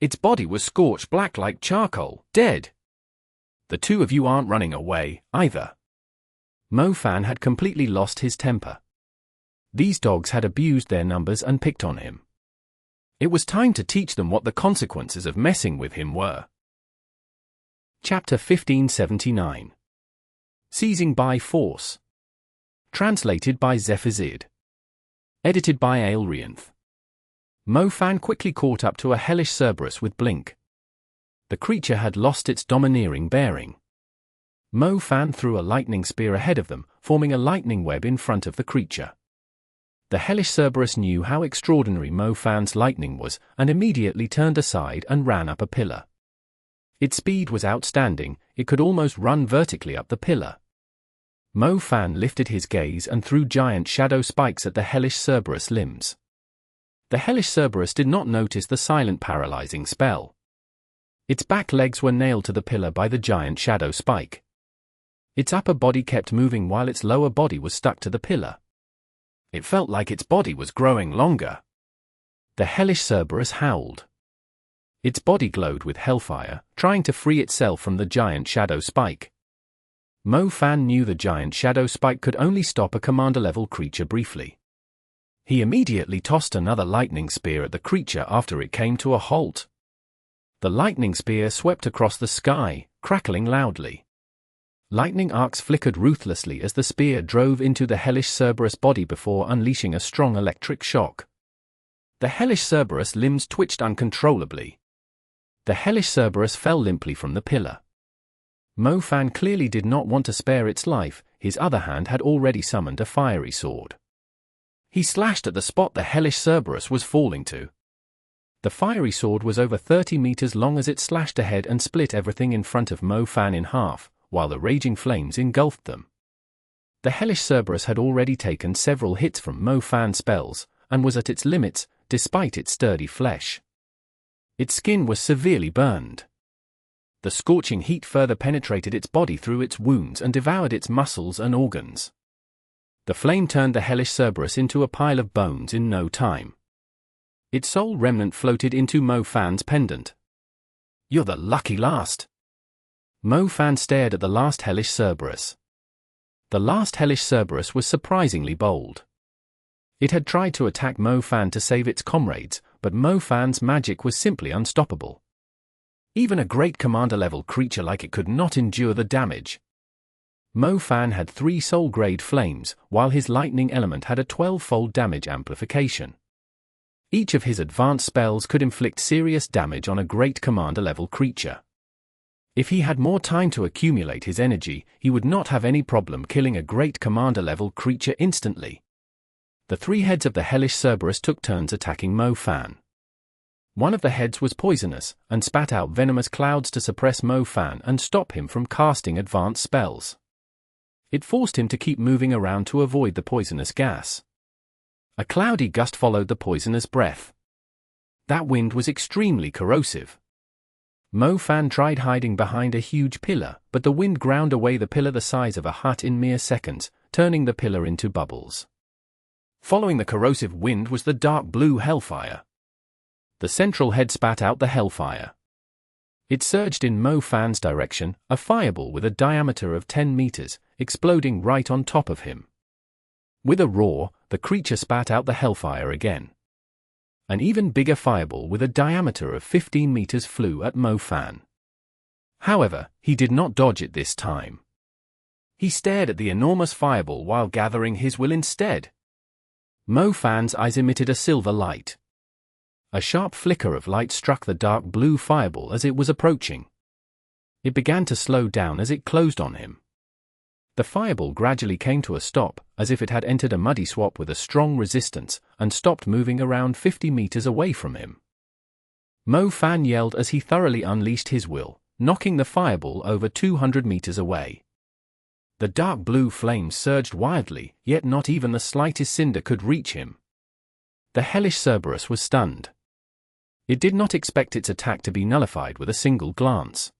Its body was scorched black like charcoal, dead. The 2 of you aren't running away, either. Mo Fan had completely lost his temper. These dogs had abused their numbers and picked on him. It was time to teach them what the consequences of messing with him were. Chapter 1579. Seizing by Force. Translated by Zephazid. Edited by Aelrianth. Mo Fan quickly caught up to a hellish Cerberus with Blink. The creature had lost its domineering bearing. Mo Fan threw a lightning spear ahead of them, forming a lightning web in front of the creature. The hellish Cerberus knew how extraordinary Mo Fan's lightning was, and immediately turned aside and ran up a pillar. Its speed was outstanding, it could almost run vertically up the pillar. Mo Fan lifted his gaze and threw giant shadow spikes at the hellish Cerberus limbs. The hellish Cerberus did not notice the silent paralyzing spell. Its back legs were nailed to the pillar by the giant shadow spike. Its upper body kept moving while its lower body was stuck to the pillar. It felt like its body was growing longer. The hellish Cerberus howled. Its body glowed with hellfire, trying to free itself from the giant shadow spike. Mo Fan knew the giant shadow spike could only stop a commander-level creature briefly. He immediately tossed another lightning spear at the creature after it came to a halt. The lightning spear swept across the sky, crackling loudly. Lightning arcs flickered ruthlessly as the spear drove into the hellish Cerberus body before unleashing a strong electric shock. The hellish Cerberus limbs twitched uncontrollably. The hellish Cerberus fell limply from the pillar. Mo Fan clearly did not want to spare its life, his other hand had already summoned a fiery sword. He slashed at the spot the hellish Cerberus was falling to. The fiery sword was over 30 meters long as it slashed ahead and split everything in front of Mo Fan in half, while the raging flames engulfed them. The hellish Cerberus had already taken several hits from Mo Fan's spells, and was at its limits, despite its sturdy flesh. Its skin was severely burned. The scorching heat further penetrated its body through its wounds and devoured its muscles and organs. The flame turned the hellish Cerberus into a pile of bones in no time. Its sole remnant floated into Mo Fan's pendant. "You're the lucky last." Mo Fan stared at the last hellish Cerberus. The last hellish Cerberus was surprisingly bold. It had tried to attack Mo Fan to save its comrades, but Mo Fan's magic was simply unstoppable. Even a great commander-level creature like it could not endure the damage. Mo Fan had 3 soul-grade flames, while his lightning element had a 12-fold damage amplification. Each of his advanced spells could inflict serious damage on a great commander-level creature. If he had more time to accumulate his energy, he would not have any problem killing a great commander-level creature instantly. The 3 heads of the hellish Cerberus took turns attacking Mo Fan. One of the heads was poisonous, and spat out venomous clouds to suppress Mo Fan and stop him from casting advanced spells. It forced him to keep moving around to avoid the poisonous gas. A cloudy gust followed the poisonous breath. That wind was extremely corrosive. Mo Fan tried hiding behind a huge pillar, but the wind ground away the pillar the size of a hut in mere seconds, turning the pillar into bubbles. Following the corrosive wind was the dark blue hellfire. The central head spat out the hellfire. It surged in Mo Fan's direction, a fireball with a diameter of 10 meters, exploding right on top of him. With a roar, the creature spat out the hellfire again. An even bigger fireball with a diameter of 15 meters flew at Mo Fan. However, he did not dodge it this time. He stared at the enormous fireball while gathering his will instead. Mo Fan's eyes emitted a silver light. A sharp flicker of light struck the dark blue fireball as it was approaching. It began to slow down as it closed on him. The fireball gradually came to a stop, as if it had entered a muddy swamp with a strong resistance, and stopped moving around 50 meters away from him. Mo Fan yelled as he thoroughly unleashed his will, knocking the fireball over 200 meters away. The dark blue flames surged wildly, yet not even the slightest cinder could reach him. The hellish Cerberus was stunned. It did not expect its attack to be nullified with a single glance.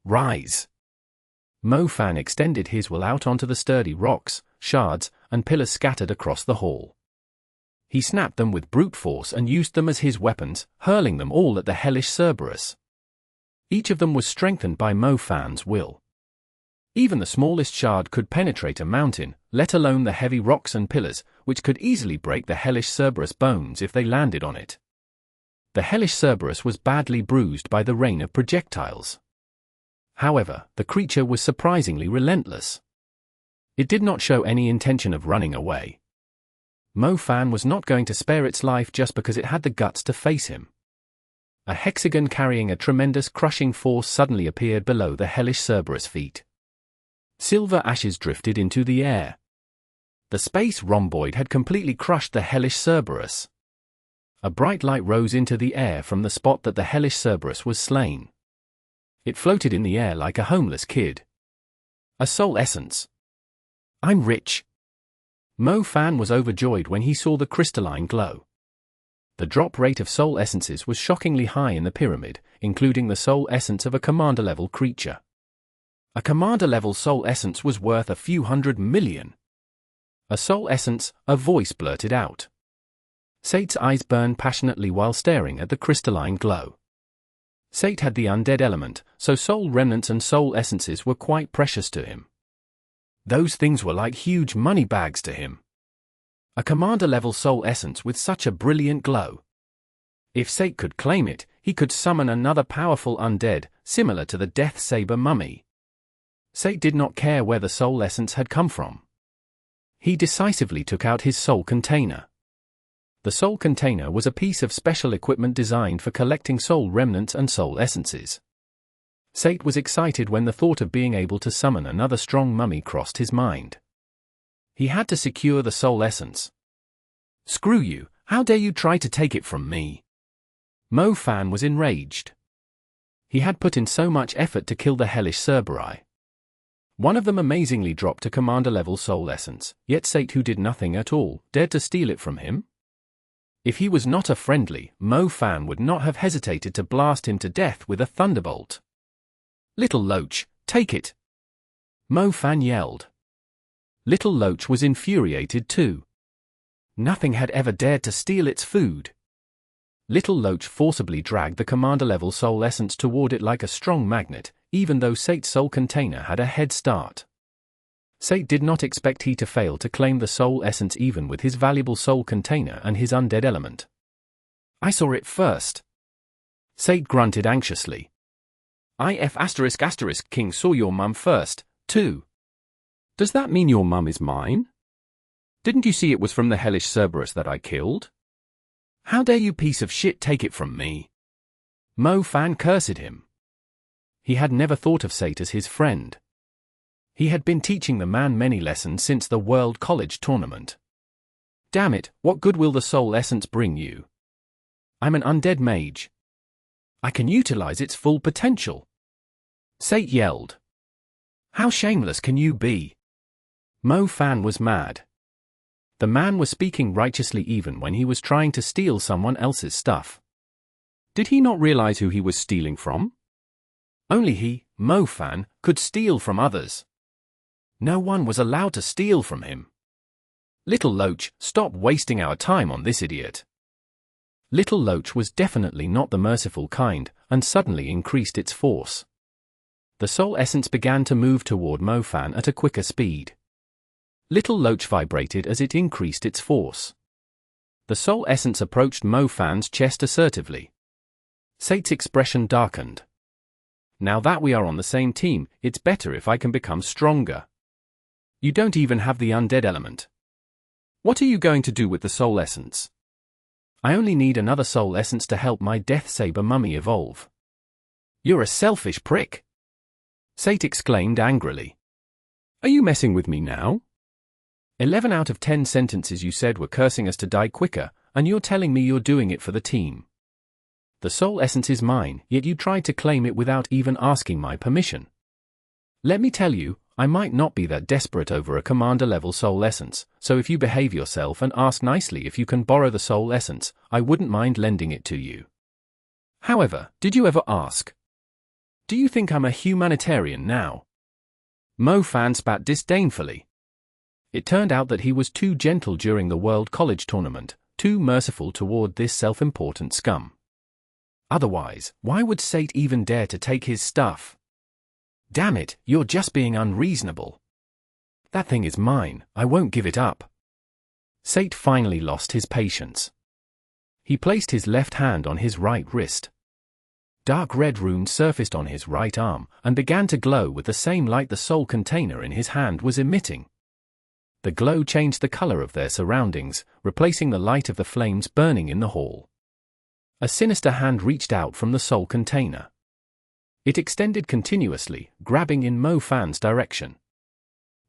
Rise! Mo Fan extended his will out onto the sturdy rocks, shards, and pillars scattered across the hall. He snapped them with brute force and used them as his weapons, hurling them all at the hellish Cerberus. Each of them was strengthened by Mo Fan's will. Even the smallest shard could penetrate a mountain, let alone the heavy rocks and pillars, which could easily break the hellish Cerberus' bones if they landed on it. The hellish Cerberus was badly bruised by the rain of projectiles. However, the creature was surprisingly relentless. It did not show any intention of running away. Mo Fan was not going to spare its life just because it had the guts to face him. A hexagon carrying a tremendous crushing force suddenly appeared below the hellish Cerberus' feet. Silver ashes drifted into the air. The space rhomboid had completely crushed the hellish Cerberus. A bright light rose into the air from the spot that the hellish Cerberus was slain. It floated in the air like a homeless kid. A soul essence. I'm rich. Mo Fan was overjoyed when he saw the crystalline glow. The drop rate of soul essences was shockingly high in the pyramid, including the soul essence of a commander-level creature. A commander-level soul essence was worth a few $100 million. A soul essence, a voice blurted out. Sate's eyes burned passionately while staring at the crystalline glow. Sate had the undead element, so soul remnants and soul essences were quite precious to him. Those things were like huge money bags to him. A commander-level soul essence with such a brilliant glow. If Sate could claim it, he could summon another powerful undead, similar to the Death Saber mummy. Sate did not care where the soul essence had come from. He decisively took out his soul container. The soul container was a piece of special equipment designed for collecting soul remnants and soul essences. Sate was excited when the thought of being able to summon another strong mummy crossed his mind. He had to secure the soul essence. Screw you, how dare you try to take it from me? Mo Fan was enraged. He had put in so much effort to kill the hellish Cerberus. One of them amazingly dropped a commander-level soul essence, yet Sate, who did nothing at all, dared to steal it from him? If he was not a friendly, Mo Fan would not have hesitated to blast him to death with a thunderbolt. Little Loach, take it! Mo Fan yelled. Little Loach was infuriated too. Nothing had ever dared to steal its food. Little Loach forcibly dragged the commander-level soul essence toward it like a strong magnet, even though Sate's soul container had a head start. Sate did not expect he to fail to claim the soul essence even with his valuable soul container and his undead element. I saw it first. Sate grunted anxiously. King saw your mum first, too. Does that mean your mum is mine? Didn't you see it was from the hellish Cerberus that I killed? How dare you piece of shit take it from me? Mo Fan cursed him. He had never thought of Sate as his friend. He had been teaching the man many lessons since the World College tournament. Damn it, what good will the soul essence bring you? I'm an undead mage. I can utilize its full potential. Sate yelled. How shameless can you be? Mo Fan was mad. The man was speaking righteously even when he was trying to steal someone else's stuff. Did he not realize who he was stealing from? Only he, Mo Fan, could steal from others. No one was allowed to steal from him. Little Loach, stop wasting our time on this idiot. Little Loach was definitely not the merciful kind, and suddenly increased its force. The soul essence began to move toward Mo Fan at a quicker speed. Little Loach vibrated as it increased its force. The soul essence approached Mo Fan's chest assertively. Sate's expression darkened. Now that we are on the same team, it's better if I can become stronger. You don't even have the undead element. What are you going to do with the soul essence? I only need another soul essence to help my Death Saber mummy evolve. You're a selfish prick! Sate exclaimed angrily. Are you messing with me now? 11 out of 10 sentences you said were cursing us to die quicker, and you're telling me you're doing it for the team. The soul essence is mine, yet you tried to claim it without even asking my permission. Let me tell you, I might not be that desperate over a commander-level soul essence, so if you behave yourself and ask nicely if you can borrow the soul essence, I wouldn't mind lending it to you. However, did you ever ask? Do you think I'm a humanitarian now? Mo Fan spat disdainfully. It turned out that he was too gentle during the World College tournament, too merciful toward this self-important scum. Otherwise, why would Sate even dare to take his stuff? Damn it, you're just being unreasonable. That thing is mine, I won't give it up. Sate finally lost his patience. He placed his left hand on his right wrist. Dark red runes surfaced on his right arm, and began to glow with the same light the soul container in his hand was emitting. The glow changed the color of their surroundings, replacing the light of the flames burning in the hall. A sinister hand reached out from the soul container. It extended continuously, grabbing in Mo Fan's direction.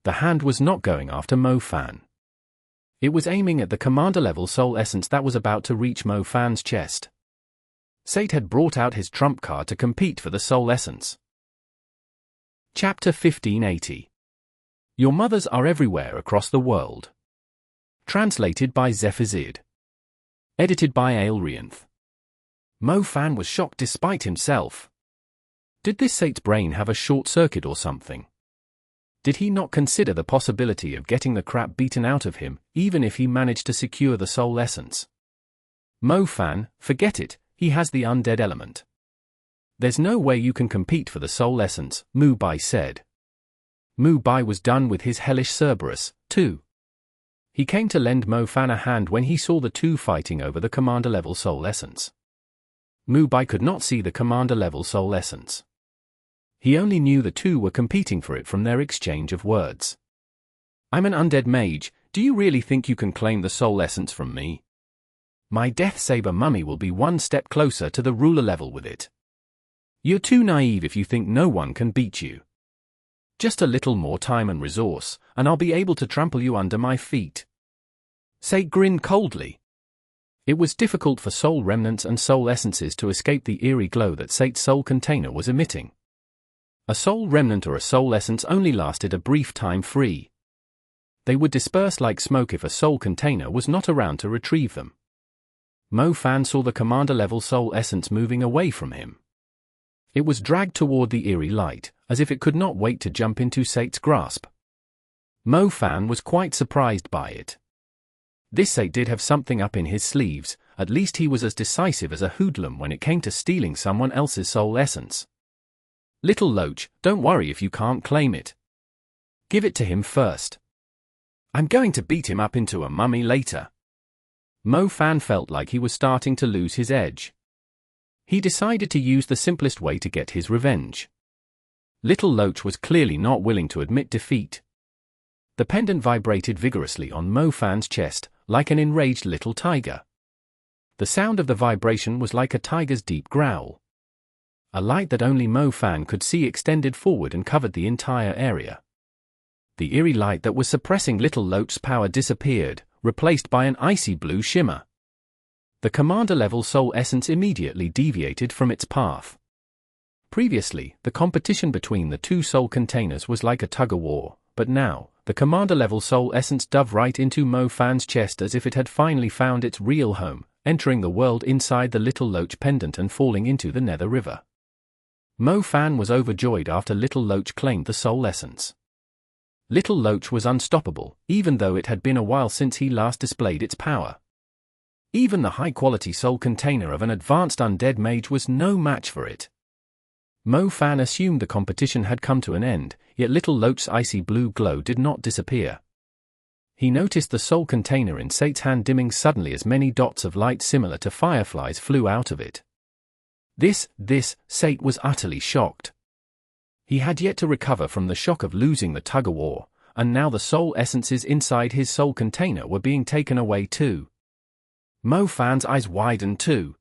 The hand was not going after Mo Fan. It was aiming at the commander-level soul essence that was about to reach Mo Fan's chest. Sate had brought out his trump card to compete for the soul essence. Chapter 1580. Your mothers are everywhere across the world. Translated by Zephazid. Edited by Aelrianth. Mo Fan was shocked despite himself. Did this Sate's brain have a short circuit or something? Did he not consider the possibility of getting the crap beaten out of him, even if he managed to secure the soul essence? Mo Fan, forget it, he has the undead element. There's no way you can compete for the soul essence, Mu Bai said. Mu Bai was done with his hellish Cerberus, too. He came to lend Mo Fan a hand when he saw the two fighting over the commander-level soul essence. Mu Bai could not see the commander-level soul essence. He only knew the two were competing for it from their exchange of words. I'm an undead mage, do you really think you can claim the soul essence from me? My Death Saber mummy will be one step closer to the ruler level with it. You're too naive if you think no one can beat you. Just a little more time and resource, and I'll be able to trample you under my feet. Sate grinned coldly. It was difficult for soul remnants and soul essences to escape the eerie glow that Sate's soul container was emitting. A soul remnant or a soul essence only lasted a brief time free. They would disperse like smoke if a soul container was not around to retrieve them. Mo Fan saw the commander-level soul essence moving away from him. It was dragged toward the eerie light, as if it could not wait to jump into Sate's grasp. Mo Fan was quite surprised by it. This Sate did have something up in his sleeves, at least he was as decisive as a hoodlum when it came to stealing someone else's soul essence. Little Loach, don't worry if you can't claim it. Give it to him first. I'm going to beat him up into a mummy later. Mo Fan felt like he was starting to lose his edge. He decided to use the simplest way to get his revenge. Little Loach was clearly not willing to admit defeat. The pendant vibrated vigorously on Mo Fan's chest, like an enraged little tiger. The sound of the vibration was like a tiger's deep growl. A light that only Mo Fan could see extended forward and covered the entire area. The eerie light that was suppressing Little Loach's power disappeared, replaced by an icy blue shimmer. The commander-level soul essence immediately deviated from its path. Previously, the competition between the two soul containers was like a tug-of-war, but now, the commander-level soul essence dove right into Mo Fan's chest as if it had finally found its real home, entering the world inside the Little Loach pendant and falling into the Nether River. Mo Fan was overjoyed after Little Loach claimed the soul essence. Little Loach was unstoppable, even though it had been a while since he last displayed its power. Even the high-quality soul container of an advanced undead mage was no match for it. Mo Fan assumed the competition had come to an end, yet Little Loach's icy blue glow did not disappear. He noticed the soul container in Sate's hand dimming suddenly as many dots of light similar to fireflies flew out of it. Sate was utterly shocked. He had yet to recover from the shock of losing the tug-of-war, and now the soul essences inside his soul container were being taken away too. Mo Fan's eyes widened too.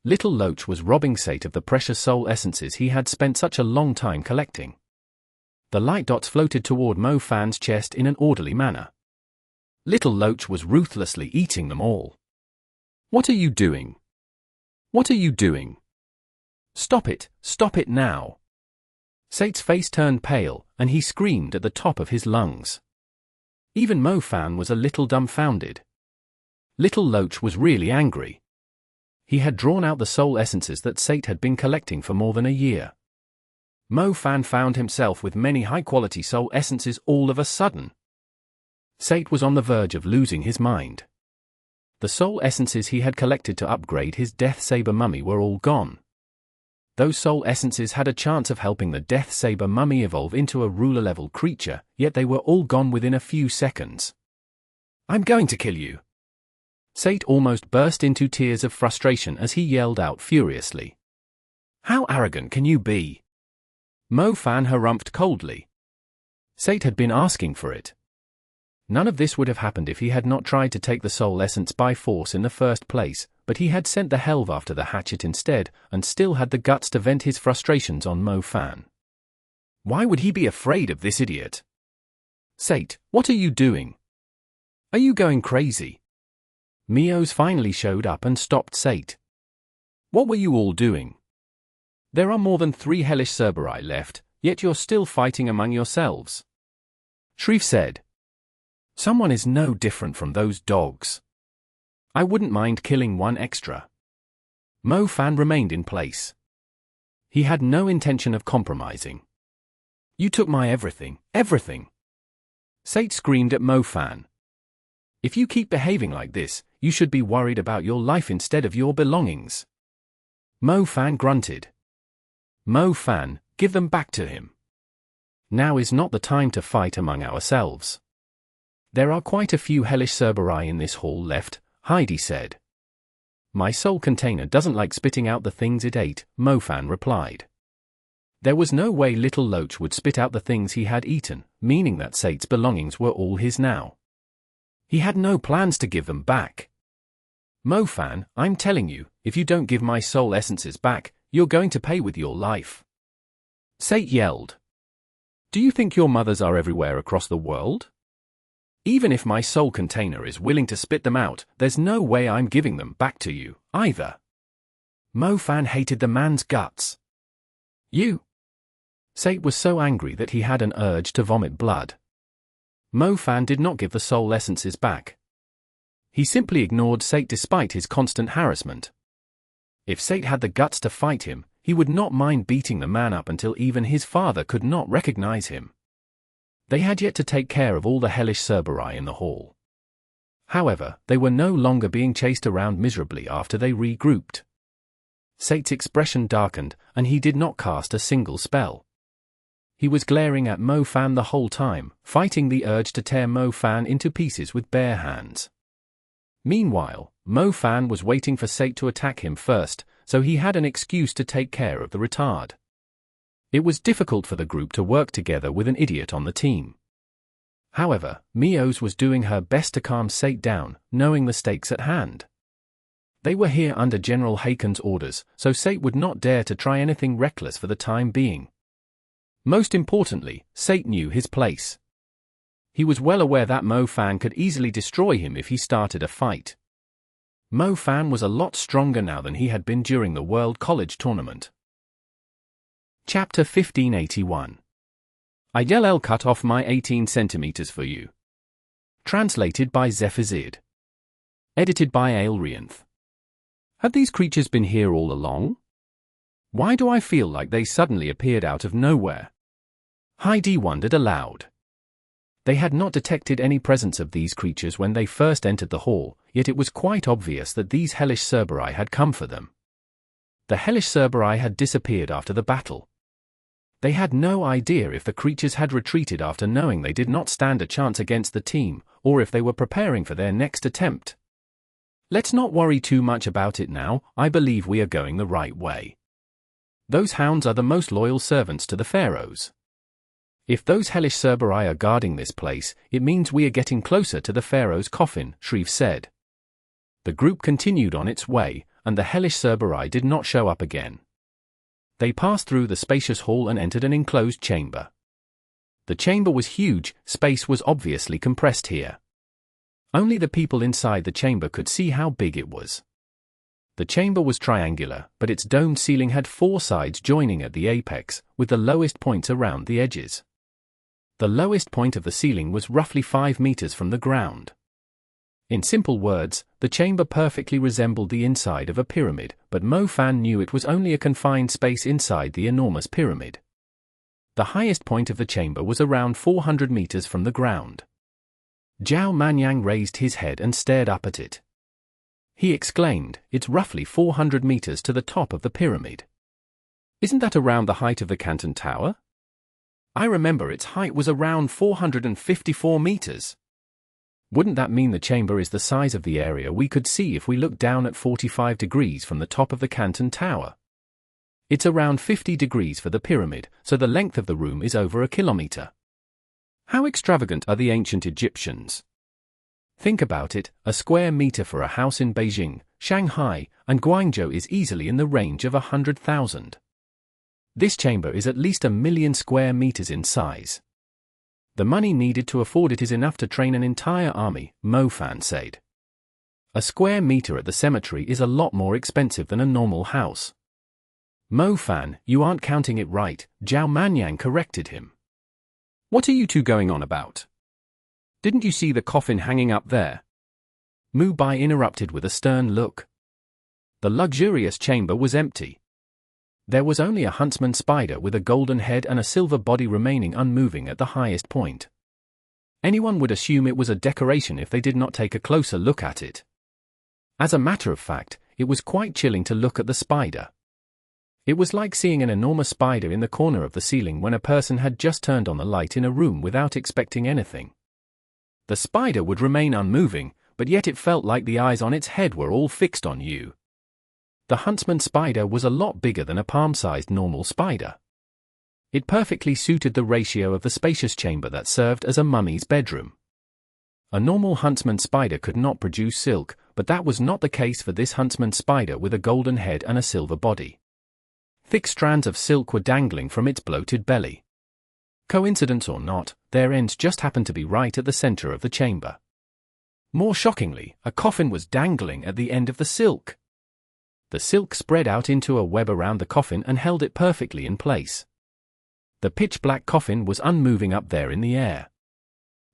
Little Loach was robbing Sate of the precious soul essences he had spent such a long time collecting. The light dots floated toward Mo Fan's chest in an orderly manner. Little Loach was ruthlessly eating them all. What are you doing? What are you doing? Stop it now. Sate's face turned pale, and he screamed at the top of his lungs. Even Mo Fan was a little dumbfounded. Little Loach was really angry. He had drawn out the soul essences that Sate had been collecting for more than a year. Mo Fan found himself with many high-quality soul essences all of a sudden. Sate was on the verge of losing his mind. The soul essences he had collected to upgrade his Death Saber mummy were all gone. Those soul essences had a chance of helping the Death Saber mummy evolve into a ruler-level creature, yet they were all gone within a few seconds. I'm going to kill you. Sate almost burst into tears of frustration as he yelled out furiously. How arrogant can you be? Mo Fan harumphed coldly. Sate had been asking for it. None of this would have happened if he had not tried to take the soul essence by force in the first place, but he had sent the helve after the hatchet instead, and still had the guts to vent his frustrations on Mo Fan. Why would he be afraid of this idiot? Sate, what are you doing? Are you going crazy? Meows finally showed up and stopped Sate. What were you all doing? There are more than 3 hellish Cerberus left, yet you're still fighting among yourselves. Shreve said. Someone is no different from those dogs. I wouldn't mind killing one extra. Mo Fan remained in place. He had no intention of compromising. You took my everything. Sate screamed at Mo Fan. If you keep behaving like this, you should be worried about your life instead of your belongings. Mo Fan grunted. Mo Fan, give them back to him. Now is not the time to fight among ourselves. There are quite a few hellish Cerberus in this hall left, Heidi said. My soul container doesn't like spitting out the things it ate, Mo Fan replied. There was no way Little Loach would spit out the things he had eaten, meaning that Sate's belongings were all his now. He had no plans to give them back. Mo Fan, I'm telling you, if you don't give my soul essences back, you're going to pay with your life. Sate yelled. Do you think your mothers are everywhere across the world? Even if my soul container is willing to spit them out, there's no way I'm giving them back to you, either. Mo Fan hated the man's guts. You. Sate was so angry that he had an urge to vomit blood. Mo Fan did not give the soul essences back. He simply ignored Sate despite his constant harassment. If Sate had the guts to fight him, he would not mind beating the man up until even his father could not recognize him. They had yet to take care of all the hellish Cerberus in the hall. However, they were no longer being chased around miserably after they regrouped. Sate's expression darkened, and he did not cast a single spell. He was glaring at Mo Fan the whole time, fighting the urge to tear Mo Fan into pieces with bare hands. Meanwhile, Mo Fan was waiting for Sate to attack him first, so he had an excuse to take care of the retard. It was difficult for the group to work together with an idiot on the team. However, Meows was doing her best to calm Sate down, knowing the stakes at hand. They were here under General Haken's orders, so Sate would not dare to try anything reckless for the time being. Most importantly, Sate knew his place. He was well aware that Mo Fan could easily destroy him if he started a fight. Mo Fan was a lot stronger now than he had been during the World College Tournament. Chapter 1581. I'll cut off my 18 centimeters for you. Translated by Zephazid. Edited by Aelrianth. Had these creatures been here all along? Why do I feel like they suddenly appeared out of nowhere? Heidi wondered aloud. They had not detected any presence of these creatures when they first entered the hall, yet it was quite obvious that these hellish Cerberus had come for them. The hellish Cerberus had disappeared after the battle. They had no idea if the creatures had retreated after knowing they did not stand a chance against the team, or if they were preparing for their next attempt. Let's not worry too much about it now, I believe we are going the right way. Those hounds are the most loyal servants to the pharaohs. If those hellish Cerberus are guarding this place, it means we are getting closer to the pharaoh's coffin, Shreve said. The group continued on its way, and the hellish Cerberus did not show up again. They passed through the spacious hall and entered an enclosed chamber. The chamber was huge, space was obviously compressed here. Only the people inside the chamber could see how big it was. The chamber was triangular, but its domed ceiling had 4 sides joining at the apex, with the lowest points around the edges. The lowest point of the ceiling was roughly 5 meters from the ground. In simple words, the chamber perfectly resembled the inside of a pyramid, but Mo Fan knew it was only a confined space inside the enormous pyramid. The highest point of the chamber was around 400 meters from the ground. Zhao Manyang raised his head and stared up at it. He exclaimed, "It's roughly 400 meters to the top of the pyramid. Isn't that around the height of the Canton Tower? I remember its height was around 454 meters. Wouldn't that mean the chamber is the size of the area we could see if we looked down at 45 degrees from the top of the Canton Tower? It's around 50 degrees for the pyramid, so the length of the room is over a kilometer. How extravagant are the ancient Egyptians? Think about it, a square meter for a house in Beijing, Shanghai, and Guangzhou is easily in the range of 100,000. This chamber is at least 1,000,000 square meters in size. The money needed to afford it is enough to train an entire army," Mo Fan said. "A square meter at the cemetery is a lot more expensive than a normal house." "Mo Fan, you aren't counting it right," Zhao Manyang corrected him. "What are you two going on about? Didn't you see the coffin hanging up there?" Mu Bai interrupted with a stern look. The luxurious chamber was empty. There was only a huntsman spider with a golden head and a silver body remaining unmoving at the highest point. Anyone would assume it was a decoration if they did not take a closer look at it. As a matter of fact, it was quite chilling to look at the spider. It was like seeing an enormous spider in the corner of the ceiling when a person had just turned on the light in a room without expecting anything. The spider would remain unmoving, but yet it felt like the eyes on its head were all fixed on you. The huntsman spider was a lot bigger than a palm-sized normal spider. It perfectly suited the ratio of the spacious chamber that served as a mummy's bedroom. A normal huntsman spider could not produce silk, but that was not the case for this huntsman spider with a golden head and a silver body. Thick strands of silk were dangling from its bloated belly. Coincidence or not, their ends just happened to be right at the center of the chamber. More shockingly, a coffin was dangling at the end of the silk. The silk spread out into a web around the coffin and held it perfectly in place. The pitch-black coffin was unmoving up there in the air.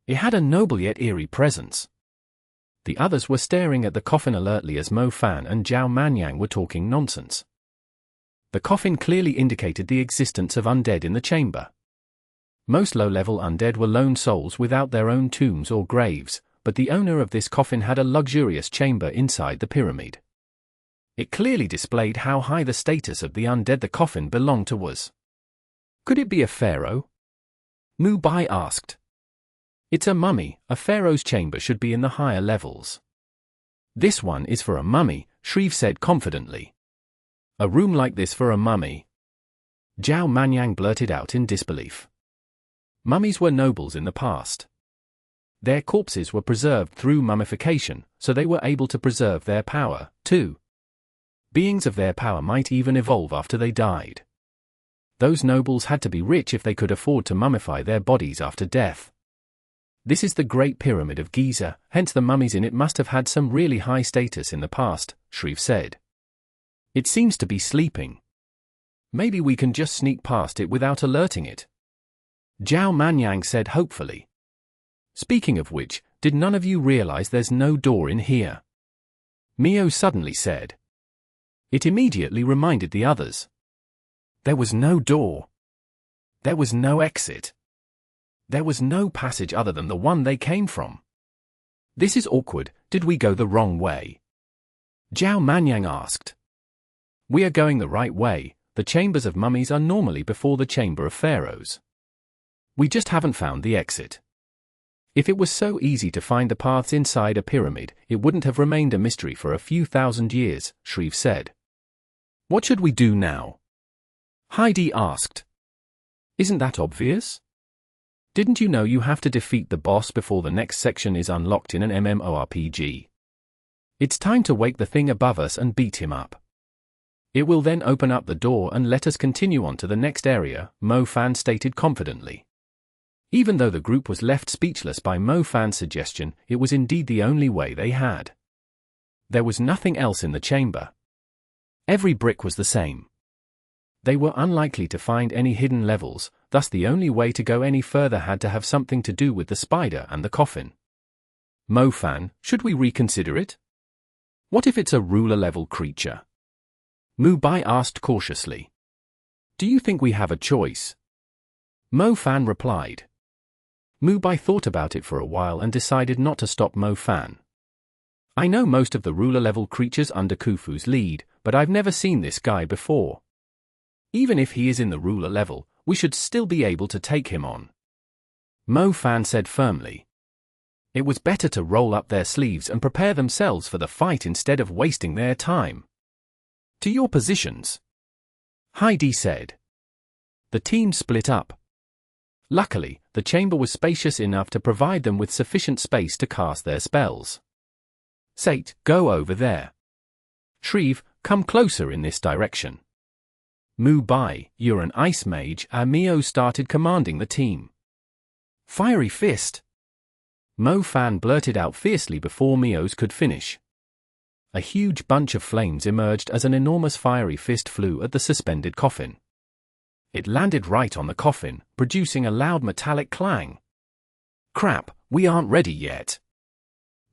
It had a noble yet eerie presence. The others were staring at the coffin alertly as Mo Fan and Zhao Manyang were talking nonsense. The coffin clearly indicated the existence of undead in the chamber. Most low-level undead were lone souls without their own tombs or graves, but the owner of this coffin had a luxurious chamber inside the pyramid. It clearly displayed how high the status of the undead the coffin belonged to was. "Could it be a pharaoh?" Mu Bai asked. "It's a mummy, a pharaoh's chamber should be in the higher levels." "This one is for a mummy," Shreve said confidently. "A room like this for a mummy?" Zhao Manyang blurted out in disbelief. Mummies were nobles in the past. Their corpses were preserved through mummification, so they were able to preserve their power, too. Beings of their power might even evolve after they died. Those nobles had to be rich if they could afford to mummify their bodies after death. This is the Great Pyramid of Giza, hence the mummies in it must have had some really high status in the past, Shreve said. "It seems to be sleeping. Maybe we can just sneak past it without alerting it," Zhao Manyang said hopefully. "Speaking of which, did none of you realize there's no door in here?" Mio suddenly said. It immediately reminded the others. There was no door. There was no exit. There was no passage other than the one they came from. "This is awkward, did we go the wrong way?" Zhao Manyang asked. "We are going the right way, the chambers of mummies are normally before the chamber of pharaohs. We just haven't found the exit. If it was so easy to find the paths inside a pyramid, it wouldn't have remained a mystery for a few thousand years," Shreve said. "What should we do now?" Heidi asked. "Isn't that obvious? Didn't you know you have to defeat the boss before the next section is unlocked in an MMORPG? It's time to wake the thing above us and beat him up. It will then open up the door and let us continue on to the next area," Mo Fan stated confidently. Even though the group was left speechless by Mo Fan's suggestion, it was indeed the only way they had. There was nothing else in the chamber. Every brick was the same. They were unlikely to find any hidden levels, thus the only way to go any further had to have something to do with the spider and the coffin. Mo-fan, should we reconsider it? What if it's a ruler-level creature? Mu-bai asked cautiously. Do you think we have a choice? Mo-fan replied. Mu-bai thought about it for a while and decided not to stop Mo-fan. I know most of the ruler-level creatures under Khufu's lead, but I've never seen this guy before. Even if he is in the ruler level, we should still be able to take him on. Mo-fan said firmly. It was better to roll up their sleeves and prepare themselves for the fight instead of wasting their time. To your positions, Heidi said. The team split up. Luckily, the chamber was spacious enough to provide them with sufficient space to cast their spells. Sate, go over there. Shreve, come closer in this direction. Mu-bai, you're an ice mage, Mio started commanding the team. Fiery fist! Mo-fan blurted out fiercely before Mio's could finish. A huge bunch of flames emerged as an enormous fiery fist flew at the suspended coffin. It landed right on the coffin, producing a loud metallic clang. Crap, we aren't ready yet.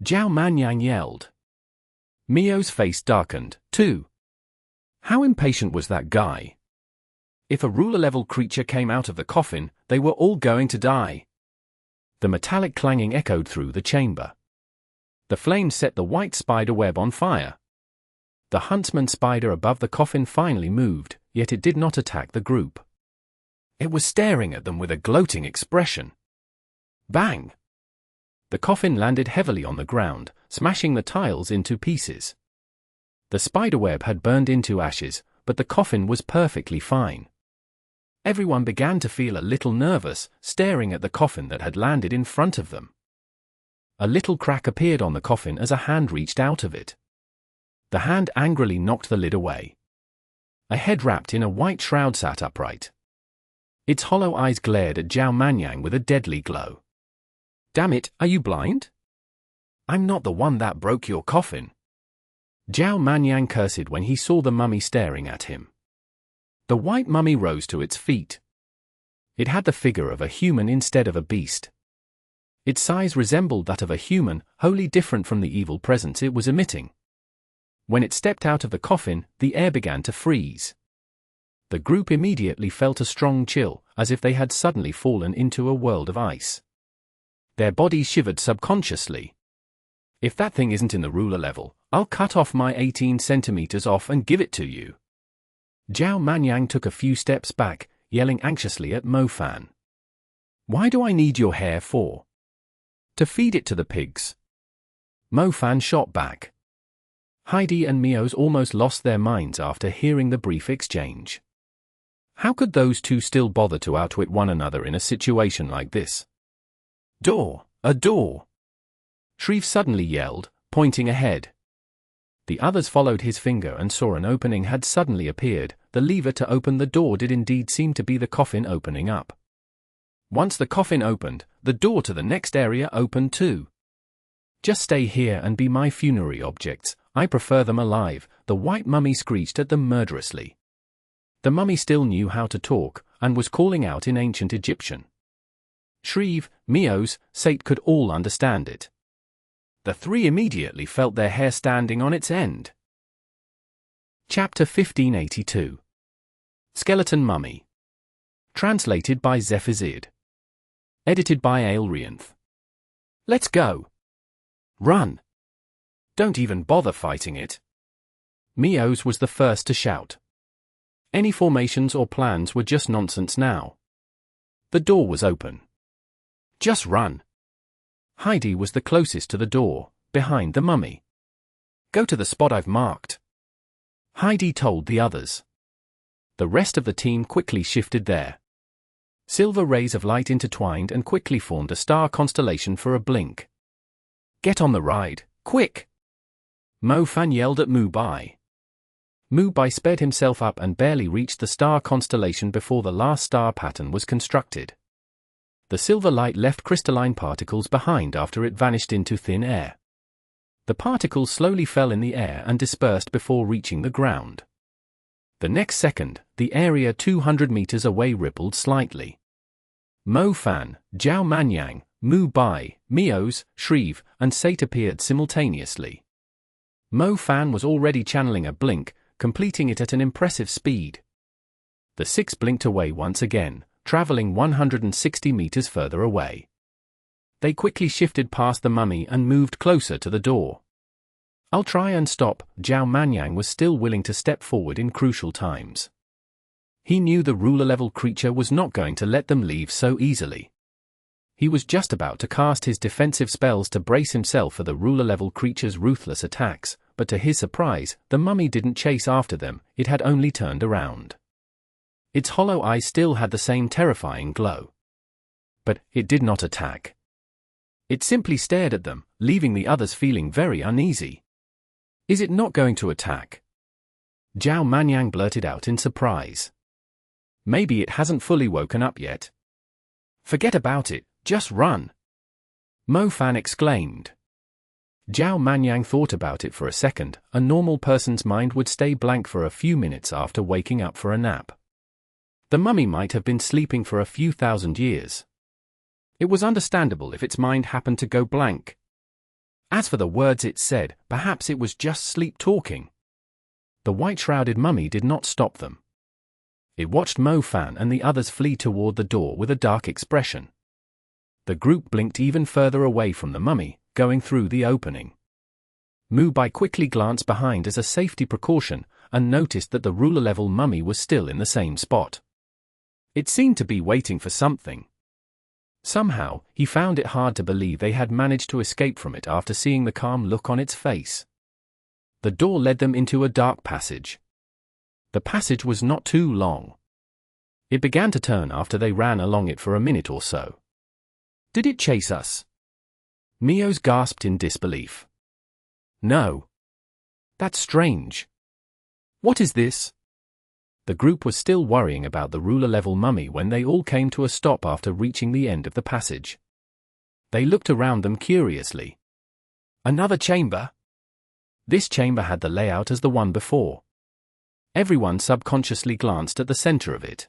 Zhao Manyang yelled. Mio's face darkened, too. How impatient was that guy? If a ruler-level creature came out of the coffin, they were all going to die. The metallic clanging echoed through the chamber. The flames set the white spider web on fire. The huntsman spider above the coffin finally moved, yet it did not attack the group. It was staring at them with a gloating expression. Bang! The coffin landed heavily on the ground, smashing the tiles into pieces. The spiderweb had burned into ashes, but the coffin was perfectly fine. Everyone began to feel a little nervous, staring at the coffin that had landed in front of them. A little crack appeared on the coffin as a hand reached out of it. The hand angrily knocked the lid away. A head wrapped in a white shroud sat upright. Its hollow eyes glared at Zhao Manyang with a deadly glow. Damn it, are you blind? I'm not the one that broke your coffin. Zhao Manyang cursed when he saw the mummy staring at him. The white mummy rose to its feet. It had the figure of a human instead of a beast. Its size resembled that of a human, wholly different from the evil presence it was emitting. When it stepped out of the coffin, the air began to freeze. The group immediately felt a strong chill, as if they had suddenly fallen into a world of ice. Their bodies shivered subconsciously. If that thing isn't in the ruler level, I'll cut off my 18 centimeters off and give it to you. Zhao Manyang took a few steps back, yelling anxiously at Mo-fan. Why do I need your hair for? To feed it to the pigs. Mo-fan shot back. Heidi and Mio's almost lost their minds after hearing the brief exchange. How could those two still bother to outwit one another in a situation like this? Door! A door! Shreve suddenly yelled, pointing ahead. The others followed his finger and saw an opening had suddenly appeared. The lever to open the door did indeed seem to be the coffin opening up. Once the coffin opened, the door to the next area opened too. Just stay here and be my funerary objects, I prefer them alive, the white mummy screeched at them murderously. The mummy still knew how to talk, and was calling out in ancient Egyptian. Shreve, Mio's, Sate could all understand it. The three immediately felt their hair standing on its end. Chapter 1582. Skeleton Mummy. Translated by Zephazid. Edited by Aelrianth. Let's go. Run. Don't even bother fighting it. Mio's was the first to shout. Any formations or plans were just nonsense now. The door was open. Just run. Heidi was the closest to the door, behind the mummy. Go to the spot I've marked. Heidi told the others. The rest of the team quickly shifted there. Silver rays of light intertwined and quickly formed a star constellation for a blink. Get on the ride, quick! Mo-fan yelled at Mu-bai. Mu-bai sped himself up and barely reached the star constellation before the last star pattern was constructed. The silver light left crystalline particles behind after it vanished into thin air. The particles slowly fell in the air and dispersed before reaching the ground. The next second, the area 200 meters away rippled slightly. Mo Fan, Zhao Manyang, Mu Bai, Mios, Shreve, and Sate appeared simultaneously. Mo Fan was already channeling a blink, completing it at an impressive speed. The six blinked away once again, traveling 160 meters further away. They quickly shifted past the mummy and moved closer to the door. "I'll try and stop." Zhao Manyang was still willing to step forward in crucial times. He knew the ruler-level creature was not going to let them leave so easily. He was just about to cast his defensive spells to brace himself for the ruler-level creature's ruthless attacks, but to his surprise, the mummy didn't chase after them, it had only turned around. Its hollow eyes still had the same terrifying glow. But it did not attack. It simply stared at them, leaving the others feeling very uneasy. "Is it not going to attack?" Zhao Manyang blurted out in surprise. "Maybe it hasn't fully woken up yet." "Forget about it, just run!" Mo Fan exclaimed. Zhao Manyang thought about it for a second. A normal person's mind would stay blank for a few minutes after waking up for a nap. The mummy might have been sleeping for a few thousand years. It was understandable if its mind happened to go blank. As for the words it said, perhaps it was just sleep-talking. The white-shrouded mummy did not stop them. It watched Mo Fan and the others flee toward the door with a dark expression. The group blinked even further away from the mummy, going through the opening. Mu Bai quickly glanced behind as a safety precaution, and noticed that the ruler-level mummy was still in the same spot. It seemed to be waiting for something. Somehow, he found it hard to believe they had managed to escape from it after seeing the calm look on its face. The door led them into a dark passage. The passage was not too long. It began to turn after they ran along it for a minute or so. "Did it chase us?" Mios gasped in disbelief. "No. That's strange. What is this?" The group was still worrying about the ruler-level mummy when they all came to a stop after reaching the end of the passage. They looked around them curiously. "Another chamber?" This chamber had the layout as the one before. Everyone subconsciously glanced at the center of it.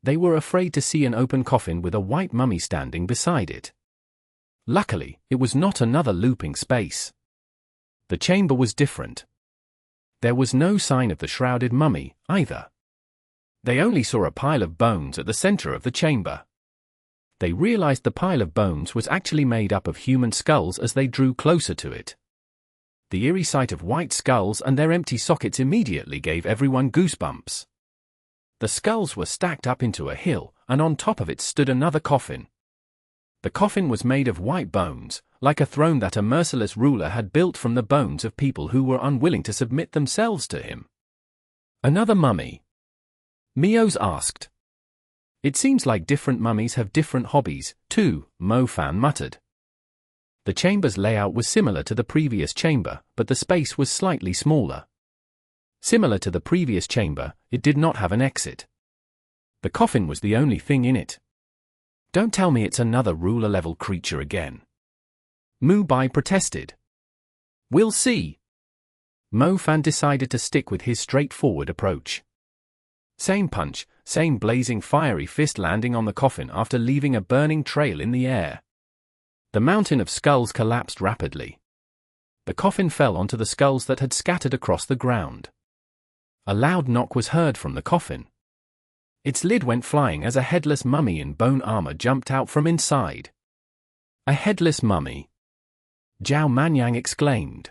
They were afraid to see an open coffin with a white mummy standing beside it. Luckily, it was not another looping space. The chamber was different. There was no sign of the shrouded mummy, either. They only saw a pile of bones at the center of the chamber. They realized the pile of bones was actually made up of human skulls as they drew closer to it. The eerie sight of white skulls and their empty sockets immediately gave everyone goosebumps. The skulls were stacked up into a hill, and on top of it stood another coffin. The coffin was made of white bones, like a throne that a merciless ruler had built from the bones of people who were unwilling to submit themselves to him. "Another mummy?" Mios asked. "It seems like different mummies have different hobbies, too," Mo Fan muttered. The chamber's layout was similar to the previous chamber, but the space was slightly smaller. Similar to the previous chamber, it did not have an exit. The coffin was the only thing in it. "Don't tell me it's another ruler-level creature again." Mu Bai protested. "We'll see." Mo Fan decided to stick with his straightforward approach. Same punch, same blazing fiery fist landing on the coffin after leaving a burning trail in the air. The mountain of skulls collapsed rapidly. The coffin fell onto the skulls that had scattered across the ground. A loud knock was heard from the coffin. Its lid went flying as a headless mummy in bone armor jumped out from inside. "A headless mummy!" Zhao Manyang exclaimed.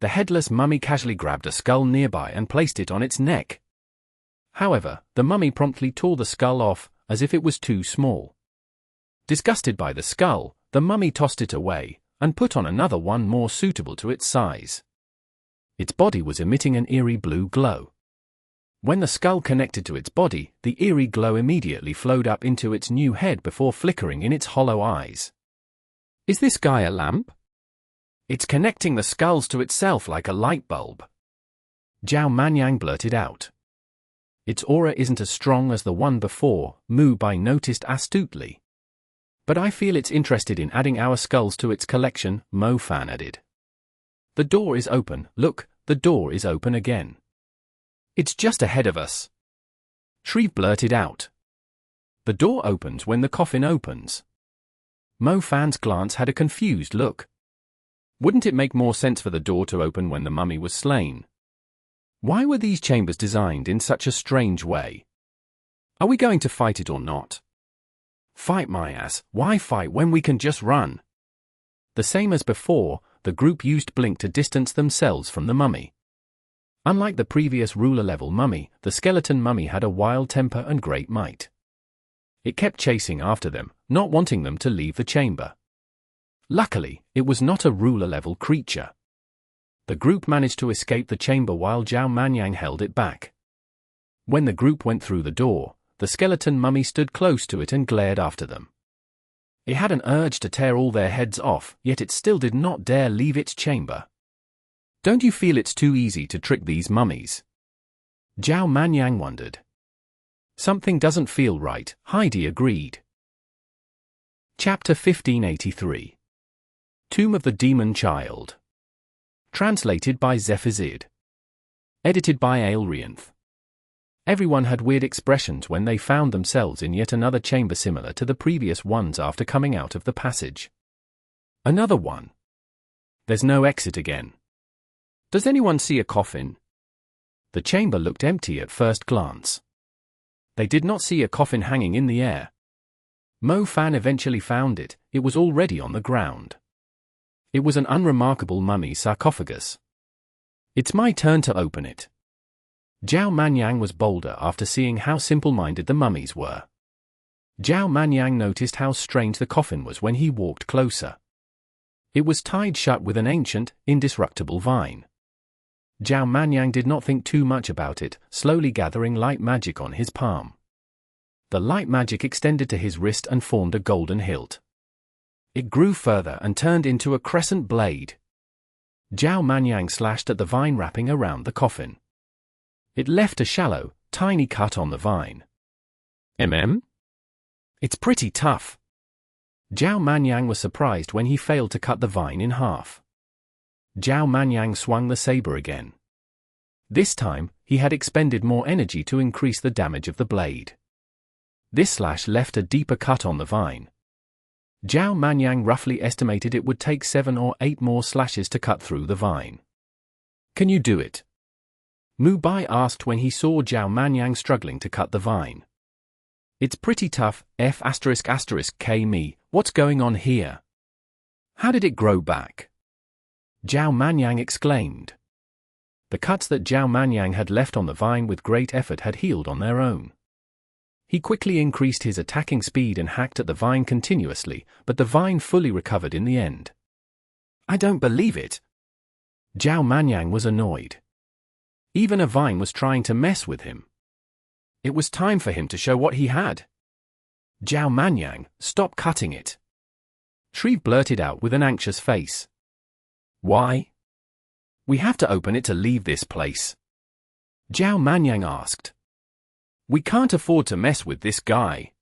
The headless mummy casually grabbed a skull nearby and placed it on its neck. However, the mummy promptly tore the skull off, as if it was too small. Disgusted by the skull, the mummy tossed it away, and put on another one more suitable to its size. Its body was emitting an eerie blue glow. When the skull connected to its body, the eerie glow immediately flowed up into its new head before flickering in its hollow eyes. "Is this guy a lamp?" "It's connecting the skulls to itself like a light bulb," Zhao Manyang blurted out. "Its aura isn't as strong as the one before," Mu Bai noticed astutely. "But I feel it's interested in adding our skulls to its collection," Mo Fan added. "The door is open, look, the door is open again." It's just ahead of us. Shreve blurted out. The door opens when the coffin opens. Mo Fan's glance had a confused look. Wouldn't it make more sense for the door to open when the mummy was slain? Why were these chambers designed in such a strange way? Are we going to fight it or not? Fight my ass, why fight when we can just run? The same as before, the group used blink to distance themselves from the mummy. Unlike the previous ruler-level mummy, the skeleton mummy had a wild temper and great might. It kept chasing after them, not wanting them to leave the chamber. Luckily, it was not a ruler-level creature. The group managed to escape the chamber while Zhao Manyang held it back. When the group went through the door, the skeleton mummy stood close to it and glared after them. It had an urge to tear all their heads off, yet it still did not dare leave its chamber. Don't you feel it's too easy to trick these mummies? Zhao Manyang wondered. Something doesn't feel right, Heidi agreed. Chapter 1583. Tomb of the Demon Child. Translated by Zephazid. Edited by Aelrianth. Everyone had weird expressions when they found themselves in yet another chamber similar to the previous ones after coming out of the passage. Another one. There's no exit again. Does anyone see a coffin? The chamber looked empty at first glance. They did not see a coffin hanging in the air. Mo Fan eventually found it. It was already on the ground. It was an unremarkable mummy sarcophagus. It's my turn to open it. Zhao Manyang was bolder after seeing how simple-minded the mummies were. Zhao Manyang noticed how strange the coffin was when he walked closer. It was tied shut with an ancient, indestructible vine. Zhao Manyang did not think too much about it, slowly gathering light magic on his palm. The light magic extended to his wrist and formed a golden hilt. It grew further and turned into a crescent blade. Zhao Manyang slashed at the vine wrapping around the coffin. It left a shallow, tiny cut on the vine. It's pretty tough. Zhao Manyang was surprised when he failed to cut the vine in half. Zhao Manyang swung the saber again. This time, he had expended more energy to increase the damage of the blade. This slash left a deeper cut on the vine. Zhao Manyang roughly estimated it would take 7 or 8 more slashes to cut through the vine. Can you do it? Mu Bai asked when he saw Zhao Manyang struggling to cut the vine. It's pretty tough, K me, what's going on here? How did it grow back? Zhao Manyang exclaimed. The cuts that Zhao Manyang had left on the vine with great effort had healed on their own. He quickly increased his attacking speed and hacked at the vine continuously, but the vine fully recovered in the end. I don't believe it. Zhao Manyang was annoyed. Even a vine was trying to mess with him. It was time for him to show what he had. Zhao Manyang, stop cutting it. Shreve blurted out with an anxious face. Why? We have to open it to leave this place. Zhao Manyang asked. We can't afford to mess with this guy.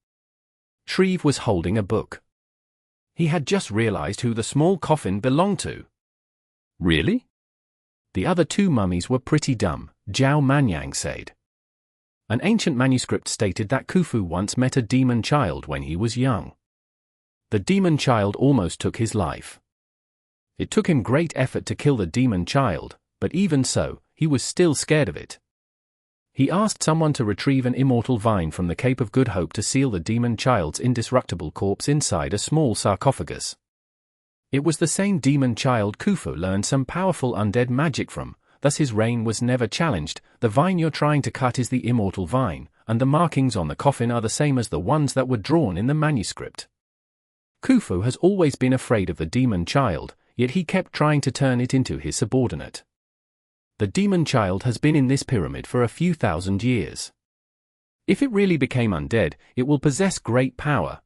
Shreve was holding a book. He had just realized who the small coffin belonged to. Really? The other 2 mummies were pretty dumb, Zhao Manyang said. An ancient manuscript stated that Khufu once met a demon child when he was young. The demon child almost took his life. It took him great effort to kill the demon child, but even so, he was still scared of it. He asked someone to retrieve an immortal vine from the Cape of Good Hope to seal the demon child's indestructible corpse inside a small sarcophagus. It was the same demon child Khufu learned some powerful undead magic from, thus his reign was never challenged. The vine you're trying to cut is the immortal vine, and the markings on the coffin are the same as the ones that were drawn in the manuscript. Khufu has always been afraid of the demon child, yet he kept trying to turn it into his subordinate. The demon child has been in this pyramid for a few thousand years. If it really became undead, it will possess great power.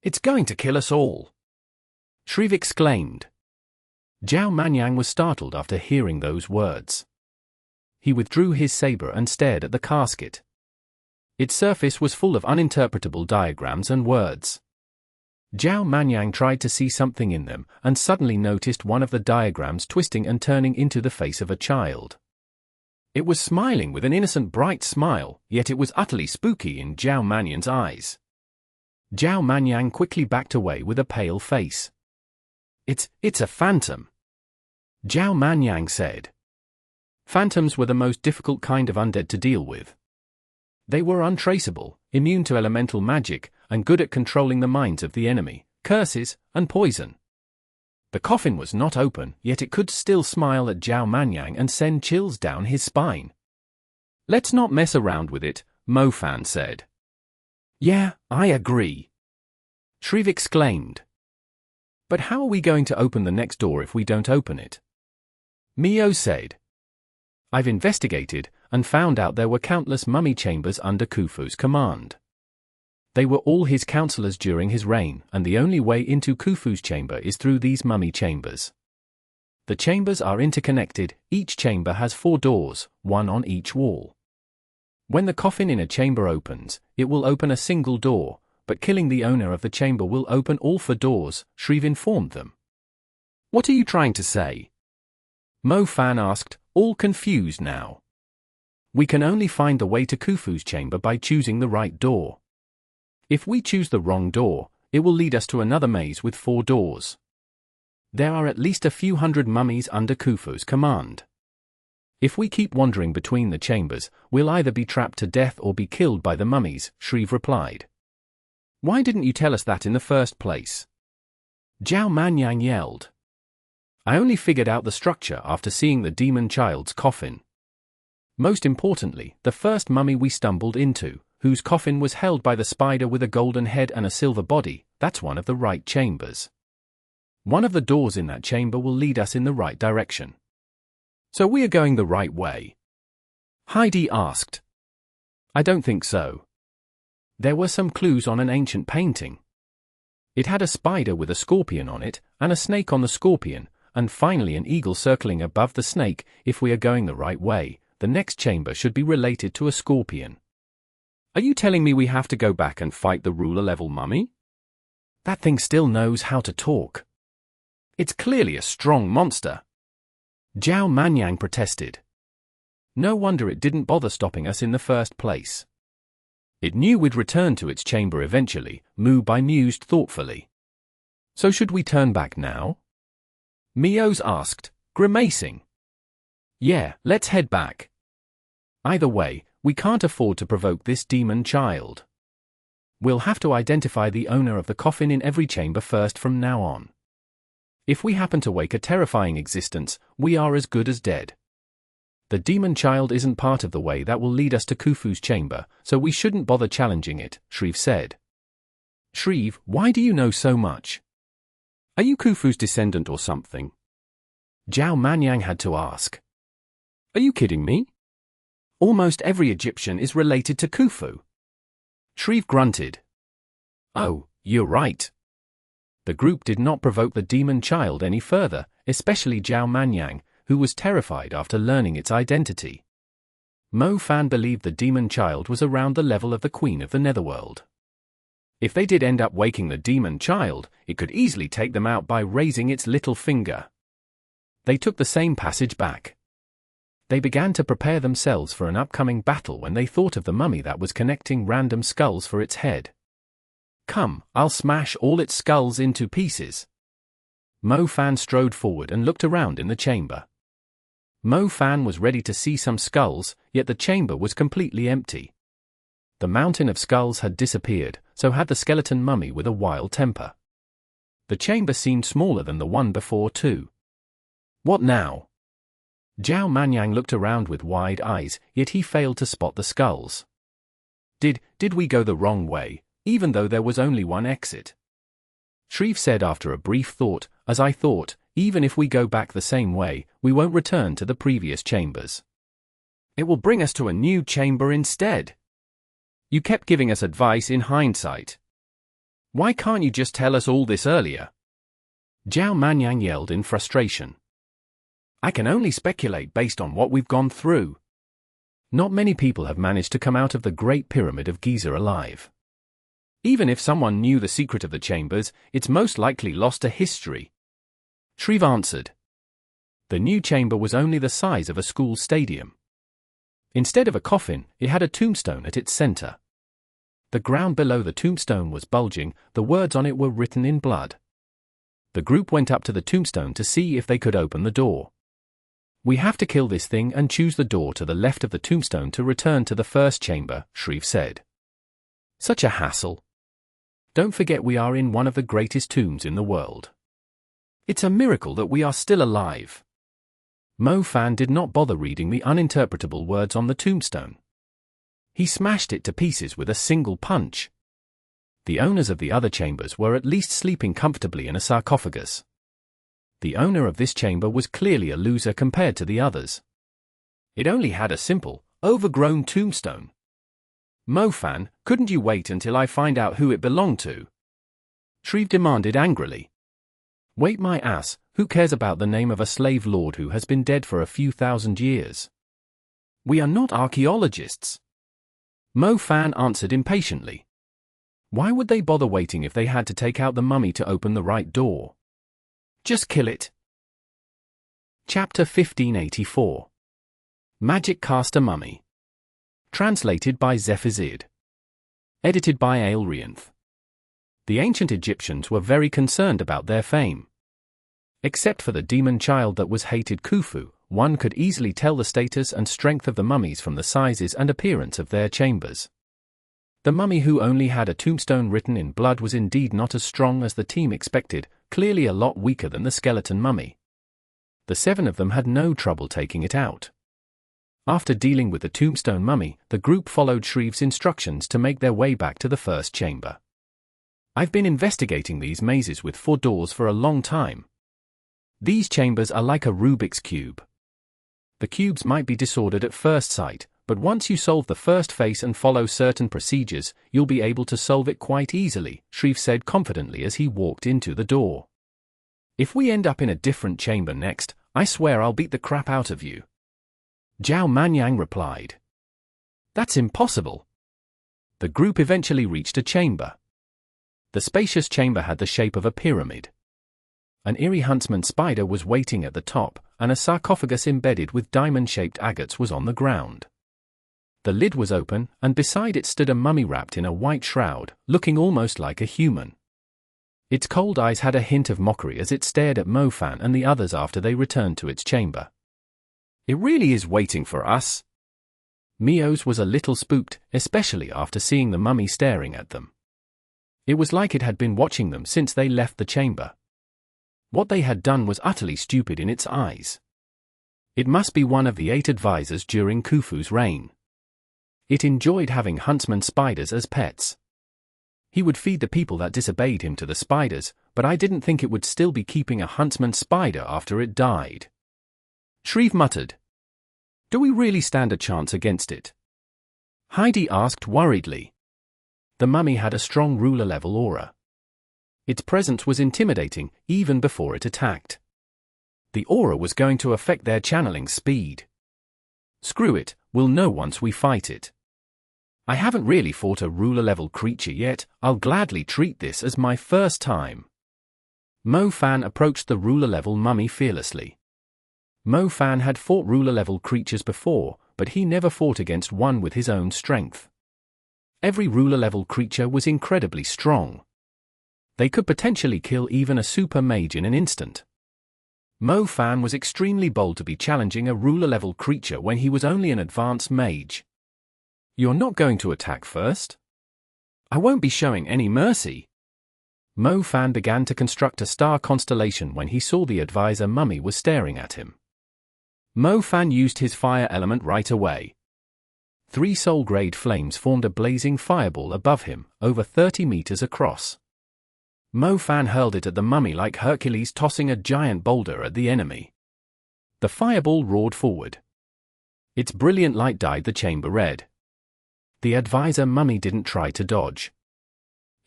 It's going to kill us all. Shreve exclaimed. Zhao Manyang was startled after hearing those words. He withdrew his saber and stared at the casket. Its surface was full of uninterpretable diagrams and words. Zhao Manyang tried to see something in them, and suddenly noticed one of the diagrams twisting and turning into the face of a child. It was smiling with an innocent bright smile, yet it was utterly spooky in Zhao Manyang's eyes. Zhao Manyang quickly backed away with a pale face. It's a phantom, Zhao Manyang said. Phantoms were the most difficult kind of undead to deal with. They were untraceable, immune to elemental magic, and good at controlling the minds of the enemy, curses, and poison. The coffin was not open, yet it could still smile at Zhao Manyang and send chills down his spine. Let's not mess around with it, Mo Fan said. Yeah, I agree, Shriv exclaimed. But how are we going to open the next door if we don't open it? Mio said. I've investigated and found out there were countless mummy chambers under Khufu's command. They were all his counselors during his reign, and the only way into Khufu's chamber is through these mummy chambers. The chambers are interconnected, each chamber has 4 doors, one on each wall. When the coffin in a chamber opens, it will open a single door, but killing the owner of the chamber will open all 4 doors, Shriv informed them. What are you trying to say? Mo Fan asked, all confused now. We can only find the way to Khufu's chamber by choosing the right door. If we choose the wrong door, it will lead us to another maze with 4 doors. There are at least a few hundred mummies under Khufu's command. If we keep wandering between the chambers, we'll either be trapped to death or be killed by the mummies, Shriv replied. Why didn't you tell us that in the first place? Zhao Manyang yelled. I only figured out the structure after seeing the demon child's coffin. Most importantly, the first mummy we stumbled into, whose coffin was held by the spider with a golden head and a silver body, that's one of the right chambers. One of the doors in that chamber will lead us in the right direction. So we are going the right way? Heidi asked. I don't think so. There were some clues on an ancient painting. It had a spider with a scorpion on it, and a snake on the scorpion, and finally an eagle circling above the snake. If we are going the right way, the next chamber should be related to a scorpion. Are you telling me we have to go back and fight the ruler-level mummy? That thing still knows how to talk. It's clearly a strong monster. Zhao Manyang protested. No wonder it didn't bother stopping us in the first place. It knew we'd return to its chamber eventually, Mu Bai mused thoughtfully. So should we turn back now? Mios asked, grimacing. Yeah, let's head back. Either way, we can't afford to provoke this demon child. We'll have to identify the owner of the coffin in every chamber first from now on. If we happen to wake a terrifying existence, we are as good as dead. The demon child isn't part of the way that will lead us to Khufu's chamber, so we shouldn't bother challenging it, Shriv said. Shriv, why do you know so much? Are you Khufu's descendant or something? Zhao Manyang had to ask. Are you kidding me? Almost every Egyptian is related to Khufu. Shriv grunted. Oh, you're right. The group did not provoke the demon child any further, especially Zhao Manyang, who was terrified after learning its identity. Mo Fan believed the demon child was around the level of the Queen of the Netherworld. If they did end up waking the demon child, it could easily take them out by raising its little finger. They took the same passage back. They began to prepare themselves for an upcoming battle when they thought of the mummy that was connecting random skulls for its head. Come, I'll smash all its skulls into pieces. Mo Fan strode forward and looked around in the chamber. Mo Fan was ready to see some skulls, yet the chamber was completely empty. The mountain of skulls had disappeared, so had the skeleton mummy with a wild temper. The chamber seemed smaller than the one before too. What now? Zhao Manyang looked around with wide eyes, yet he failed to spot the skulls. Did we go the wrong way, even though there was only one exit? Shriv said after a brief thought, as I thought, even if we go back the same way, we won't return to the previous chambers. It will bring us to a new chamber instead. You kept giving us advice in hindsight. Why can't you just tell us all this earlier? Zhao Manyang yelled in frustration. I can only speculate based on what we've gone through. Not many people have managed to come out of the Great Pyramid of Giza alive. Even if someone knew the secret of the chambers, it's most likely lost to history. Shriv answered. The new chamber was only the size of a school stadium. Instead of a coffin, it had a tombstone at its center. The ground below the tombstone was bulging, the words on it were written in blood. The group went up to the tombstone to see if they could open the door. "We have to kill this thing and choose the door to the left of the tombstone to return to the first chamber," Shreve said. "Such a hassle. Don't forget we are in one of the greatest tombs in the world. It's a miracle that we are still alive." Mo Fan did not bother reading the uninterpretable words on the tombstone. He smashed it to pieces with a single punch. The owners of the other chambers were at least sleeping comfortably in a sarcophagus. The owner of this chamber was clearly a loser compared to the others. It only had a simple, overgrown tombstone. "Mo Fan, couldn't you wait until I find out who it belonged to?" Shreve demanded angrily. "Wait my ass, who cares about the name of a slave lord who has been dead for a few thousand years? We are not archaeologists." Mo Fan answered impatiently. Why would they bother waiting if they had to take out the mummy to open the right door? Just kill it. Chapter 1584. Magic Caster Mummy. Translated by Zephazid. Edited by Aelrianth. The ancient Egyptians were very concerned about their fame. Except for the demon child that was hated Khufu, one could easily tell the status and strength of the mummies from the sizes and appearance of their chambers. The mummy who only had a tombstone written in blood was indeed not as strong as the team expected, clearly a lot weaker than the skeleton mummy. The 7 of them had no trouble taking it out. After dealing with the tombstone mummy, the group followed Shreve's instructions to make their way back to the first chamber. "I've been investigating these mazes with 4 doors for a long time. These chambers are like a Rubik's Cube. The cubes might be disordered at first sight, but once you solve the first face and follow certain procedures, you'll be able to solve it quite easily," Shreve said confidently as he walked into the door. "If we end up in a different chamber next, I swear I'll beat the crap out of you." Zhao Manyang replied. "That's impossible." The group eventually reached a chamber. The spacious chamber had the shape of a pyramid. An eerie huntsman spider was waiting at the top, and a sarcophagus embedded with diamond-shaped agates was on the ground. The lid was open, and beside it stood a mummy wrapped in a white shroud, looking almost like a human. Its cold eyes had a hint of mockery as it stared at Mo Fan and the others after they returned to its chamber. "It really is waiting for us." Mio's was a little spooked, especially after seeing the mummy staring at them. It was like it had been watching them since they left the chamber. What they had done was utterly stupid in its eyes. It must be one of the 8 advisors during Khufu's reign. It enjoyed having huntsman spiders as pets. He would feed the people that disobeyed him to the spiders, but I didn't think it would still be keeping a huntsman spider after it died. Shreve muttered. "Do we really stand a chance against it?" Heidi asked worriedly. The mummy had a strong ruler-level aura. Its presence was intimidating, even before it attacked. The aura was going to affect their channeling speed. "Screw it, we'll know once we fight it. I haven't really fought a ruler-level creature yet, I'll gladly treat this as my first time." Mo Fan approached the ruler-level mummy fearlessly. Mo Fan had fought ruler-level creatures before, but he never fought against one with his own strength. Every ruler-level creature was incredibly strong. They could potentially kill even a super mage in an instant. Mo Fan was extremely bold to be challenging a ruler-level creature when he was only an advanced mage. "You're not going to attack first? I won't be showing any mercy." Mo Fan began to construct a star constellation when he saw the advisor mummy was staring at him. Mo Fan used his fire element right away. 3 soul-grade flames formed a blazing fireball above him, over 30 meters across. Mo Fan hurled it at the mummy like Hercules tossing a giant boulder at the enemy. The fireball roared forward. Its brilliant light dyed the chamber red. The advisor mummy didn't try to dodge.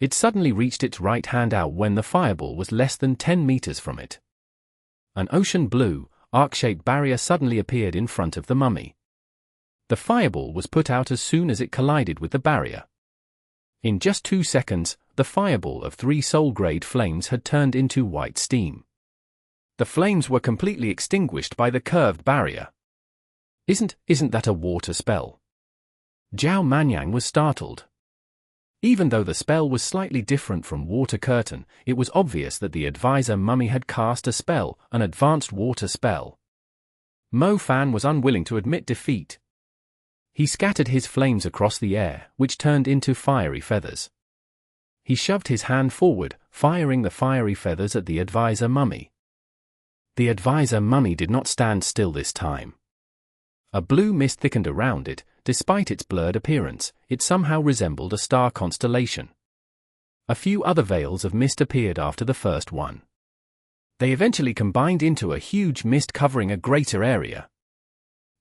It suddenly reached its right hand out when the fireball was less than 10 meters from it. An ocean blue, arc-shaped barrier suddenly appeared in front of the mummy. The fireball was put out as soon as it collided with the barrier. In just 2 seconds, the fireball of 3 soul-grade flames had turned into white steam. The flames were completely extinguished by the curved barrier. Isn't that a water spell? Zhao Manyang was startled. Even though the spell was slightly different from Water Curtain, it was obvious that the advisor mummy had cast a spell, an advanced water spell. Mo Fan was unwilling to admit defeat. He scattered his flames across the air, which turned into fiery feathers. He shoved his hand forward, firing the fiery feathers at the advisor mummy. The advisor mummy did not stand still this time. A blue mist thickened around it. Despite its blurred appearance, it somehow resembled a star constellation. A few other veils of mist appeared after the first one. They eventually combined into a huge mist covering a greater area.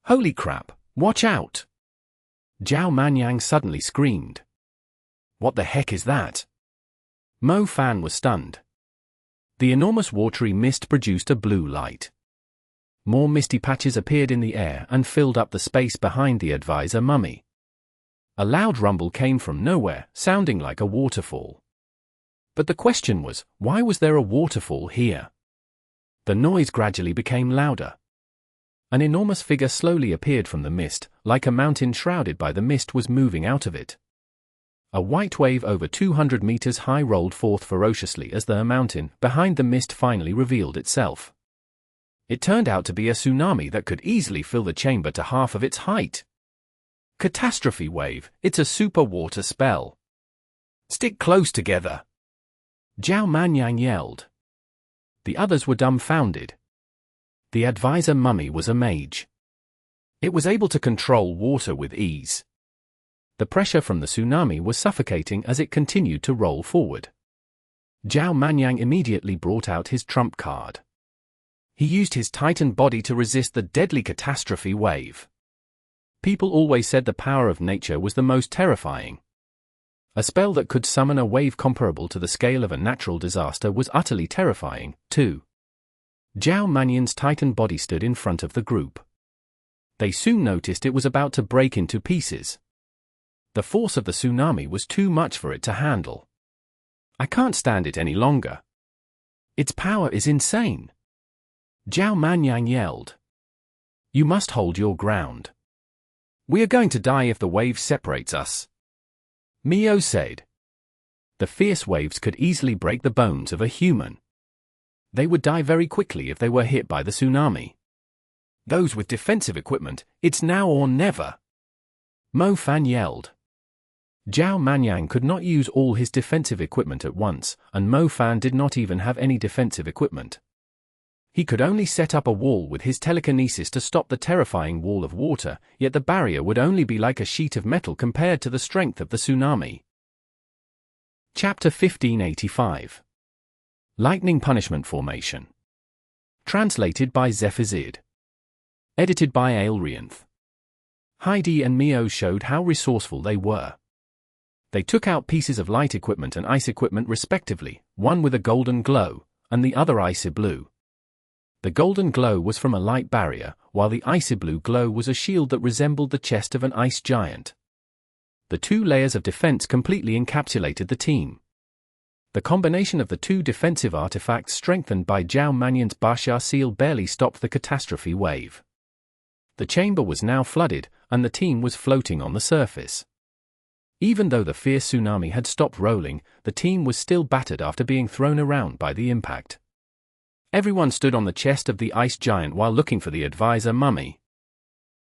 Holy crap, watch out! Zhao Manyang suddenly screamed. What the heck is that? Mo Fan was stunned. The enormous watery mist produced a blue light. More misty patches appeared in the air and filled up the space behind the advisor mummy. A loud rumble came from nowhere, sounding like a waterfall. But the question was, why was there a waterfall here? The noise gradually became louder. An enormous figure slowly appeared from the mist, like a mountain shrouded by the mist was moving out of it. A white wave over 200 meters high rolled forth ferociously as the mountain behind the mist finally revealed itself. It turned out to be a tsunami that could easily fill the chamber to half of its height. Catastrophe wave, it's a super water spell. Stick close together. Zhao Manyang yelled. The others were dumbfounded. The advisor mummy was a mage. It was able to control water with ease. The pressure from the tsunami was suffocating as it continued to roll forward. Zhao Manyang immediately brought out his trump card. He used his titan body to resist the deadly catastrophe wave. People always said the power of nature was the most terrifying. A spell that could summon a wave comparable to the scale of a natural disaster was utterly terrifying, too. Zhao Manyang's titan body stood in front of the group. They soon noticed it was about to break into pieces. The force of the tsunami was too much for it to handle. I can't stand it any longer. Its power is insane. Zhao Manyang yelled. You must hold your ground. We are going to die if the wave separates us. Mio said. The fierce waves could easily break the bones of a human. They would die very quickly if they were hit by the tsunami. Those with defensive equipment, it's now or never. Mo Fan yelled. Zhao Manyang could not use all his defensive equipment at once, and Mo Fan did not even have any defensive equipment. He could only set up a wall with his telekinesis to stop the terrifying wall of water, yet the barrier would only be like a sheet of metal compared to the strength of the tsunami. Chapter 1585. Lightning Punishment Formation. Translated by Zephazid. Edited by Aelrianth. Heidi and Mio showed how resourceful they were. They took out pieces of light equipment and ice equipment respectively, one with a golden glow, and the other icy blue. The golden glow was from a light barrier, while the icy blue glow was a shield that resembled the chest of an ice giant. The two layers of defense completely encapsulated the team. The combination of the two defensive artifacts strengthened by Zhao Manyang's Bashar seal barely stopped the catastrophe wave. The chamber was now flooded, and the team was floating on the surface. Even though the fierce tsunami had stopped rolling, the team was still battered after being thrown around by the impact. Everyone stood on the chest of the ice giant while looking for the advisor mummy.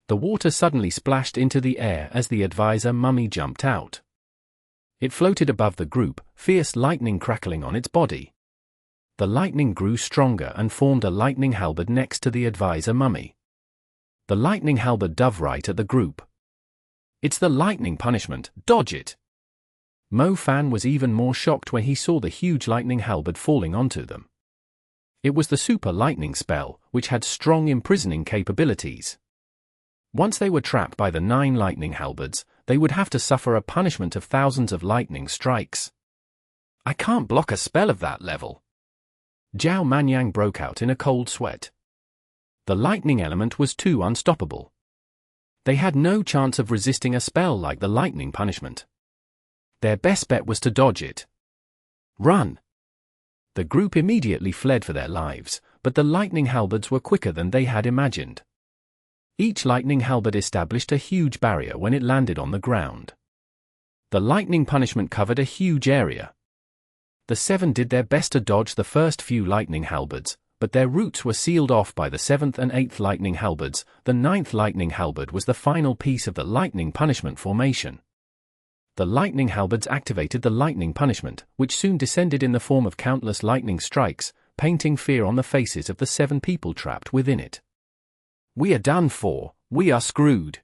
The water suddenly splashed into the air as the advisor mummy jumped out. It floated above the group, fierce lightning crackling on its body. The lightning grew stronger and formed a lightning halberd next to the advisor mummy. The lightning halberd dove right at the group. It's the lightning punishment, dodge it! Mo Fan was even more shocked when he saw the huge lightning halberd falling onto them. It was the super lightning spell, which had strong imprisoning capabilities. Once they were trapped by the 9 lightning halberds, they would have to suffer a punishment of thousands of lightning strikes. I can't block a spell of that level. Zhao Manyang broke out in a cold sweat. The lightning element was too unstoppable. They had no chance of resisting a spell like the lightning punishment. Their best bet was to dodge it. Run! The group immediately fled for their lives, but the lightning halberds were quicker than they had imagined. Each lightning halberd established a huge barrier when it landed on the ground. The lightning punishment covered a huge area. The 7 did their best to dodge the first few lightning halberds, but their routes were sealed off by the 7th and 8th lightning halberds. The 9th lightning halberd was the final piece of the lightning punishment formation. The lightning halberds activated the lightning punishment, which soon descended in the form of countless lightning strikes, painting fear on the faces of the 7 people trapped within it. "We are done for, we are screwed."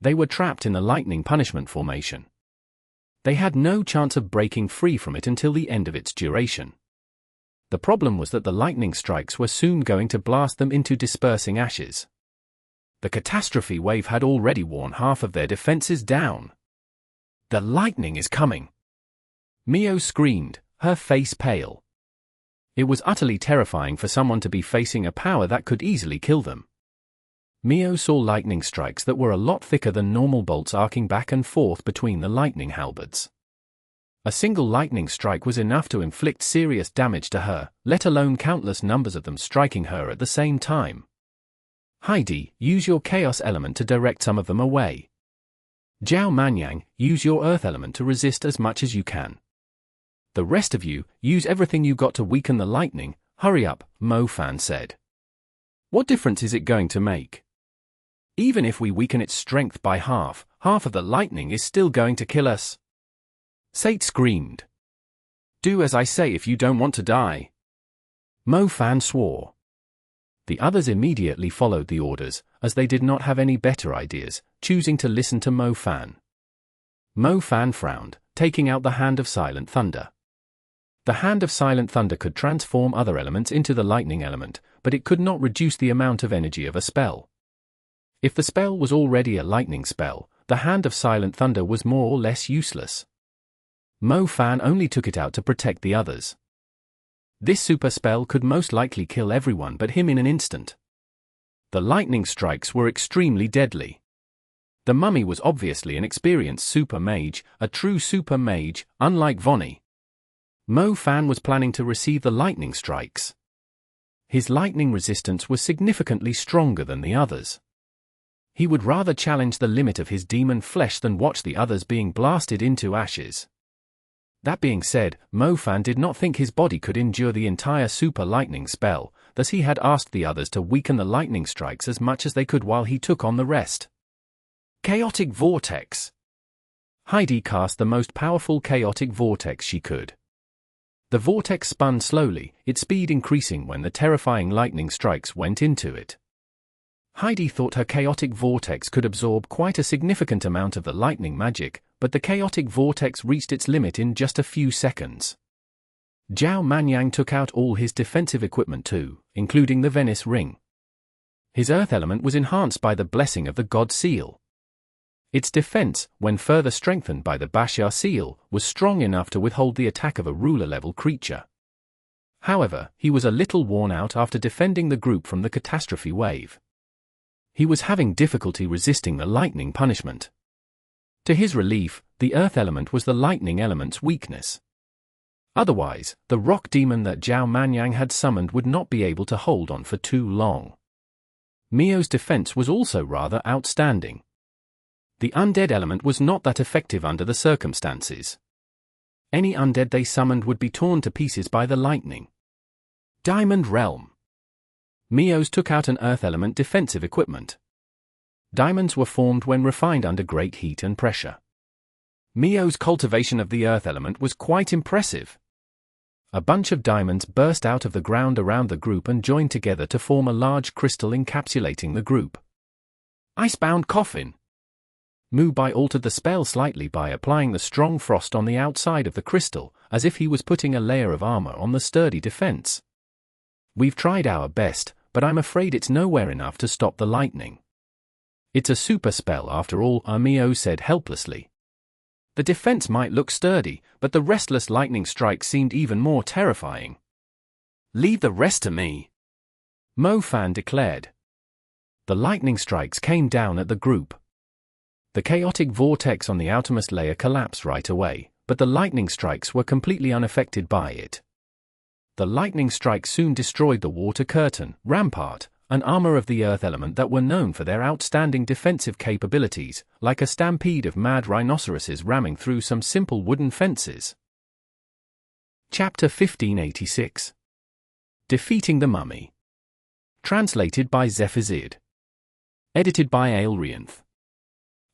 They were trapped in the lightning punishment formation. They had no chance of breaking free from it until the end of its duration. The problem was that the lightning strikes were soon going to blast them into dispersing ashes. The catastrophe wave had already worn half of their defenses down. "The lightning is coming!" Mio screamed, her face pale. It was utterly terrifying for someone to be facing a power that could easily kill them. Mio saw lightning strikes that were a lot thicker than normal bolts arcing back and forth between the lightning halberds. A single lightning strike was enough to inflict serious damage to her, let alone countless numbers of them striking her at the same time. "Heidi, use your chaos element to direct some of them away. Zhao Manyang, use your earth element to resist as much as you can. The rest of you, use everything you got to weaken the lightning. Hurry up," Mo Fan said. "What difference is it going to make? Even if we weaken its strength by half of the lightning is still going to kill us." Sate screamed. "Do as I say if you don't want to die." Mo Fan swore. The others immediately followed the orders, as they did not have any better ideas, choosing to listen to Mo Fan. Mo Fan frowned, taking out the Hand of Silent Thunder. The Hand of Silent Thunder could transform other elements into the lightning element, but it could not reduce the amount of energy of a spell. If the spell was already a lightning spell, the Hand of Silent Thunder was more or less useless. Mo Fan only took it out to protect the others. This super spell could most likely kill everyone but him in an instant. The lightning strikes were extremely deadly. The mummy was obviously an experienced super mage, a true super mage, unlike Vonnie. Mo Fan was planning to receive the lightning strikes. His lightning resistance was significantly stronger than the others. He would rather challenge the limit of his demon flesh than watch the others being blasted into ashes. That being said, Mo Fan did not think his body could endure the entire super lightning spell, thus he had asked the others to weaken the lightning strikes as much as they could while he took on the rest. Chaotic Vortex. Heidi cast the most powerful chaotic vortex she could. The vortex spun slowly, its speed increasing when the terrifying lightning strikes went into it. Heidi thought her chaotic vortex could absorb quite a significant amount of the lightning magic, but the chaotic vortex reached its limit in just a few seconds. Zhao Manyang took out all his defensive equipment too, including the Venice ring. His earth element was enhanced by the blessing of the God Seal. Its defense, when further strengthened by the Bashar Seal, was strong enough to withhold the attack of a ruler-level creature. However, he was a little worn out after defending the group from the catastrophe wave. He was having difficulty resisting the lightning punishment. To his relief, the earth element was the lightning element's weakness. Otherwise, the rock demon that Zhao Manyang had summoned would not be able to hold on for too long. Mio's defense was also rather outstanding. The undead element was not that effective under the circumstances. Any undead they summoned would be torn to pieces by the lightning. Diamond Realm. Mio's took out an earth element defensive equipment. Diamonds were formed when refined under great heat and pressure. Mio's cultivation of the earth element was quite impressive. A bunch of diamonds burst out of the ground around the group and joined together to form a large crystal encapsulating the group. Icebound Coffin. Mubai altered the spell slightly by applying the strong frost on the outside of the crystal, as if he was putting a layer of armor on the sturdy defense. We've tried our best, but I'm afraid it's nowhere enough to stop the lightning. It's a super spell after all, Mio said helplessly. The defense might look sturdy, but the restless lightning strike seemed even more terrifying. Leave the rest to me, Mo Fan declared. The lightning strikes came down at the group. The chaotic vortex on the outermost layer collapsed right away, but the lightning strikes were completely unaffected by it. The lightning strike soon destroyed the water curtain, rampart, an armor of the earth element that were known for their outstanding defensive capabilities, like a stampede of mad rhinoceroses ramming through some simple wooden fences. Chapter 1586. Defeating the Mummy. Translated by Zephazid. Edited by Aelrianth.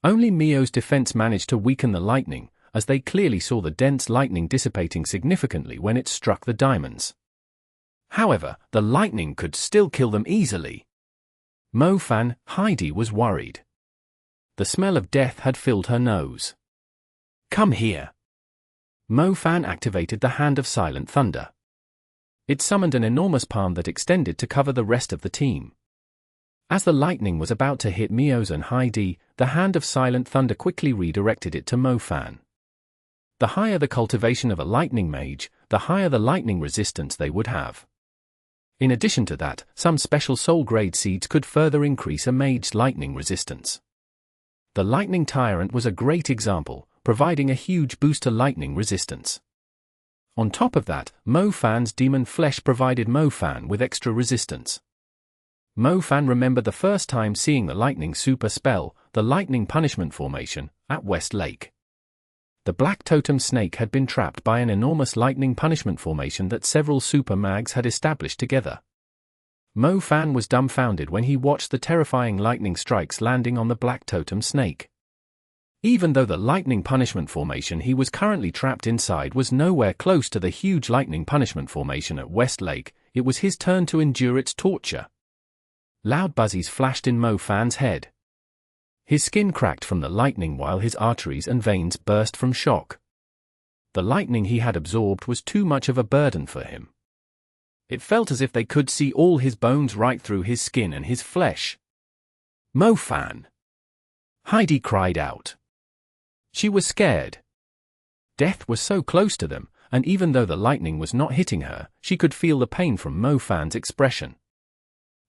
Only Mio's defense managed to weaken the lightning, as they clearly saw the dense lightning dissipating significantly when it struck the diamonds. However, the lightning could still kill them easily. Mo-Fan, Heidi was worried. The smell of death had filled her nose. "Come here." Mo-Fan activated the Hand of Silent Thunder. It summoned an enormous palm that extended to cover the rest of the team. As the lightning was about to hit Mio's and Heidi, the Hand of Silent Thunder quickly redirected it to Mo-Fan. The higher the cultivation of a lightning mage, the higher the lightning resistance they would have. In addition to that, some special soul-grade seeds could further increase a mage's lightning resistance. The Lightning Tyrant was a great example, providing a huge boost to lightning resistance. On top of that, Mo-Fan's Demon Flesh provided Mo-Fan with extra resistance. Mo-Fan remembered the first time seeing the lightning super spell, the Lightning Punishment Formation, at West Lake. The Black Totem snake had been trapped by an enormous lightning punishment formation that several super mags had established together. Mo-Fan was dumbfounded when he watched the terrifying lightning strikes landing on the Black Totem snake. Even though the lightning punishment formation he was currently trapped inside was nowhere close to the huge lightning punishment formation at West Lake, it was his turn to endure its torture. Loud buzzies flashed in Mo-Fan's head. His skin cracked from the lightning while his arteries and veins burst from shock. The lightning he had absorbed was too much of a burden for him. It felt as if they could see all his bones right through his skin and his flesh. "Mo-Fan!" Heidi cried out. She was scared. Death was so close to them, and even though the lightning was not hitting her, she could feel the pain from Mo-Fan's expression.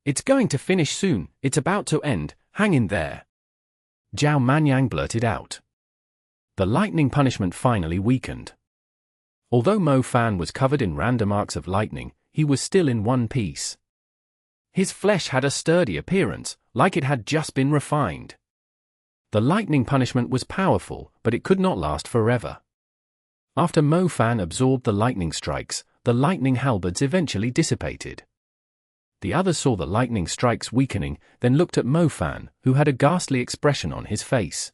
"It's going to finish soon, it's about to end, hang in there." Zhao Manyang blurted out. The lightning punishment finally weakened. Although Mo-Fan was covered in random arcs of lightning, he was still in one piece. His flesh had a sturdy appearance, like it had just been refined. The lightning punishment was powerful, but it could not last forever. After Mo-Fan absorbed the lightning strikes, the lightning halberds eventually dissipated. The others saw the lightning strikes weakening, then looked at Mo-Fan, who had a ghastly expression on his face.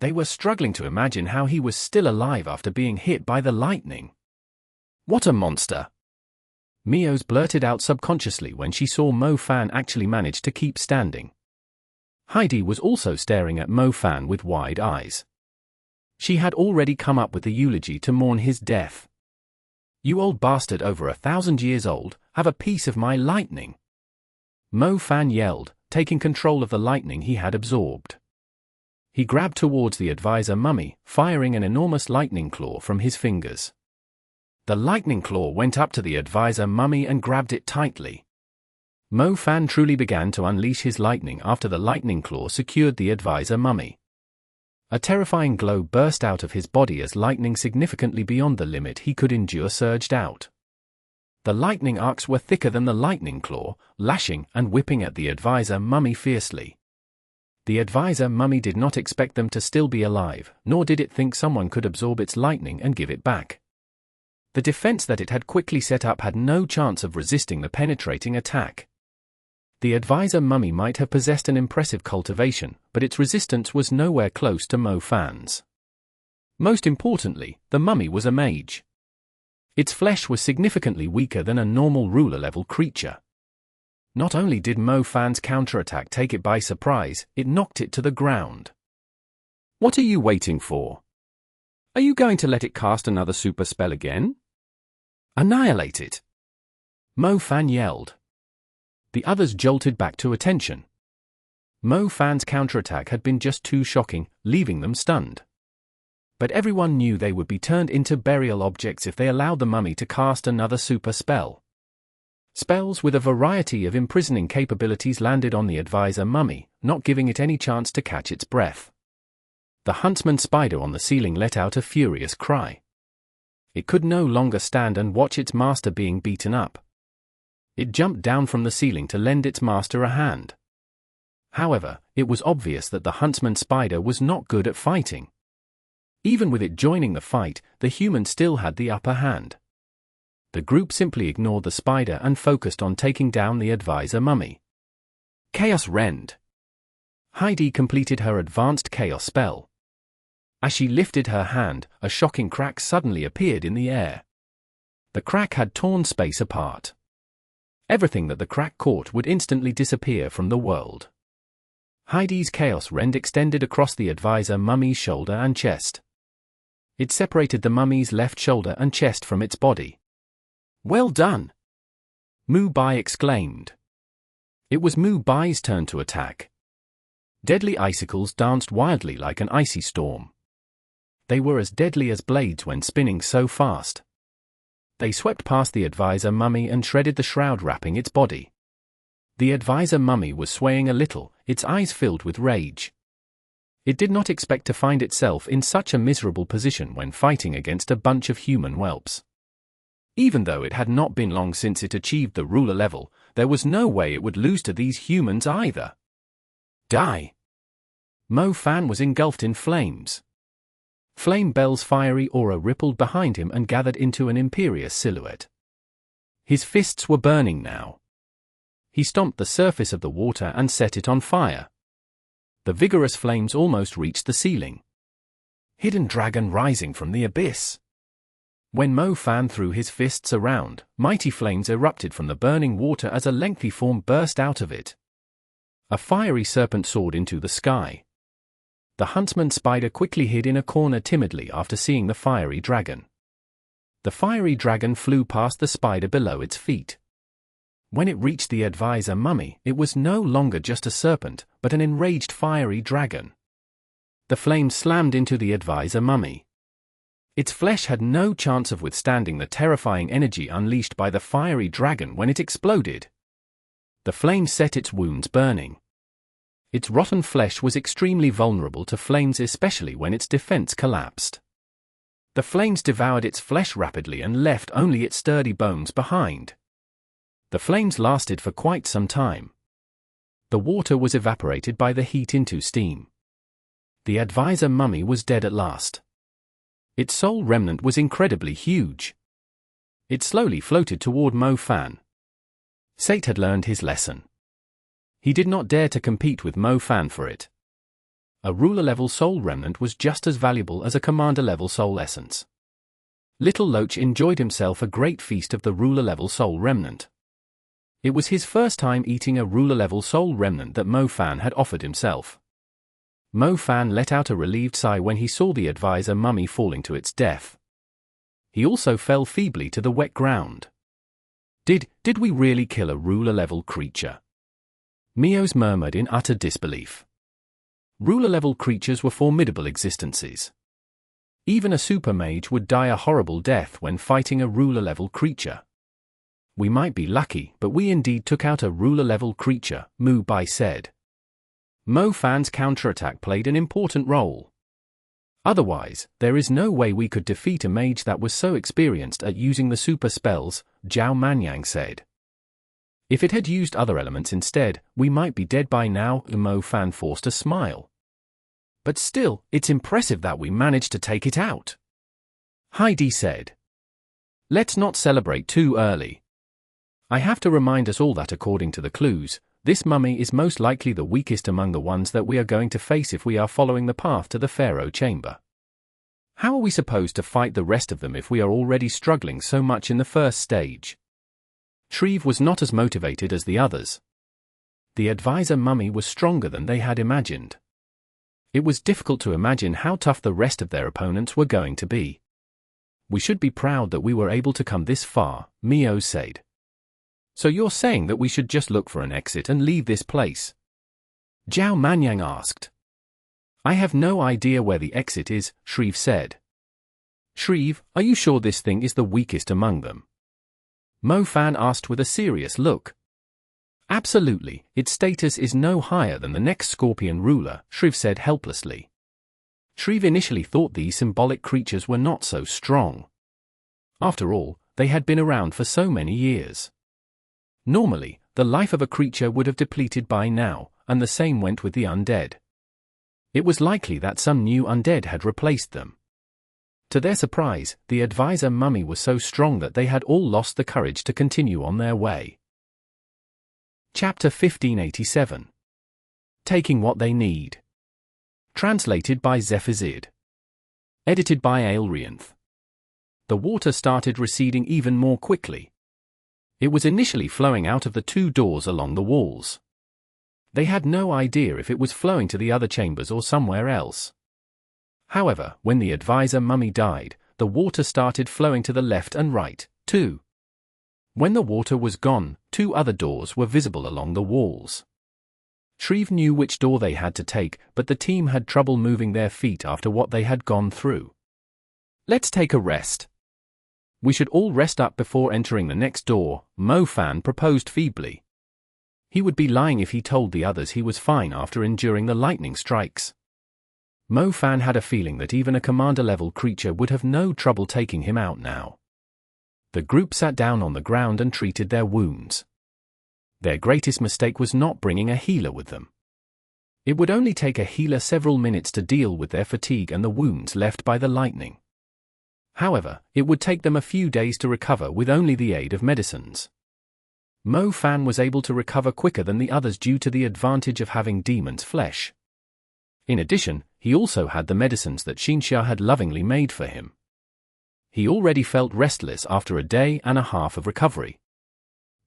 They were struggling to imagine how he was still alive after being hit by the lightning. "What a monster!" Mio's blurted out subconsciously when she saw Mo-Fan actually manage to keep standing. Heidi was also staring at Mo-Fan with wide eyes. She had already come up with the eulogy to mourn his death. "You old bastard over 1,000 years old, have a piece of my lightning!" Mo-Fan yelled, taking control of the lightning he had absorbed. He grabbed towards the advisor mummy, firing an enormous lightning claw from his fingers. The lightning claw went up to the advisor mummy and grabbed it tightly. Mo-Fan truly began to unleash his lightning after the lightning claw secured the advisor mummy. A terrifying glow burst out of his body as lightning significantly beyond the limit he could endure surged out. The lightning arcs were thicker than the lightning claw, lashing and whipping at the advisor mummy fiercely. The advisor mummy did not expect them to still be alive, nor did it think someone could absorb its lightning and give it back. The defense that it had quickly set up had no chance of resisting the penetrating attack. The advisor mummy might have possessed an impressive cultivation, but its resistance was nowhere close to Mo-Fan's. Most importantly, the mummy was a mage. Its flesh was significantly weaker than a normal ruler-level creature. Not only did Mo-Fan's counterattack take it by surprise, it knocked it to the ground. "What are you waiting for? Are you going to let it cast another super spell again? Annihilate it!" Mo-Fan yelled. The others jolted back to attention. Mo-Fan's counterattack had been just too shocking, leaving them stunned. But everyone knew they would be turned into burial objects if they allowed the mummy to cast another super spell. Spells with a variety of imprisoning capabilities landed on the advisor mummy, not giving it any chance to catch its breath. The huntsman spider on the ceiling let out a furious cry. It could no longer stand and watch its master being beaten up. It jumped down from the ceiling to lend its master a hand. However, it was obvious that the huntsman spider was not good at fighting. Even with it joining the fight, the human still had the upper hand. The group simply ignored the spider and focused on taking down the advisor mummy. Chaos Rend. Heidi completed her advanced chaos spell. As she lifted her hand, a shocking crack suddenly appeared in the air. The crack had torn space apart. Everything that the crack caught would instantly disappear from the world. Heidi's Chaos Rend extended across the advisor mummy's shoulder and chest. It separated the mummy's left shoulder and chest from its body. "Well done!" Mu Bai exclaimed. It was Mu Bai's turn to attack. Deadly icicles danced wildly like an icy storm. They were as deadly as blades when spinning so fast. They swept past the advisor mummy and shredded the shroud wrapping its body. The advisor mummy was swaying a little, its eyes filled with rage. It did not expect to find itself in such a miserable position when fighting against a bunch of human whelps. Even though it had not been long since it achieved the ruler level, there was no way it would lose to these humans either. Die! Mo Fan was engulfed in flames. Flame Bell's fiery aura rippled behind him and gathered into an imperious silhouette. His fists were burning now. He stomped the surface of the water and set it on fire. The vigorous flames almost reached the ceiling. Hidden dragon rising from the abyss. When Mo Fan threw his fists around, mighty flames erupted from the burning water as a lengthy form burst out of it. A fiery serpent soared into the sky. The huntsman spider quickly hid in a corner timidly after seeing the fiery dragon. The fiery dragon flew past the spider below its feet. When it reached the advisor mummy, it was no longer just a serpent, but an enraged fiery dragon. The flames slammed into the advisor mummy. Its flesh had no chance of withstanding the terrifying energy unleashed by the fiery dragon when it exploded. The flames set its wounds burning. Its rotten flesh was extremely vulnerable to flames, especially when its defense collapsed. The flames devoured its flesh rapidly and left only its sturdy bones behind. The flames lasted for quite some time. The water was evaporated by the heat into steam. The advisor mummy was dead at last. Its soul remnant was incredibly huge. It slowly floated toward Mo Fan. Sate had learned his lesson. He did not dare to compete with Mo Fan for it. A ruler-level soul remnant was just as valuable as a commander-level soul essence. Little Loach enjoyed himself a great feast of the ruler-level soul remnant. It was his first time eating a ruler-level soul remnant that Mo Fan had offered himself. Mo Fan let out a relieved sigh when he saw the advisor mummy falling to its death. He also fell feebly to the wet ground. Did we really kill a ruler-level creature? Mios murmured in utter disbelief. Ruler-level creatures were formidable existences. Even a super mage would die a horrible death when fighting a ruler-level creature. We might be lucky, but we indeed took out a ruler-level creature, Mu Bai said. Mo Fan's counterattack played an important role. Otherwise, there is no way we could defeat a mage that was so experienced at using the super spells, Zhao Manyang said. If it had used other elements instead, we might be dead by now. Mo Fan forced a smile. But still, it's impressive that we managed to take it out. Heidi said. Let's not celebrate too early. I have to remind us all that according to the clues, this mummy is most likely the weakest among the ones that we are going to face if we are following the path to the Pharaoh chamber. How are we supposed to fight the rest of them if we are already struggling so much in the first stage? Shreve was not as motivated as the others. The advisor mummy was stronger than they had imagined. It was difficult to imagine how tough the rest of their opponents were going to be. We should be proud that we were able to come this far, Mio said. So you're saying that we should just look for an exit and leave this place? Zhao Manyang asked. I have no idea where the exit is, Shreve said. Shreve, are you sure this thing is the weakest among them? Mo Fan asked with a serious look. Absolutely, its status is no higher than the next scorpion ruler, Shreve said helplessly. Shreve initially thought these symbolic creatures were not so strong. After all, they had been around for so many years. Normally, the life of a creature would have depleted by now, and the same went with the undead. It was likely that some new undead had replaced them. To their surprise, the advisor mummy was so strong that they had all lost the courage to continue on their way. Chapter 1587. Taking What They Need. Translated by Zephazid. Edited by Aelrianth. The water started receding even more quickly. It was initially flowing out of the 2 doors along the walls. They had no idea if it was flowing to the other chambers or somewhere else. However, when the advisor mummy died, the water started flowing to the left and right, too. When the water was gone, 2 other doors were visible along the walls. Shreve knew which door they had to take, but the team had trouble moving their feet after what they had gone through. "Let's take a rest. We should all rest up before entering the next door," Mo Fan proposed feebly. He would be lying if he told the others he was fine after enduring the lightning strikes. Mo Fan had a feeling that even a commander-level creature would have no trouble taking him out now. The group sat down on the ground and treated their wounds. Their greatest mistake was not bringing a healer with them. It would only take a healer several minutes to deal with their fatigue and the wounds left by the lightning. However, it would take them a few days to recover with only the aid of medicines. Mo Fan was able to recover quicker than the others due to the advantage of having demon's flesh. In addition, he also had the medicines that Xinxia had lovingly made for him. He already felt restless after a day and a half of recovery.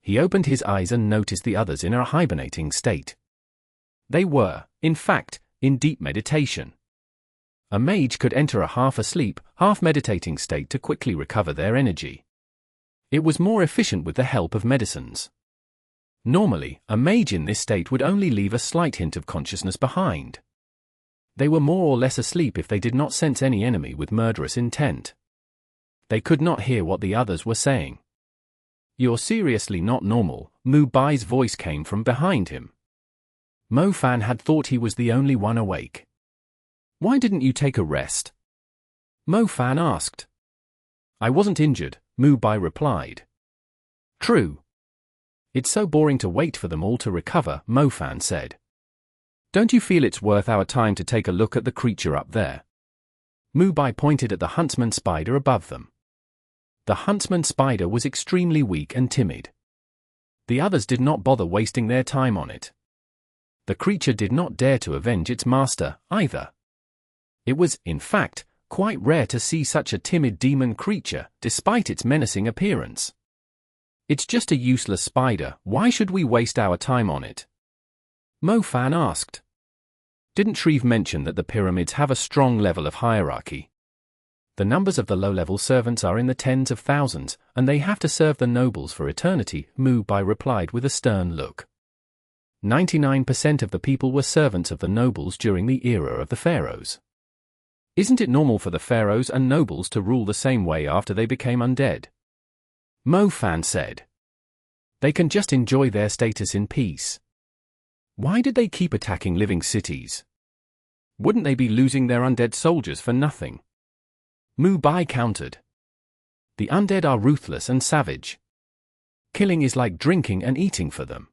He opened his eyes and noticed the others in a hibernating state. They were, in fact, in deep meditation. A mage could enter a half-asleep, half-meditating state to quickly recover their energy. It was more efficient with the help of medicines. Normally, a mage in this state would only leave a slight hint of consciousness behind. They were more or less asleep if they did not sense any enemy with murderous intent. They could not hear what the others were saying. "You're seriously not normal," Mu Bai's voice came from behind him. Mo Fan had thought he was the only one awake. "Why didn't you take a rest?" Mo Fan asked. "I wasn't injured," Mu Bai replied. "True. It's so boring to wait for them all to recover," Mo Fan said. "Don't you feel it's worth our time to take a look at the creature up there?" Mu Bai pointed at the huntsman spider above them. The huntsman spider was extremely weak and timid. The others did not bother wasting their time on it. The creature did not dare to avenge its master, either. It was, in fact, quite rare to see such a timid demon creature, despite its menacing appearance. "It's just a useless spider, why should we waste our time on it?" Mo Fan asked. "Didn't Shreve mention that the pyramids have a strong level of hierarchy? The numbers of the low-level servants are in the tens of thousands, and they have to serve the nobles for eternity," Mu Bai replied with a stern look. 99% of the people were servants of the nobles during the era of the pharaohs. Isn't it normal for the pharaohs and nobles to rule the same way after they became undead? Mo Fan said. They can just enjoy their status in peace. Why did they keep attacking living cities? Wouldn't they be losing their undead soldiers for nothing? Mu Bai countered. The undead are ruthless and savage. Killing is like drinking and eating for them.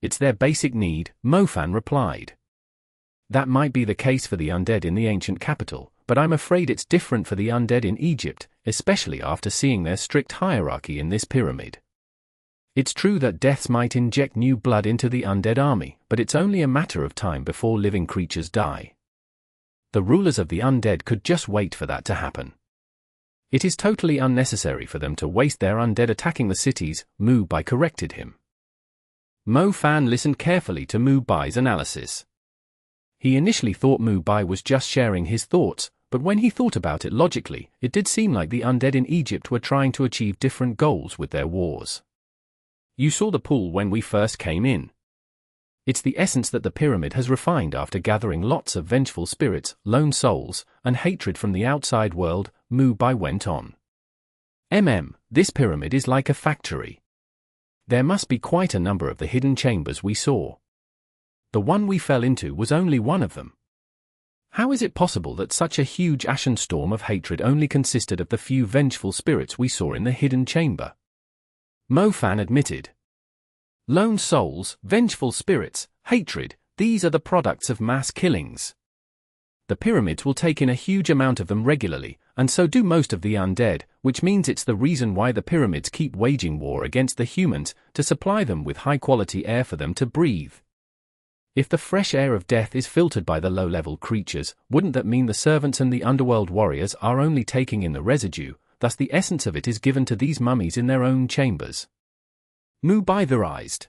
It's their basic need, Mo Fan replied. That might be the case for the undead in the ancient capital, but I'm afraid it's different for the undead in Egypt, especially after seeing their strict hierarchy in this pyramid. It's true that deaths might inject new blood into the undead army, but it's only a matter of time before living creatures die. The rulers of the undead could just wait for that to happen. It is totally unnecessary for them to waste their undead attacking the cities, Mu Bai corrected him. Mo Fan listened carefully to Mu Bai's analysis. He initially thought Mu Bai was just sharing his thoughts, but when he thought about it logically, it did seem like the undead in Egypt were trying to achieve different goals with their wars. You saw the pool when we first came in. It's the essence that the pyramid has refined after gathering lots of vengeful spirits, lone souls, and hatred from the outside world, Mu Bai went on. This pyramid is like a factory. There must be quite a number of the hidden chambers we saw. The one we fell into was only one of them. How is it possible that such a huge ashen storm of hatred only consisted of the few vengeful spirits we saw in the hidden chamber? Mo Fan admitted. Lone souls, vengeful spirits, hatred, these are the products of mass killings. The pyramids will take in a huge amount of them regularly, and so do most of the undead, which means it's the reason why the pyramids keep waging war against the humans, to supply them with high-quality air for them to breathe. If the fresh air of death is filtered by the low-level creatures, wouldn't that mean the servants and the underworld warriors are only taking in the residue, thus the essence of it is given to these mummies in their own chambers? Mu Bai theorized.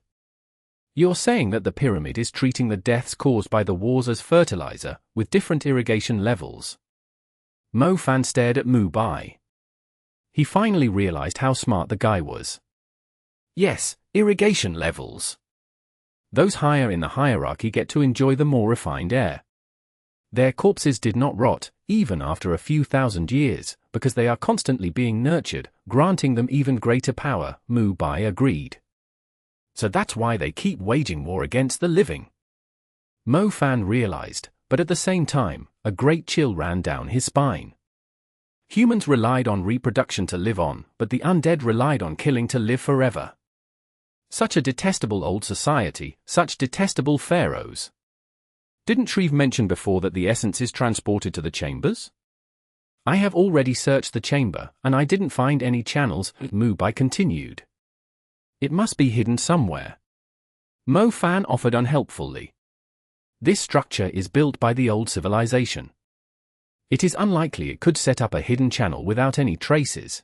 You're saying that the pyramid is treating the deaths caused by the wars as fertilizer, with different irrigation levels. Mo Fan stared at Mu Bai. He finally realized how smart the guy was. Yes, irrigation levels. Those higher in the hierarchy get to enjoy the more refined air. Their corpses did not rot, even after a few thousand years, because they are constantly being nurtured, granting them even greater power, Mu Bai agreed. So that's why they keep waging war against the living. Mo Fan realized, but at the same time, a great chill ran down his spine. Humans relied on reproduction to live on, but the undead relied on killing to live forever. Such a detestable old society, such detestable pharaohs. Didn't Shreve mention before that the essence is transported to the chambers? I have already searched the chamber, and I didn't find any channels, Mu Bai continued. It must be hidden somewhere. Mo Fan offered unhelpfully. This structure is built by the old civilization. It is unlikely it could set up a hidden channel without any traces.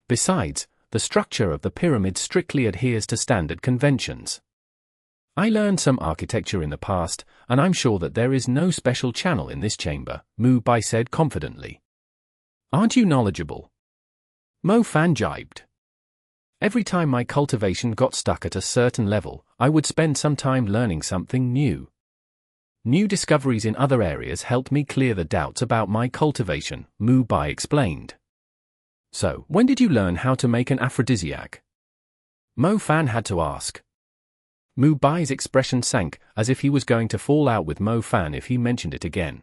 Besides, the structure of the pyramid strictly adheres to standard conventions. I learned some architecture in the past, and I'm sure that there is no special channel in this chamber, Mu Bai said confidently. Aren't you knowledgeable? Mo Fan jibed. Every time my cultivation got stuck at a certain level, I would spend some time learning something new. New discoveries in other areas helped me clear the doubts about my cultivation, Mu Bai explained. So, when did you learn how to make an aphrodisiac? Mo Fan had to ask. Mu Bai's expression sank, as if he was going to fall out with Mo Fan if he mentioned it again.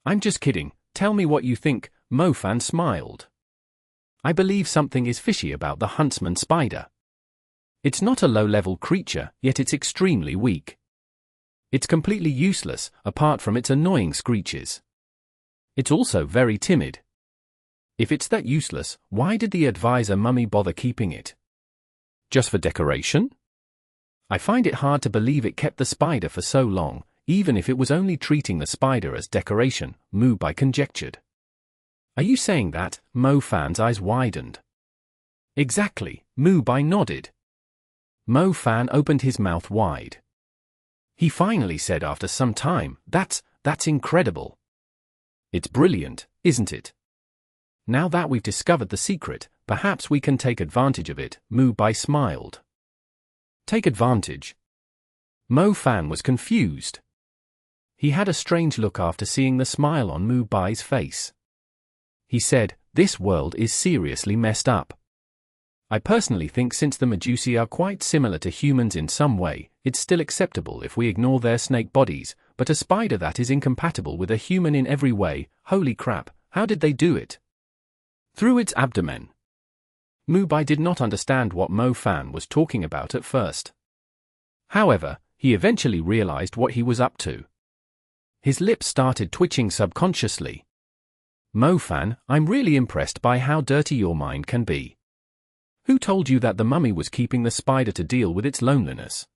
I'm just kidding, tell me what you think, Mo Fan smiled. I believe something is fishy about the huntsman spider. It's not a low-level creature, yet it's extremely weak. It's completely useless, apart from its annoying screeches. It's also very timid. If it's that useless, why did the advisor mummy bother keeping it? Just for decoration? I find it hard to believe it kept the spider for so long, even if it was only treating the spider as decoration, Mu Bai conjectured. Are you saying that? Mo Fan's eyes widened. Exactly, Mu Bai nodded. Mo Fan opened his mouth wide. He finally said after some time, that's incredible. It's brilliant, isn't it? Now that we've discovered the secret, perhaps we can take advantage of it, Mu Bai smiled. Take advantage? Mo Fan was confused. He had a strange look after seeing the smile on Mu Bai's face. He said, this world is seriously messed up. I personally think since the Medusa are quite similar to humans in some way, it's still acceptable if we ignore their snake bodies, but a spider that is incompatible with a human in every way, holy crap, how did they do it? Through its abdomen. Mu Bai did not understand what Mo Fan was talking about at first. However, he eventually realized what he was up to. His lips started twitching subconsciously. Mo Fan, I'm really impressed by how dirty your mind can be. Who told you that the mummy was keeping the spider to deal with its loneliness?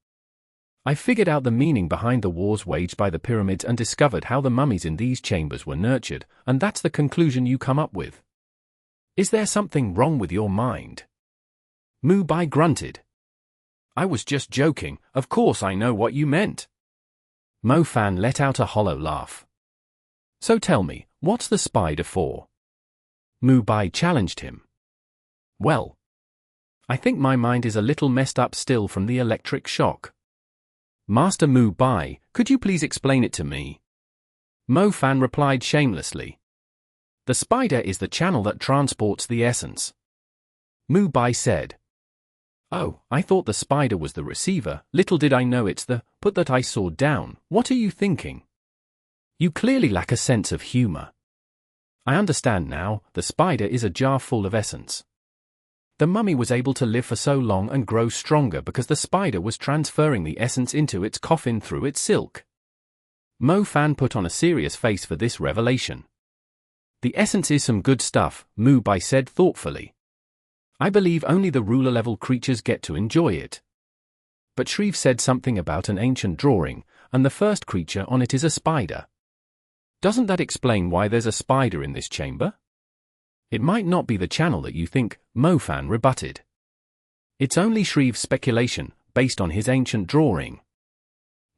I figured out the meaning behind the wars waged by the pyramids and discovered how the mummies in these chambers were nurtured, and that's the conclusion you come up with. Is there something wrong with your mind? Mu Bai grunted. I was just joking, of course I know what you meant. Mo Fan let out a hollow laugh. So tell me, what's the spider for? Mu Bai challenged him. Well, I think my mind is a little messed up still from the electric shock. Master Mu Bai, could you please explain it to me? Mo Fan replied shamelessly. The spider is the channel that transports the essence. Mu Bai said. Oh, I thought the spider was the receiver, little did I know it's the put that I saw down. What are you thinking? You clearly lack a sense of humor. I understand now, the spider is a jar full of essence. The mummy was able to live for so long and grow stronger because the spider was transferring the essence into its coffin through its silk. Mo Fan put on a serious face for this revelation. The essence is some good stuff, Mu Bai said thoughtfully. I believe only the ruler-level creatures get to enjoy it. But Shreve said something about an ancient drawing, and the first creature on it is a spider. Doesn't that explain why there's a spider in this chamber? It might not be the channel that you think, Mo Fan rebutted. It's only Shreve's speculation, based on his ancient drawing.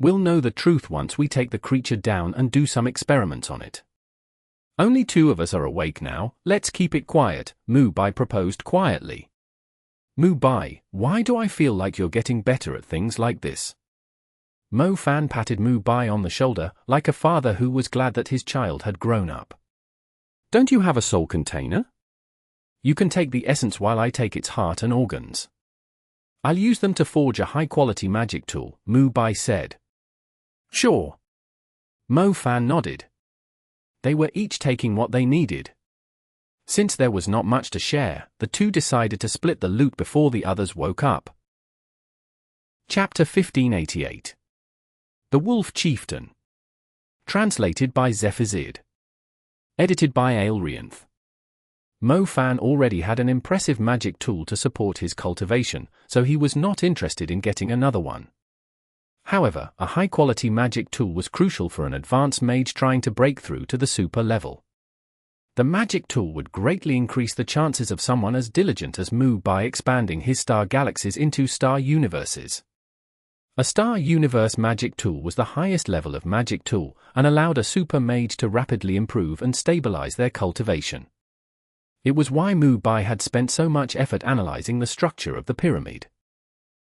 We'll know the truth once we take the creature down and do some experiments on it. Only 2 of us are awake now, let's keep it quiet, Mu Bai proposed quietly. Mu Bai, why do I feel like you're getting better at things like this? Mo Fan patted Mu Bai on the shoulder, like a father who was glad that his child had grown up. Don't you have a soul container? You can take the essence while I take its heart and organs. I'll use them to forge a high-quality magic tool, Mu Bai said. Sure. Mo Fan nodded. They were each taking what they needed. Since there was not much to share, the 2 decided to split the loot before the others woke up. Chapter 1588. The Wolf Chieftain. Translated by Zephazid. Edited by Aelrianth. Mo Fan already had an impressive magic tool to support his cultivation, so he was not interested in getting another one. However, a high-quality magic tool was crucial for an advanced mage trying to break through to the super level. The magic tool would greatly increase the chances of someone as diligent as Mu by expanding his star galaxies into star universes. A star universe magic tool was the highest level of magic tool and allowed a super mage to rapidly improve and stabilize their cultivation. It was why Mu Bai had spent so much effort analyzing the structure of the pyramid.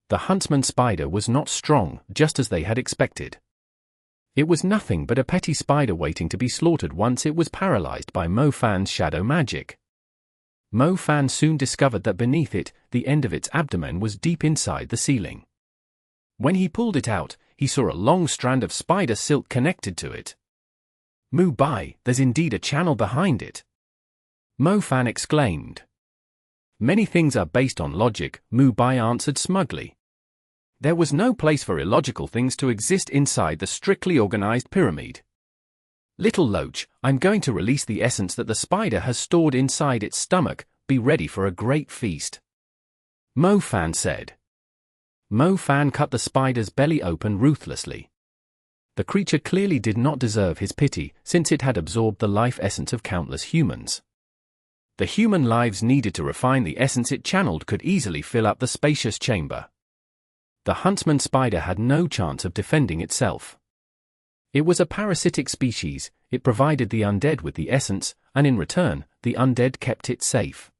The huntsman spider was not strong, just as they had expected. It was nothing but a petty spider waiting to be slaughtered once it was paralyzed by Mo Fan's shadow magic. Mo Fan soon discovered that beneath it, the end of its abdomen was deep inside the ceiling. When he pulled it out, he saw a long strand of spider silk connected to it. Mu Bai, there's indeed a channel behind it. Mo Fan exclaimed. Many things are based on logic, Mu Bai answered smugly. There was no place for illogical things to exist inside the strictly organized pyramid. Little Loach, I'm going to release the essence that the spider has stored inside its stomach, be ready for a great feast. Mo Fan said. Mo Fan cut the spider's belly open ruthlessly. The creature clearly did not deserve his pity, since it had absorbed the life essence of countless humans. The human lives needed to refine the essence it channeled could easily fill up the spacious chamber. The huntsman spider had no chance of defending itself. It was a parasitic species, it provided the undead with the essence, and in return, the undead kept it safe.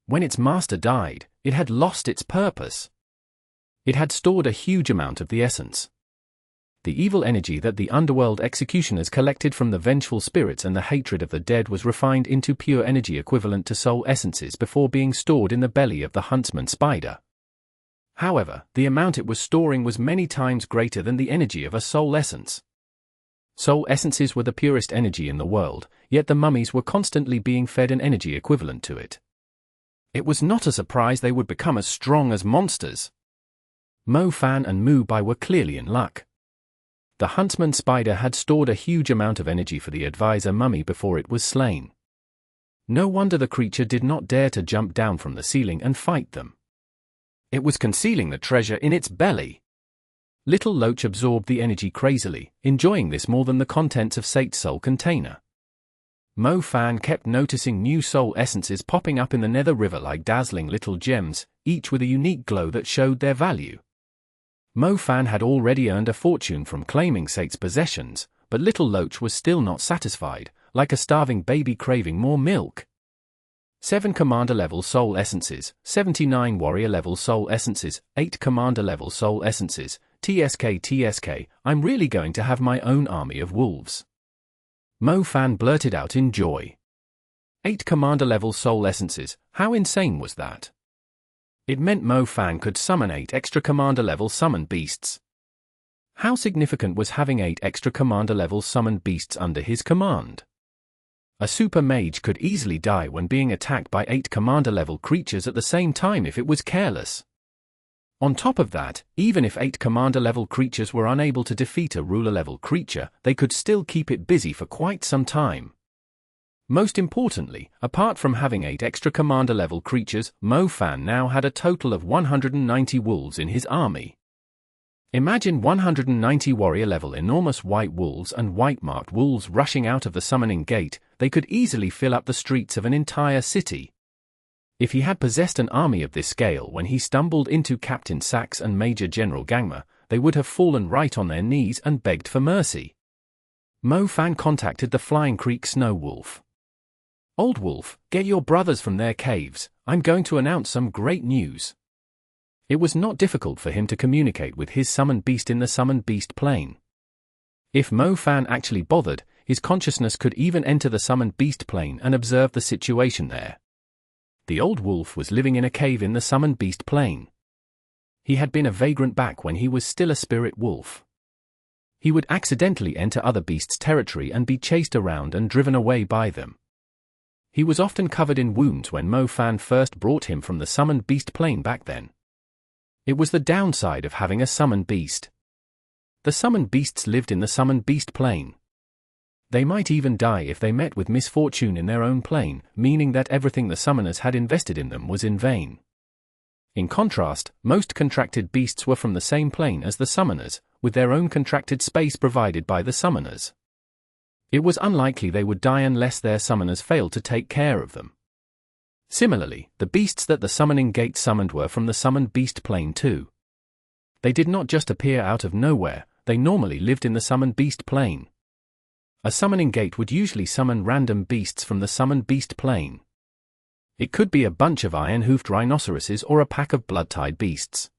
When its master died, it had lost its purpose. It had stored a huge amount of the essence. The evil energy that the underworld executioners collected from the vengeful spirits and the hatred of the dead was refined into pure energy equivalent to soul essences before being stored in the belly of the huntsman spider. However, the amount it was storing was many times greater than the energy of a soul essence. Soul essences were the purest energy in the world, yet the mummies were constantly being fed an energy equivalent to it. It was not a surprise they would become as strong as monsters. Mo Fan and Mu Bai were clearly in luck. The huntsman spider had stored a huge amount of energy for the advisor mummy before it was slain. No wonder the creature did not dare to jump down from the ceiling and fight them. It was concealing the treasure in its belly. Little Loach absorbed the energy crazily, enjoying this more than the contents of Sate's soul container. Mo Fan kept noticing new soul essences popping up in the nether river like dazzling little gems, each with a unique glow that showed their value. Mo Fan had already earned a fortune from claiming Sate's possessions, but Little Loach was still not satisfied, like a starving baby craving more milk. 7 Commander-level soul essences, 79 Warrior-level soul essences, 8 Commander-level soul essences, TSK, I'm really going to have my own army of wolves. Mo Fan blurted out in joy. 8 Commander-level soul essences, how insane was that? It meant Mo Fan could summon 8 extra Commander-level summoned beasts. How significant was having 8 extra Commander-level summoned beasts under his command? A super mage could easily die when being attacked by 8 commander-level creatures at the same time if it was careless. On top of that, even if 8 commander-level creatures were unable to defeat a ruler-level creature, they could still keep it busy for quite some time. Most importantly, apart from having 8 extra commander-level creatures, Mo Fan now had a total of 190 wolves in his army. Imagine 190 warrior-level enormous white wolves and white-marked wolves rushing out of the summoning gate. They could easily fill up the streets of an entire city. If he had possessed an army of this scale when he stumbled into Captain Sax and Major General Gangma, they would have fallen right on their knees and begged for mercy. Mo Fan contacted the Flying Creek Snow Wolf. "Old Wolf, get your brothers from their caves, I'm going to announce some great news." It was not difficult for him to communicate with his summoned beast in the summoned beast plane. If Mo Fan actually bothered, his consciousness could even enter the summoned beast plane and observe the situation there. The old wolf was living in a cave in the summoned beast plane. He had been a vagrant back when he was still a spirit wolf. He would accidentally enter other beasts' territory and be chased around and driven away by them. He was often covered in wounds when Mo Fan first brought him from the summoned beast plane back then. It was the downside of having a summoned beast. The summoned beasts lived in the summoned beast plane. They might even die if they met with misfortune in their own plane, meaning that everything the summoners had invested in them was in vain. In contrast, most contracted beasts were from the same plane as the summoners, with their own contracted space provided by the summoners. It was unlikely they would die unless their summoners failed to take care of them. Similarly, the beasts that the summoning gate summoned were from the summoned beast plane too. They did not just appear out of nowhere, they normally lived in the summoned beast plane. A summoning gate would usually summon random beasts from the summoned beast plane. It could be a bunch of iron-hoofed rhinoceroses or a pack of blood-tied beasts.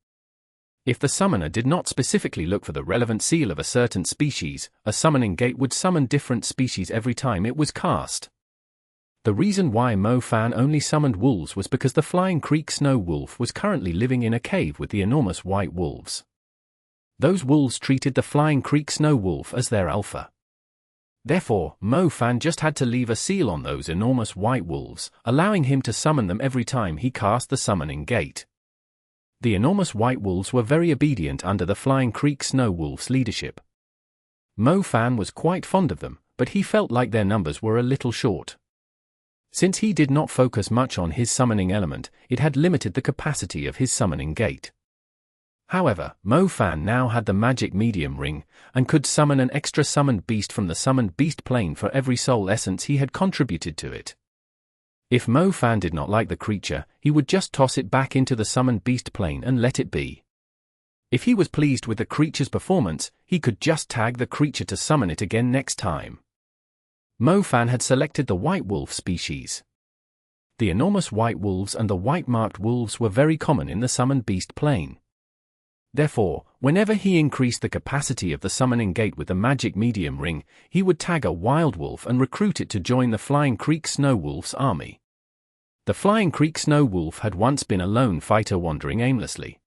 If the summoner did not specifically look for the relevant seal of a certain species, a summoning gate would summon different species every time it was cast. The reason why Mo Fan only summoned wolves was because the Flying Creek Snow Wolf was currently living in a cave with the enormous white wolves. Those wolves treated the Flying Creek Snow Wolf as their alpha. Therefore, Mo Fan just had to leave a seal on those enormous white wolves, allowing him to summon them every time he cast the summoning gate. The enormous white wolves were very obedient under the Flying Creek Snow Wolf's leadership. Mo Fan was quite fond of them, but he felt like their numbers were a little short. Since he did not focus much on his summoning element, it had limited the capacity of his summoning gate. However, Mo Fan now had the magic medium ring, and could summon an extra summoned beast from the summoned beast plane for every soul essence he had contributed to it. If Mo Fan did not like the creature, he would just toss it back into the summoned beast plane and let it be. If he was pleased with the creature's performance, he could just tag the creature to summon it again next time. Mo Fan had selected the white wolf species. The enormous white wolves and the white-marked wolves were very common in the summoned beast plane. Therefore, whenever he increased the capacity of the summoning gate with the magic medium ring, he would tag a wild wolf and recruit it to join the Flying Creek Snow Wolf's army. The Flying Creek Snow Wolf had once been a lone fighter wandering aimlessly.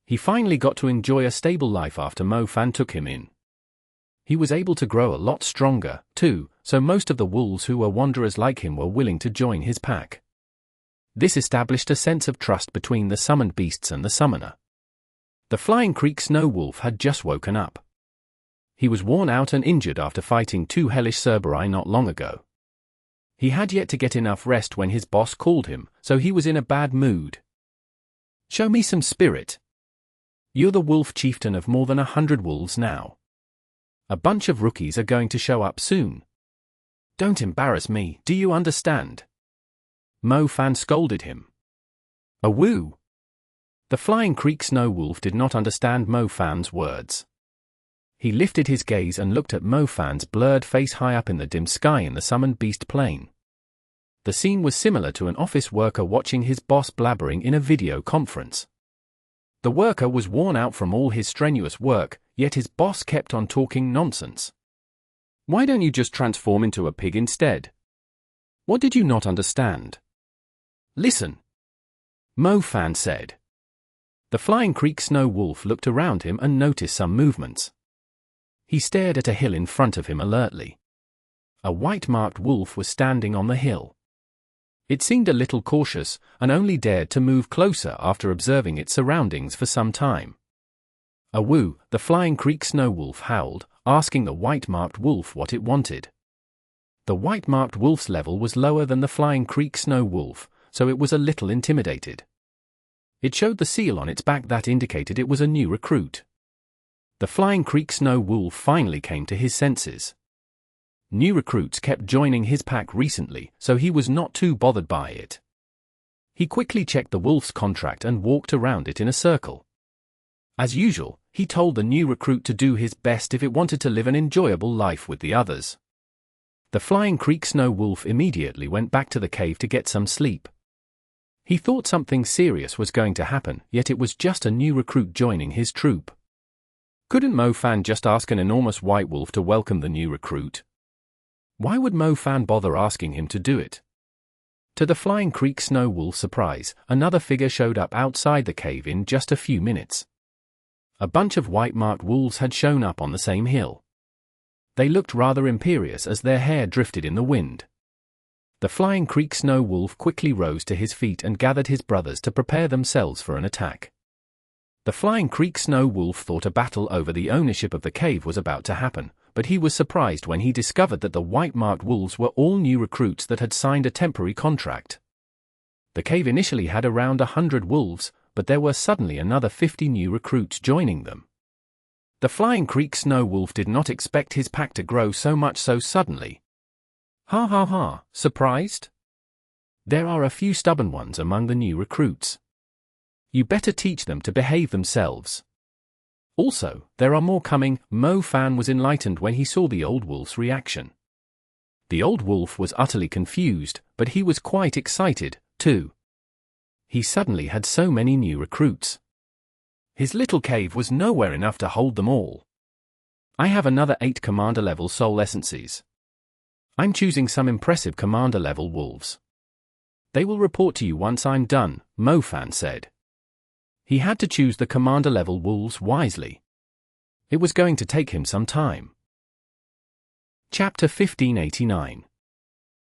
He finally got to enjoy a stable life after Mo Fan took him in. He was able to grow a lot stronger, too, so most of the wolves who were wanderers like him were willing to join his pack. This established a sense of trust between the summoned beasts and the summoner. The Flying Creek Snow Wolf had just woken up. He was worn out and injured after fighting 2 hellish Cerberus not long ago. He had yet to get enough rest when his boss called him, so he was in a bad mood. "Show me some spirit. You're the wolf chieftain of more than 100 wolves now. A bunch of rookies are going to show up soon. Don't embarrass me, do you understand?" Mo Fan scolded him. "A woo." The Flying Creek Snow Wolf did not understand Mo Fan's words. He lifted his gaze and looked at Mo Fan's blurred face high up in the dim sky in the summoned beast plane. The scene was similar to an office worker watching his boss blabbering in a video conference. The worker was worn out from all his strenuous work, yet his boss kept on talking nonsense. "Why don't you just transform into a pig instead? What did you not understand?" "Listen," Mo Fan said. The Flying Creek Snow Wolf looked around him and noticed some movements. He stared at a hill in front of him alertly. A white-marked wolf was standing on the hill. It seemed a little cautious, and only dared to move closer after observing its surroundings for some time. Awoo, the Flying Creek snow wolf howled, asking the white-marked wolf what it wanted. The white-marked wolf's level was lower than the Flying Creek snow wolf, so it was a little intimidated. It showed the seal on its back that indicated it was a new recruit. The Flying Creek snow wolf finally came to his senses. New recruits kept joining his pack recently, so he was not too bothered by it. He quickly checked the wolf's contract and walked around it in a circle. As usual, he told the new recruit to do his best if it wanted to live an enjoyable life with the others. The Flying Creek snow wolf immediately went back to the cave to get some sleep. He thought something serious was going to happen, yet it was just a new recruit joining his troop. Couldn't Mo-Fan just ask an enormous white wolf to welcome the new recruit? Why would Mo-Fan bother asking him to do it? To the Flying Creek snow wolf's surprise, another figure showed up outside the cave in just a few minutes. A bunch of white-marked wolves had shown up on the same hill. They looked rather imperious as their hair drifted in the wind. The Flying Creek snow wolf quickly rose to his feet and gathered his brothers to prepare themselves for an attack. The Flying Creek snow wolf thought a battle over the ownership of the cave was about to happen, but he was surprised when he discovered that the white-marked wolves were all new recruits that had signed a temporary contract. The cave initially had around 100 wolves, but there were suddenly another 50 new recruits joining them. The Flying Creek snow wolf did not expect his pack to grow so much so suddenly. Ha ha ha, surprised? There are a few stubborn ones among the new recruits. You better teach them to behave themselves. Also, there are more coming. Mo-Fan was enlightened when he saw the old wolf's reaction. The old wolf was utterly confused, but he was quite excited, too. He suddenly had so many new recruits. His little cave was nowhere enough to hold them all. I have another 8 commander-level soul essences. I'm choosing some impressive commander-level wolves. They will report to you once I'm done, Mo-Fan said. He had to choose the commander-level wolves wisely. It was going to take him some time. Chapter 1589.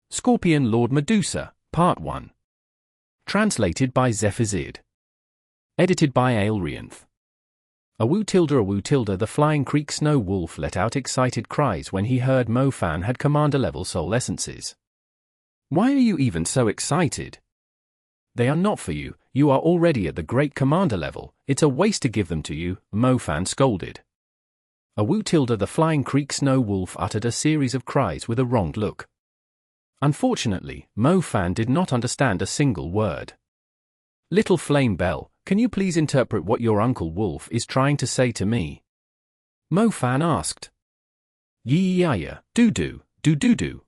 Scorpion Lord Medusa, Part 1. Translated by Zephazid. Edited by Aelrianth. Awoo tilde, the Flying Creek snow wolf let out excited cries when he heard Mo-Fan had commander-level soul essences. Why are you even so excited? They are not for you, you are already at the great commander level, it's a waste to give them to you, Mo-Fan scolded. Awoo tilde, the Flying Creek snow wolf uttered a series of cries with a wronged look. Unfortunately, Mo-Fan did not understand a single word. Little Flame Bell, can you please interpret what your Uncle Wolf is trying to say to me? Mo-Fan asked. Yeah, do.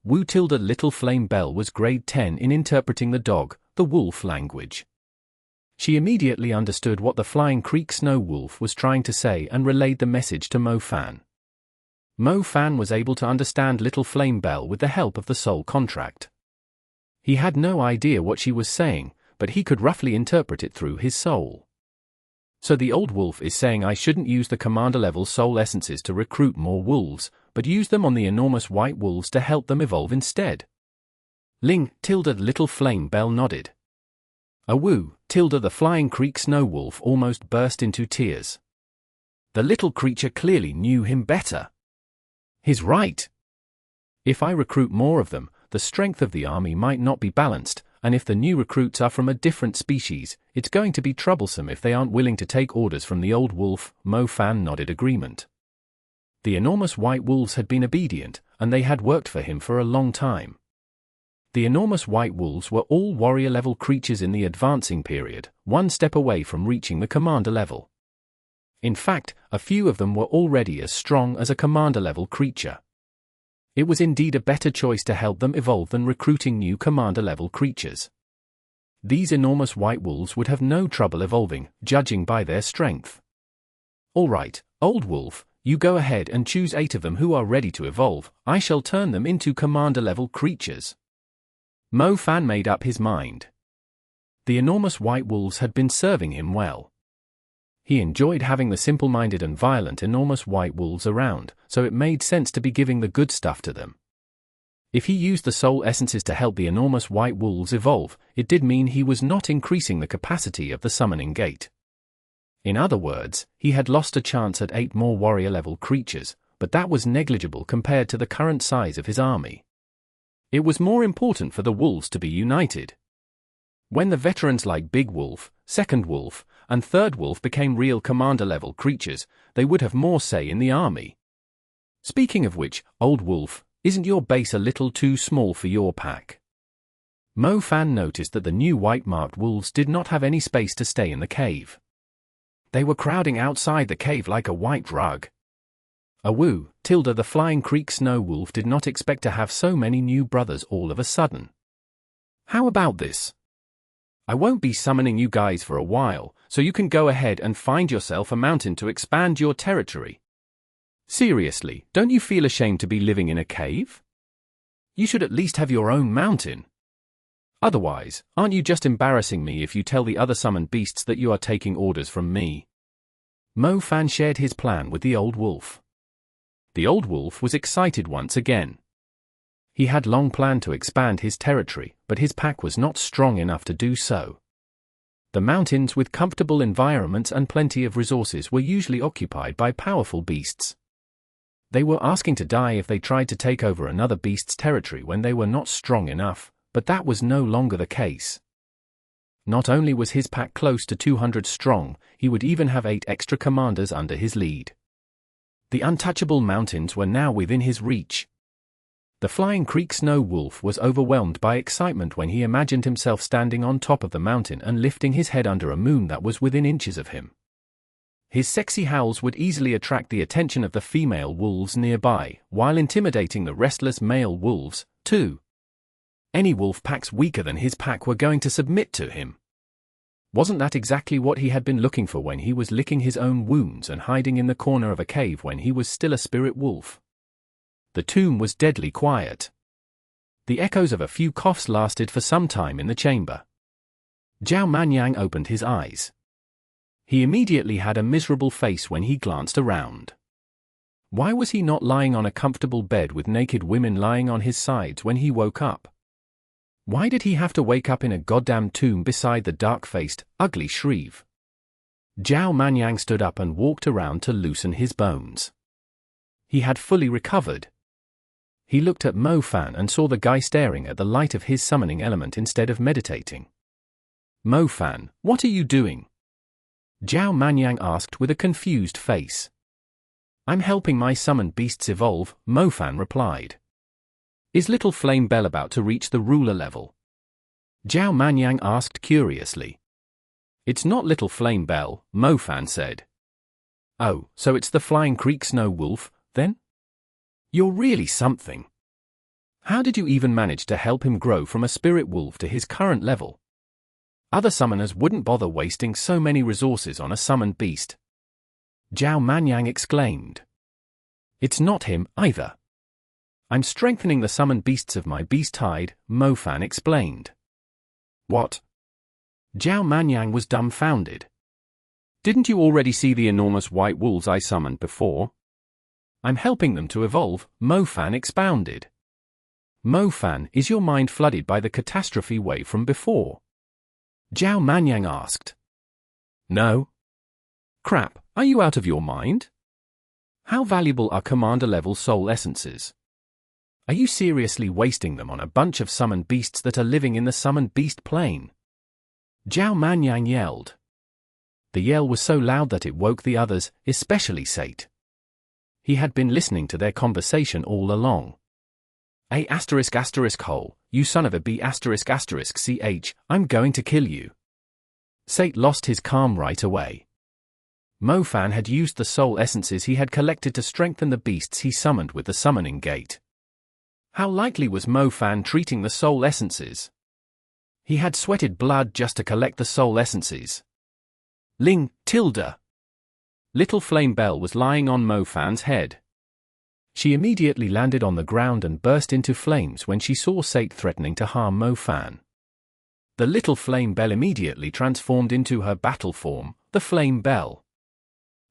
Woo tilde, Little Flame Bell was grade 10 in interpreting the wolf language. She immediately understood what the Flying Creek snow wolf was trying to say and relayed the message to Mo-Fan. Mo-Fan was able to understand Little Flame Bell with the help of the soul contract. He had no idea what she was saying, but he could roughly interpret it through his soul. So the old wolf is saying I shouldn't use the commander-level soul essences to recruit more wolves, but use them on the enormous white wolves to help them evolve instead. Ling tilde, Little Flame Bell nodded. Awoo tilde, the Flying Creek snow wolf almost burst into tears. The little creature clearly knew him better. He's right. If I recruit more of them, the strength of the army might not be balanced, and if the new recruits are from a different species, it's going to be troublesome if they aren't willing to take orders from the old wolf. Mo-Fan nodded agreement. The enormous white wolves had been obedient, and they had worked for him for a long time. The enormous white wolves were all warrior-level creatures in the advancing period, one step away from reaching the commander level. In fact, a few of them were already as strong as a commander-level creature. It was indeed a better choice to help them evolve than recruiting new commander-level creatures. These enormous white wolves would have no trouble evolving, judging by their strength. All right, old wolf, you go ahead and choose 8 of them who are ready to evolve. I shall turn them into commander-level creatures. Mo-Fan made up his mind. The enormous white wolves had been serving him well. He enjoyed having the simple-minded and violent enormous white wolves around, so it made sense to be giving the good stuff to them. If he used the soul essences to help the enormous white wolves evolve, it did mean he was not increasing the capacity of the summoning gate. In other words, he had lost a chance at 8 more warrior-level creatures, but that was negligible compared to the current size of his army. It was more important for the wolves to be united. When the veterans like Big Wolf, Second Wolf, and Third Wolf became real commander-level creatures, they would have more say in the army. Speaking of which, Old Wolf, isn't your base a little too small for your pack? Mo Fan noticed that the new white-marked wolves did not have any space to stay in the cave. They were crowding outside the cave like a white rug. Awoo, Tilda the Flying Creek Snow Wolf did not expect to have so many new brothers all of a sudden. How about this? I won't be summoning you guys for a while, so you can go ahead and find yourself a mountain to expand your territory. Seriously, don't you feel ashamed to be living in a cave? You should at least have your own mountain. Otherwise, aren't you just embarrassing me if you tell the other summoned beasts that you are taking orders from me? Mo Fan shared his plan with the Old Wolf. The Old Wolf was excited once again. He had long planned to expand his territory, but his pack was not strong enough to do so. The mountains with comfortable environments and plenty of resources were usually occupied by powerful beasts. They were asking to die if they tried to take over another beast's territory when they were not strong enough, but that was no longer the case. Not only was his pack close to 200 strong, he would even have 8 extra commanders under his lead. The untouchable mountains were now within his reach. The Flying Creek Snow Wolf was overwhelmed by excitement when he imagined himself standing on top of the mountain and lifting his head under a moon that was within inches of him. His sexy howls would easily attract the attention of the female wolves nearby, while intimidating the restless male wolves, too. Any wolf packs weaker than his pack were going to submit to him. Wasn't that exactly what he had been looking for when he was licking his own wounds and hiding in the corner of a cave when he was still a spirit wolf? The tomb was deadly quiet. The echoes of a few coughs lasted for some time in the chamber. Zhao Manyang opened his eyes. He immediately had a miserable face when he glanced around. Why was he not lying on a comfortable bed with naked women lying on his sides when he woke up? Why did he have to wake up in a goddamn tomb beside the dark-faced, ugly Shreve? Zhao Manyang stood up and walked around to loosen his bones. He had fully recovered. He looked at Mo Fan and saw the guy staring at the light of his summoning element instead of meditating. Mo Fan, what are you doing? Zhao Manyang asked with a confused face. I'm helping my summoned beasts evolve, Mo Fan replied. Is Little Flame Bell about to reach the ruler level? Zhao Manyang asked curiously. It's not Little Flame Bell, Mo Fan said. Oh, so it's the Flying Creek Snow Wolf, then? You're really something. How did you even manage to help him grow from a spirit wolf to his current level? Other summoners wouldn't bother wasting so many resources on a summoned beast. Zhao Manyang exclaimed. It's not him, either. I'm strengthening the summoned beasts of my beast hide, Mo Fan explained. What? Zhao Manyang was dumbfounded. Didn't you already see the enormous white wolves I summoned before? I'm helping them to evolve, Mo Fan expounded. Mo Fan, is your mind flooded by the catastrophe wave from before? Zhao Manyang asked. No. Crap, are you out of your mind? How valuable are commander-level soul essences? Are you seriously wasting them on a bunch of summoned beasts that are living in the summoned beast plane? Zhao Manyang yelled. The yell was so loud that it woke the others, especially Sate. He had been listening to their conversation all along. A***** hole, you son of a b***** ch, I'm going to kill you. Sate lost his calm right away. Mo Fan had used the soul essences he had collected to strengthen the beasts he summoned with the summoning gate. How likely was Mo Fan treating the soul essences? He had sweated blood just to collect the soul essences. Ling, Tilda. Little Flame Bell was lying on Mo Fan's head. She immediately landed on the ground and burst into flames when she saw Sate threatening to harm Mo Fan. The Little Flame Bell immediately transformed into her battle form, the Flame Bell.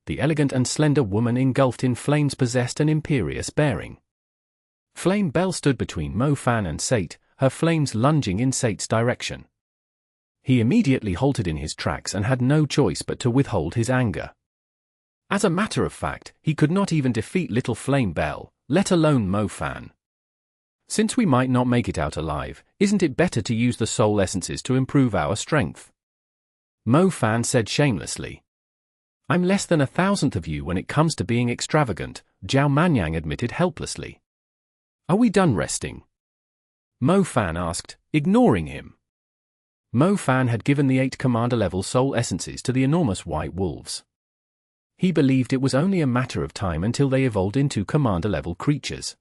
The elegant and slender woman engulfed in flames possessed an imperious bearing. Flame Bell stood between Mo Fan and Sate, her flames lunging in Sate's direction. He immediately halted in his tracks and had no choice but to withhold his anger. As a matter of fact, he could not even defeat little Flame Bell, let alone Mo Fan. Since we might not make it out alive, isn't it better to use the soul essences to improve our strength? Mo Fan said shamelessly. I'm less than 1,000th of you when it comes to being extravagant, Zhao Manyang admitted helplessly. Are we done resting? Mo Fan asked, ignoring him. Mo Fan had given the 8 commander-level soul essences to the enormous white wolves. He believed it was only a matter of time until they evolved into commander-level creatures.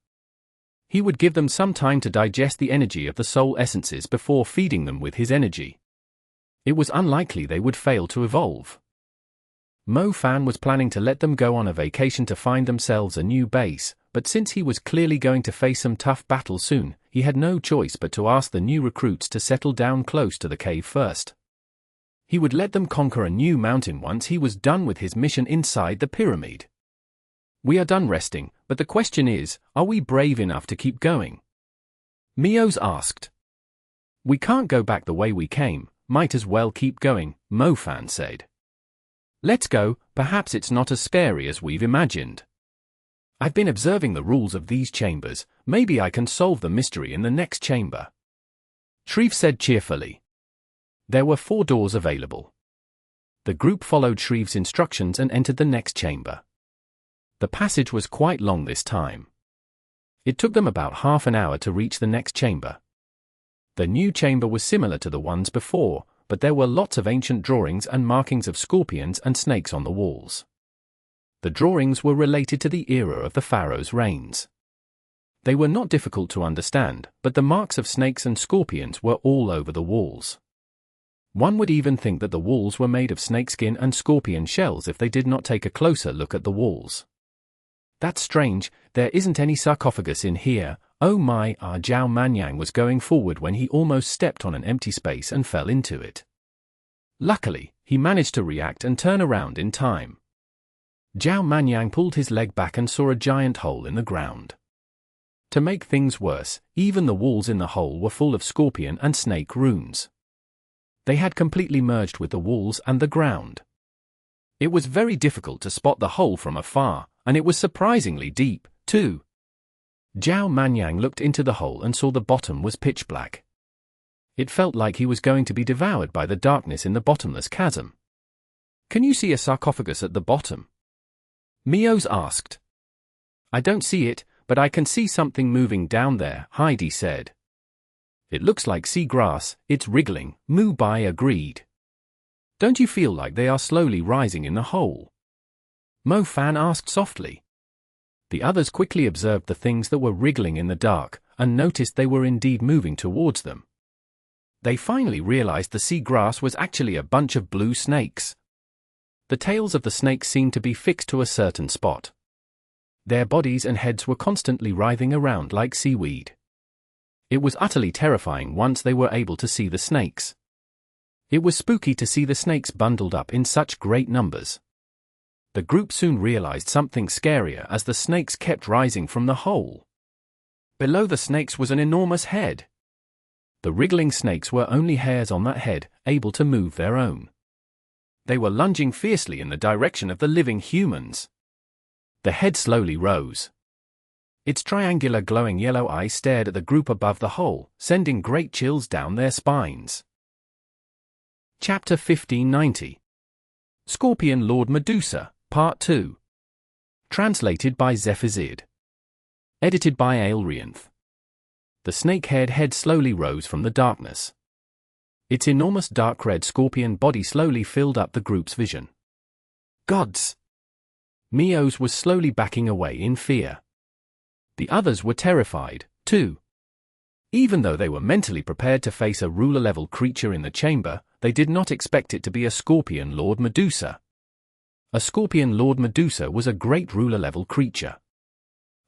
He would give them some time to digest the energy of the soul essences before feeding them with his energy. It was unlikely they would fail to evolve. Mo Fan was planning to let them go on a vacation to find themselves a new base, but since he was clearly going to face some tough battles soon, he had no choice but to ask the new recruits to settle down close to the cave first. He would let them conquer a new mountain once he was done with his mission inside the pyramid. We are done resting, but the question is, are we brave enough to keep going? Mios asked. We can't go back the way we came, might as well keep going, Mo Fan said. Let's go, perhaps it's not as scary as we've imagined. I've been observing the rules of these chambers, maybe I can solve the mystery in the next chamber. Shreve said cheerfully. There were 4 doors available. The group followed Shreve's instructions and entered the next chamber. The passage was quite long this time. It took them about half an hour to reach the next chamber. The new chamber was similar to the ones before, but there were lots of ancient drawings and markings of scorpions and snakes on the walls. The drawings were related to the era of the pharaoh's reigns. They were not difficult to understand, but the marks of snakes and scorpions were all over the walls. One would even think that the walls were made of snakeskin and scorpion shells if they did not take a closer look at the walls. That's strange, there isn't any sarcophagus in here, oh my, Zhao Manyang was going forward when he almost stepped on an empty space and fell into it. Luckily, he managed to react and turn around in time. Zhao Manyang pulled his leg back and saw a giant hole in the ground. To make things worse, even the walls in the hole were full of scorpion and snake runes. They had completely merged with the walls and the ground. It was very difficult to spot the hole from afar, and it was surprisingly deep, too. Zhao Manyang looked into the hole and saw the bottom was pitch black. It felt like he was going to be devoured by the darkness in the bottomless chasm. Can you see a sarcophagus at the bottom? Mios asked. I don't see it, but I can see something moving down there, Heidi said. It looks like sea grass, it's wriggling, Mu Bai agreed. Don't you feel like they are slowly rising in the hole? Mo Fan asked softly. The others quickly observed the things that were wriggling in the dark, and noticed they were indeed moving towards them. They finally realized the sea grass was actually a bunch of blue snakes. The tails of the snakes seemed to be fixed to a certain spot. Their bodies and heads were constantly writhing around like seaweed. It was utterly terrifying once they were able to see the snakes. It was spooky to see the snakes bundled up in such great numbers. The group soon realized something scarier as the snakes kept rising from the hole. Below the snakes was an enormous head. The wriggling snakes were only hairs on that head, able to move their own. They were lunging fiercely in the direction of the living humans. The head slowly rose. Its triangular glowing yellow eye stared at the group above the hole, sending great chills down their spines. Chapter 1590. Scorpion Lord Medusa, Part 2. Translated by Zephazid. Edited by Aelrianth. The snake-haired head slowly rose from the darkness. Its enormous dark red scorpion body slowly filled up the group's vision. Gods! Mios was slowly backing away in fear. The others were terrified, too. Even though they were mentally prepared to face a ruler-level creature in the chamber, they did not expect it to be a Scorpion Lord Medusa. A Scorpion Lord Medusa was a great ruler-level creature.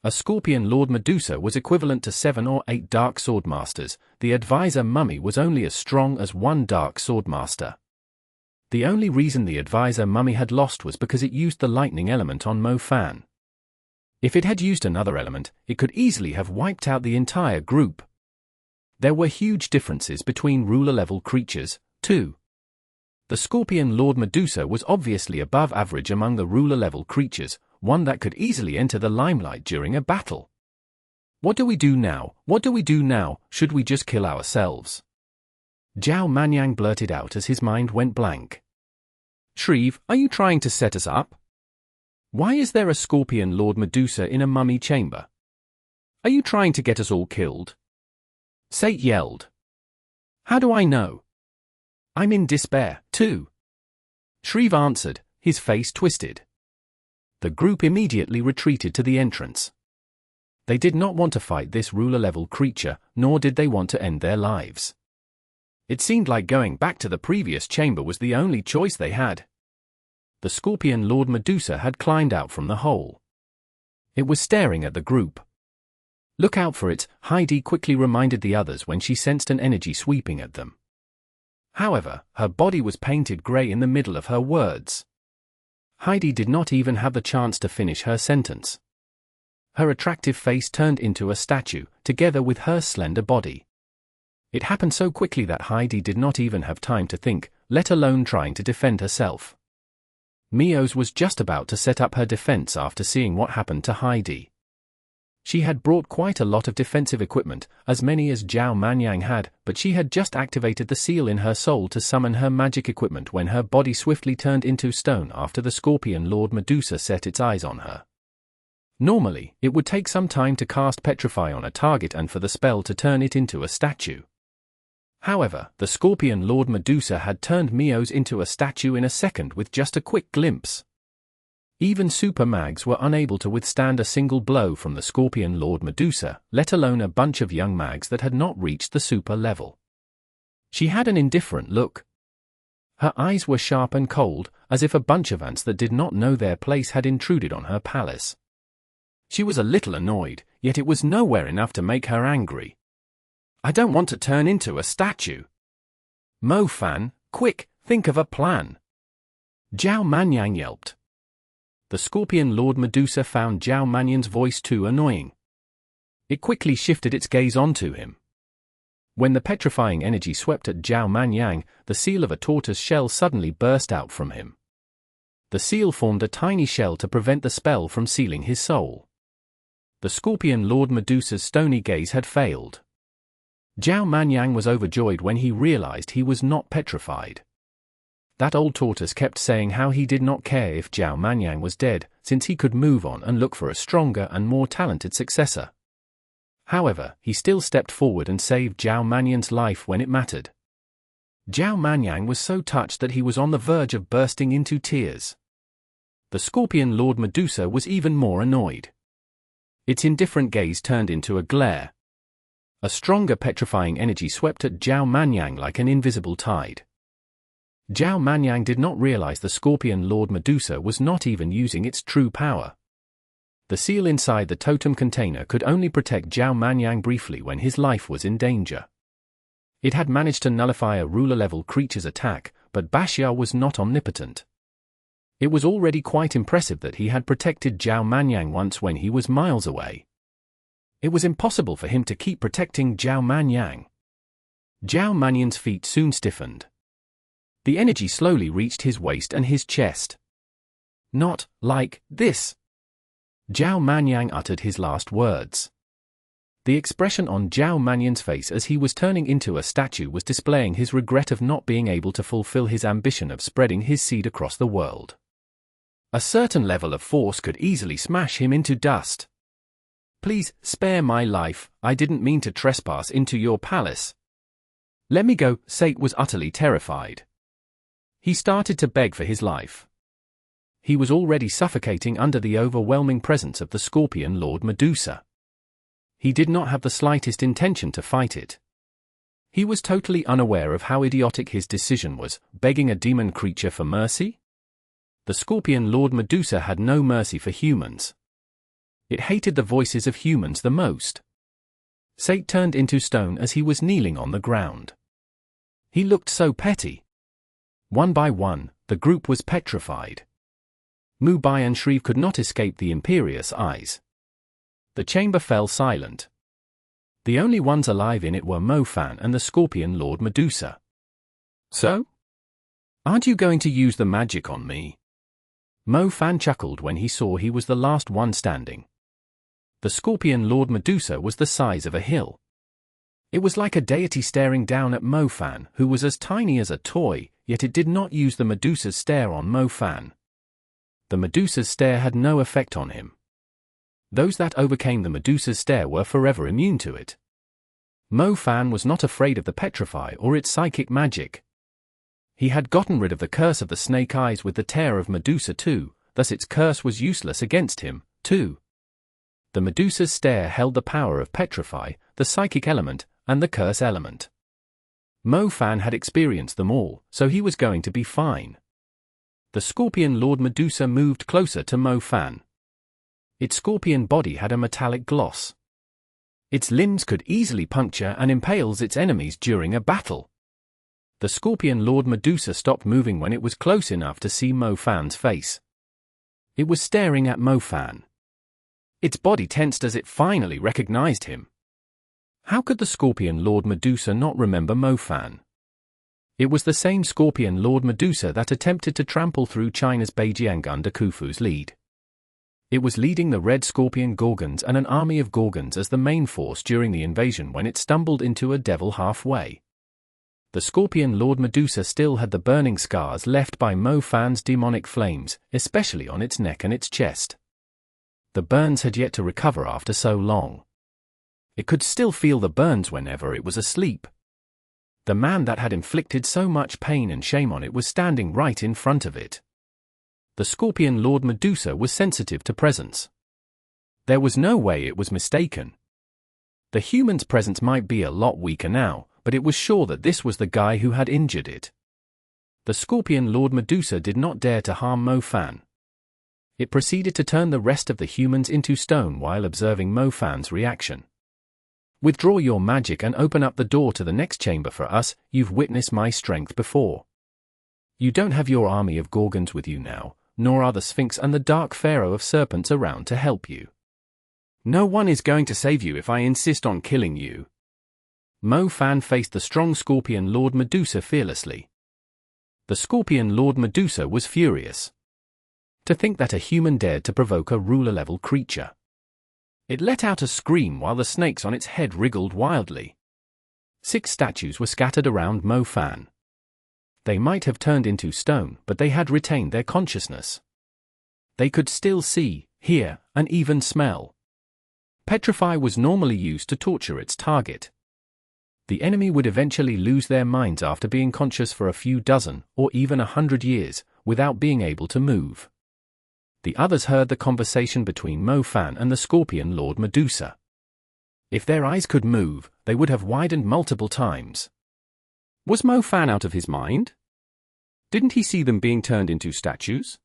A Scorpion Lord Medusa was equivalent to 7 or 8 Dark Swordmasters. The advisor mummy was only as strong as 1 Dark Swordmaster. The only reason the advisor mummy had lost was because it used the lightning element on Mo Fan. If it had used another element, it could easily have wiped out the entire group. There were huge differences between ruler-level creatures, too. The Scorpion Lord Medusa was obviously above average among the ruler-level creatures, one that could easily enter the limelight during a battle. What do we do now? What do we do now? Should we just kill ourselves? Zhao Manyang blurted out as his mind went blank. Shreve, are you trying to set us up? Why is there a Scorpion Lord Medusa in a mummy chamber? Are you trying to get us all killed? Sate yelled. How do I know? I'm in despair, too. Shreve answered, his face twisted. The group immediately retreated to the entrance. They did not want to fight this ruler-level creature, nor did they want to end their lives. It seemed like going back to the previous chamber was the only choice they had. The Scorpion Lord Medusa had climbed out from the hole. It was staring at the group. Look out for it, Heidi quickly reminded the others when she sensed an energy sweeping at them. However, her body was painted grey in the middle of her words. Heidi did not even have the chance to finish her sentence. Her attractive face turned into a statue, together with her slender body. It happened so quickly that Heidi did not even have time to think, let alone trying to defend herself. Mios was just about to set up her defense after seeing what happened to Heidi. She had brought quite a lot of defensive equipment, as many as Zhao Manyang had, but she had just activated the seal in her soul to summon her magic equipment when her body swiftly turned into stone after the Scorpion Lord Medusa set its eyes on her. Normally, it would take some time to cast Petrify on a target and for the spell to turn it into a statue. However, the Scorpion Lord Medusa had turned Mios into a statue in a second with just a quick glimpse. Even super mags were unable to withstand a single blow from the Scorpion Lord Medusa, let alone a bunch of young mags that had not reached the super level. She had an indifferent look. Her eyes were sharp and cold, as if a bunch of ants that did not know their place had intruded on her palace. She was a little annoyed, yet it was nowhere enough to make her angry. I don't want to turn into a statue. Mo Fan, quick, think of a plan. Zhao Manyang yelped. The Scorpion Lord Medusa found Zhao Manyang's voice too annoying. It quickly shifted its gaze onto him. When the petrifying energy swept at Zhao Manyang, the seal of a tortoise shell suddenly burst out from him. The seal formed a tiny shell to prevent the spell from sealing his soul. The Scorpion Lord Medusa's stony gaze had failed. Zhao Manyang was overjoyed when he realized he was not petrified. That old tortoise kept saying how he did not care if Zhao Manyang was dead, since he could move on and look for a stronger and more talented successor. However, he still stepped forward and saved Zhao Manyang's life when it mattered. Zhao Manyang was so touched that he was on the verge of bursting into tears. The Scorpion Lord Medusa was even more annoyed. Its indifferent gaze turned into a glare. A stronger petrifying energy swept at Zhao Manyang like an invisible tide. Zhao Manyang did not realize the Scorpion Lord Medusa was not even using its true power. The seal inside the totem container could only protect Zhao Manyang briefly when his life was in danger. It had managed to nullify a ruler-level creature's attack, but Bashya was not omnipotent. It was already quite impressive that he had protected Zhao Manyang once when he was miles away. It was impossible for him to keep protecting Zhao Manyang. Zhao Manyang's feet soon stiffened. The energy slowly reached his waist and his chest. Not like this. Zhao Manyang uttered his last words. The expression on Zhao Manyang's face as he was turning into a statue was displaying his regret of not being able to fulfill his ambition of spreading his seed across the world. A certain level of force could easily smash him into dust. Please, spare my life, I didn't mean to trespass into your palace. Let me go, Sate was utterly terrified. He started to beg for his life. He was already suffocating under the overwhelming presence of the Scorpion Lord Medusa. He did not have the slightest intention to fight it. He was totally unaware of how idiotic his decision was, begging a demon creature for mercy? The Scorpion Lord Medusa had no mercy for humans. It hated the voices of humans the most. Sate turned into stone as he was kneeling on the ground. He looked so petty. One by one, the group was petrified. Mubai and Shreve could not escape the imperious eyes. The chamber fell silent. The only ones alive in it were Mo-Fan and the Scorpion Lord Medusa. So? Aren't you going to use the magic on me? Mo-Fan chuckled when he saw he was the last one standing. The Scorpion Lord Medusa was the size of a hill. It was like a deity staring down at Mo-Fan, who was as tiny as a toy, yet it did not use the Medusa's stare on Mo-Fan. The Medusa's stare had no effect on him. Those that overcame the Medusa's stare were forever immune to it. Mo-Fan was not afraid of the petrify or its psychic magic. He had gotten rid of the curse of the snake eyes with the tear of Medusa too, thus its curse was useless against him, too. The Medusa's stare held the power of petrify, the psychic element, and the curse element. Mo-Fan had experienced them all, so he was going to be fine. The Scorpion Lord Medusa moved closer to Mo-Fan. Its scorpion body had a metallic gloss. Its limbs could easily puncture and impale its enemies during a battle. The Scorpion Lord Medusa stopped moving when it was close enough to see Mo-Fan's face. It was staring at Mo-Fan. Its body tensed as it finally recognized him. How could the Scorpion Lord Medusa not remember Mo-Fan? It was the same Scorpion Lord Medusa that attempted to trample through China's Beijing under Khufu's lead. It was leading the Red Scorpion Gorgons and an army of Gorgons as the main force during the invasion when it stumbled into a devil halfway. The Scorpion Lord Medusa still had the burning scars left by Mo-Fan's demonic flames, especially on its neck and its chest. The burns had yet to recover after so long. It could still feel the burns whenever it was asleep. The man that had inflicted so much pain and shame on it was standing right in front of it. The Scorpion Lord Medusa was sensitive to presence. There was no way it was mistaken. The human's presence might be a lot weaker now, but it was sure that this was the guy who had injured it. The Scorpion Lord Medusa did not dare to harm Mo-Fan. It proceeded to turn the rest of the humans into stone while observing Mo-Fan's reaction. Withdraw your magic and open up the door to the next chamber for us, you've witnessed my strength before. You don't have your army of Gorgons with you now, nor are the Sphinx and the Dark Pharaoh of Serpents around to help you. No one is going to save you if I insist on killing you. Mo-Fan faced the strong Scorpion Lord Medusa fearlessly. The Scorpion Lord Medusa was furious. To think that a human dared to provoke a ruler-level creature. It let out a scream while the snakes on its head wriggled wildly. 6 statues were scattered around Mo-Fan. They might have turned into stone, but they had retained their consciousness. They could still see, hear, and even smell. Petrify was normally used to torture its target. The enemy would eventually lose their minds after being conscious for a few dozen, or even 100 years, without being able to move. The others heard the conversation between Mo-Fan and the Scorpion Lord Medusa. If their eyes could move, they would have widened multiple times. Was Mo-Fan out of his mind? Didn't he see them being turned into statues?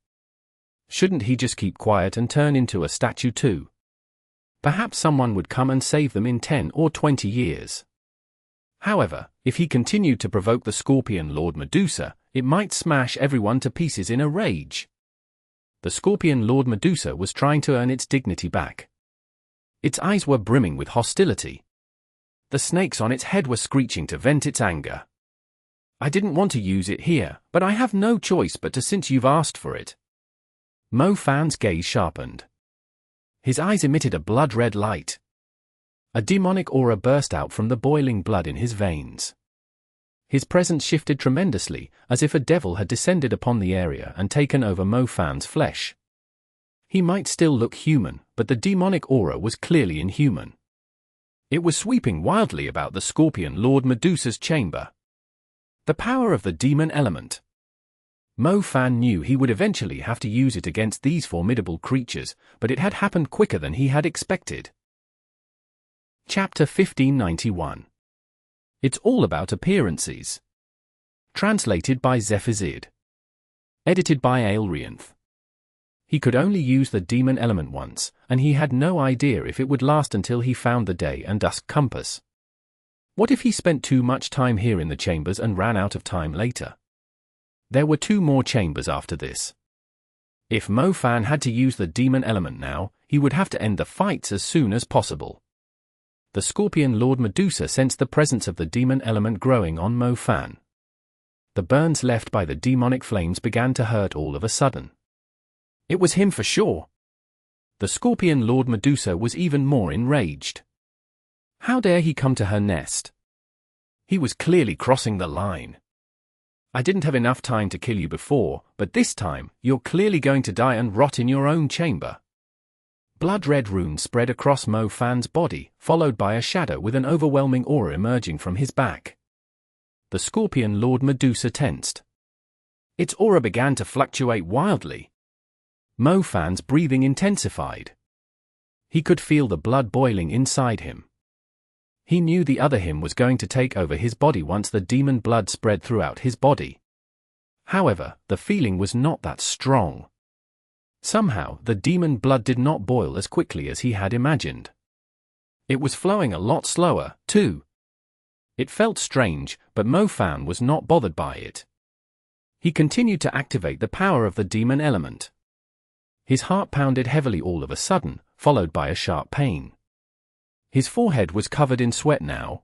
Shouldn't he just keep quiet and turn into a statue too? Perhaps someone would come and save them in 10 or 20 years. However, if he continued to provoke the Scorpion Lord Medusa, it might smash everyone to pieces in a rage. The Scorpion Lord Medusa was trying to earn its dignity back. Its eyes were brimming with hostility. The snakes on its head were screeching to vent its anger. I didn't want to use it here, but I have no choice but to since you've asked for it. Mo-Fan's gaze sharpened. His eyes emitted a blood-red light. A demonic aura burst out from the boiling blood in his veins. His presence shifted tremendously, as if a devil had descended upon the area and taken over Mo-Fan's flesh. He might still look human, but the demonic aura was clearly inhuman. It was sweeping wildly about the Scorpion Lord Medusa's chamber. The power of the demon element. Mo-Fan knew he would eventually have to use it against these formidable creatures, but it had happened quicker than he had expected. Chapter 1591. It's all about appearances. Translated by Zephazid. Edited by Aelrianth. He could only use the demon element once, and he had no idea if it would last until he found the day and dusk compass. What if he spent too much time here in the chambers and ran out of time later? There were 2 more chambers after this. If Mo-Fan had to use the demon element now, he would have to end the fights as soon as possible. The Scorpion Lord Medusa sensed the presence of the demon element growing on Mo Fan. The burns left by the demonic flames began to hurt all of a sudden. It was him for sure. The Scorpion Lord Medusa was even more enraged. How dare he come to her nest? He was clearly crossing the line. I didn't have enough time to kill you before, but this time, you're clearly going to die and rot in your own chamber. Blood-red runes spread across Mo Fan's body, followed by a shadow with an overwhelming aura emerging from his back. The Scorpion Lord Medusa tensed. Its aura began to fluctuate wildly. Mo Fan's breathing intensified. He could feel the blood boiling inside him. He knew the other him was going to take over his body once the demon blood spread throughout his body. However, the feeling was not that strong. Somehow, the demon blood did not boil as quickly as he had imagined. It was flowing a lot slower, too. It felt strange, but Mo Fan was not bothered by it. He continued to activate the power of the demon element. His heart pounded heavily all of a sudden, followed by a sharp pain. His forehead was covered in sweat now.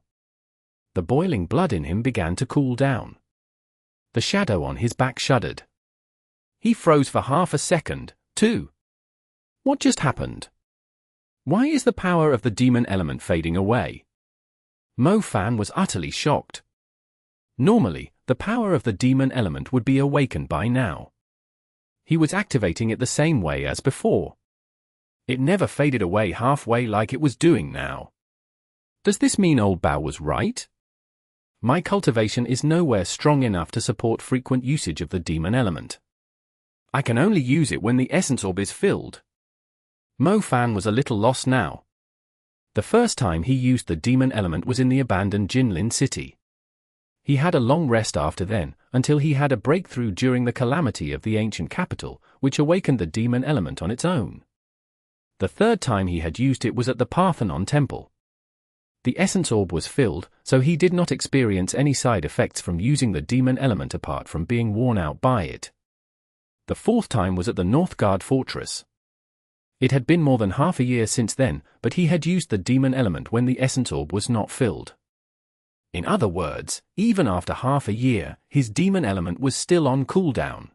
The boiling blood in him began to cool down. The shadow on his back shuddered. He froze for half a second, too. What just happened? Why is the power of the demon element fading away? Mo Fan was utterly shocked. Normally, the power of the demon element would be awakened by now. He was activating it the same way as before. It never faded away halfway like it was doing now. Does this mean old Bao was right? My cultivation is nowhere strong enough to support frequent usage of the demon element. I can only use it when the essence orb is filled. Mo Fan was a little lost now. The first time he used the demon element was in the abandoned Jinlin city. He had a long rest after then, until he had a breakthrough during the calamity of the ancient capital, which awakened the demon element on its own. The third time he had used it was at the Parthenon temple. The essence orb was filled, so he did not experience any side effects from using the demon element apart from being worn out by it. The fourth time was at the Northgard fortress. It had been more than half a year since then, but he had used the demon element when the essence orb was not filled. In other words, even after half a year, his demon element was still on cooldown.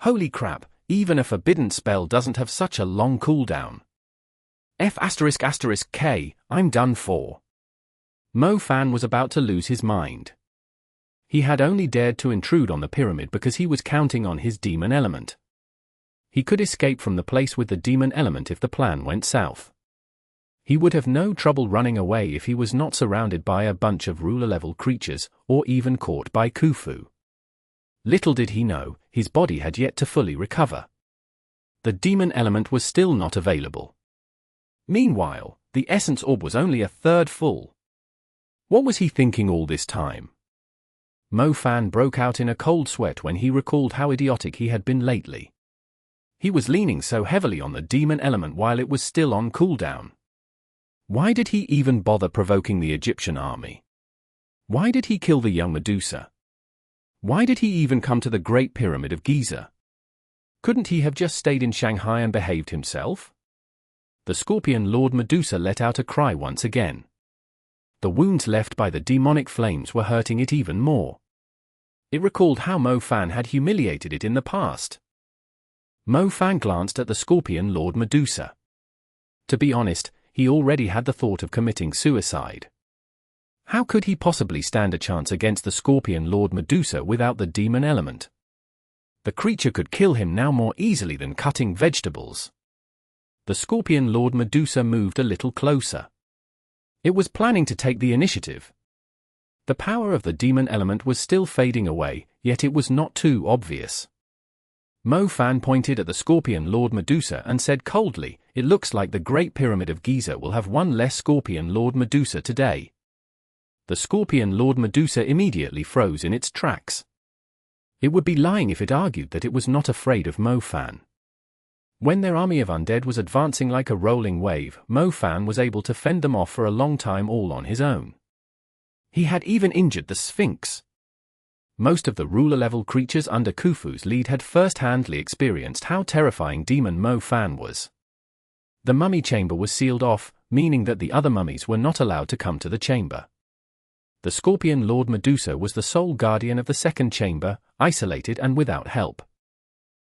Holy crap, even a forbidden spell doesn't have such a long cooldown. F***K, I'm done for. Mo Fan was about to lose his mind. He had only dared to intrude on the pyramid because he was counting on his demon element. He could escape from the place with the demon element if the plan went south. He would have no trouble running away if he was not surrounded by a bunch of ruler-level creatures, or even caught by Khufu. Little did he know, his body had yet to fully recover. The demon element was still not available. Meanwhile, the essence orb was only a third full. What was he thinking all this time? Mo Fan broke out in a cold sweat when he recalled how idiotic he had been lately. He was leaning so heavily on the demon element while it was still on cooldown. Why did he even bother provoking the Egyptian army? Why did he kill the young Medusa? Why did he even come to the Great Pyramid of Giza? Couldn't he have just stayed in Shanghai and behaved himself? The Scorpion Lord Medusa let out a cry once again. The wounds left by the demonic flames were hurting it even more. It recalled how Mo Fan had humiliated it in the past. Mo Fan glanced at the Scorpion Lord Medusa. To be honest, he already had the thought of committing suicide. How could he possibly stand a chance against the Scorpion Lord Medusa without the demon element? The creature could kill him now more easily than cutting vegetables. The Scorpion Lord Medusa moved a little closer. It was planning to take the initiative. The power of the demon element was still fading away, yet it was not too obvious. Mo Fan pointed at the Scorpion Lord Medusa and said coldly, "It looks like the Great Pyramid of Giza will have one less Scorpion Lord Medusa today." The Scorpion Lord Medusa immediately froze in its tracks. It would be lying if it argued that it was not afraid of Mo Fan. When their army of undead was advancing like a rolling wave, Mo Fan was able to fend them off for a long time all on his own. He had even injured the Sphinx. Most of the ruler-level creatures under Khufu's lead had first-handly experienced how terrifying Demon Mo Fan was. The mummy chamber was sealed off, meaning that the other mummies were not allowed to come to the chamber. The Scorpion Lord Medusa was the sole guardian of the second chamber, isolated and without help.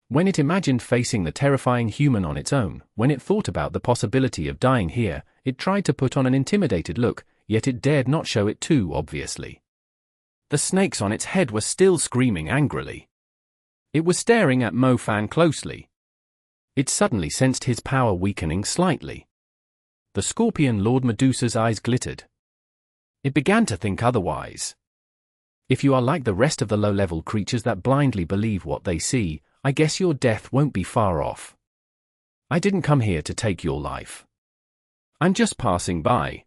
When it imagined facing the terrifying human on its own, when it thought about the possibility of dying here, it tried to put on an intimidated look, yet it dared not show it too obviously. The snakes on its head were still screaming angrily. It was staring at Mo Fan closely. It suddenly sensed his power weakening slightly. The Scorpion Lord Medusa's eyes glittered. It began to think otherwise. If you are like the rest of the low-level creatures that blindly believe what they see, I guess your death won't be far off. I didn't come here to take your life. I'm just passing by.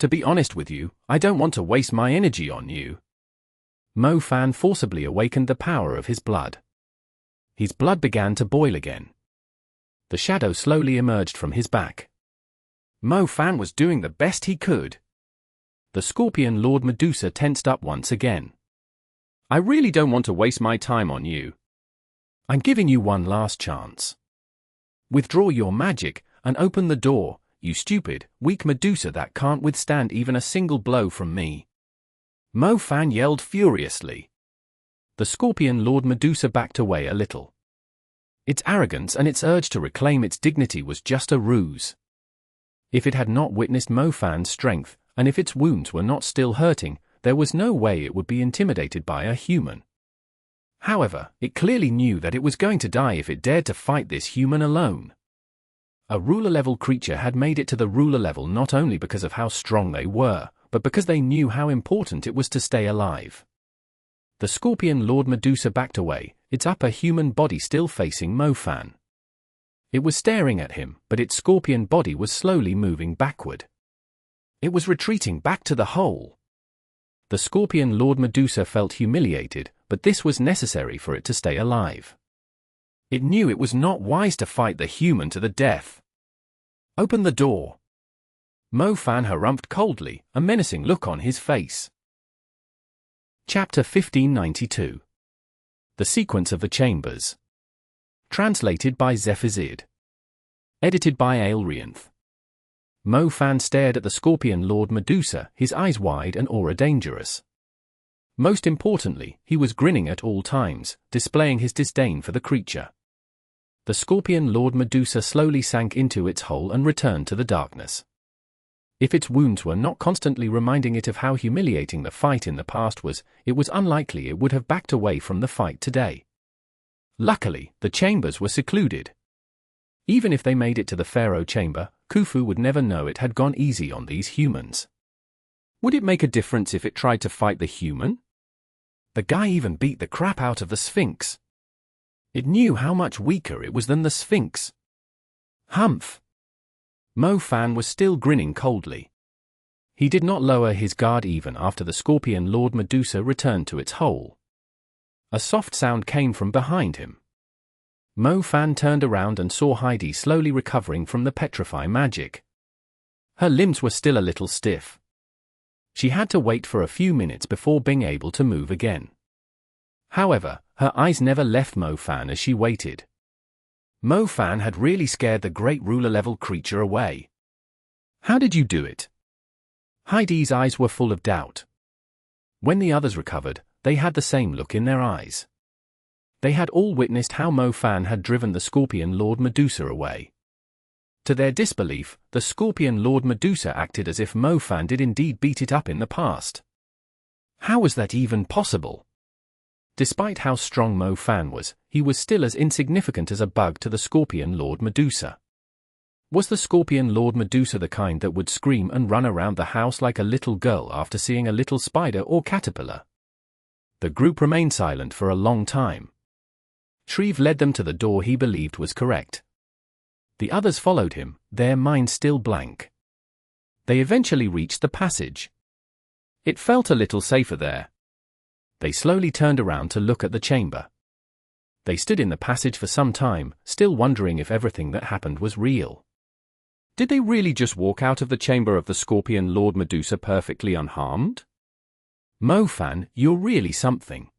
To be honest with you, I don't want to waste my energy on you. Mo Fan forcibly awakened the power of his blood. His blood began to boil again. The shadow slowly emerged from his back. Mo Fan was doing the best he could. The Scorpion Lord Medusa tensed up once again. I really don't want to waste my time on you. I'm giving you one last chance. Withdraw your magic, and open the door, you stupid, weak Medusa that can't withstand even a single blow from me. Mo Fan yelled furiously. The Scorpion Lord Medusa backed away a little. Its arrogance and its urge to reclaim its dignity was just a ruse. If it had not witnessed Mo Fan's strength, and if its wounds were not still hurting, there was no way it would be intimidated by a human. However, it clearly knew that it was going to die if it dared to fight this human alone. A ruler-level creature had made it to the ruler level not only because of how strong they were, but because they knew how important it was to stay alive. The Scorpion Lord Medusa backed away, its upper human body still facing Mo Fan. It was staring at him, but its scorpion body was slowly moving backward. It was retreating back to the hole. The Scorpion Lord Medusa felt humiliated, but this was necessary for it to stay alive. It knew it was not wise to fight the human to the death. Open the door. Mo Fan harumphed coldly, a menacing look on his face. Chapter 1592. The Sequence of the Chambers. Translated by Zephazid. Edited by Aelrianth. Mo Fan stared at the Scorpion Lord Medusa, his eyes wide and aura dangerous. Most importantly, he was grinning at all times, displaying his disdain for the creature. The Scorpion Lord Medusa slowly sank into its hole and returned to the darkness. If its wounds were not constantly reminding it of how humiliating the fight in the past was, it was unlikely it would have backed away from the fight today. Luckily, the chambers were secluded. Even if they made it to the Pharaoh chamber, Khufu would never know it had gone easy on these humans. Would it make a difference if it tried to fight the human? The guy even beat the crap out of the Sphinx. It knew how much weaker it was than the Sphinx. Humph! Mo Fan was still grinning coldly. He did not lower his guard even after the Scorpion Lord Medusa returned to its hole. A soft sound came from behind him. Mo Fan turned around and saw Heidi slowly recovering from the petrify magic. Her limbs were still a little stiff. She had to wait for a few minutes before being able to move again. However, her eyes never left Mo Fan as she waited. Mo Fan had really scared the great ruler-level creature away. How did you do it? Heidi's eyes were full of doubt. When the others recovered, they had the same look in their eyes. They had all witnessed how Mo Fan had driven the Scorpion Lord Medusa away. To their disbelief, the Scorpion Lord Medusa acted as if Mo Fan did indeed beat it up in the past. How was that even possible? Despite how strong Mo Fan was, he was still as insignificant as a bug to the Scorpion Lord Medusa. Was the Scorpion Lord Medusa the kind that would scream and run around the house like a little girl after seeing a little spider or caterpillar? The group remained silent for a long time. Shreve led them to the door he believed was correct. The others followed him, their minds still blank. They eventually reached the passage. It felt a little safer there. They slowly turned around to look at the chamber. They stood in the passage for some time, still wondering if everything that happened was real. Did they really just walk out of the chamber of the Scorpion Lord Medusa perfectly unharmed? Mo Fan, you're really something.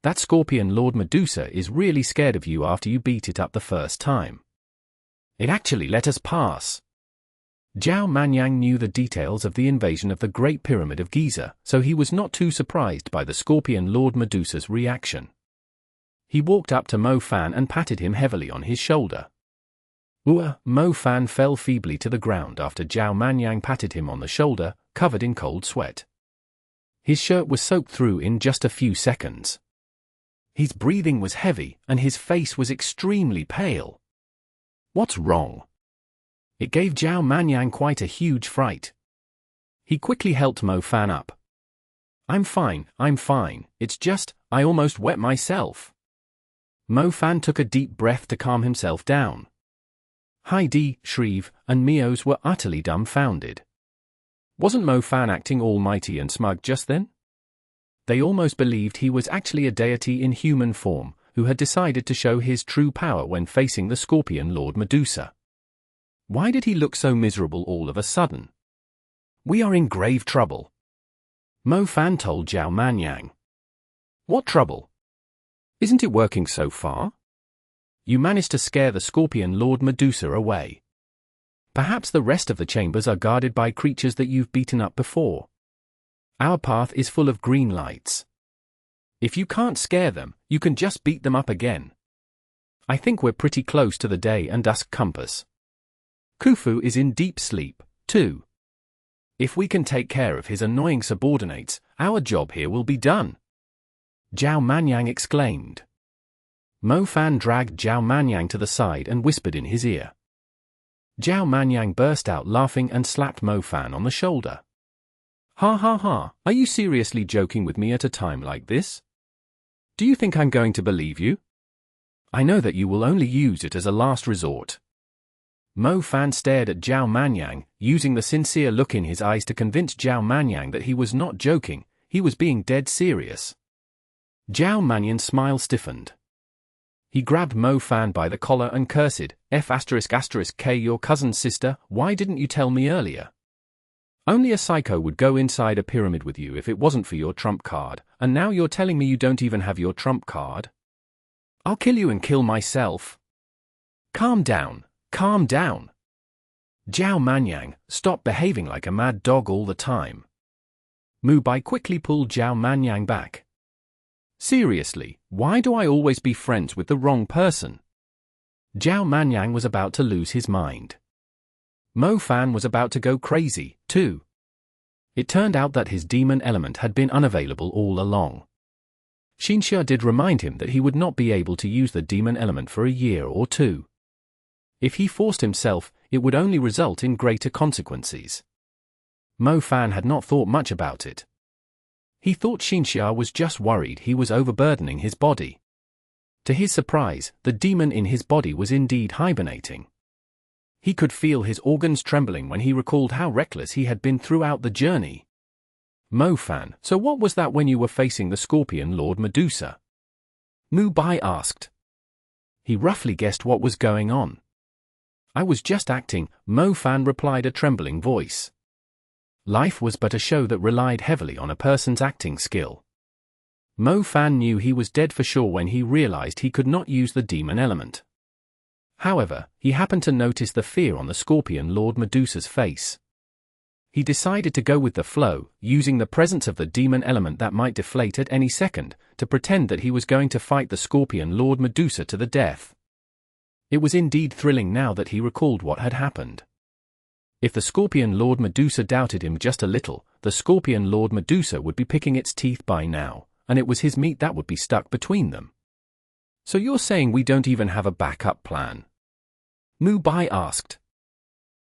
That Scorpion Lord Medusa is really scared of you after you beat it up the first time. It actually let us pass. Zhao Manyang knew the details of the invasion of the Great Pyramid of Giza, so he was not too surprised by the Scorpion Lord Medusa's reaction. He walked up to Mo Fan and patted him heavily on his shoulder. Mo Fan fell feebly to the ground after Zhao Manyang patted him on the shoulder, covered in cold sweat. His shirt was soaked through in just a few seconds. His breathing was heavy, and his face was extremely pale. What's wrong? It gave Zhao Manyang quite a huge fright. He quickly helped Mo Fan up. I'm fine, it's just, I almost wet myself. Mo Fan took a deep breath to calm himself down. Heidi, Shreve, and Mios were utterly dumbfounded. Wasn't Mo Fan acting almighty and smug just then? They almost believed he was actually a deity in human form, who had decided to show his true power when facing the Scorpion Lord Medusa. Why did he look so miserable all of a sudden? We are in grave trouble. Mo Fan told Zhao Manyang. What trouble? Isn't it working so far? You managed to scare the Scorpion Lord Medusa away. Perhaps the rest of the chambers are guarded by creatures that you've beaten up before. Our path is full of green lights. If you can't scare them, you can just beat them up again. I think we're pretty close to the day and dusk compass. Khufu is in deep sleep, too. If we can take care of his annoying subordinates, our job here will be done. Zhao Manyang exclaimed. Mo Fan dragged Zhao Manyang to the side and whispered in his ear. Zhao Manyang burst out laughing and slapped Mo Fan on the shoulder. Ha ha ha, are you seriously joking with me at a time like this? Do you think I'm going to believe you? I know that you will only use it as a last resort. Mo Fan stared at Zhao Manyang, using the sincere look in his eyes to convince Zhao Manyang that he was not joking, he was being dead serious. Zhao Manyang's smile stiffened. He grabbed Mo Fan by the collar and cursed, F***K your cousin's sister, why didn't you tell me earlier? Only a psycho would go inside a pyramid with you if it wasn't for your trump card, and now you're telling me you don't even have your trump card? I'll kill you and kill myself. Calm down, calm down. Zhao Manyang, stop behaving like a mad dog all the time. Mu Bai quickly pulled Zhao Manyang back. Seriously, why do I always be friends with the wrong person? Zhao Manyang was about to lose his mind. Mo Fan was about to go crazy, too. It turned out that his demon element had been unavailable all along. Xinxia did remind him that he would not be able to use the demon element for a year or two. If he forced himself, it would only result in greater consequences. Mo Fan had not thought much about it. He thought Xinxia was just worried he was overburdening his body. To his surprise, the demon in his body was indeed hibernating. He could feel his organs trembling when he recalled how reckless he had been throughout the journey. Mo Fan, so what was that when you were facing the Scorpion Lord Medusa? Mu Bai asked. He roughly guessed what was going on. I was just acting, Mo Fan replied, a trembling voice. Life was but a show that relied heavily on a person's acting skill. Mo Fan knew he was dead for sure when he realized he could not use the demon element. However, he happened to notice the fear on the Scorpion Lord Medusa's face. He decided to go with the flow, using the presence of the demon element that might deflate at any second, to pretend that he was going to fight the Scorpion Lord Medusa to the death. It was indeed thrilling now that he recalled what had happened. If the Scorpion Lord Medusa doubted him just a little, the Scorpion Lord Medusa would be picking its teeth by now, and it was his meat that would be stuck between them. So you're saying we don't even have a backup plan? Mu Bai asked.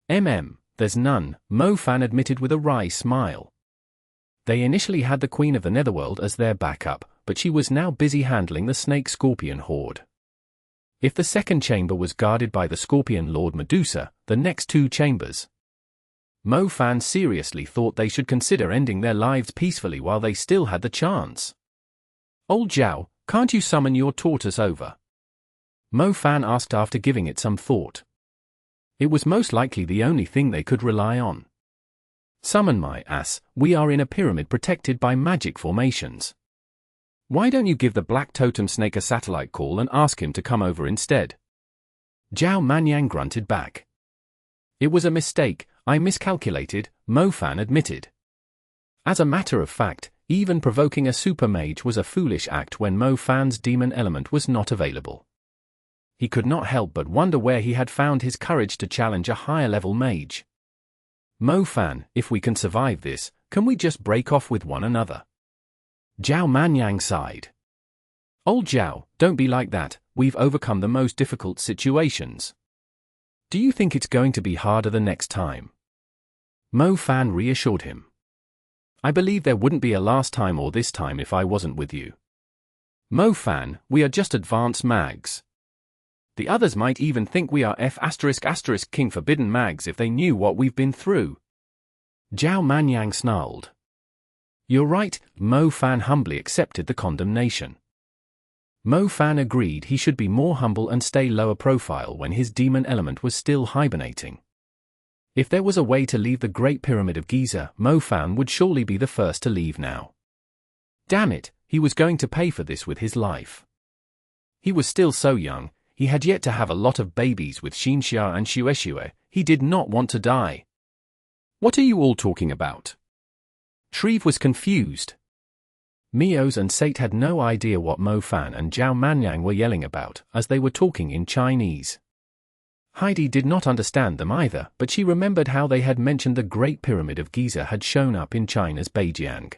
There's none, Mo Fan admitted with a wry smile. They initially had the Queen of the Netherworld as their backup, but she was now busy handling the Snake Scorpion horde. If the second chamber was guarded by the Scorpion Lord Medusa, the next two chambers. Mo Fan seriously thought they should consider ending their lives peacefully while they still had the chance. Old Zhao, can't you summon your tortoise over? Mo Fan asked after giving it some thought. It was most likely the only thing they could rely on. Summon my ass, we are in a pyramid protected by magic formations. Why don't you give the Black Totem Snake a satellite call and ask him to come over instead? Zhao Manyang grunted back. It was a mistake, I miscalculated, Mo Fan admitted. As a matter of fact, even provoking a super mage was a foolish act when Mo Fan's demon element was not available. He could not help but wonder where he had found his courage to challenge a higher-level mage. Mo Fan, if we can survive this, can we just break off with one another? Zhao Manyang sighed. Old Zhao, don't be like that, we've overcome the most difficult situations. Do you think it's going to be harder the next time? Mo Fan reassured him. I believe there wouldn't be a last time or this time if I wasn't with you. Mo Fan, we are just advanced mags. The others might even think we are King Forbidden Mags if they knew what we've been through. Zhao Manyang snarled. You're right, Mo Fan humbly accepted the condemnation. Mo Fan agreed he should be more humble and stay lower profile when his demon element was still hibernating. If there was a way to leave the Great Pyramid of Giza, Mo Fan would surely be the first to leave now. Damn it, he was going to pay for this with his life. He was still so young. He had yet to have a lot of babies with Xinxia and Xuexue. He did not want to die. What are you all talking about? Shreve was confused. Mios and Sate had no idea what Mo Fan and Zhao Manyang were yelling about, as they were talking in Chinese. Heidi did not understand them either, but she remembered how they had mentioned the Great Pyramid of Giza had shown up in China's Beijiang.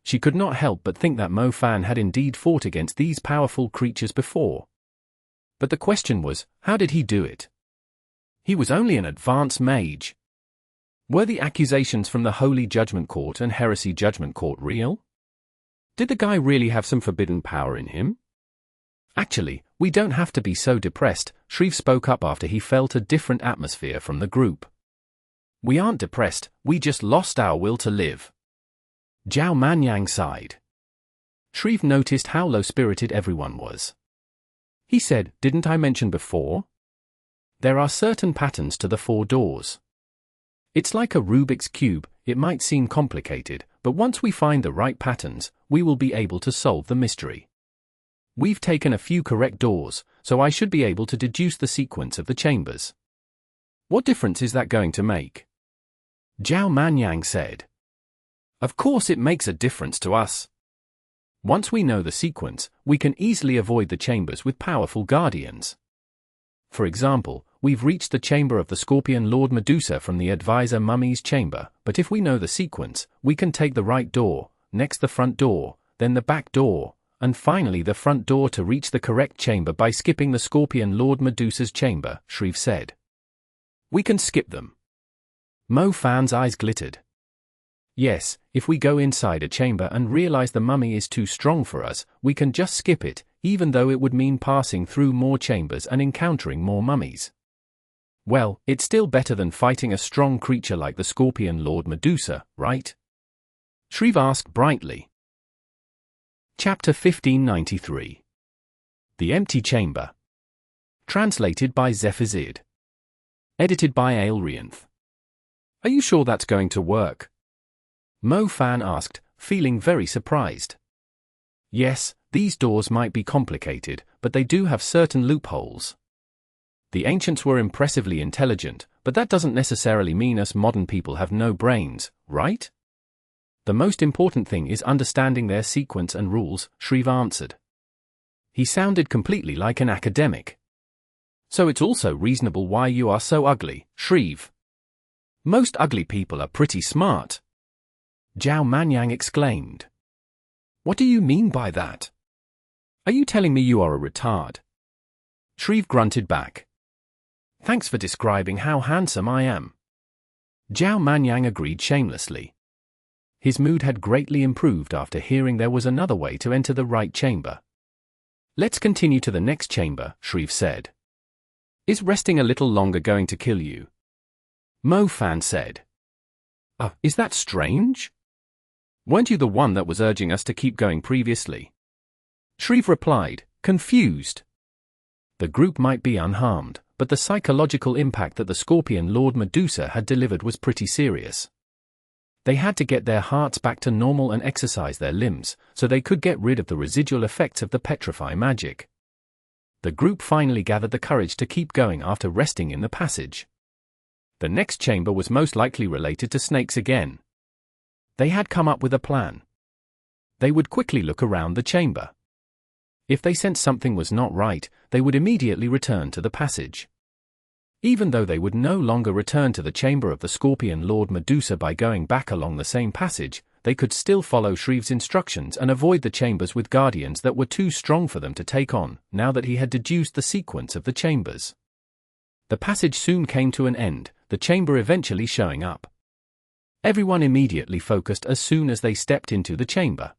She could not help but think that Mo Fan had indeed fought against these powerful creatures before. But the question was, how did he do it? He was only an advanced mage. Were the accusations from the Holy Judgment Court and Heresy Judgment Court real? Did the guy really have some forbidden power in him? Actually, we don't have to be so depressed, Shreve spoke up after he felt a different atmosphere from the group. We aren't depressed, we just lost our will to live. Zhao Manyang sighed. Shreve noticed how low-spirited everyone was. He said, didn't I mention before? There are certain patterns to the 4 doors. It's like a Rubik's Cube, it might seem complicated, but once we find the right patterns, we will be able to solve the mystery. We've taken a few correct doors, so I should be able to deduce the sequence of the chambers. What difference is that going to make? Zhao Manyang said. Of course it makes a difference to us. Once we know the sequence, we can easily avoid the chambers with powerful guardians. For example, we've reached the chamber of the Scorpion Lord Medusa from the Advisor Mummy's chamber, but if we know the sequence, we can take the right door, next the front door, then the back door, and finally the front door to reach the correct chamber by skipping the Scorpion Lord Medusa's chamber, Shreve said. We can skip them. Mo Fan's eyes glittered. Yes, if we go inside a chamber and realize the mummy is too strong for us, we can just skip it, even though it would mean passing through more chambers and encountering more mummies. Well, it's still better than fighting a strong creature like the Scorpion Lord Medusa, right? Shreve asked brightly. Chapter 1593. The Empty Chamber. Translated by Zephazid. Edited by Aelrianth. Are you sure that's going to work? Mo Fan asked, feeling very surprised. Yes, these doors might be complicated, but they do have certain loopholes. The ancients were impressively intelligent, but that doesn't necessarily mean us modern people have no brains, right? The most important thing is understanding their sequence and rules, Shreve answered. He sounded completely like an academic. So it's also reasonable why you are so ugly, Shreve. Most ugly people are pretty smart. Zhao Manyang exclaimed. What do you mean by that? Are you telling me you are a retard? Shreve grunted back. Thanks for describing how handsome I am. Zhao Manyang agreed shamelessly. His mood had greatly improved after hearing there was another way to enter the right chamber. Let's continue to the next chamber, Shreve said. Is resting a little longer going to kill you? Mo Fan said. Is that strange? Weren't you the one that was urging us to keep going previously? Shreve replied, confused. The group might be unharmed, but the psychological impact that the Scorpion Lord Medusa had delivered was pretty serious. They had to get their hearts back to normal and exercise their limbs, so they could get rid of the residual effects of the petrify magic. The group finally gathered the courage to keep going after resting in the passage. The next chamber was most likely related to snakes again. They had come up with a plan. They would quickly look around the chamber. If they sensed something was not right, they would immediately return to the passage. Even though they would no longer return to the chamber of the Scorpion Lord Medusa by going back along the same passage, they could still follow Shrieve's instructions and avoid the chambers with guardians that were too strong for them to take on, now that he had deduced the sequence of the chambers. The passage soon came to an end, the chamber eventually showing up. Everyone immediately focused as soon as they stepped into the chamber.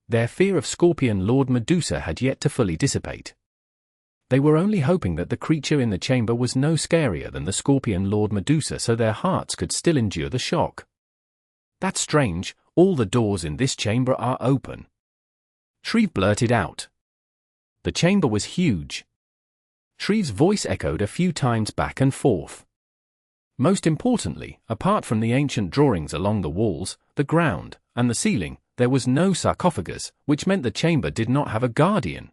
Their fear of Scorpion Lord Medusa had yet to fully dissipate. They were only hoping that the creature in the chamber was no scarier than the Scorpion Lord Medusa, so their hearts could still endure the shock. "That's strange, all the doors in this chamber are open," Shrieve blurted out. The chamber was huge. Shrieve's voice echoed a few times back and forth. Most importantly, apart from the ancient drawings along the walls, the ground, and the ceiling, there was no sarcophagus, which meant the chamber did not have a guardian.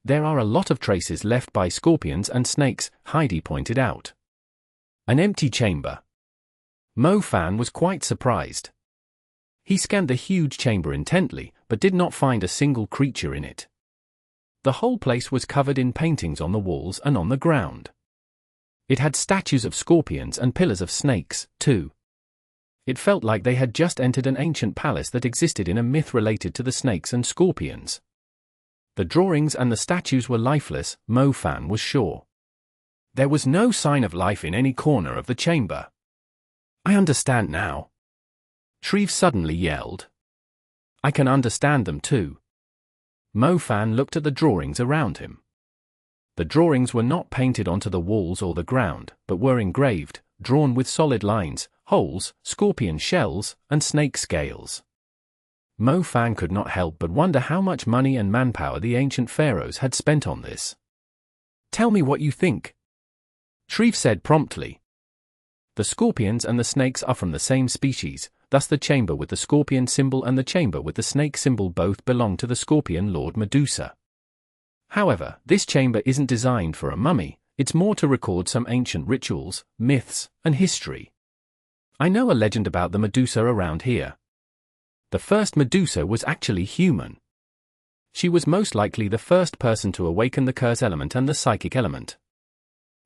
"There are a lot of traces left by scorpions and snakes," Heidi pointed out. "An empty chamber." Mo Fan was quite surprised. He scanned the huge chamber intently, but did not find a single creature in it. The whole place was covered in paintings on the walls and on the ground. It had statues of scorpions and pillars of snakes, too. It felt like they had just entered an ancient palace that existed in a myth related to the snakes and scorpions. The drawings and the statues were lifeless, Mo Fan was sure. There was no sign of life in any corner of the chamber. "I understand now," Shrieve suddenly yelled. "I can understand them too." Mo Fan looked at the drawings around him. The drawings were not painted onto the walls or the ground, but were engraved, drawn with solid lines, holes, scorpion shells, and snake scales. Mo Fan could not help but wonder how much money and manpower the ancient pharaohs had spent on this. "Tell me what you think," Shrieve said promptly. "The scorpions and the snakes are from the same species, thus the chamber with the scorpion symbol and the chamber with the snake symbol both belong to the Scorpion Lord Medusa. However, this chamber isn't designed for a mummy, it's more to record some ancient rituals, myths, and history. I know a legend about the Medusa around here. The first Medusa was actually human. She was most likely the first person to awaken the curse element and the psychic element.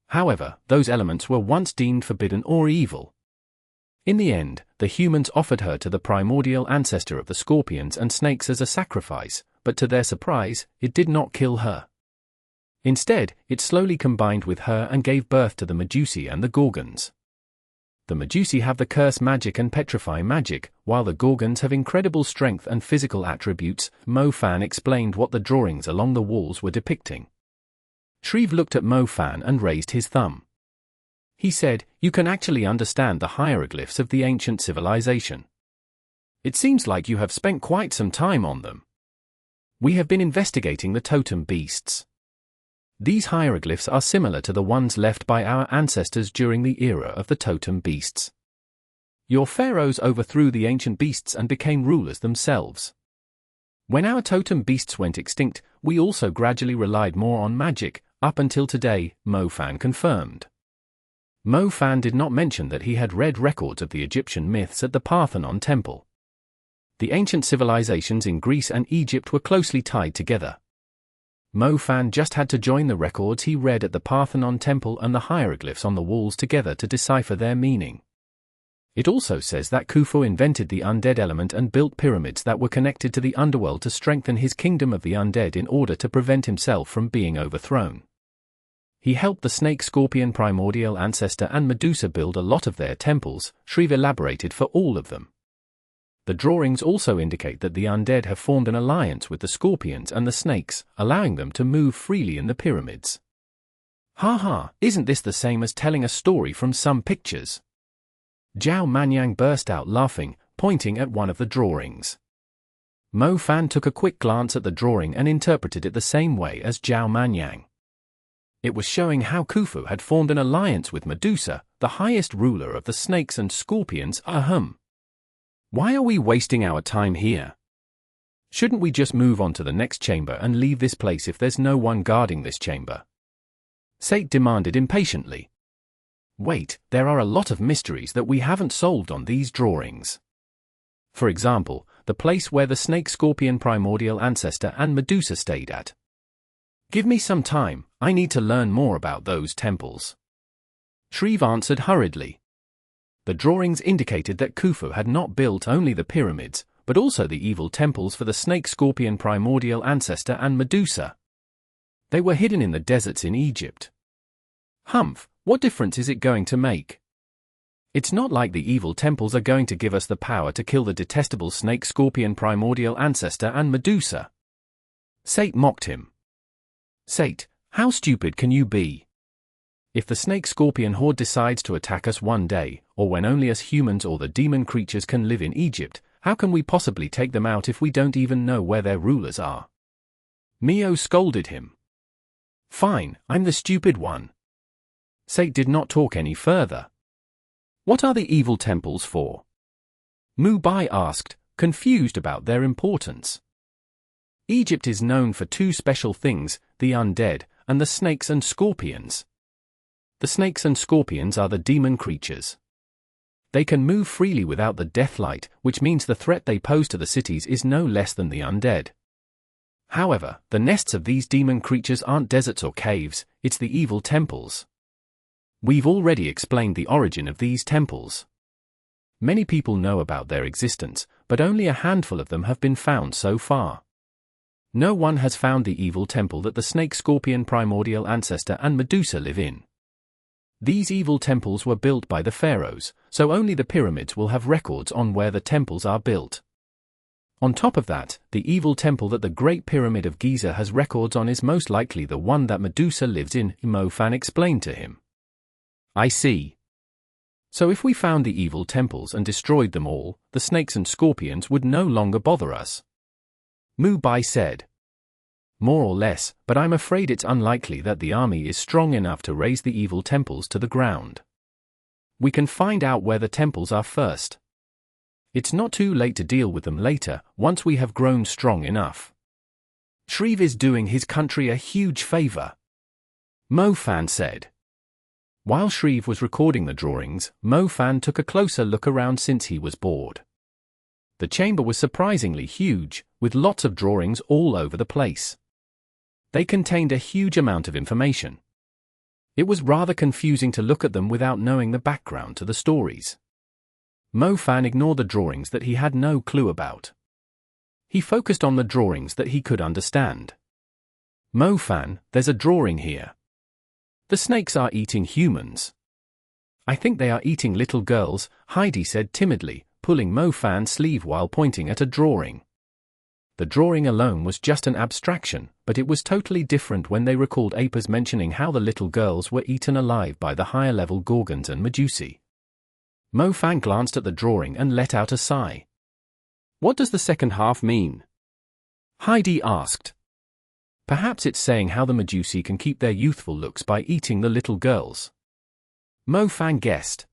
However, those elements were once deemed forbidden or evil. In the end, the humans offered her to the primordial ancestor of the scorpions and snakes as a sacrifice, but to their surprise, it did not kill her. Instead, it slowly combined with her and gave birth to the Medusae and the Gorgons. The Medusae have the curse magic and petrify magic, while the Gorgons have incredible strength and physical attributes. Mo Fan explained what the drawings along the walls were depicting. Shrieve looked at Mo Fan and raised his thumb. He said, "You can actually understand the hieroglyphs of the ancient civilization. It seems like you have spent quite some time on them. We have been investigating the totem beasts. These hieroglyphs are similar to the ones left by our ancestors during the era of the totem beasts. Your pharaohs overthrew the ancient beasts and became rulers themselves. When our totem beasts went extinct, we also gradually relied more on magic, up until today," Mo Fan confirmed. Mo Fan did not mention that he had read records of the Egyptian myths at the Parthenon temple. The ancient civilizations in Greece and Egypt were closely tied together. Mo Fan just had to join the records he read at the Parthenon temple and the hieroglyphs on the walls together to decipher their meaning. It also says that Khufu invented the undead element and built pyramids that were connected to the underworld to strengthen his kingdom of the undead in order to prevent himself from being overthrown. He helped the snake scorpion primordial ancestor and Medusa build a lot of their temples. Shrieve elaborated for all of them. The drawings also indicate that the undead have formed an alliance with the scorpions and the snakes, allowing them to move freely in the pyramids. "Ha ha, isn't this the same as telling a story from some pictures?" Zhao Manyang burst out laughing, pointing at one of the drawings. Mo Fan took a quick glance at the drawing and interpreted it the same way as Zhao Manyang. It was showing how Khufu had formed an alliance with Medusa, the highest ruler of the snakes and scorpions. Why are we wasting our time here?" Shouldn't we just move on to the next chamber and leave this place if there's no one guarding this chamber? Sate demanded impatiently. Wait, there are a lot of mysteries that we haven't solved on these drawings. For example, the place where the snake scorpion primordial ancestor and Medusa stayed at. Give me some time, I need to learn more about those temples. Shreve answered hurriedly. The drawings indicated that Khufu had not built only the pyramids, but also the evil temples for the snake scorpion primordial ancestor and Medusa. They were hidden in the deserts in Egypt. Humph, what difference is it going to make? It's not like the evil temples are going to give us the power to kill the detestable snake scorpion primordial ancestor and Medusa. Sate mocked him. Sate, how stupid can you be? If the snake scorpion horde decides to attack us one day, or when only us humans or the demon creatures can live in Egypt, how can we possibly take them out if we don't even know where their rulers are? Mio scolded him. Fine, I'm the stupid one. Sate did not talk any further. What are the evil temples for? Mu Bai asked, confused about their importance. Egypt is known for two special things, the undead, and the snakes and scorpions. The snakes and scorpions are the demon creatures. They can move freely without the deathlight, which means the threat they pose to the cities is no less than the undead. However, the nests of these demon creatures aren't deserts or caves, it's the evil temples. We've already explained the origin of these temples. Many people know about their existence, but only a handful of them have been found so far. No one has found the evil temple that the snake scorpion primordial ancestor and Medusa live in. These evil temples were built by the pharaohs, so only the pyramids will have records on where the temples are built. On top of that, the evil temple that the Great Pyramid of Giza has records on is most likely the one that Medusa lives in, Mo Fan explained to him. I see. So if we found the evil temples and destroyed them all, the snakes and scorpions would no longer bother us. Mu Bai said. More or less, but I'm afraid it's unlikely that the army is strong enough to raise the evil temples to the ground. We can find out where the temples are first. It's not too late to deal with them later, once we have grown strong enough. Shreve is doing his country a huge favor. Mo Fan said. While Shreve was recording the drawings, Mo Fan took a closer look around since he was bored. The chamber was surprisingly huge, with lots of drawings all over the place. They contained a huge amount of information. It was rather confusing to look at them without knowing the background to the stories. Mo Fan ignored the drawings that he had no clue about. He focused on the drawings that he could understand. Mo Fan, there's a drawing here. The snakes are eating humans. I think they are eating little girls, Heidi said timidly, pulling Mo Fan's sleeve while pointing at a drawing. The drawing alone was just an abstraction, but it was totally different when they recalled Apis mentioning how the little girls were eaten alive by the higher-level Gorgons and Medusae. Mo Fan glanced at the drawing and let out a sigh. What does the second half mean? Heidi asked. Perhaps it's saying how the Medusae can keep their youthful looks by eating the little girls. Mo Fan guessed.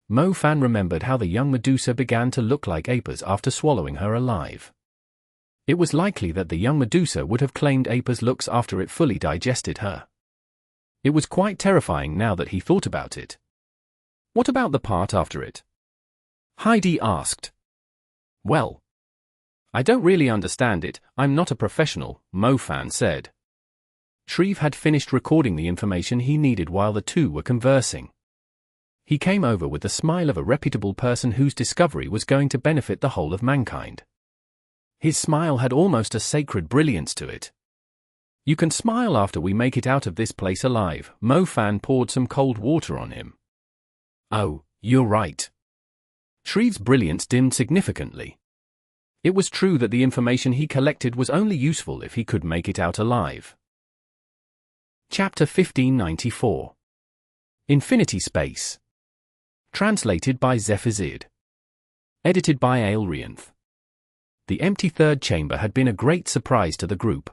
Mo Fan remembered how the young Medusa began to look like Apis after swallowing her alive. It was likely that the young Medusa would have claimed Apis looks after it fully digested her. It was quite terrifying now that he thought about it. What about the part after it? Heidi asked. Well, I don't really understand it, I'm not a professional, Mo Fan said. Shreve had finished recording the information he needed while the two were conversing. He came over with the smile of a reputable person whose discovery was going to benefit the whole of mankind. His smile had almost a sacred brilliance to it. You can smile after we make it out of this place alive, Mo Fan poured some cold water on him. Oh, you're right. Shreve's brilliance dimmed significantly. It was true that the information he collected was only useful if he could make it out alive. Chapter 1594. Infinity Space. Translated by Zephazid. Edited by Aelrianth. The empty third chamber had been a great surprise to the group.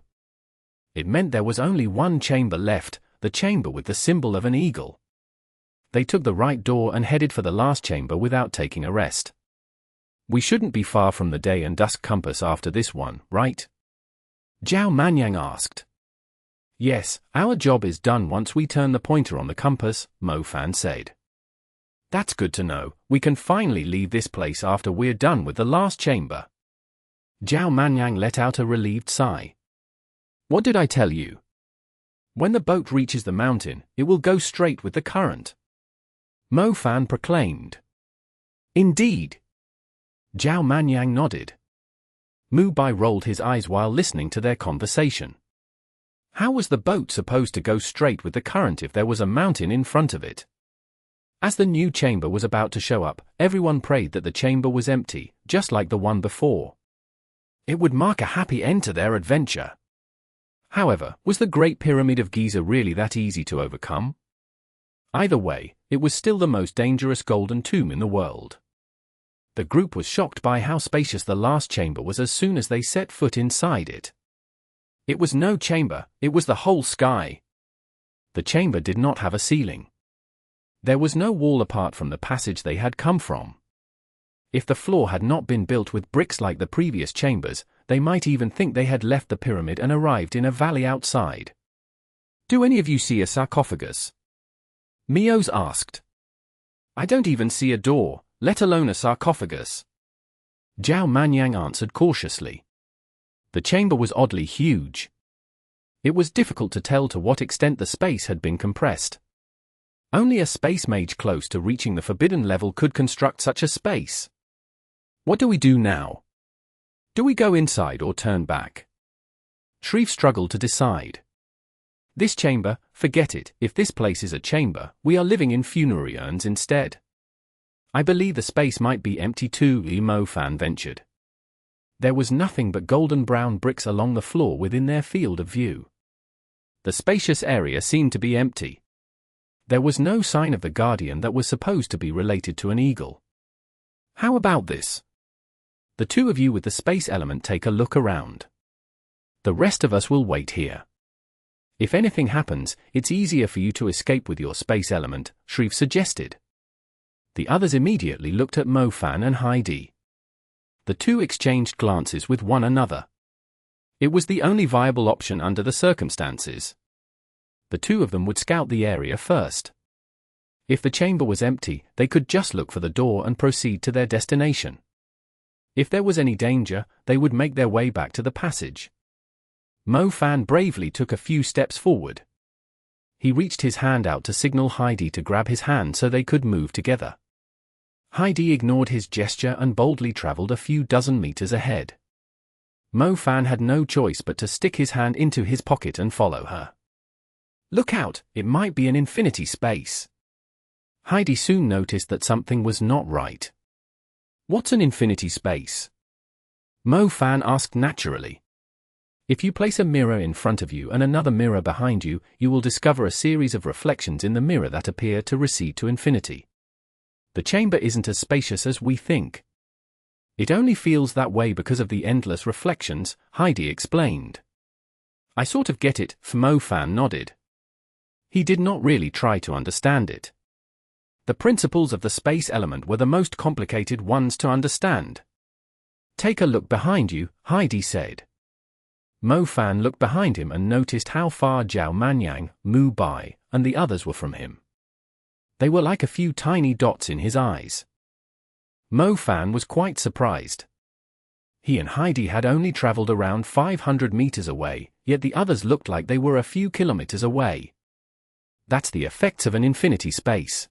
It meant there was only one chamber left, the chamber with the symbol of an eagle. They took the right door and headed for the last chamber without taking a rest. We shouldn't be far from the day and dusk compass after this one, right? Zhao Manyang asked. Yes, our job is done once we turn the pointer on the compass, Mo Fan said. That's good to know. We can finally leave this place after we're done with the last chamber. Zhao Manyang let out a relieved sigh. What did I tell you? When the boat reaches the mountain, it will go straight with the current. Mo Fan proclaimed. Indeed. Zhao Manyang nodded. Mu Bai rolled his eyes while listening to their conversation. How was the boat supposed to go straight with the current if there was a mountain in front of it? As the new chamber was about to show up, everyone prayed that the chamber was empty, just like the one before. It would mark a happy end to their adventure. However, was the Great Pyramid of Giza really that easy to overcome? Either way, it was still the most dangerous golden tomb in the world. The group was shocked by how spacious the last chamber was as soon as they set foot inside it. It was no chamber, it was the whole sky. The chamber did not have a ceiling. There was no wall apart from the passage they had come from. If the floor had not been built with bricks like the previous chambers, they might even think they had left the pyramid and arrived in a valley outside. Do any of you see a sarcophagus? Mios asked. I don't even see a door, let alone a sarcophagus. Zhao Manyang answered cautiously. The chamber was oddly huge. It was difficult to tell to what extent the space had been compressed. Only a space mage close to reaching the forbidden level could construct such a space. What do we do now? Do we go inside or turn back? Shreve struggled to decide. This chamber, forget it, if this place is a chamber, we are living in funerary urns instead. I believe the space might be empty too, Mo Fan ventured. There was nothing but golden brown bricks along the floor within their field of view. The spacious area seemed to be empty. There was no sign of the guardian that was supposed to be related to an eagle. How about this? The two of you with the space element take a look around. The rest of us will wait here. If anything happens, it's easier for you to escape with your space element, Shreve suggested. The others immediately looked at Mo Fan and Heidi. The two exchanged glances with one another. It was the only viable option under the circumstances. The two of them would scout the area first. If the chamber was empty, they could just look for the door and proceed to their destination. If there was any danger, they would make their way back to the passage. Mo Fan bravely took a few steps forward. He reached his hand out to signal Heidi to grab his hand so they could move together. Heidi ignored his gesture and boldly traveled a few dozen meters ahead. Mo Fan had no choice but to stick his hand into his pocket and follow her. Look out, it might be an infinity space. Heidi soon noticed that something was not right. What's an infinity space? Mo Fan asked naturally. If you place a mirror in front of you and another mirror behind you, you will discover a series of reflections in the mirror that appear to recede to infinity. The chamber isn't as spacious as we think. It only feels that way because of the endless reflections, Heidi explained. I sort of get it, Mo Fan nodded. He did not really try to understand it. The principles of the space element were the most complicated ones to understand. Take a look behind you, Heidi said. Mo Fan looked behind him and noticed how far Zhao Manyang, Mu Bai, and the others were from him. They were like a few tiny dots in his eyes. Mo Fan was quite surprised. He and Heidi had only traveled around 500 meters away, yet the others looked like they were a few kilometers away. That's the effects of an infinity space.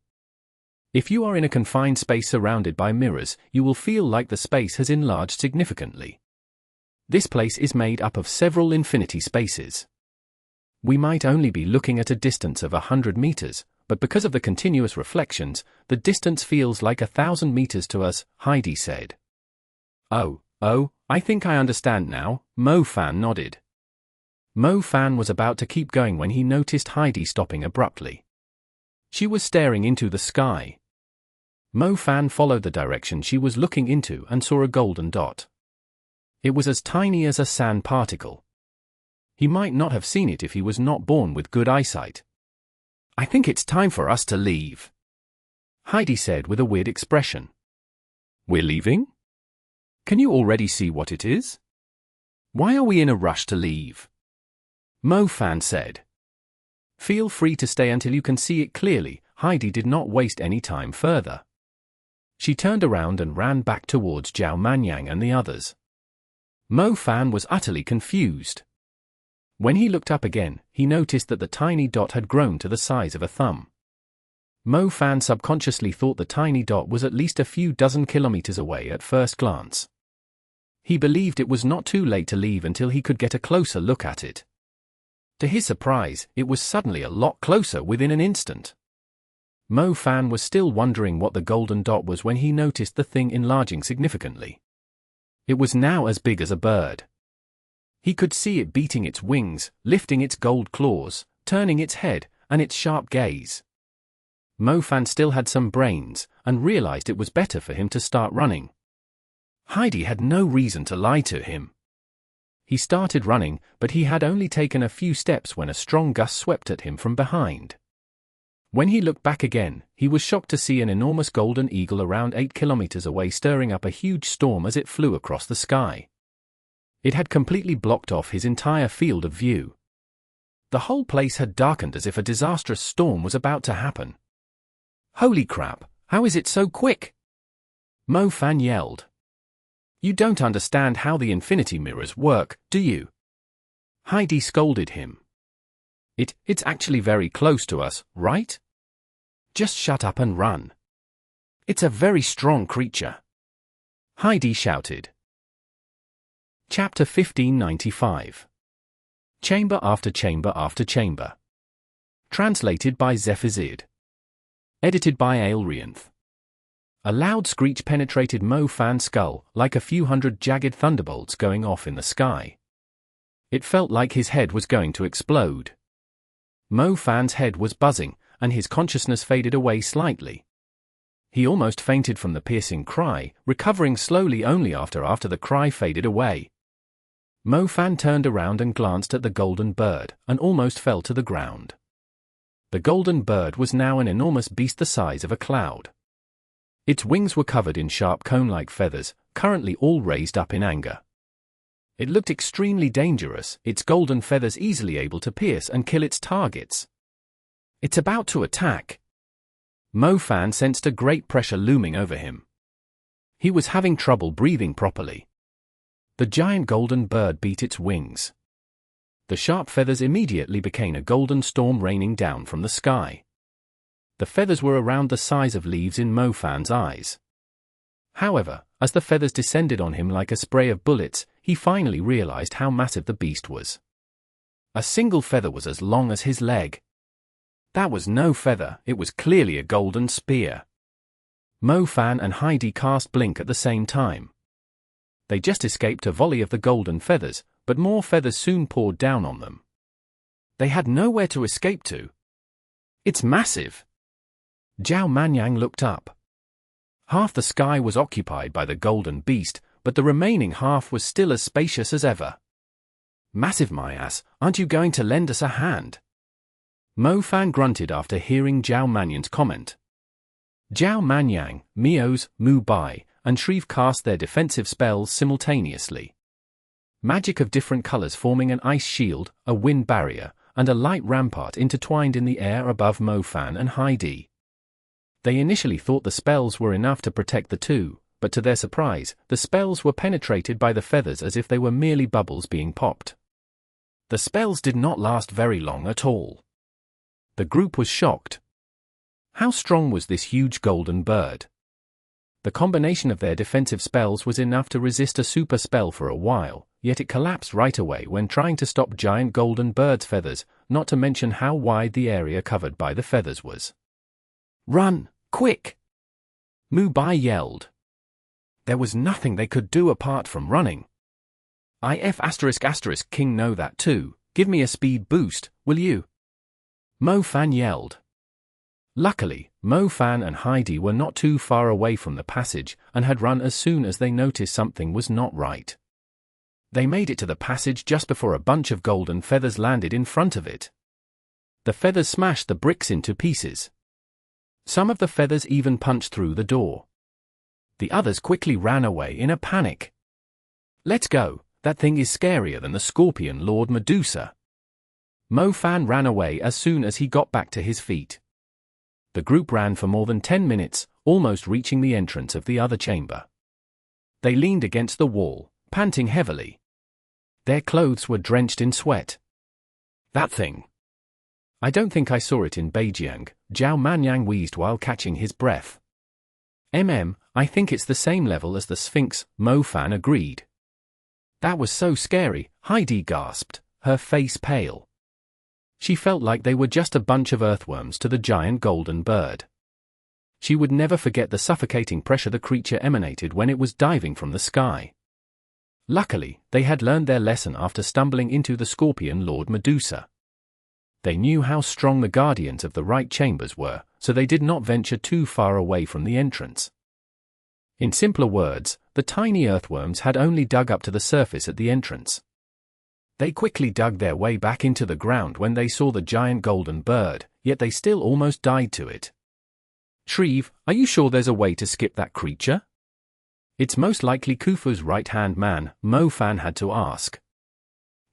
If you are in a confined space surrounded by mirrors, you will feel like the space has enlarged significantly. This place is made up of several infinity spaces. We might only be looking at a distance of 100 meters, but because of the continuous reflections, the distance feels like 1,000 meters to us, Heidi said. Oh, I think I understand now, Mo Fan nodded. Mo Fan was about to keep going when he noticed Heidi stopping abruptly. She was staring into the sky. Mo Fan followed the direction she was looking into and saw a golden dot. It was as tiny as a sand particle. He might not have seen it if he was not born with good eyesight. I think it's time for us to leave, Heidi said with a weird expression. We're leaving? Can you already see what it is? Why are we in a rush to leave? Mo Fan said. Feel free to stay until you can see it clearly. Heidi did not waste any time further. She turned around and ran back towards Zhao Manyang and the others. Mo Fan was utterly confused. When he looked up again, he noticed that the tiny dot had grown to the size of a thumb. Mo Fan subconsciously thought the tiny dot was at least a few dozen kilometers away at first glance. He believed it was not too late to leave until he could get a closer look at it. To his surprise, it was suddenly a lot closer within an instant. Mo Fan was still wondering what the golden dot was when he noticed the thing enlarging significantly. It was now as big as a bird. He could see it beating its wings, lifting its gold claws, turning its head, and its sharp gaze. Mo Fan still had some brains, and realized it was better for him to start running. Heidi had no reason to lie to him. He started running, but he had only taken a few steps when a strong gust swept at him from behind. When he looked back again, he was shocked to see an enormous golden eagle around 8 kilometers away stirring up a huge storm as it flew across the sky. It had completely blocked off his entire field of view. The whole place had darkened as if a disastrous storm was about to happen. Holy crap, how is it so quick? Mo Fan yelled. You don't understand how the infinity mirrors work, do you? Heidi scolded him. It's actually very close to us, right? Just shut up and run. It's a very strong creature. Heidi shouted. Chapter 1595. Chamber after chamber after chamber. Translated by Zephazid. Edited by Aelrianth. A loud screech penetrated Mo Fan's skull, like a few hundred jagged thunderbolts going off in the sky. It felt like his head was going to explode. Mo Fan's head was buzzing, and his consciousness faded away slightly. He almost fainted from the piercing cry, recovering slowly only after the cry faded away. Mo Fan turned around and glanced at the golden bird, and almost fell to the ground. The golden bird was now an enormous beast the size of a cloud. Its wings were covered in sharp cone-like feathers, currently all raised up in anger. It looked extremely dangerous, its golden feathers easily able to pierce and kill its targets. It's about to attack. Mo Fan sensed a great pressure looming over him. He was having trouble breathing properly. The giant golden bird beat its wings. The sharp feathers immediately became a golden storm raining down from the sky. The feathers were around the size of leaves in Mo Fan's eyes. However, as the feathers descended on him like a spray of bullets, he finally realized how massive the beast was. A single feather was as long as his leg. That was no feather, it was clearly a golden spear. Mo Fan and Heidi cast Blink at the same time. They just escaped a volley of the golden feathers, but more feathers soon poured down on them. They had nowhere to escape to. It's massive. Zhao Manyang looked up. Half the sky was occupied by the golden beast, but the remaining half was still as spacious as ever. Massive my ass, aren't you going to lend us a hand? Mo Fan grunted after hearing Zhao Manyang's comment. Zhao Manyang, Mios, Mu Bai, and Shrieve cast their defensive spells simultaneously. Magic of different colors forming an ice shield, a wind barrier, and a light rampart intertwined in the air above Mo Fan and Heidi. They initially thought the spells were enough to protect the two, but to their surprise, the spells were penetrated by the feathers as if they were merely bubbles being popped. The spells did not last very long at all. The group was shocked. How strong was this huge golden bird? The combination of their defensive spells was enough to resist a super spell for a while, yet it collapsed right away when trying to stop giant golden bird's feathers, not to mention how wide the area covered by the feathers was. Run, quick! Mu Bai yelled. There was nothing they could do apart from running. King know that too, give me a speed boost, will you? Mo Fan yelled. Luckily, Mo Fan and Heidi were not too far away from the passage and had run as soon as they noticed something was not right. They made it to the passage just before a bunch of golden feathers landed in front of it. The feathers smashed the bricks into pieces. Some of the feathers even punched through the door. The others quickly ran away in a panic. Let's go, that thing is scarier than the Scorpion Lord Medusa. Mo Fan ran away as soon as he got back to his feet. The group ran for more than 10 minutes, almost reaching the entrance of the other chamber. They leaned against the wall, panting heavily. Their clothes were drenched in sweat. That thing. I don't think I saw it in Beijing, Zhao Manyang wheezed while catching his breath. I think it's the same level as the Sphinx, Mo Fan agreed. That was so scary, Heidi gasped, her face pale. She felt like they were just a bunch of earthworms to the giant golden bird. She would never forget the suffocating pressure the creature emanated when it was diving from the sky. Luckily, they had learned their lesson after stumbling into the Scorpion Lord Medusa. They knew how strong the guardians of the right chambers were, so they did not venture too far away from the entrance. In simpler words, the tiny earthworms had only dug up to the surface at the entrance. They quickly dug their way back into the ground when they saw the giant golden bird, yet they still almost died to it. Shreve, are you sure there's a way to skip that creature? It's most likely Khufu's right-hand man, Mo Fan had to ask.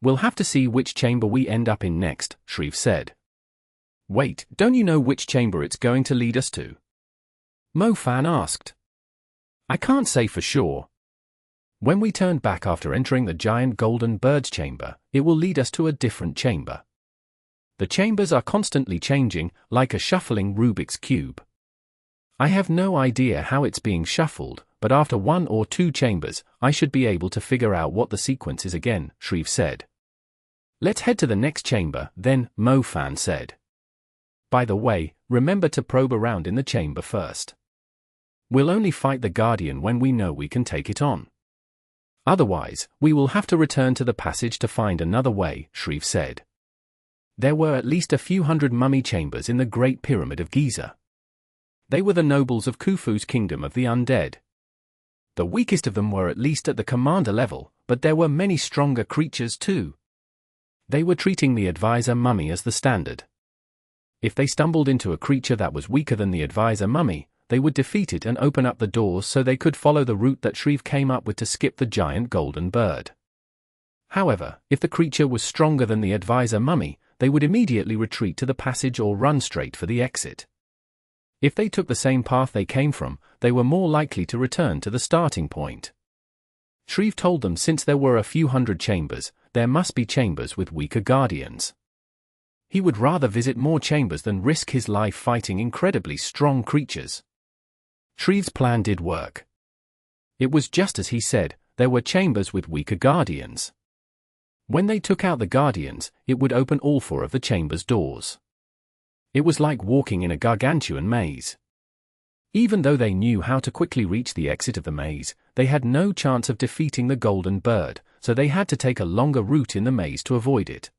We'll have to see which chamber we end up in next, Shreve said. Wait, don't you know which chamber it's going to lead us to? Mo Fan asked. I can't say for sure. When we turn back after entering the giant golden bird's chamber, it will lead us to a different chamber. The chambers are constantly changing, like a shuffling Rubik's Cube. I have no idea how it's being shuffled, but after 1 or 2 chambers, I should be able to figure out what the sequence is again, Shreve said. Let's head to the next chamber, then, Mo Fan said. By the way, remember to probe around in the chamber first. We'll only fight the Guardian when we know we can take it on. Otherwise, we will have to return to the passage to find another way, Shreve said. There were at least a few hundred mummy chambers in the Great Pyramid of Giza. They were the nobles of Khufu's kingdom of the undead. The weakest of them were at least at the commander level, but there were many stronger creatures too. They were treating the advisor mummy as the standard. If they stumbled into a creature that was weaker than the advisor mummy, they would defeat it and open up the doors so they could follow the route that Shreve came up with to skip the giant golden bird. However, if the creature was stronger than the advisor mummy, they would immediately retreat to the passage or run straight for the exit. If they took the same path they came from, they were more likely to return to the starting point. Shreve told them since there were a few hundred chambers, there must be chambers with weaker guardians. He would rather visit more chambers than risk his life fighting incredibly strong creatures. Shreve's plan did work. It was just as he said, there were chambers with weaker guardians. When they took out the guardians, it would open all 4 of the chamber's doors. It was like walking in a gargantuan maze. Even though they knew how to quickly reach the exit of the maze, they had no chance of defeating the golden bird, so they had to take a longer route in the maze to avoid it.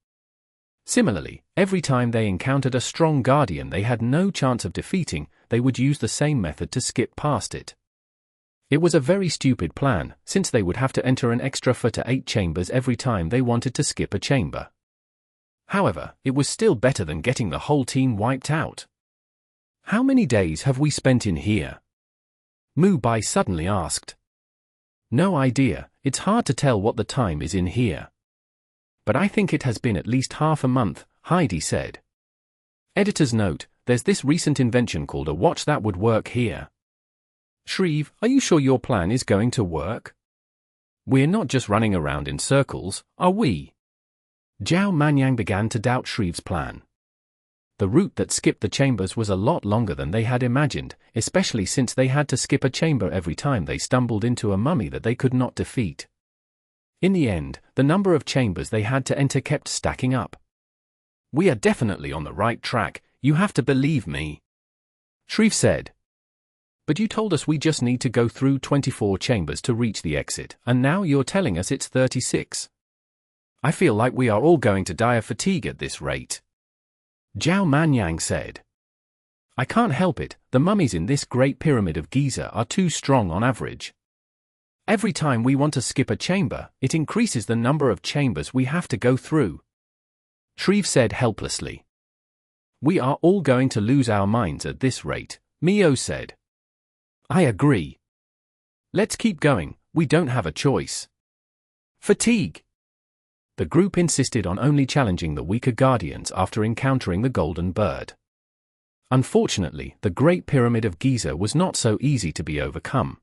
Similarly, every time they encountered a strong guardian they had no chance of defeating, they would use the same method to skip past it. It was a very stupid plan, since they would have to enter an extra 4 to 8 chambers every time they wanted to skip a chamber. However, it was still better than getting the whole team wiped out. How many days have we spent in here? Mu Bai suddenly asked. No idea, it's hard to tell what the time is in here. But I think it has been at least half a month, Heidi said. Editor's note, there's this recent invention called a watch that would work here. Shreve, are you sure your plan is going to work? We're not just running around in circles, are we? Zhao Manyang began to doubt Shreve's plan. The route that skipped the chambers was a lot longer than they had imagined, especially since they had to skip a chamber every time they stumbled into a mummy that they could not defeat. In the end, the number of chambers they had to enter kept stacking up. We are definitely on the right track, you have to believe me. Shreve said. But you told us we just need to go through 24 chambers to reach the exit, and now you're telling us it's 36. I feel like we are all going to die of fatigue at this rate. Zhao Manyang said. I can't help it, the mummies in this Great Pyramid of Giza are too strong on average. Every time we want to skip a chamber, it increases the number of chambers we have to go through. Shreve said helplessly. We are all going to lose our minds at this rate, Mio said. I agree. Let's keep going, we don't have a choice. Fatigue. The group insisted on only challenging the weaker guardians after encountering the golden bird. Unfortunately, the Great Pyramid of Giza was not so easy to be overcome.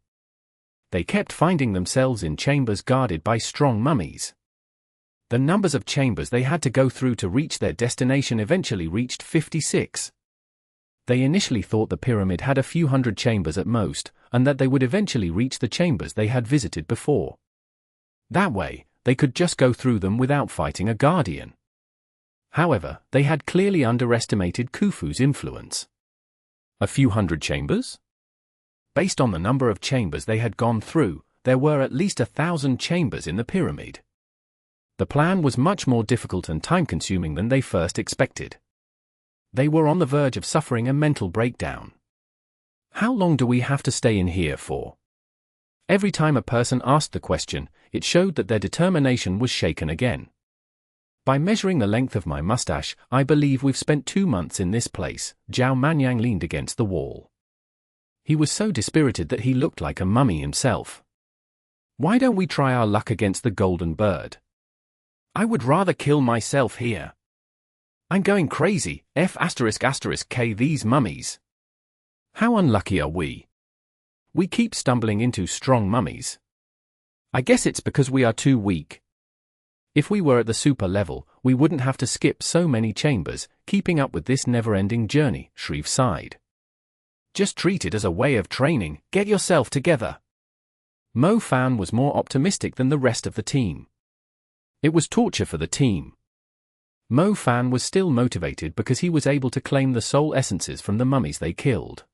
They kept finding themselves in chambers guarded by strong mummies. The numbers of chambers they had to go through to reach their destination eventually reached 56. They initially thought the pyramid had a few hundred chambers at most, and that they would eventually reach the chambers they had visited before. That way, they could just go through them without fighting a guardian. However, they had clearly underestimated Khufu's influence. A few hundred chambers? Based on the number of chambers they had gone through, there were at least 1,000 chambers in the pyramid. The plan was much more difficult and time-consuming than they first expected. They were on the verge of suffering a mental breakdown. How long do we have to stay in here for? Every time a person asked the question, it showed that their determination was shaken again. By measuring the length of my mustache, I believe we've spent 2 months in this place. Zhao Manyang leaned against the wall. He was so dispirited that he looked like a mummy himself. Why don't we try our luck against the golden bird? I would rather kill myself here. I'm going crazy, F***K these mummies. How unlucky are we? We keep stumbling into strong mummies. I guess it's because we are too weak. If we were at the super level, we wouldn't have to skip so many chambers, keeping up with this never-ending journey, Shreve sighed. Just treat it as a way of training, get yourself together. Mo Fan was more optimistic than the rest of the team. It was torture for the team. Mo Fan was still motivated because he was able to claim the soul essences from the mummies they killed.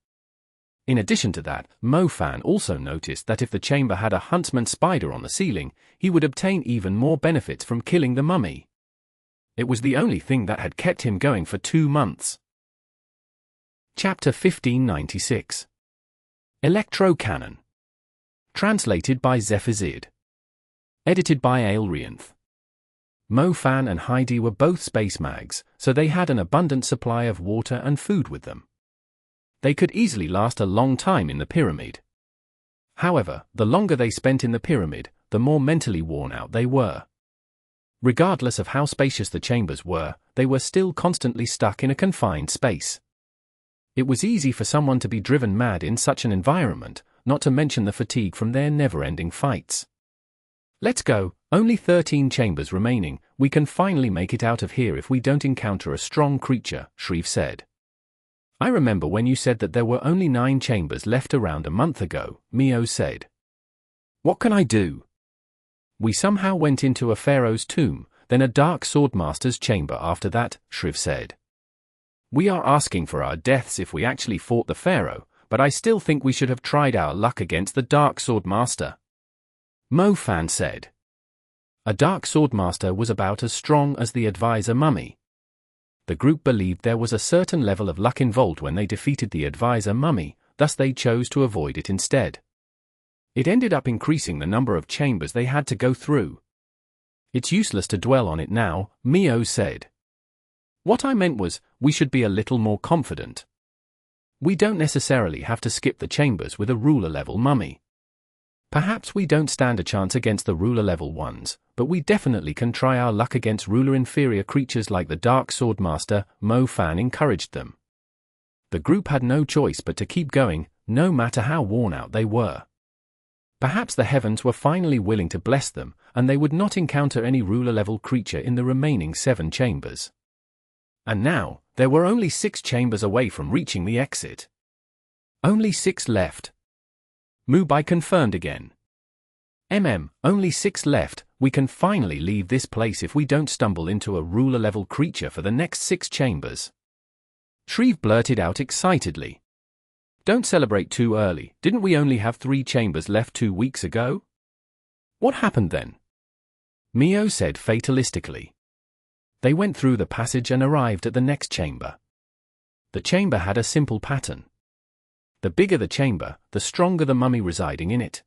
In addition to that, Mo Fan also noticed that if the chamber had a huntsman spider on the ceiling, he would obtain even more benefits from killing the mummy. It was the only thing that had kept him going for 2 months. Chapter 1596. Electro Cannon. Translated by Zephazid. Edited by Aelrianth. Mo Fan and Heidi were both space mags, so they had an abundant supply of water and food with them. They could easily last a long time in the pyramid. However, the longer they spent in the pyramid, the more mentally worn out they were. Regardless of how spacious the chambers were, they were still constantly stuck in a confined space. It was easy for someone to be driven mad in such an environment, not to mention the fatigue from their never-ending fights. Let's go, only 13 chambers remaining, we can finally make it out of here if we don't encounter a strong creature, Shreve said. I remember when you said that there were only 9 chambers left around a month ago, Mio said. What can I do? We somehow went into a pharaoh's tomb, then a dark swordmaster's chamber after that, Shreve said. We are asking for our deaths if we actually fought the pharaoh, but I still think we should have tried our luck against the dark swordmaster. Mo Fan said. A dark swordmaster was about as strong as the advisor mummy. The group believed there was a certain level of luck involved when they defeated the advisor mummy, thus they chose to avoid it instead. It ended up increasing the number of chambers they had to go through. It's useless to dwell on it now, Mio said. What I meant was, we should be a little more confident. We don't necessarily have to skip the chambers with a ruler-level mummy. Perhaps we don't stand a chance against the ruler-level ones, but we definitely can try our luck against ruler-inferior creatures like the Dark Swordmaster, Mo Fan encouraged them. The group had no choice but to keep going, no matter how worn out they were. Perhaps the heavens were finally willing to bless them, and they would not encounter any ruler-level creature in the remaining 7 chambers. And now, there were only 6 chambers away from reaching the exit. Only 6 left. Mubai confirmed again. Only 6 left, we can finally leave this place if we don't stumble into a ruler-level creature for the next 6 chambers. Shreve blurted out excitedly. Don't celebrate too early, didn't we only have 3 chambers left 2 weeks ago? What happened then? Mio said fatalistically. They went through the passage and arrived at the next chamber. The chamber had a simple pattern. The bigger the chamber, the stronger the mummy residing in it.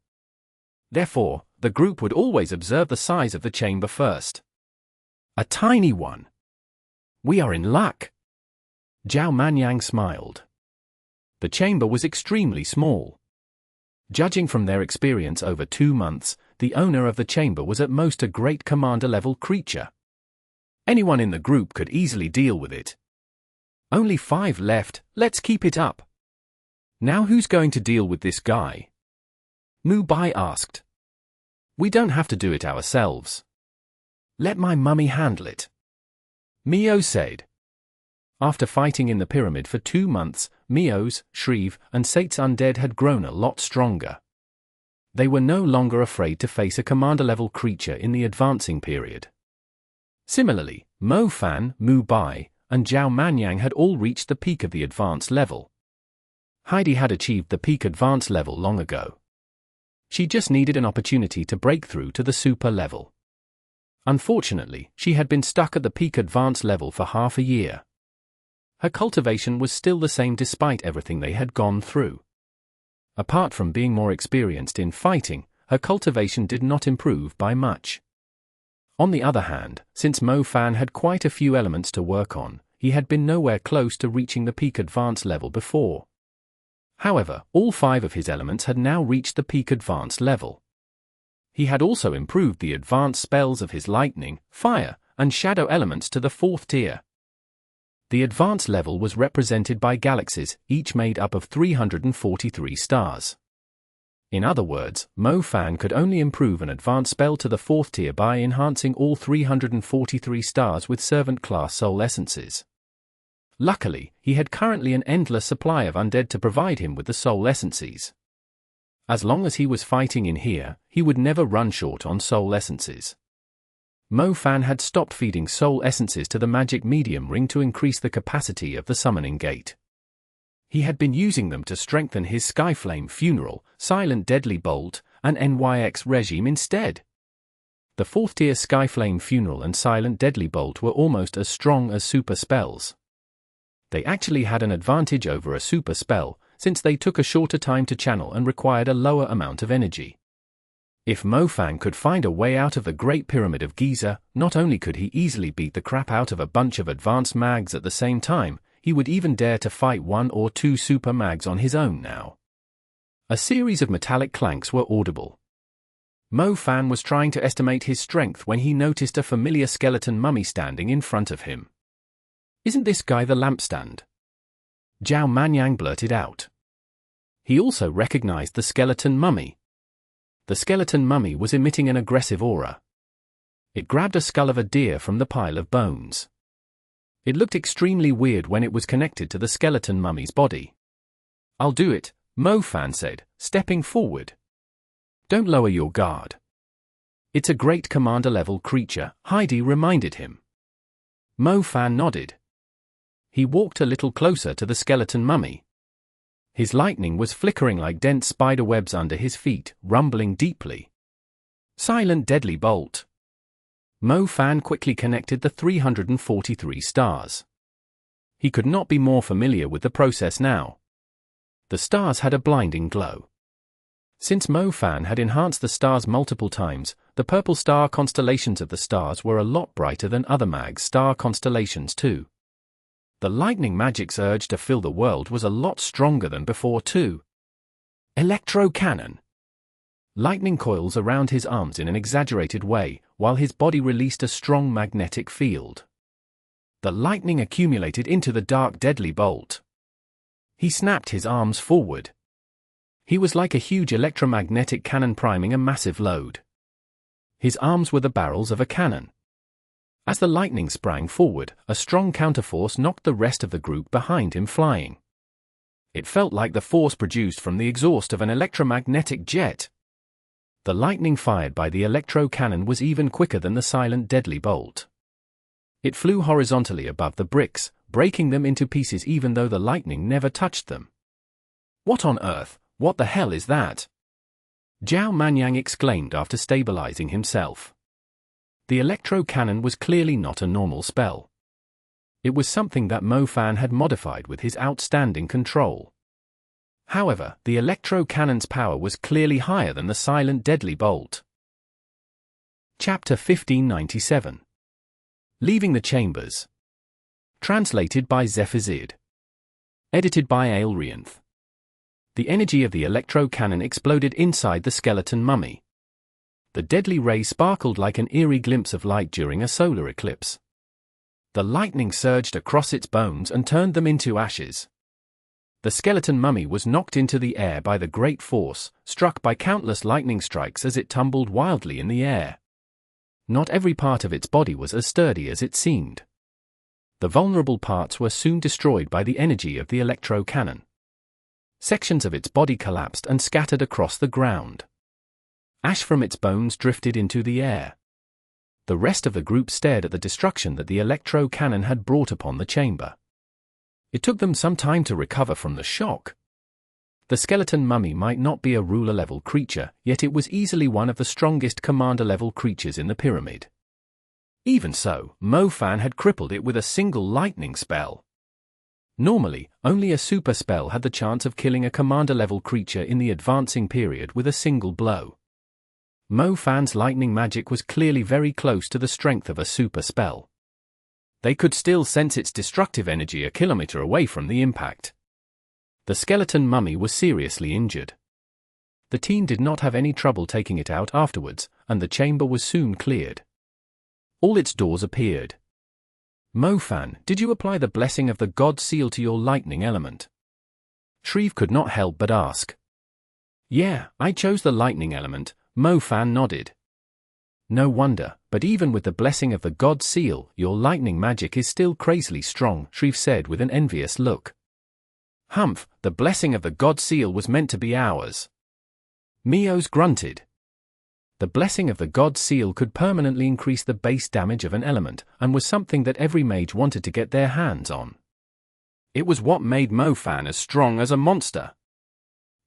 Therefore, the group would always observe the size of the chamber first. A tiny one. We are in luck. Zhao Manyang smiled. The chamber was extremely small. Judging from their experience over 2 months, the owner of the chamber was at most a great commander-level creature. Anyone in the group could easily deal with it. Only 5 left, let's keep it up. Now who's going to deal with this guy? Mu Bai asked. We don't have to do it ourselves. Let my mummy handle it. Mio said. After fighting in the pyramid for 2 months, Mio's, Shreve, and Sate's undead had grown a lot stronger. They were no longer afraid to face a commander-level creature in the advancing period. Similarly, Mo Fan, Mu Bai, and Zhao Manyang had all reached the peak of the advanced level. Heidi had achieved the peak advanced level long ago. She just needed an opportunity to break through to the super level. Unfortunately, she had been stuck at the peak advanced level for half a year. Her cultivation was still the same despite everything they had gone through. Apart from being more experienced in fighting, her cultivation did not improve by much. On the other hand, since Mo Fan had quite a few elements to work on, he had been nowhere close to reaching the peak advanced level before. However, all 5 of his elements had now reached the peak advanced level. He had also improved the advanced spells of his lightning, fire, and shadow elements to the 4th tier. The advanced level was represented by galaxies, each made up of 343 stars. In other words, Mo Fan could only improve an advanced spell to the 4th tier by enhancing all 343 stars with servant-class soul essences. Luckily, he had currently an endless supply of undead to provide him with the soul essences. As long as he was fighting in here, he would never run short on soul essences. Mo Fan had stopped feeding soul essences to the magic medium ring to increase the capacity of the summoning gate. He had been using them to strengthen his Skyflame Funeral, Silent Deadly Bolt, and NYX regime instead. The 4th tier Skyflame Funeral and Silent Deadly Bolt were almost as strong as super spells. They actually had an advantage over a super spell, since they took a shorter time to channel and required a lower amount of energy. If Mo Fan could find a way out of the Great Pyramid of Giza, not only could he easily beat the crap out of a bunch of advanced mags at the same time, he would even dare to fight 1 or 2 super mags on his own now. A series of metallic clanks were audible. Mo Fan was trying to estimate his strength when he noticed a familiar skeleton mummy standing in front of him. Isn't this guy the lampstand? Zhao Manyang blurted out. He also recognized the skeleton mummy. The skeleton mummy was emitting an aggressive aura. It grabbed a skull of a deer from the pile of bones. It looked extremely weird when it was connected to the skeleton mummy's body. I'll do it, Mo Fan said, stepping forward. Don't lower your guard. It's a great commander-level creature, Heidi reminded him. Mo Fan nodded. He walked a little closer to the skeleton mummy. His lightning was flickering like dense spider webs under his feet, rumbling deeply. Silent Deadly Bolt. Mo Fan quickly connected the 343 stars. He could not be more familiar with the process now. The stars had a blinding glow. Since Mo Fan had enhanced the stars multiple times, the purple star constellations of the stars were a lot brighter than other mags' star constellations too. The lightning magic's urge to fill the world was a lot stronger than before too. Electro cannon. Lightning coils around his arms in an exaggerated way, while his body released a strong magnetic field. The lightning accumulated into the dark deadly bolt. He snapped his arms forward. He was like a huge electromagnetic cannon priming a massive load. His arms were the barrels of a cannon. As the lightning sprang forward, a strong counterforce knocked the rest of the group behind him flying. It felt like the force produced from the exhaust of an electromagnetic jet. The lightning fired by the electro cannon was even quicker than the silent deadly bolt. It flew horizontally above the bricks, breaking them into pieces even though the lightning never touched them. What on earth? What the hell is that? Zhao Manyang exclaimed after stabilizing himself. The electro cannon was clearly not a normal spell. It was something that Mo Fan had modified with his outstanding control. However, the electro cannon's power was clearly higher than the silent deadly bolt. Chapter 1597. Leaving the Chambers. Translated by Zephazid. Edited by Aelrianth. The energy of the electro cannon exploded inside the skeleton mummy. The deadly ray sparkled like an eerie glimpse of light during a solar eclipse. The lightning surged across its bones and turned them into ashes. The skeleton mummy was knocked into the air by the great force, struck by countless lightning strikes as it tumbled wildly in the air. Not every part of its body was as sturdy as it seemed. The vulnerable parts were soon destroyed by the energy of the electro cannon. Sections of its body collapsed and scattered across the ground. Ash from its bones drifted into the air. The rest of the group stared at the destruction that the electro cannon had brought upon the chamber. It took them some time to recover from the shock. The skeleton mummy might not be a ruler-level creature, yet it was easily one of the strongest commander-level creatures in the pyramid. Even so, Mo-Fan had crippled it with a single lightning spell. Normally, only a super spell had the chance of killing a commander-level creature in the advancing period with a single blow. Mo-Fan's lightning magic was clearly very close to the strength of a super spell. They could still sense its destructive energy a kilometer away from the impact. The skeleton mummy was seriously injured. The team did not have any trouble taking it out afterwards, and the chamber was soon cleared. All its doors appeared. Mo-Fan, did you apply the blessing of the god seal to your lightning element? Shreve could not help but ask. Yeah, I chose the lightning element, Mo-Fan nodded. No wonder, but even with the blessing of the god seal, your lightning magic is still crazily strong, Shreve said with an envious look. Humph, the blessing of the god seal was meant to be ours. Mios grunted. The blessing of the god seal could permanently increase the base damage of an element, and was something that every mage wanted to get their hands on. It was what made Mo-Fan as strong as a monster.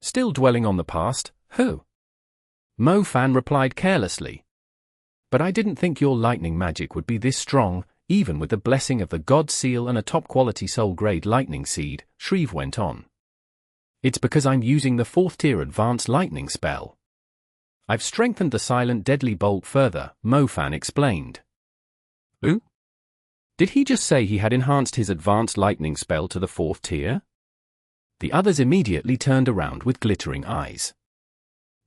Still dwelling on the past, who? Mo-Fan replied carelessly. But I didn't think your lightning magic would be this strong, even with the blessing of the god seal and a top-quality soul-grade lightning seed, Shreve went on. It's because I'm using the 4th tier advanced lightning spell. I've strengthened the silent deadly bolt further, Mo-Fan explained. Who? Did he just say he had enhanced his advanced lightning spell to the 4th tier? The others immediately turned around with glittering eyes.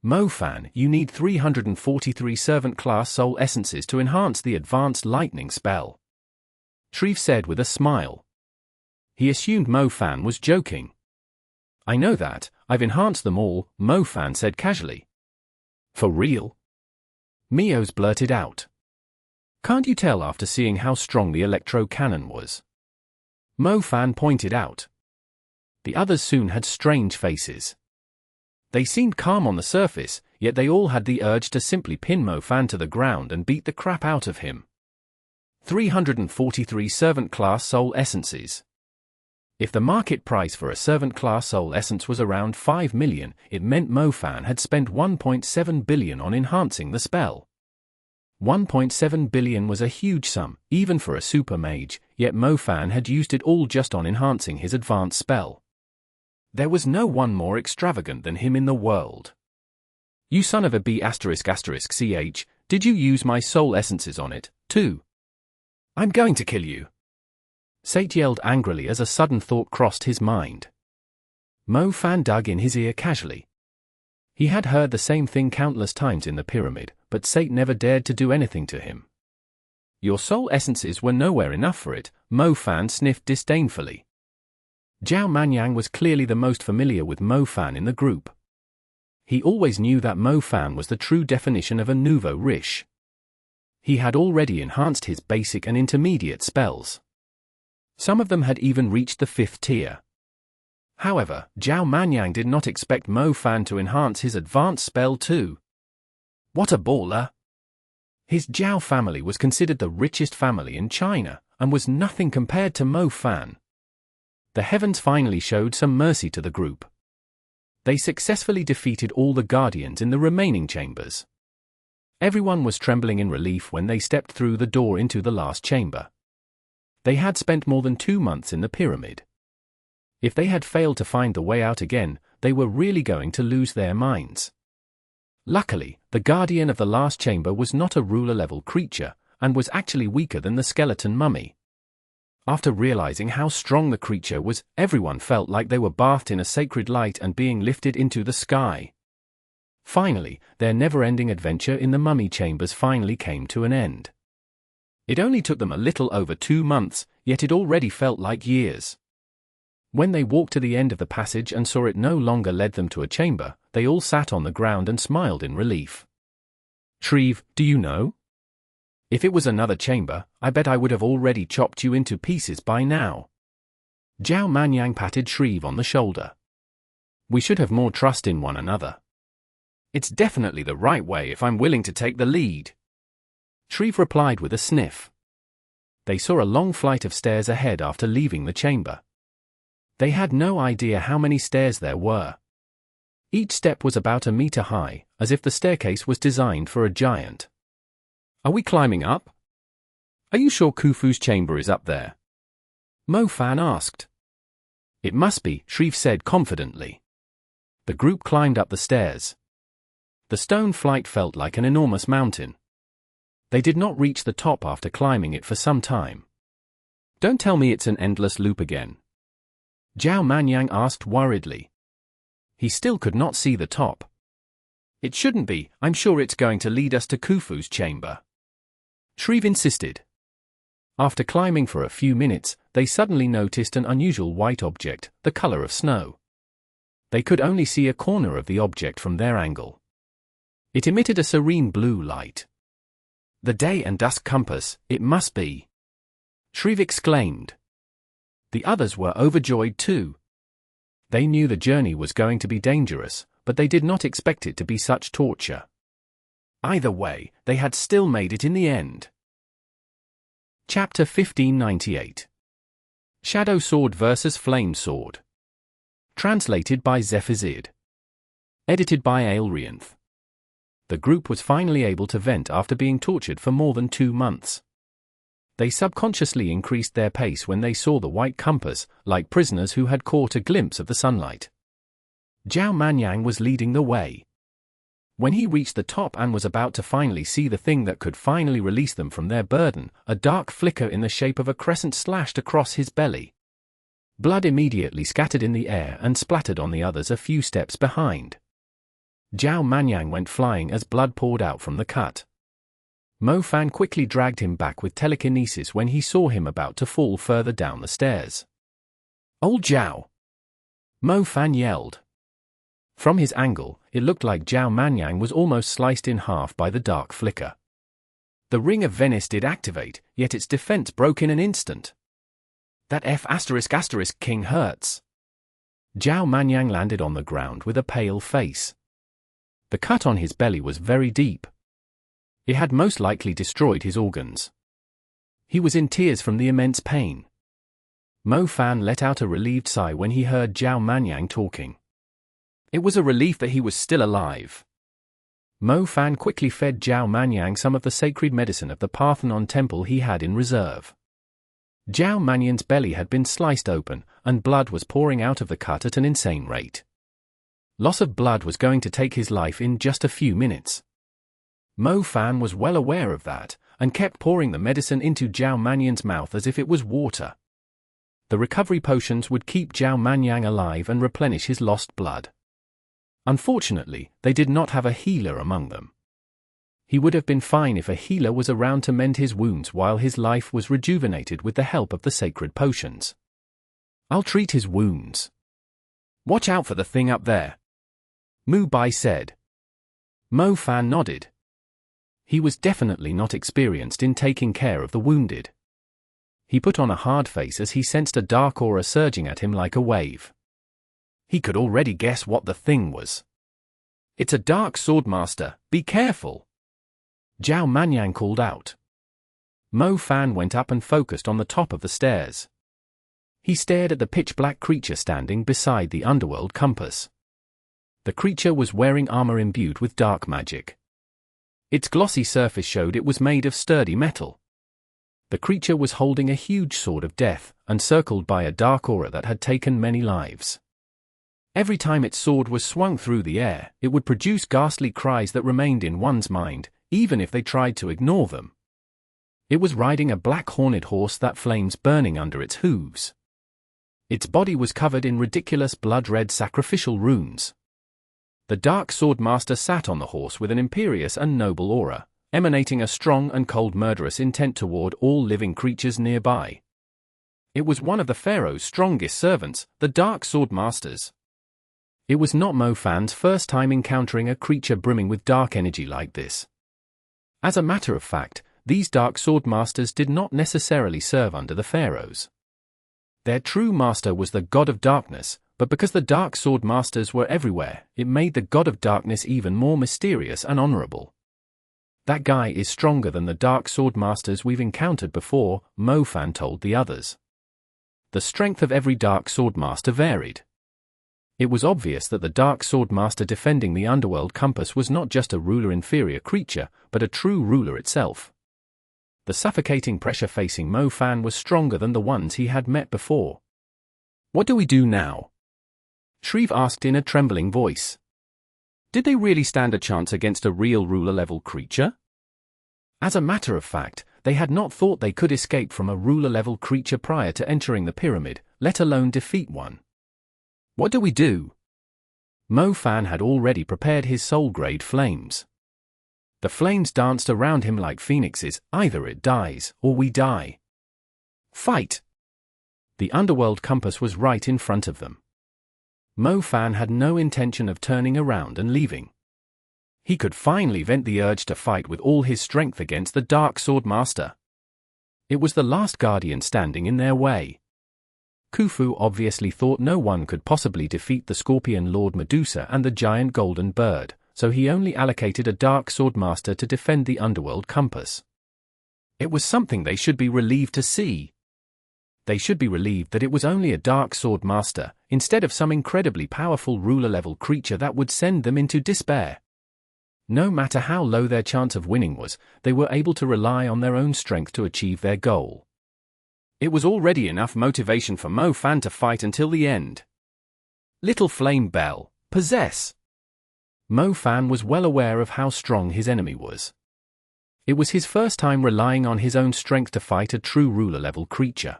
Mo-Fan, you need 343 servant-class soul essences to enhance the advanced lightning spell. Shreve said with a smile. He assumed Mo-Fan was joking. I know that, I've enhanced them all, Mo-Fan said casually. For real? Mios blurted out. Can't you tell after seeing how strong the electro cannon was? Mo-Fan pointed out. The others soon had strange faces. They seemed calm on the surface, yet they all had the urge to simply pin Mo-Fan to the ground and beat the crap out of him. 343 servant-class soul essences. If the market price for a servant-class soul essence was around 5 million, it meant Mo-Fan had spent 1.7 billion on enhancing the spell. 1.7 billion was a huge sum, even for a super mage, yet Mo-Fan had used it all just on enhancing his advanced spell. There was no one more extravagant than him in the world. You son of a B****ch, did you use my soul essences on it, too? I'm going to kill you. Sate yelled angrily as a sudden thought crossed his mind. Mo-Fan dug in his ear casually. He had heard the same thing countless times in the pyramid, but Sate never dared to do anything to him. Your soul essences were nowhere enough for it, Mo-Fan sniffed disdainfully. Zhao Manyang was clearly the most familiar with Mo-Fan in the group. He always knew that Mo-Fan was the true definition of a nouveau riche. He had already enhanced his basic and intermediate spells. Some of them had even reached the 5th tier. However, Zhao Manyang did not expect Mo-Fan to enhance his advanced spell too. What a baller! His Zhao family was considered the richest family in China, and was nothing compared to Mo-Fan. The heavens finally showed some mercy to the group. They successfully defeated all the guardians in the remaining chambers. Everyone was trembling in relief when they stepped through the door into the last chamber. They had spent more than 2 months in the pyramid. If they had failed to find the way out again, they were really going to lose their minds. Luckily, the guardian of the last chamber was not a ruler-level creature, and was actually weaker than the skeleton mummy. After realizing how strong the creature was, everyone felt like they were bathed in a sacred light and being lifted into the sky. Finally, their never-ending adventure in the mummy chambers finally came to an end. It only took them a little over 2 months, yet it already felt like years. When they walked to the end of the passage and saw it no longer led them to a chamber, they all sat on the ground and smiled in relief. "Shreve, do you know? If it was another chamber, I bet I would have already chopped you into pieces by now." Zhao Manyang patted Shreve on the shoulder. "We should have more trust in one another. It's definitely the right way if I'm willing to take the lead." Shreve replied with a sniff. They saw a long flight of stairs ahead after leaving the chamber. They had no idea how many stairs there were. Each step was about a meter high, as if the staircase was designed for a giant. "Are we climbing up? Are you sure Khufu's chamber is up there?" Mo Fan asked. "It must be," Shreve said confidently. The group climbed up the stairs. The stone flight felt like an enormous mountain. They did not reach the top after climbing it for some time. "Don't tell me it's an endless loop again?" Zhao Manyang asked worriedly. He still could not see the top. "It shouldn't be, I'm sure it's going to lead us to Khufu's chamber," Shreve insisted. After climbing for a few minutes, they suddenly noticed an unusual white object, the color of snow. They could only see a corner of the object from their angle. It emitted a serene blue light. "The day and dusk compass, it must be," Shreve exclaimed. The others were overjoyed too. They knew the journey was going to be dangerous, but they did not expect it to be such torture. Either way, they had still made it in the end. Chapter 1598. Shadow Sword vs. Flame Sword. Translated by Zephazid. Edited by Aelrianth. The group was finally able to vent after being tortured for more than 2 months. They subconsciously increased their pace when they saw the white compass, like prisoners who had caught a glimpse of the sunlight. Zhao Manyang was leading the way. When he reached the top and was about to finally see the thing that could finally release them from their burden, a dark flicker in the shape of a crescent slashed across his belly. Blood immediately scattered in the air and splattered on the others a few steps behind. Zhao Manyang went flying as blood poured out from the cut. Mo Fan quickly dragged him back with telekinesis when he saw him about to fall further down the stairs. "Old Zhao!" Mo Fan yelled. From his angle, it looked like Zhao Manyang was almost sliced in half by the dark flicker. The Ring of Venice did activate, yet its defense broke in an instant. "That F*** king hurts." Zhao Manyang landed on the ground with a pale face. The cut on his belly was very deep. It had most likely destroyed his organs. He was in tears from the immense pain. Mo Fan let out a relieved sigh when he heard Zhao Manyang talking. It was a relief that he was still alive. Mo Fan quickly fed Zhao Manyang some of the sacred medicine of the Parthenon temple he had in reserve. Zhao Manyang's belly had been sliced open, and blood was pouring out of the cut at an insane rate. Loss of blood was going to take his life in just a few minutes. Mo Fan was well aware of that, and kept pouring the medicine into Zhao Manyang's mouth as if it was water. The recovery potions would keep Zhao Manyang alive and replenish his lost blood. Unfortunately, they did not have a healer among them. He would have been fine if a healer was around to mend his wounds while his life was rejuvenated with the help of the sacred potions. "I'll treat his wounds. Watch out for the thing up there," Mu Bai said. Mo Fan nodded. He was definitely not experienced in taking care of the wounded. He put on a hard face as he sensed a dark aura surging at him like a wave. He could already guess what the thing was. "It's a dark swordmaster, be careful," Zhao Manyang called out. Mo Fan went up and focused on the top of the stairs. He stared at the pitch-black creature standing beside the underworld compass. The creature was wearing armor imbued with dark magic. Its glossy surface showed it was made of sturdy metal. The creature was holding a huge sword of death, encircled by a dark aura that had taken many lives. Every time its sword was swung through the air, it would produce ghastly cries that remained in one's mind, even if they tried to ignore them. It was riding a black horned horse that flames burning under its hooves. Its body was covered in ridiculous blood-red sacrificial runes. The Dark Swordmaster sat on the horse with an imperious and noble aura, emanating a strong and cold murderous intent toward all living creatures nearby. It was one of the Pharaoh's strongest servants, the Dark Swordmasters. It was not Mo Fan's first time encountering a creature brimming with dark energy like this. As a matter of fact, these Dark Swordmasters did not necessarily serve under the Pharaohs. Their true master was the God of Darkness, but because the Dark Swordmasters were everywhere, it made the God of Darkness even more mysterious and honorable. That guy is stronger than the Dark Swordmasters we've encountered before, Mo Fan told the others. The strength of every Dark Swordmaster varied. It was obvious that the Dark Swordmaster defending the Underworld Compass was not just a ruler-inferior creature, but a true ruler itself. The suffocating pressure facing Mo Fan was stronger than the ones he had met before. "What do we do now?" Shreve asked in a trembling voice. Did they really stand a chance against a real ruler-level creature? As a matter of fact, they had not thought they could escape from a ruler-level creature prior to entering the pyramid, let alone defeat one. "What do we do?" Mo Fan had already prepared his soul-grade flames. The flames danced around him like phoenixes, either it dies, or we die. Fight! The Underworld Compass was right in front of them. Mo Fan had no intention of turning around and leaving. He could finally vent the urge to fight with all his strength against the Dark Swordmaster. It was the last guardian standing in their way. Khufu obviously thought no one could possibly defeat the Scorpion Lord Medusa and the giant golden bird, so he only allocated a Dark Swordmaster to defend the Underworld Compass. It was something they should be relieved to see. They should be relieved that it was only a Dark Swordmaster, instead of some incredibly powerful ruler-level creature that would send them into despair. No matter how low their chance of winning was, they were able to rely on their own strength to achieve their goal. It was already enough motivation for Mo Fan to fight until the end. Little Flame Bell, possess! Mo Fan was well aware of how strong his enemy was. It was his first time relying on his own strength to fight a true ruler-level creature.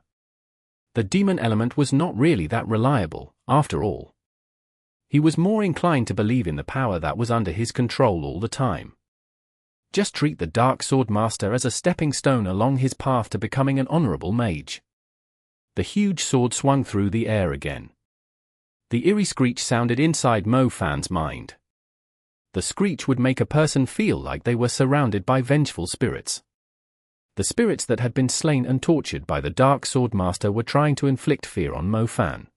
The demon element was not really that reliable, after all. He was more inclined to believe in the power that was under his control all the time. Just treat the Dark Swordmaster as a stepping stone along his path to becoming an honorable mage. The huge sword swung through the air again. The eerie screech sounded inside Mo Fan's mind. The screech would make a person feel like they were surrounded by vengeful spirits. The spirits that had been slain and tortured by the Dark Swordmaster were trying to inflict fear on Mo Fan.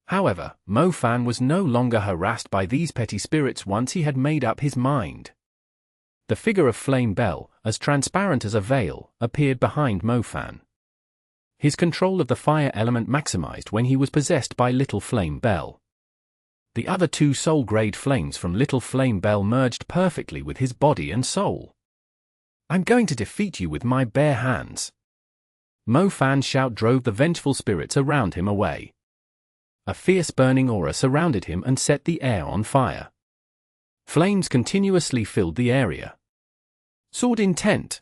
However, Mo Fan was no longer harassed by these petty spirits once he had made up his mind. The figure of Flame Bell, as transparent as a veil, appeared behind Mo Fan. His control of the fire element maximized when he was possessed by Little Flame Bell. The other two soul-grade flames from Little Flame Bell merged perfectly with his body and soul. "I'm going to defeat you with my bare hands." Mo Fan's shout drove the vengeful spirits around him away. A fierce burning aura surrounded him and set the air on fire. Flames continuously filled the area. Sword intent!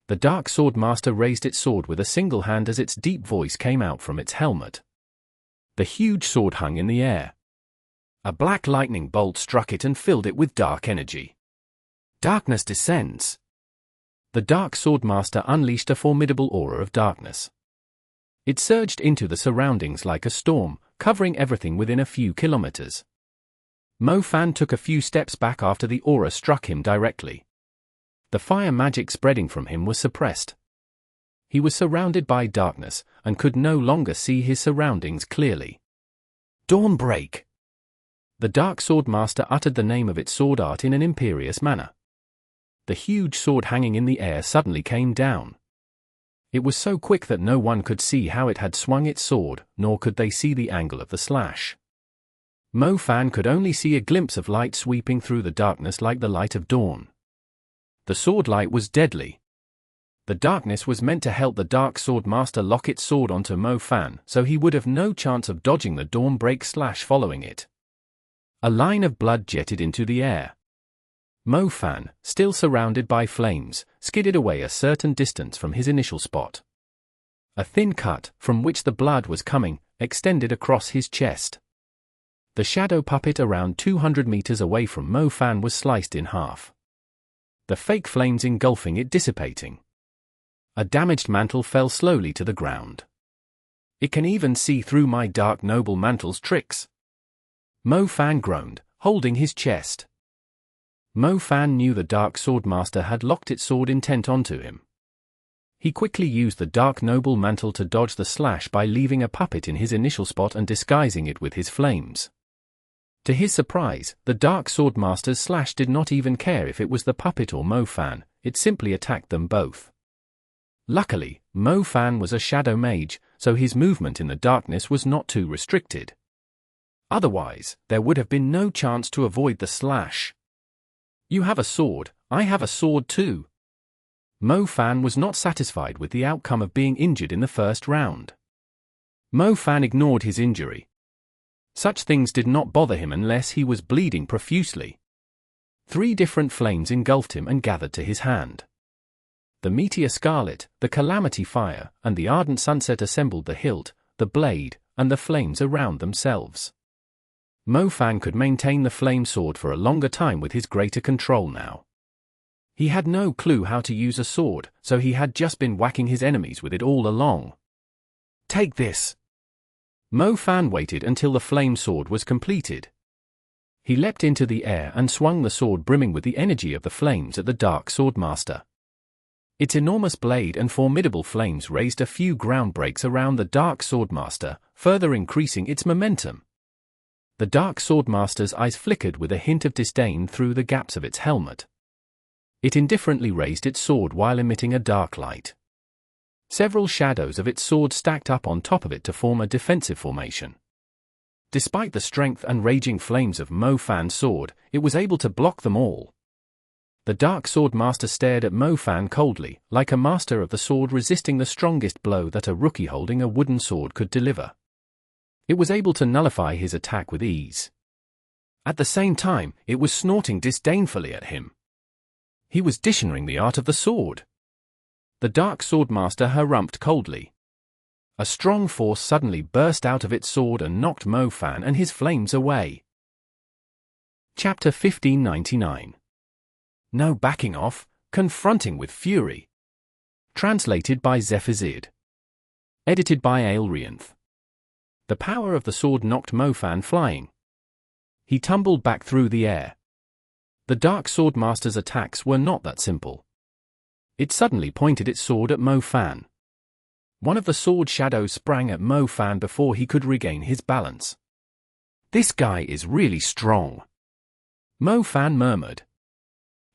The Dark Swordmaster raised its sword with a single hand as its deep voice came out from its helmet. The huge sword hung in the air. A black lightning bolt struck it and filled it with dark energy. Darkness descends. The Dark Swordmaster unleashed a formidable aura of darkness. It surged into the surroundings like a storm, covering everything within a few kilometers. Mo Fan took a few steps back after the aura struck him directly. The fire magic spreading from him was suppressed. He was surrounded by darkness, and could no longer see his surroundings clearly. Dawnbreak! The Dark Swordmaster uttered the name of its sword art in an imperious manner. The huge sword hanging in the air suddenly came down. It was so quick that no one could see how it had swung its sword, nor could they see the angle of the slash. Mo Fan could only see a glimpse of light sweeping through the darkness like the light of dawn. The sword light was deadly. The darkness was meant to help the Dark Swordmaster lock its sword onto Mo Fan, so he would have no chance of dodging the Dawnbreak slash following it. A line of blood jetted into the air. Mo Fan, still surrounded by flames, skidded away a certain distance from his initial spot. A thin cut, from which the blood was coming, extended across his chest. The shadow puppet around 200 meters away from Mo Fan was sliced in half, the fake flames engulfing it, dissipating. A damaged mantle fell slowly to the ground. "It can even see through my dark noble mantle's tricks," Mo Fan groaned, holding his chest. Mo Fan knew the Dark Swordmaster had locked its sword intent onto him. He quickly used the Dark Noble mantle to dodge the slash by leaving a puppet in his initial spot and disguising it with his flames. To his surprise, the Dark Swordmaster's slash did not even care if it was the puppet or Mo Fan, it simply attacked them both. Luckily, Mo Fan was a shadow mage, so his movement in the darkness was not too restricted. Otherwise, there would have been no chance to avoid the slash. "You have a sword, I have a sword too." Mo Fan was not satisfied with the outcome of being injured in the first round. Mo Fan ignored his injury. Such things did not bother him unless he was bleeding profusely. 3 different flames engulfed him and gathered to his hand. The Meteor Scarlet, the Calamity Fire, and the Ardent Sunset assembled the hilt, the blade, and the flames around themselves. Mo Fan could maintain the flame sword for a longer time with his greater control now. He had no clue how to use a sword, so he had just been whacking his enemies with it all along. "Take this." Mo Fan waited until the flame sword was completed. He leapt into the air and swung the sword brimming with the energy of the flames at the Dark Swordmaster. Its enormous blade and formidable flames raised a few ground breaks around the Dark Swordmaster, further increasing its momentum. The Dark Swordmaster's eyes flickered with a hint of disdain through the gaps of its helmet. It indifferently raised its sword while emitting a dark light. Several shadows of its sword stacked up on top of it to form a defensive formation. Despite the strength and raging flames of Mo Fan's sword, it was able to block them all. The Dark Swordmaster stared at Mo Fan coldly, like a master of the sword resisting the strongest blow that a rookie holding a wooden sword could deliver. It was able to nullify his attack with ease. At the same time, it was snorting disdainfully at him. He was dictionarying the art of the sword. The Dark Swordmaster harumphed coldly. A strong force suddenly burst out of its sword and knocked Mo Fan and his flames away. Chapter 1599. No backing off, confronting with fury. Translated by Zephazid. Edited by Aelrianth. The power of the sword knocked Mo Fan flying. He tumbled back through the air. The Dark Swordmaster's attacks were not that simple. It suddenly pointed its sword at Mo Fan. One of the sword shadows sprang at Mo Fan before he could regain his balance. "This guy is really strong," Mo Fan murmured.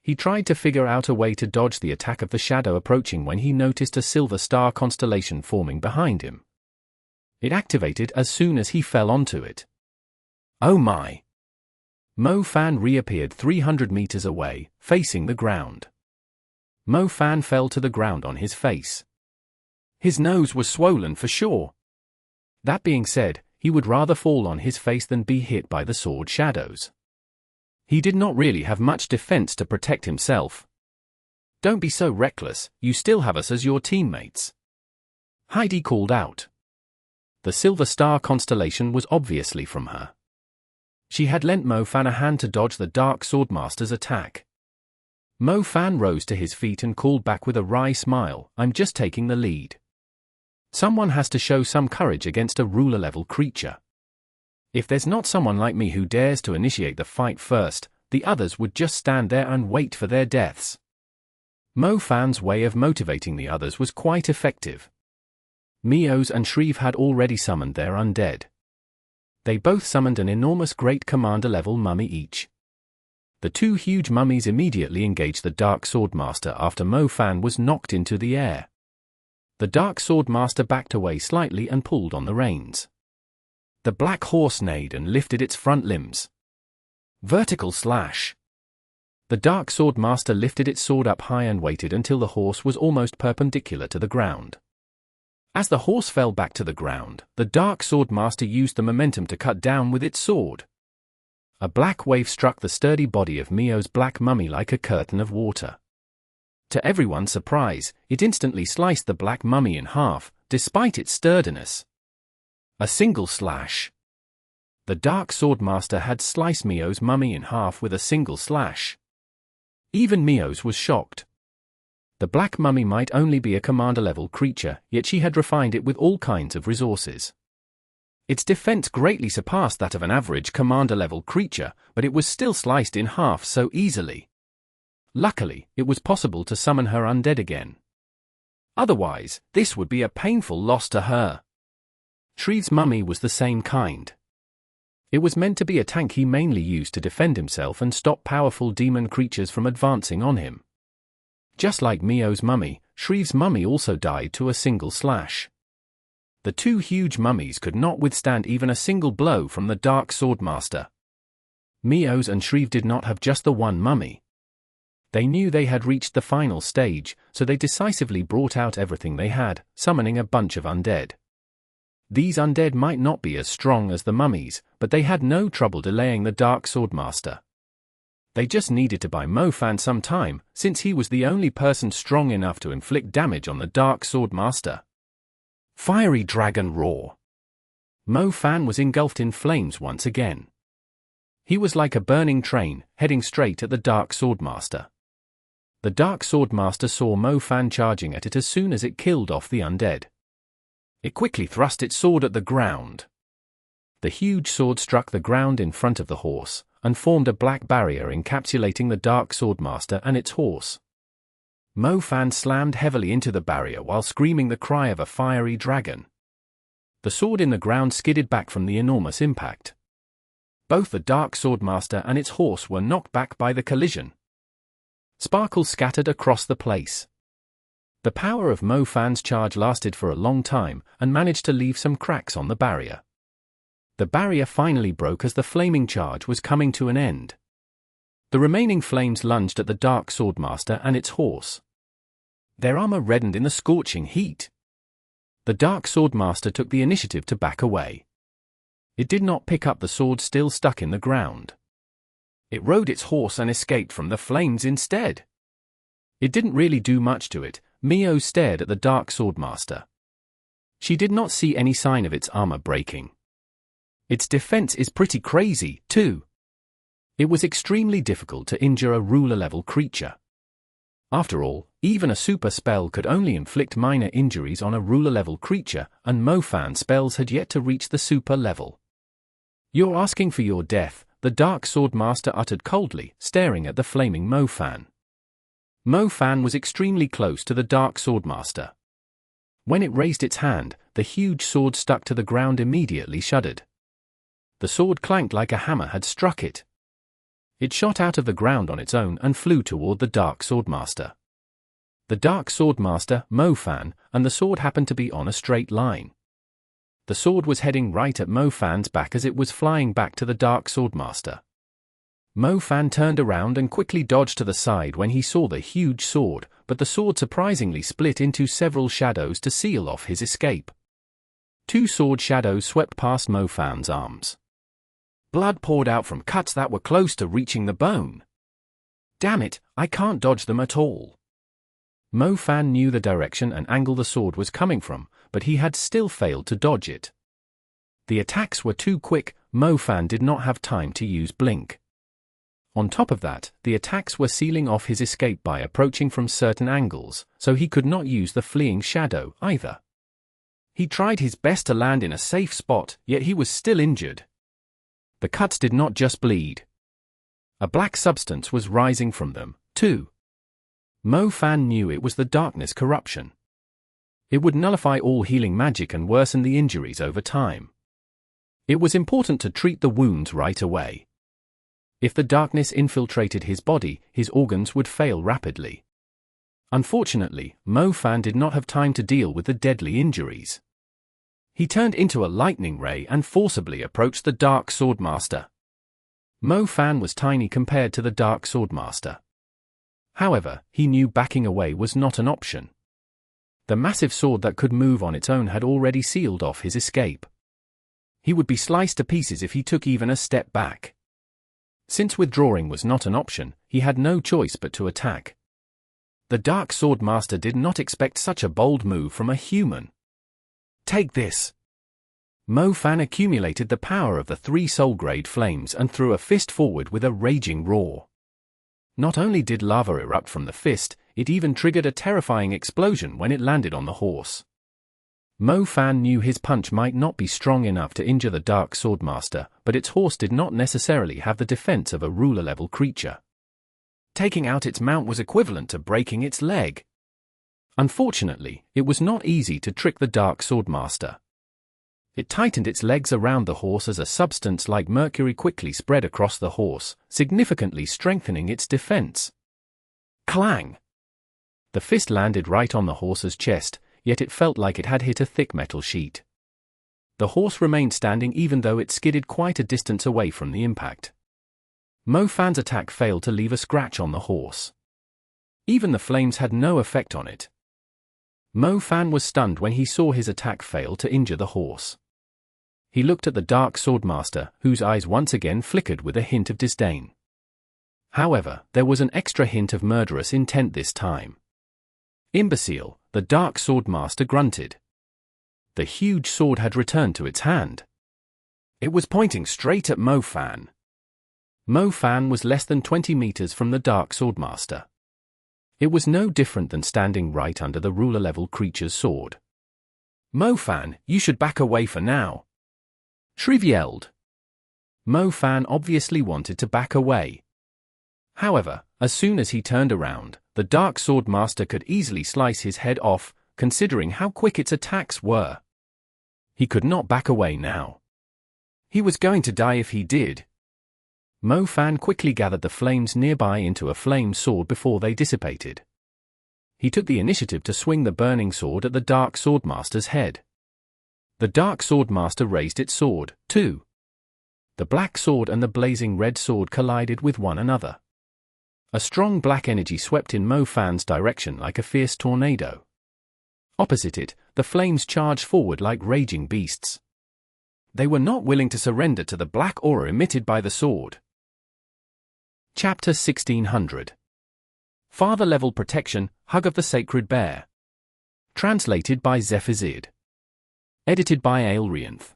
He tried to figure out a way to dodge the attack of the shadow approaching when he noticed a silver star constellation forming behind him. It activated as soon as he fell onto it. "Oh my!" Mo Fan reappeared 300 meters away, facing the ground. Mo Fan fell to the ground on his face. His nose was swollen for sure. That being said, he would rather fall on his face than be hit by the sword shadows. He did not really have much defense to protect himself. "Don't be so reckless, you still have us as your teammates," Heidi called out. The Silver Star constellation was obviously from her. She had lent Mo Fan a hand to dodge the Dark Swordmaster's attack. Mo Fan rose to his feet and called back with a wry smile, "I'm just taking the lead. Someone has to show some courage against a ruler-level creature. If there's not someone like me who dares to initiate the fight first, the others would just stand there and wait for their deaths." Mo Fan's way of motivating the others was quite effective. Mios and Shreve had already summoned their undead. They both summoned an enormous Great Commander-level mummy each. The 2 huge mummies immediately engaged the Dark Swordmaster after Mo Fan was knocked into the air. The Dark Swordmaster backed away slightly and pulled on the reins. The black horse neighed and lifted its front limbs. Vertical slash. The Dark Swordmaster lifted its sword up high and waited until the horse was almost perpendicular to the ground. As the horse fell back to the ground, the Dark Swordmaster used the momentum to cut down with its sword. A black wave struck the sturdy body of Mio's black mummy like a curtain of water. To everyone's surprise, it instantly sliced the black mummy in half, despite its sturdiness. A single slash. The Dark Swordmaster had sliced Mio's mummy in half with a single slash. Even Mio's was shocked. The black mummy might only be a commander-level creature, yet she had refined it with all kinds of resources. Its defense greatly surpassed that of an average commander-level creature, but it was still sliced in half so easily. Luckily, it was possible to summon her undead again. Otherwise, this would be a painful loss to her. Shrieve's mummy was the same kind. It was meant to be a tank he mainly used to defend himself and stop powerful demon creatures from advancing on him. Just like Mio's mummy, Shrieve's mummy also died to a single slash. The two huge mummies could not withstand even a single blow from the Dark Swordmaster. Mio's and Shrieve did not have just the one mummy. They knew they had reached the final stage, so they decisively brought out everything they had, summoning a bunch of undead. These undead might not be as strong as the mummies, but they had no trouble delaying the Dark Swordmaster. They just needed to buy Mofan some time, since he was the only person strong enough to inflict damage on the Dark Swordmaster. Fiery Dragon Roar. Mofan was engulfed in flames once again. He was like a burning train, heading straight at the Dark Swordmaster. The Dark Swordmaster saw Mofan charging at it as soon as it killed off the undead. It quickly thrust its sword at the ground. The huge sword struck the ground in front of the horse, and formed a black barrier encapsulating the Dark Swordmaster and its horse. Mofan slammed heavily into the barrier while screaming the cry of a fiery dragon. The sword in the ground skidded back from the enormous impact. Both the Dark Swordmaster and its horse were knocked back by the collision. Sparkles scattered across the place. The power of Mofan's charge lasted for a long time and managed to leave some cracks on the barrier. The barrier finally broke as the flaming charge was coming to an end. The remaining flames lunged at the Dark Swordmaster and its horse. Their armor reddened in the scorching heat. The Dark Swordmaster took the initiative to back away. It did not pick up the sword still stuck in the ground. It rode its horse and escaped from the flames instead. It didn't really do much to it. Mio stared at the Dark Swordmaster. She did not see any sign of its armor breaking. Its defense is pretty crazy, too. It was extremely difficult to injure a ruler-level creature. After all, even a super spell could only inflict minor injuries on a ruler-level creature, and Mofan spells had yet to reach the super level. "You're asking for your death," the Dark Swordmaster uttered coldly, staring at the flaming Mofan. Mofan was extremely close to the Dark Swordmaster. When it raised its hand, the huge sword stuck to the ground immediately shuddered. The sword clanked like a hammer had struck it. It shot out of the ground on its own and flew toward the Dark Swordmaster. The Dark Swordmaster, Mofan, and the sword happened to be on a straight line. The sword was heading right at Mofan's back as it was flying back to the Dark Swordmaster. Mofan turned around and quickly dodged to the side when he saw the huge sword, but the sword surprisingly split into several shadows to seal off his escape. Two sword shadows swept past Mofan's arms. Blood poured out from cuts that were close to reaching the bone. Damn it, I can't dodge them at all. Mofan knew the direction and angle the sword was coming from, but he had still failed to dodge it. The attacks were too quick. Mofan did not have time to use blink. On top of that, the attacks were sealing off his escape by approaching from certain angles, so he could not use the fleeing shadow either. He tried his best to land in a safe spot, yet he was still injured. The cuts did not just bleed. A black substance was rising from them, too. Mofan knew it was the darkness corruption. It would nullify all healing magic and worsen the injuries over time. It was important to treat the wounds right away. If the darkness infiltrated his body, his organs would fail rapidly. Unfortunately, Mofan did not have time to deal with the deadly injuries. He turned into a lightning ray and forcibly approached the Dark Swordmaster. Mofan was tiny compared to the Dark Swordmaster. However, he knew backing away was not an option. The massive sword that could move on its own had already sealed off his escape. He would be sliced to pieces if he took even a step back. Since withdrawing was not an option, he had no choice but to attack. The Dark Swordmaster did not expect such a bold move from a human. Take this! Mo Fan accumulated the power of the 3 soul-grade flames and threw a fist forward with a raging roar. Not only did lava erupt from the fist, it even triggered a terrifying explosion when it landed on the horse. Mo Fan knew his punch might not be strong enough to injure the Dark Swordmaster, but its horse did not necessarily have the defense of a ruler-level creature. Taking out its mount was equivalent to breaking its leg. Unfortunately, it was not easy to trick the Dark Swordmaster. It tightened its legs around the horse as a substance like mercury quickly spread across the horse, significantly strengthening its defense. Clang! The fist landed right on the horse's chest, yet it felt like it had hit a thick metal sheet. The horse remained standing even though it skidded quite a distance away from the impact. Mo Fan's attack failed to leave a scratch on the horse. Even the flames had no effect on it. Mo Fan was stunned when he saw his attack fail to injure the horse. He looked at the Dark Swordmaster, whose eyes once again flickered with a hint of disdain. However, there was an extra hint of murderous intent this time. Imbecile, the Dark Swordmaster grunted. The huge sword had returned to its hand. It was pointing straight at Mo Fan. Mo Fan was less than 20 meters from the Dark Swordmaster. It was no different than standing right under the ruler-level creature's sword. Mo Fan, you should back away for now. Shriv yelled. Mo Fan obviously wanted to back away. However, as soon as he turned around, the Dark Swordmaster could easily slice his head off, considering how quick its attacks were. He could not back away now. He was going to die if he did. Mo Fan quickly gathered the flames nearby into a flame sword before they dissipated. He took the initiative to swing the burning sword at the Dark Swordmaster's head. The Dark Swordmaster raised its sword, too. The black sword and the blazing red sword collided with one another. A strong black energy swept in Mo Fan's direction like a fierce tornado. Opposite it, the flames charged forward like raging beasts. They were not willing to surrender to the black aura emitted by the sword. Chapter 1600. Father-level protection, Hug of the Sacred Bear. Translated by Zephazid. Edited by Aelrianth.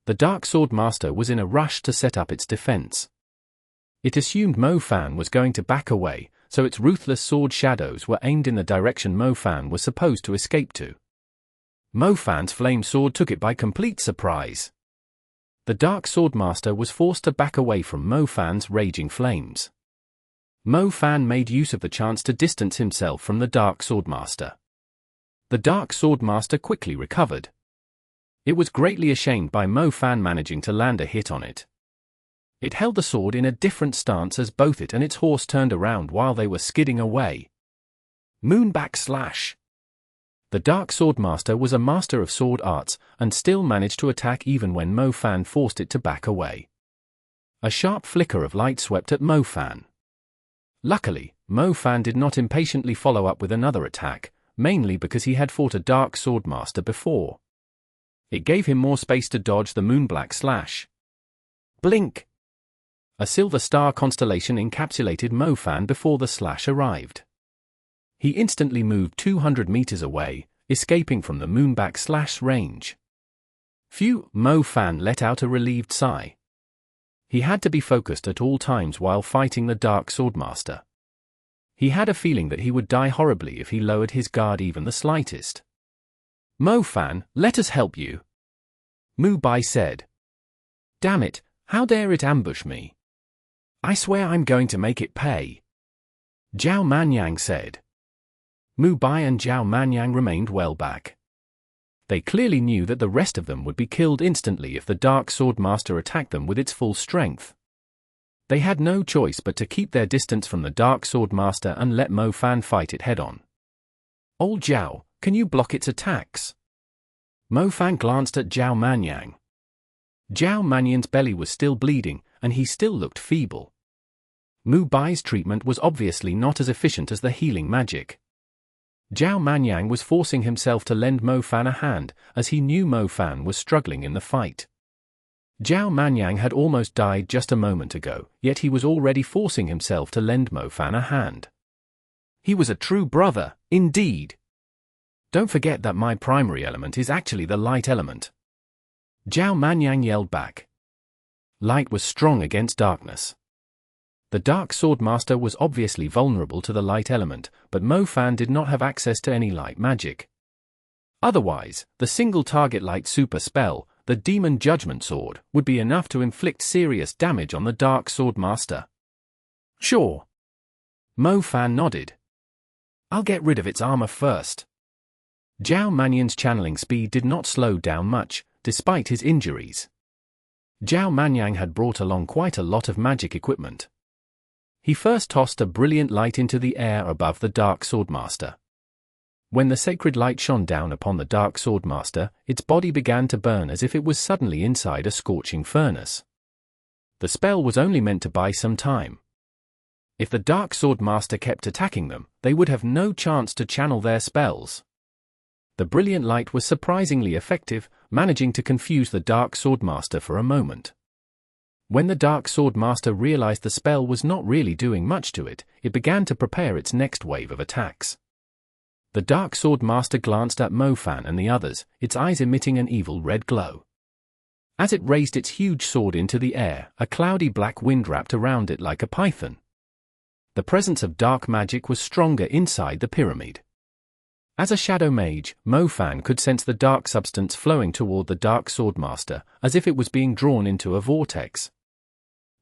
The Dark Swordmaster was in a rush to set up its defense. It assumed Mo Fan was going to back away, so its ruthless sword shadows were aimed in the direction Mo Fan was supposed to escape to. Mo Fan's flame sword took it by complete surprise. The Dark Swordmaster was forced to back away from Mo Fan's raging flames. Mo Fan made use of the chance to distance himself from the Dark Swordmaster. The Dark Swordmaster quickly recovered. It was greatly ashamed by Mo Fan managing to land a hit on it. It held the sword in a different stance as both it and its horse turned around while they were skidding away. Moonback Slash. The Dark Swordmaster was a master of sword arts and still managed to attack even when Mo Fan forced it to back away. A sharp flicker of light swept at Mo Fan. Luckily, Mo Fan did not impatiently follow up with another attack, mainly because he had fought a Dark Swordmaster before. It gave him more space to dodge the Moonblack Slash. Blink! A silver star constellation encapsulated Mo Fan before the slash arrived. He instantly moved 200 meters away, escaping from the Moonback Slash range. Phew! Mo Fan let out a relieved sigh. He had to be focused at all times while fighting the Dark Swordmaster. He had a feeling that he would die horribly if he lowered his guard even the slightest. Mo Fan, let us help you. Mu Bai said. Damn it, how dare it ambush me? I swear I'm going to make it pay. Zhao Manyang said. Mu Bai and Zhao Manyang remained well back. They clearly knew that the rest of them would be killed instantly if the Dark Swordmaster attacked them with its full strength. They had no choice but to keep their distance from the Dark Swordmaster and let Mo Fan fight it head-on. Old Zhao, can you block its attacks? Mo Fan glanced at Zhao Manyang. Zhao Manyang's belly was still bleeding, and he still looked feeble. Mu Bai's treatment was obviously not as efficient as the healing magic. Zhao Manyang was forcing himself to lend Mo Fan a hand, as he knew Mo Fan was struggling in the fight. Zhao Manyang had almost died just a moment ago, yet he was already forcing himself to lend Mo Fan a hand. He was a true brother, indeed. Don't forget that my primary element is actually the light element. Zhao Manyang yelled back. Light was strong against darkness. The Dark Swordmaster was obviously vulnerable to the light element, but Mo Fan did not have access to any light magic. Otherwise, the single-target light super spell, the Demon Judgment Sword, would be enough to inflict serious damage on the Dark Swordmaster. Sure. Mo Fan nodded. I'll get rid of its armor first. Zhao Manyang's channeling speed did not slow down much, despite his injuries. Zhao Manyang had brought along quite a lot of magic equipment. He first tossed a brilliant light into the air above the Dark Swordmaster. When the sacred light shone down upon the Dark Swordmaster, its body began to burn as if it was suddenly inside a scorching furnace. The spell was only meant to buy some time. If the Dark Swordmaster kept attacking them, they would have no chance to channel their spells. The brilliant light was surprisingly effective, managing to confuse the Dark Swordmaster for a moment. When the Dark Swordmaster realized the spell was not really doing much to it, it began to prepare its next wave of attacks. The Dark Swordmaster glanced at Mo Fan and the others, its eyes emitting an evil red glow. As it raised its huge sword into the air, a cloudy black wind wrapped around it like a python. The presence of dark magic was stronger inside the pyramid. As a shadow mage, Mo Fan could sense the dark substance flowing toward the Dark Swordmaster, as if it was being drawn into a vortex.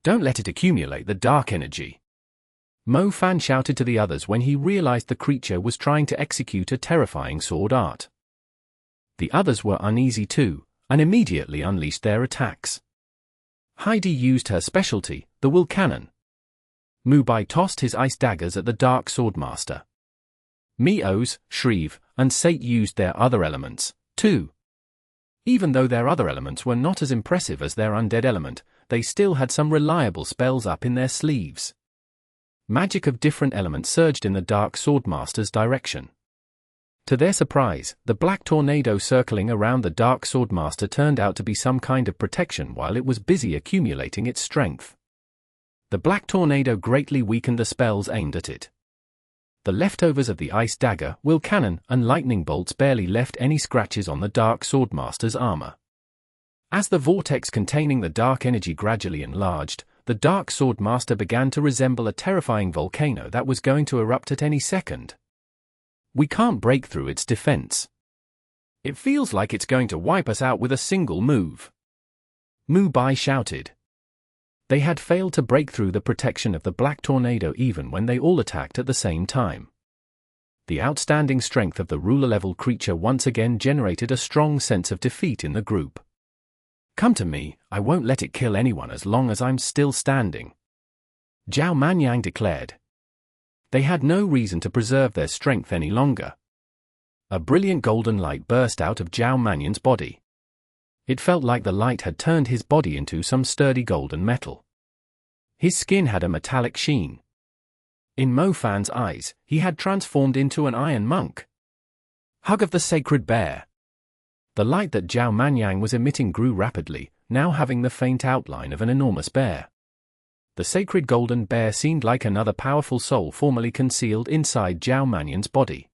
Don't let it accumulate the dark energy. Mo Fan shouted to the others when he realized the creature was trying to execute a terrifying sword art. The others were uneasy too, and immediately unleashed their attacks. Heidi used her specialty, the will cannon. Mu Bai tossed his ice daggers at the Dark Swordmaster. Mios, Shreve, and Sate used their other elements, too. Even though their other elements were not as impressive as their undead element, they still had some reliable spells up in their sleeves. Magic of different elements surged in the Dark Swordmaster's direction. To their surprise, the black tornado circling around the Dark Swordmaster turned out to be some kind of protection while it was busy accumulating its strength. The black tornado greatly weakened the spells aimed at it. The leftovers of the ice dagger, will cannon, and lightning bolts barely left any scratches on the Dark Swordmaster's armor. As the vortex containing the dark energy gradually enlarged, the Dark Swordmaster began to resemble a terrifying volcano that was going to erupt at any second. We can't break through its defense. It feels like it's going to wipe us out with a single move. Mu Bai shouted. They had failed to break through the protection of the black tornado even when they all attacked at the same time. The outstanding strength of the ruler-level creature once again generated a strong sense of defeat in the group. Come to me, I won't let it kill anyone as long as I'm still standing. Zhao Manyang declared. They had no reason to preserve their strength any longer. A brilliant golden light burst out of Zhao Manyang's body. It felt like the light had turned his body into some sturdy golden metal. His skin had a metallic sheen. In Mo Fan's eyes, he had transformed into an iron monk. Hug of the Sacred Bear. The light that Zhao Manyang was emitting grew rapidly, now having the faint outline of an enormous bear. The sacred golden bear seemed like another powerful soul formerly concealed inside Zhao Manyang's body.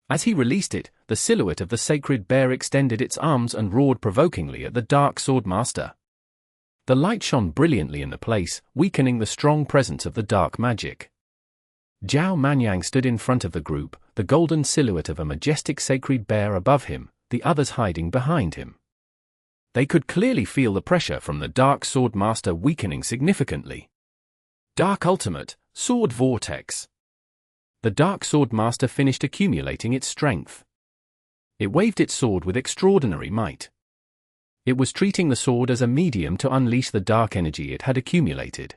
As he released it, the silhouette of the sacred bear extended its arms and roared provokingly at the Dark Swordmaster. The light shone brilliantly in the place, weakening the strong presence of the dark magic. Zhao Manyang stood in front of the group, the golden silhouette of a majestic sacred bear above him, the others hiding behind him. They could clearly feel the pressure from the Dark Swordmaster weakening significantly. Dark Ultimate, Sword Vortex. The Dark Swordmaster finished accumulating its strength. It waved its sword with extraordinary might. It was treating the sword as a medium to unleash the dark energy it had accumulated.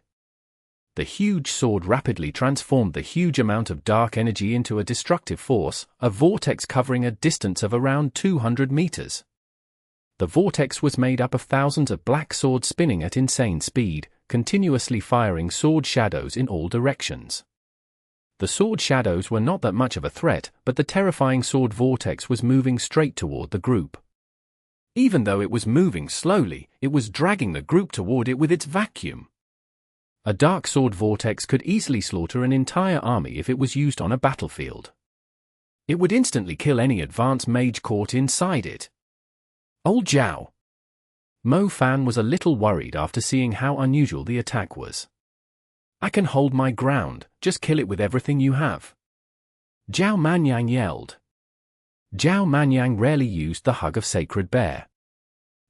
The huge sword rapidly transformed the huge amount of dark energy into a destructive force, a vortex covering a distance of around 200 meters. The vortex was made up of thousands of black swords spinning at insane speed, continuously firing sword shadows in all directions. The sword shadows were not that much of a threat, but the terrifying sword vortex was moving straight toward the group. Even though it was moving slowly, it was dragging the group toward it with its vacuum. A dark sword vortex could easily slaughter an entire army if it was used on a battlefield. It would instantly kill any advanced mage caught inside it. Old Zhao. Mo Fan was a little worried after seeing how unusual the attack was. I can hold my ground, just kill it with everything you have. Zhao Manyang yelled. Zhao Manyang rarely used the Hug of Sacred Bear.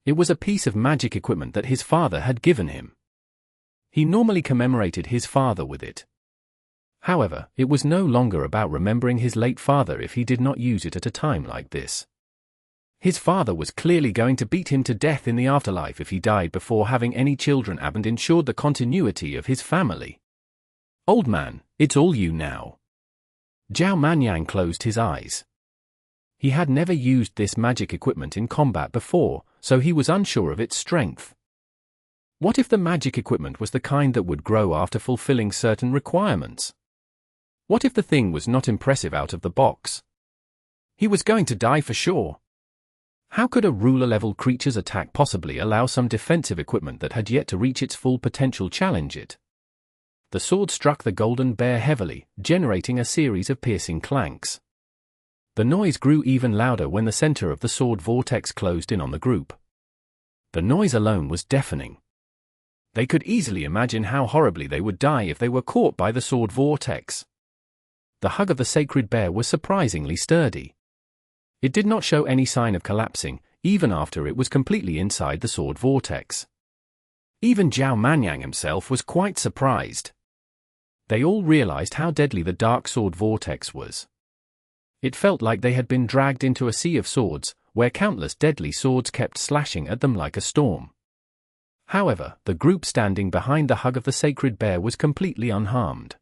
It was a piece of magic equipment that his father had given him. He normally commemorated his father with it. However, it was no longer about remembering his late father if he did not use it at a time like this. His father was clearly going to beat him to death in the afterlife if he died before having any children and ensured the continuity of his family. Old man, it's all you now. Zhao Manyang closed his eyes. He had never used this magic equipment in combat before, so he was unsure of its strength. What if the magic equipment was the kind that would grow after fulfilling certain requirements? What if the thing was not impressive out of the box? He was going to die for sure. How could a ruler-level creature's attack possibly allow some defensive equipment that had yet to reach its full potential challenge it? The sword struck the golden bear heavily, generating a series of piercing clanks. The noise grew even louder when the center of the sword vortex closed in on the group. The noise alone was deafening. They could easily imagine how horribly they would die if they were caught by the sword vortex. The Hug of the Sacred Bear was surprisingly sturdy. It did not show any sign of collapsing, even after it was completely inside the sword vortex. Even Zhao Manyang himself was quite surprised. They all realized how deadly the dark sword vortex was. It felt like they had been dragged into a sea of swords, where countless deadly swords kept slashing at them like a storm. However, the group standing behind the Hug of the Sacred Bear was completely unharmed.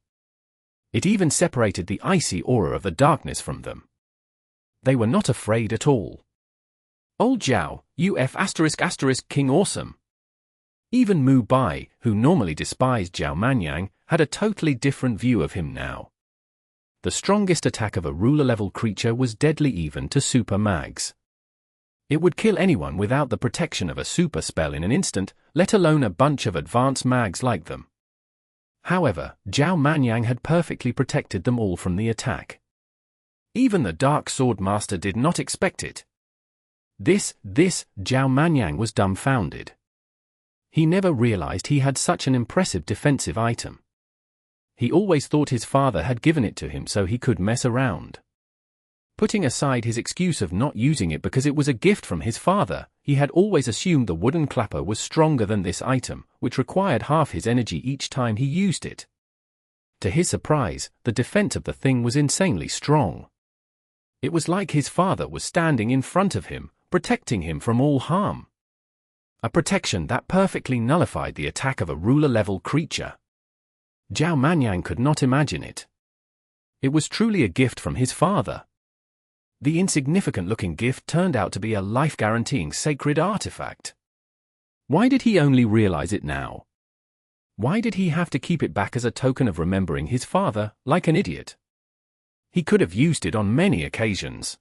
It even separated the icy aura of the darkness from them. They were not afraid at all. Old Zhao, UF*** King Awesome. Even Mu Bai, who normally despised Zhao Manyang, had a totally different view of him now. The strongest attack of a ruler-level creature was deadly even to super mags. It would kill anyone without the protection of a super spell in an instant, let alone a bunch of advanced mags like them. However, Zhao Manyang had perfectly protected them all from the attack. Even the Dark Swordmaster did not expect it. Zhao Manyang was dumbfounded. He never realized he had such an impressive defensive item. He always thought his father had given it to him so he could mess around. Putting aside his excuse of not using it because it was a gift from his father, he had always assumed the wooden clapper was stronger than this item, which required half his energy each time he used it. To his surprise, the defense of the thing was insanely strong. It was like his father was standing in front of him, protecting him from all harm. A protection that perfectly nullified the attack of a ruler-level creature. Zhao Manyang could not imagine it. It was truly a gift from his father. The insignificant-looking gift turned out to be a life-guaranteeing sacred artifact. Why did he only realize it now? Why did he have to keep it back as a token of remembering his father, like an idiot? He could have used it on many occasions.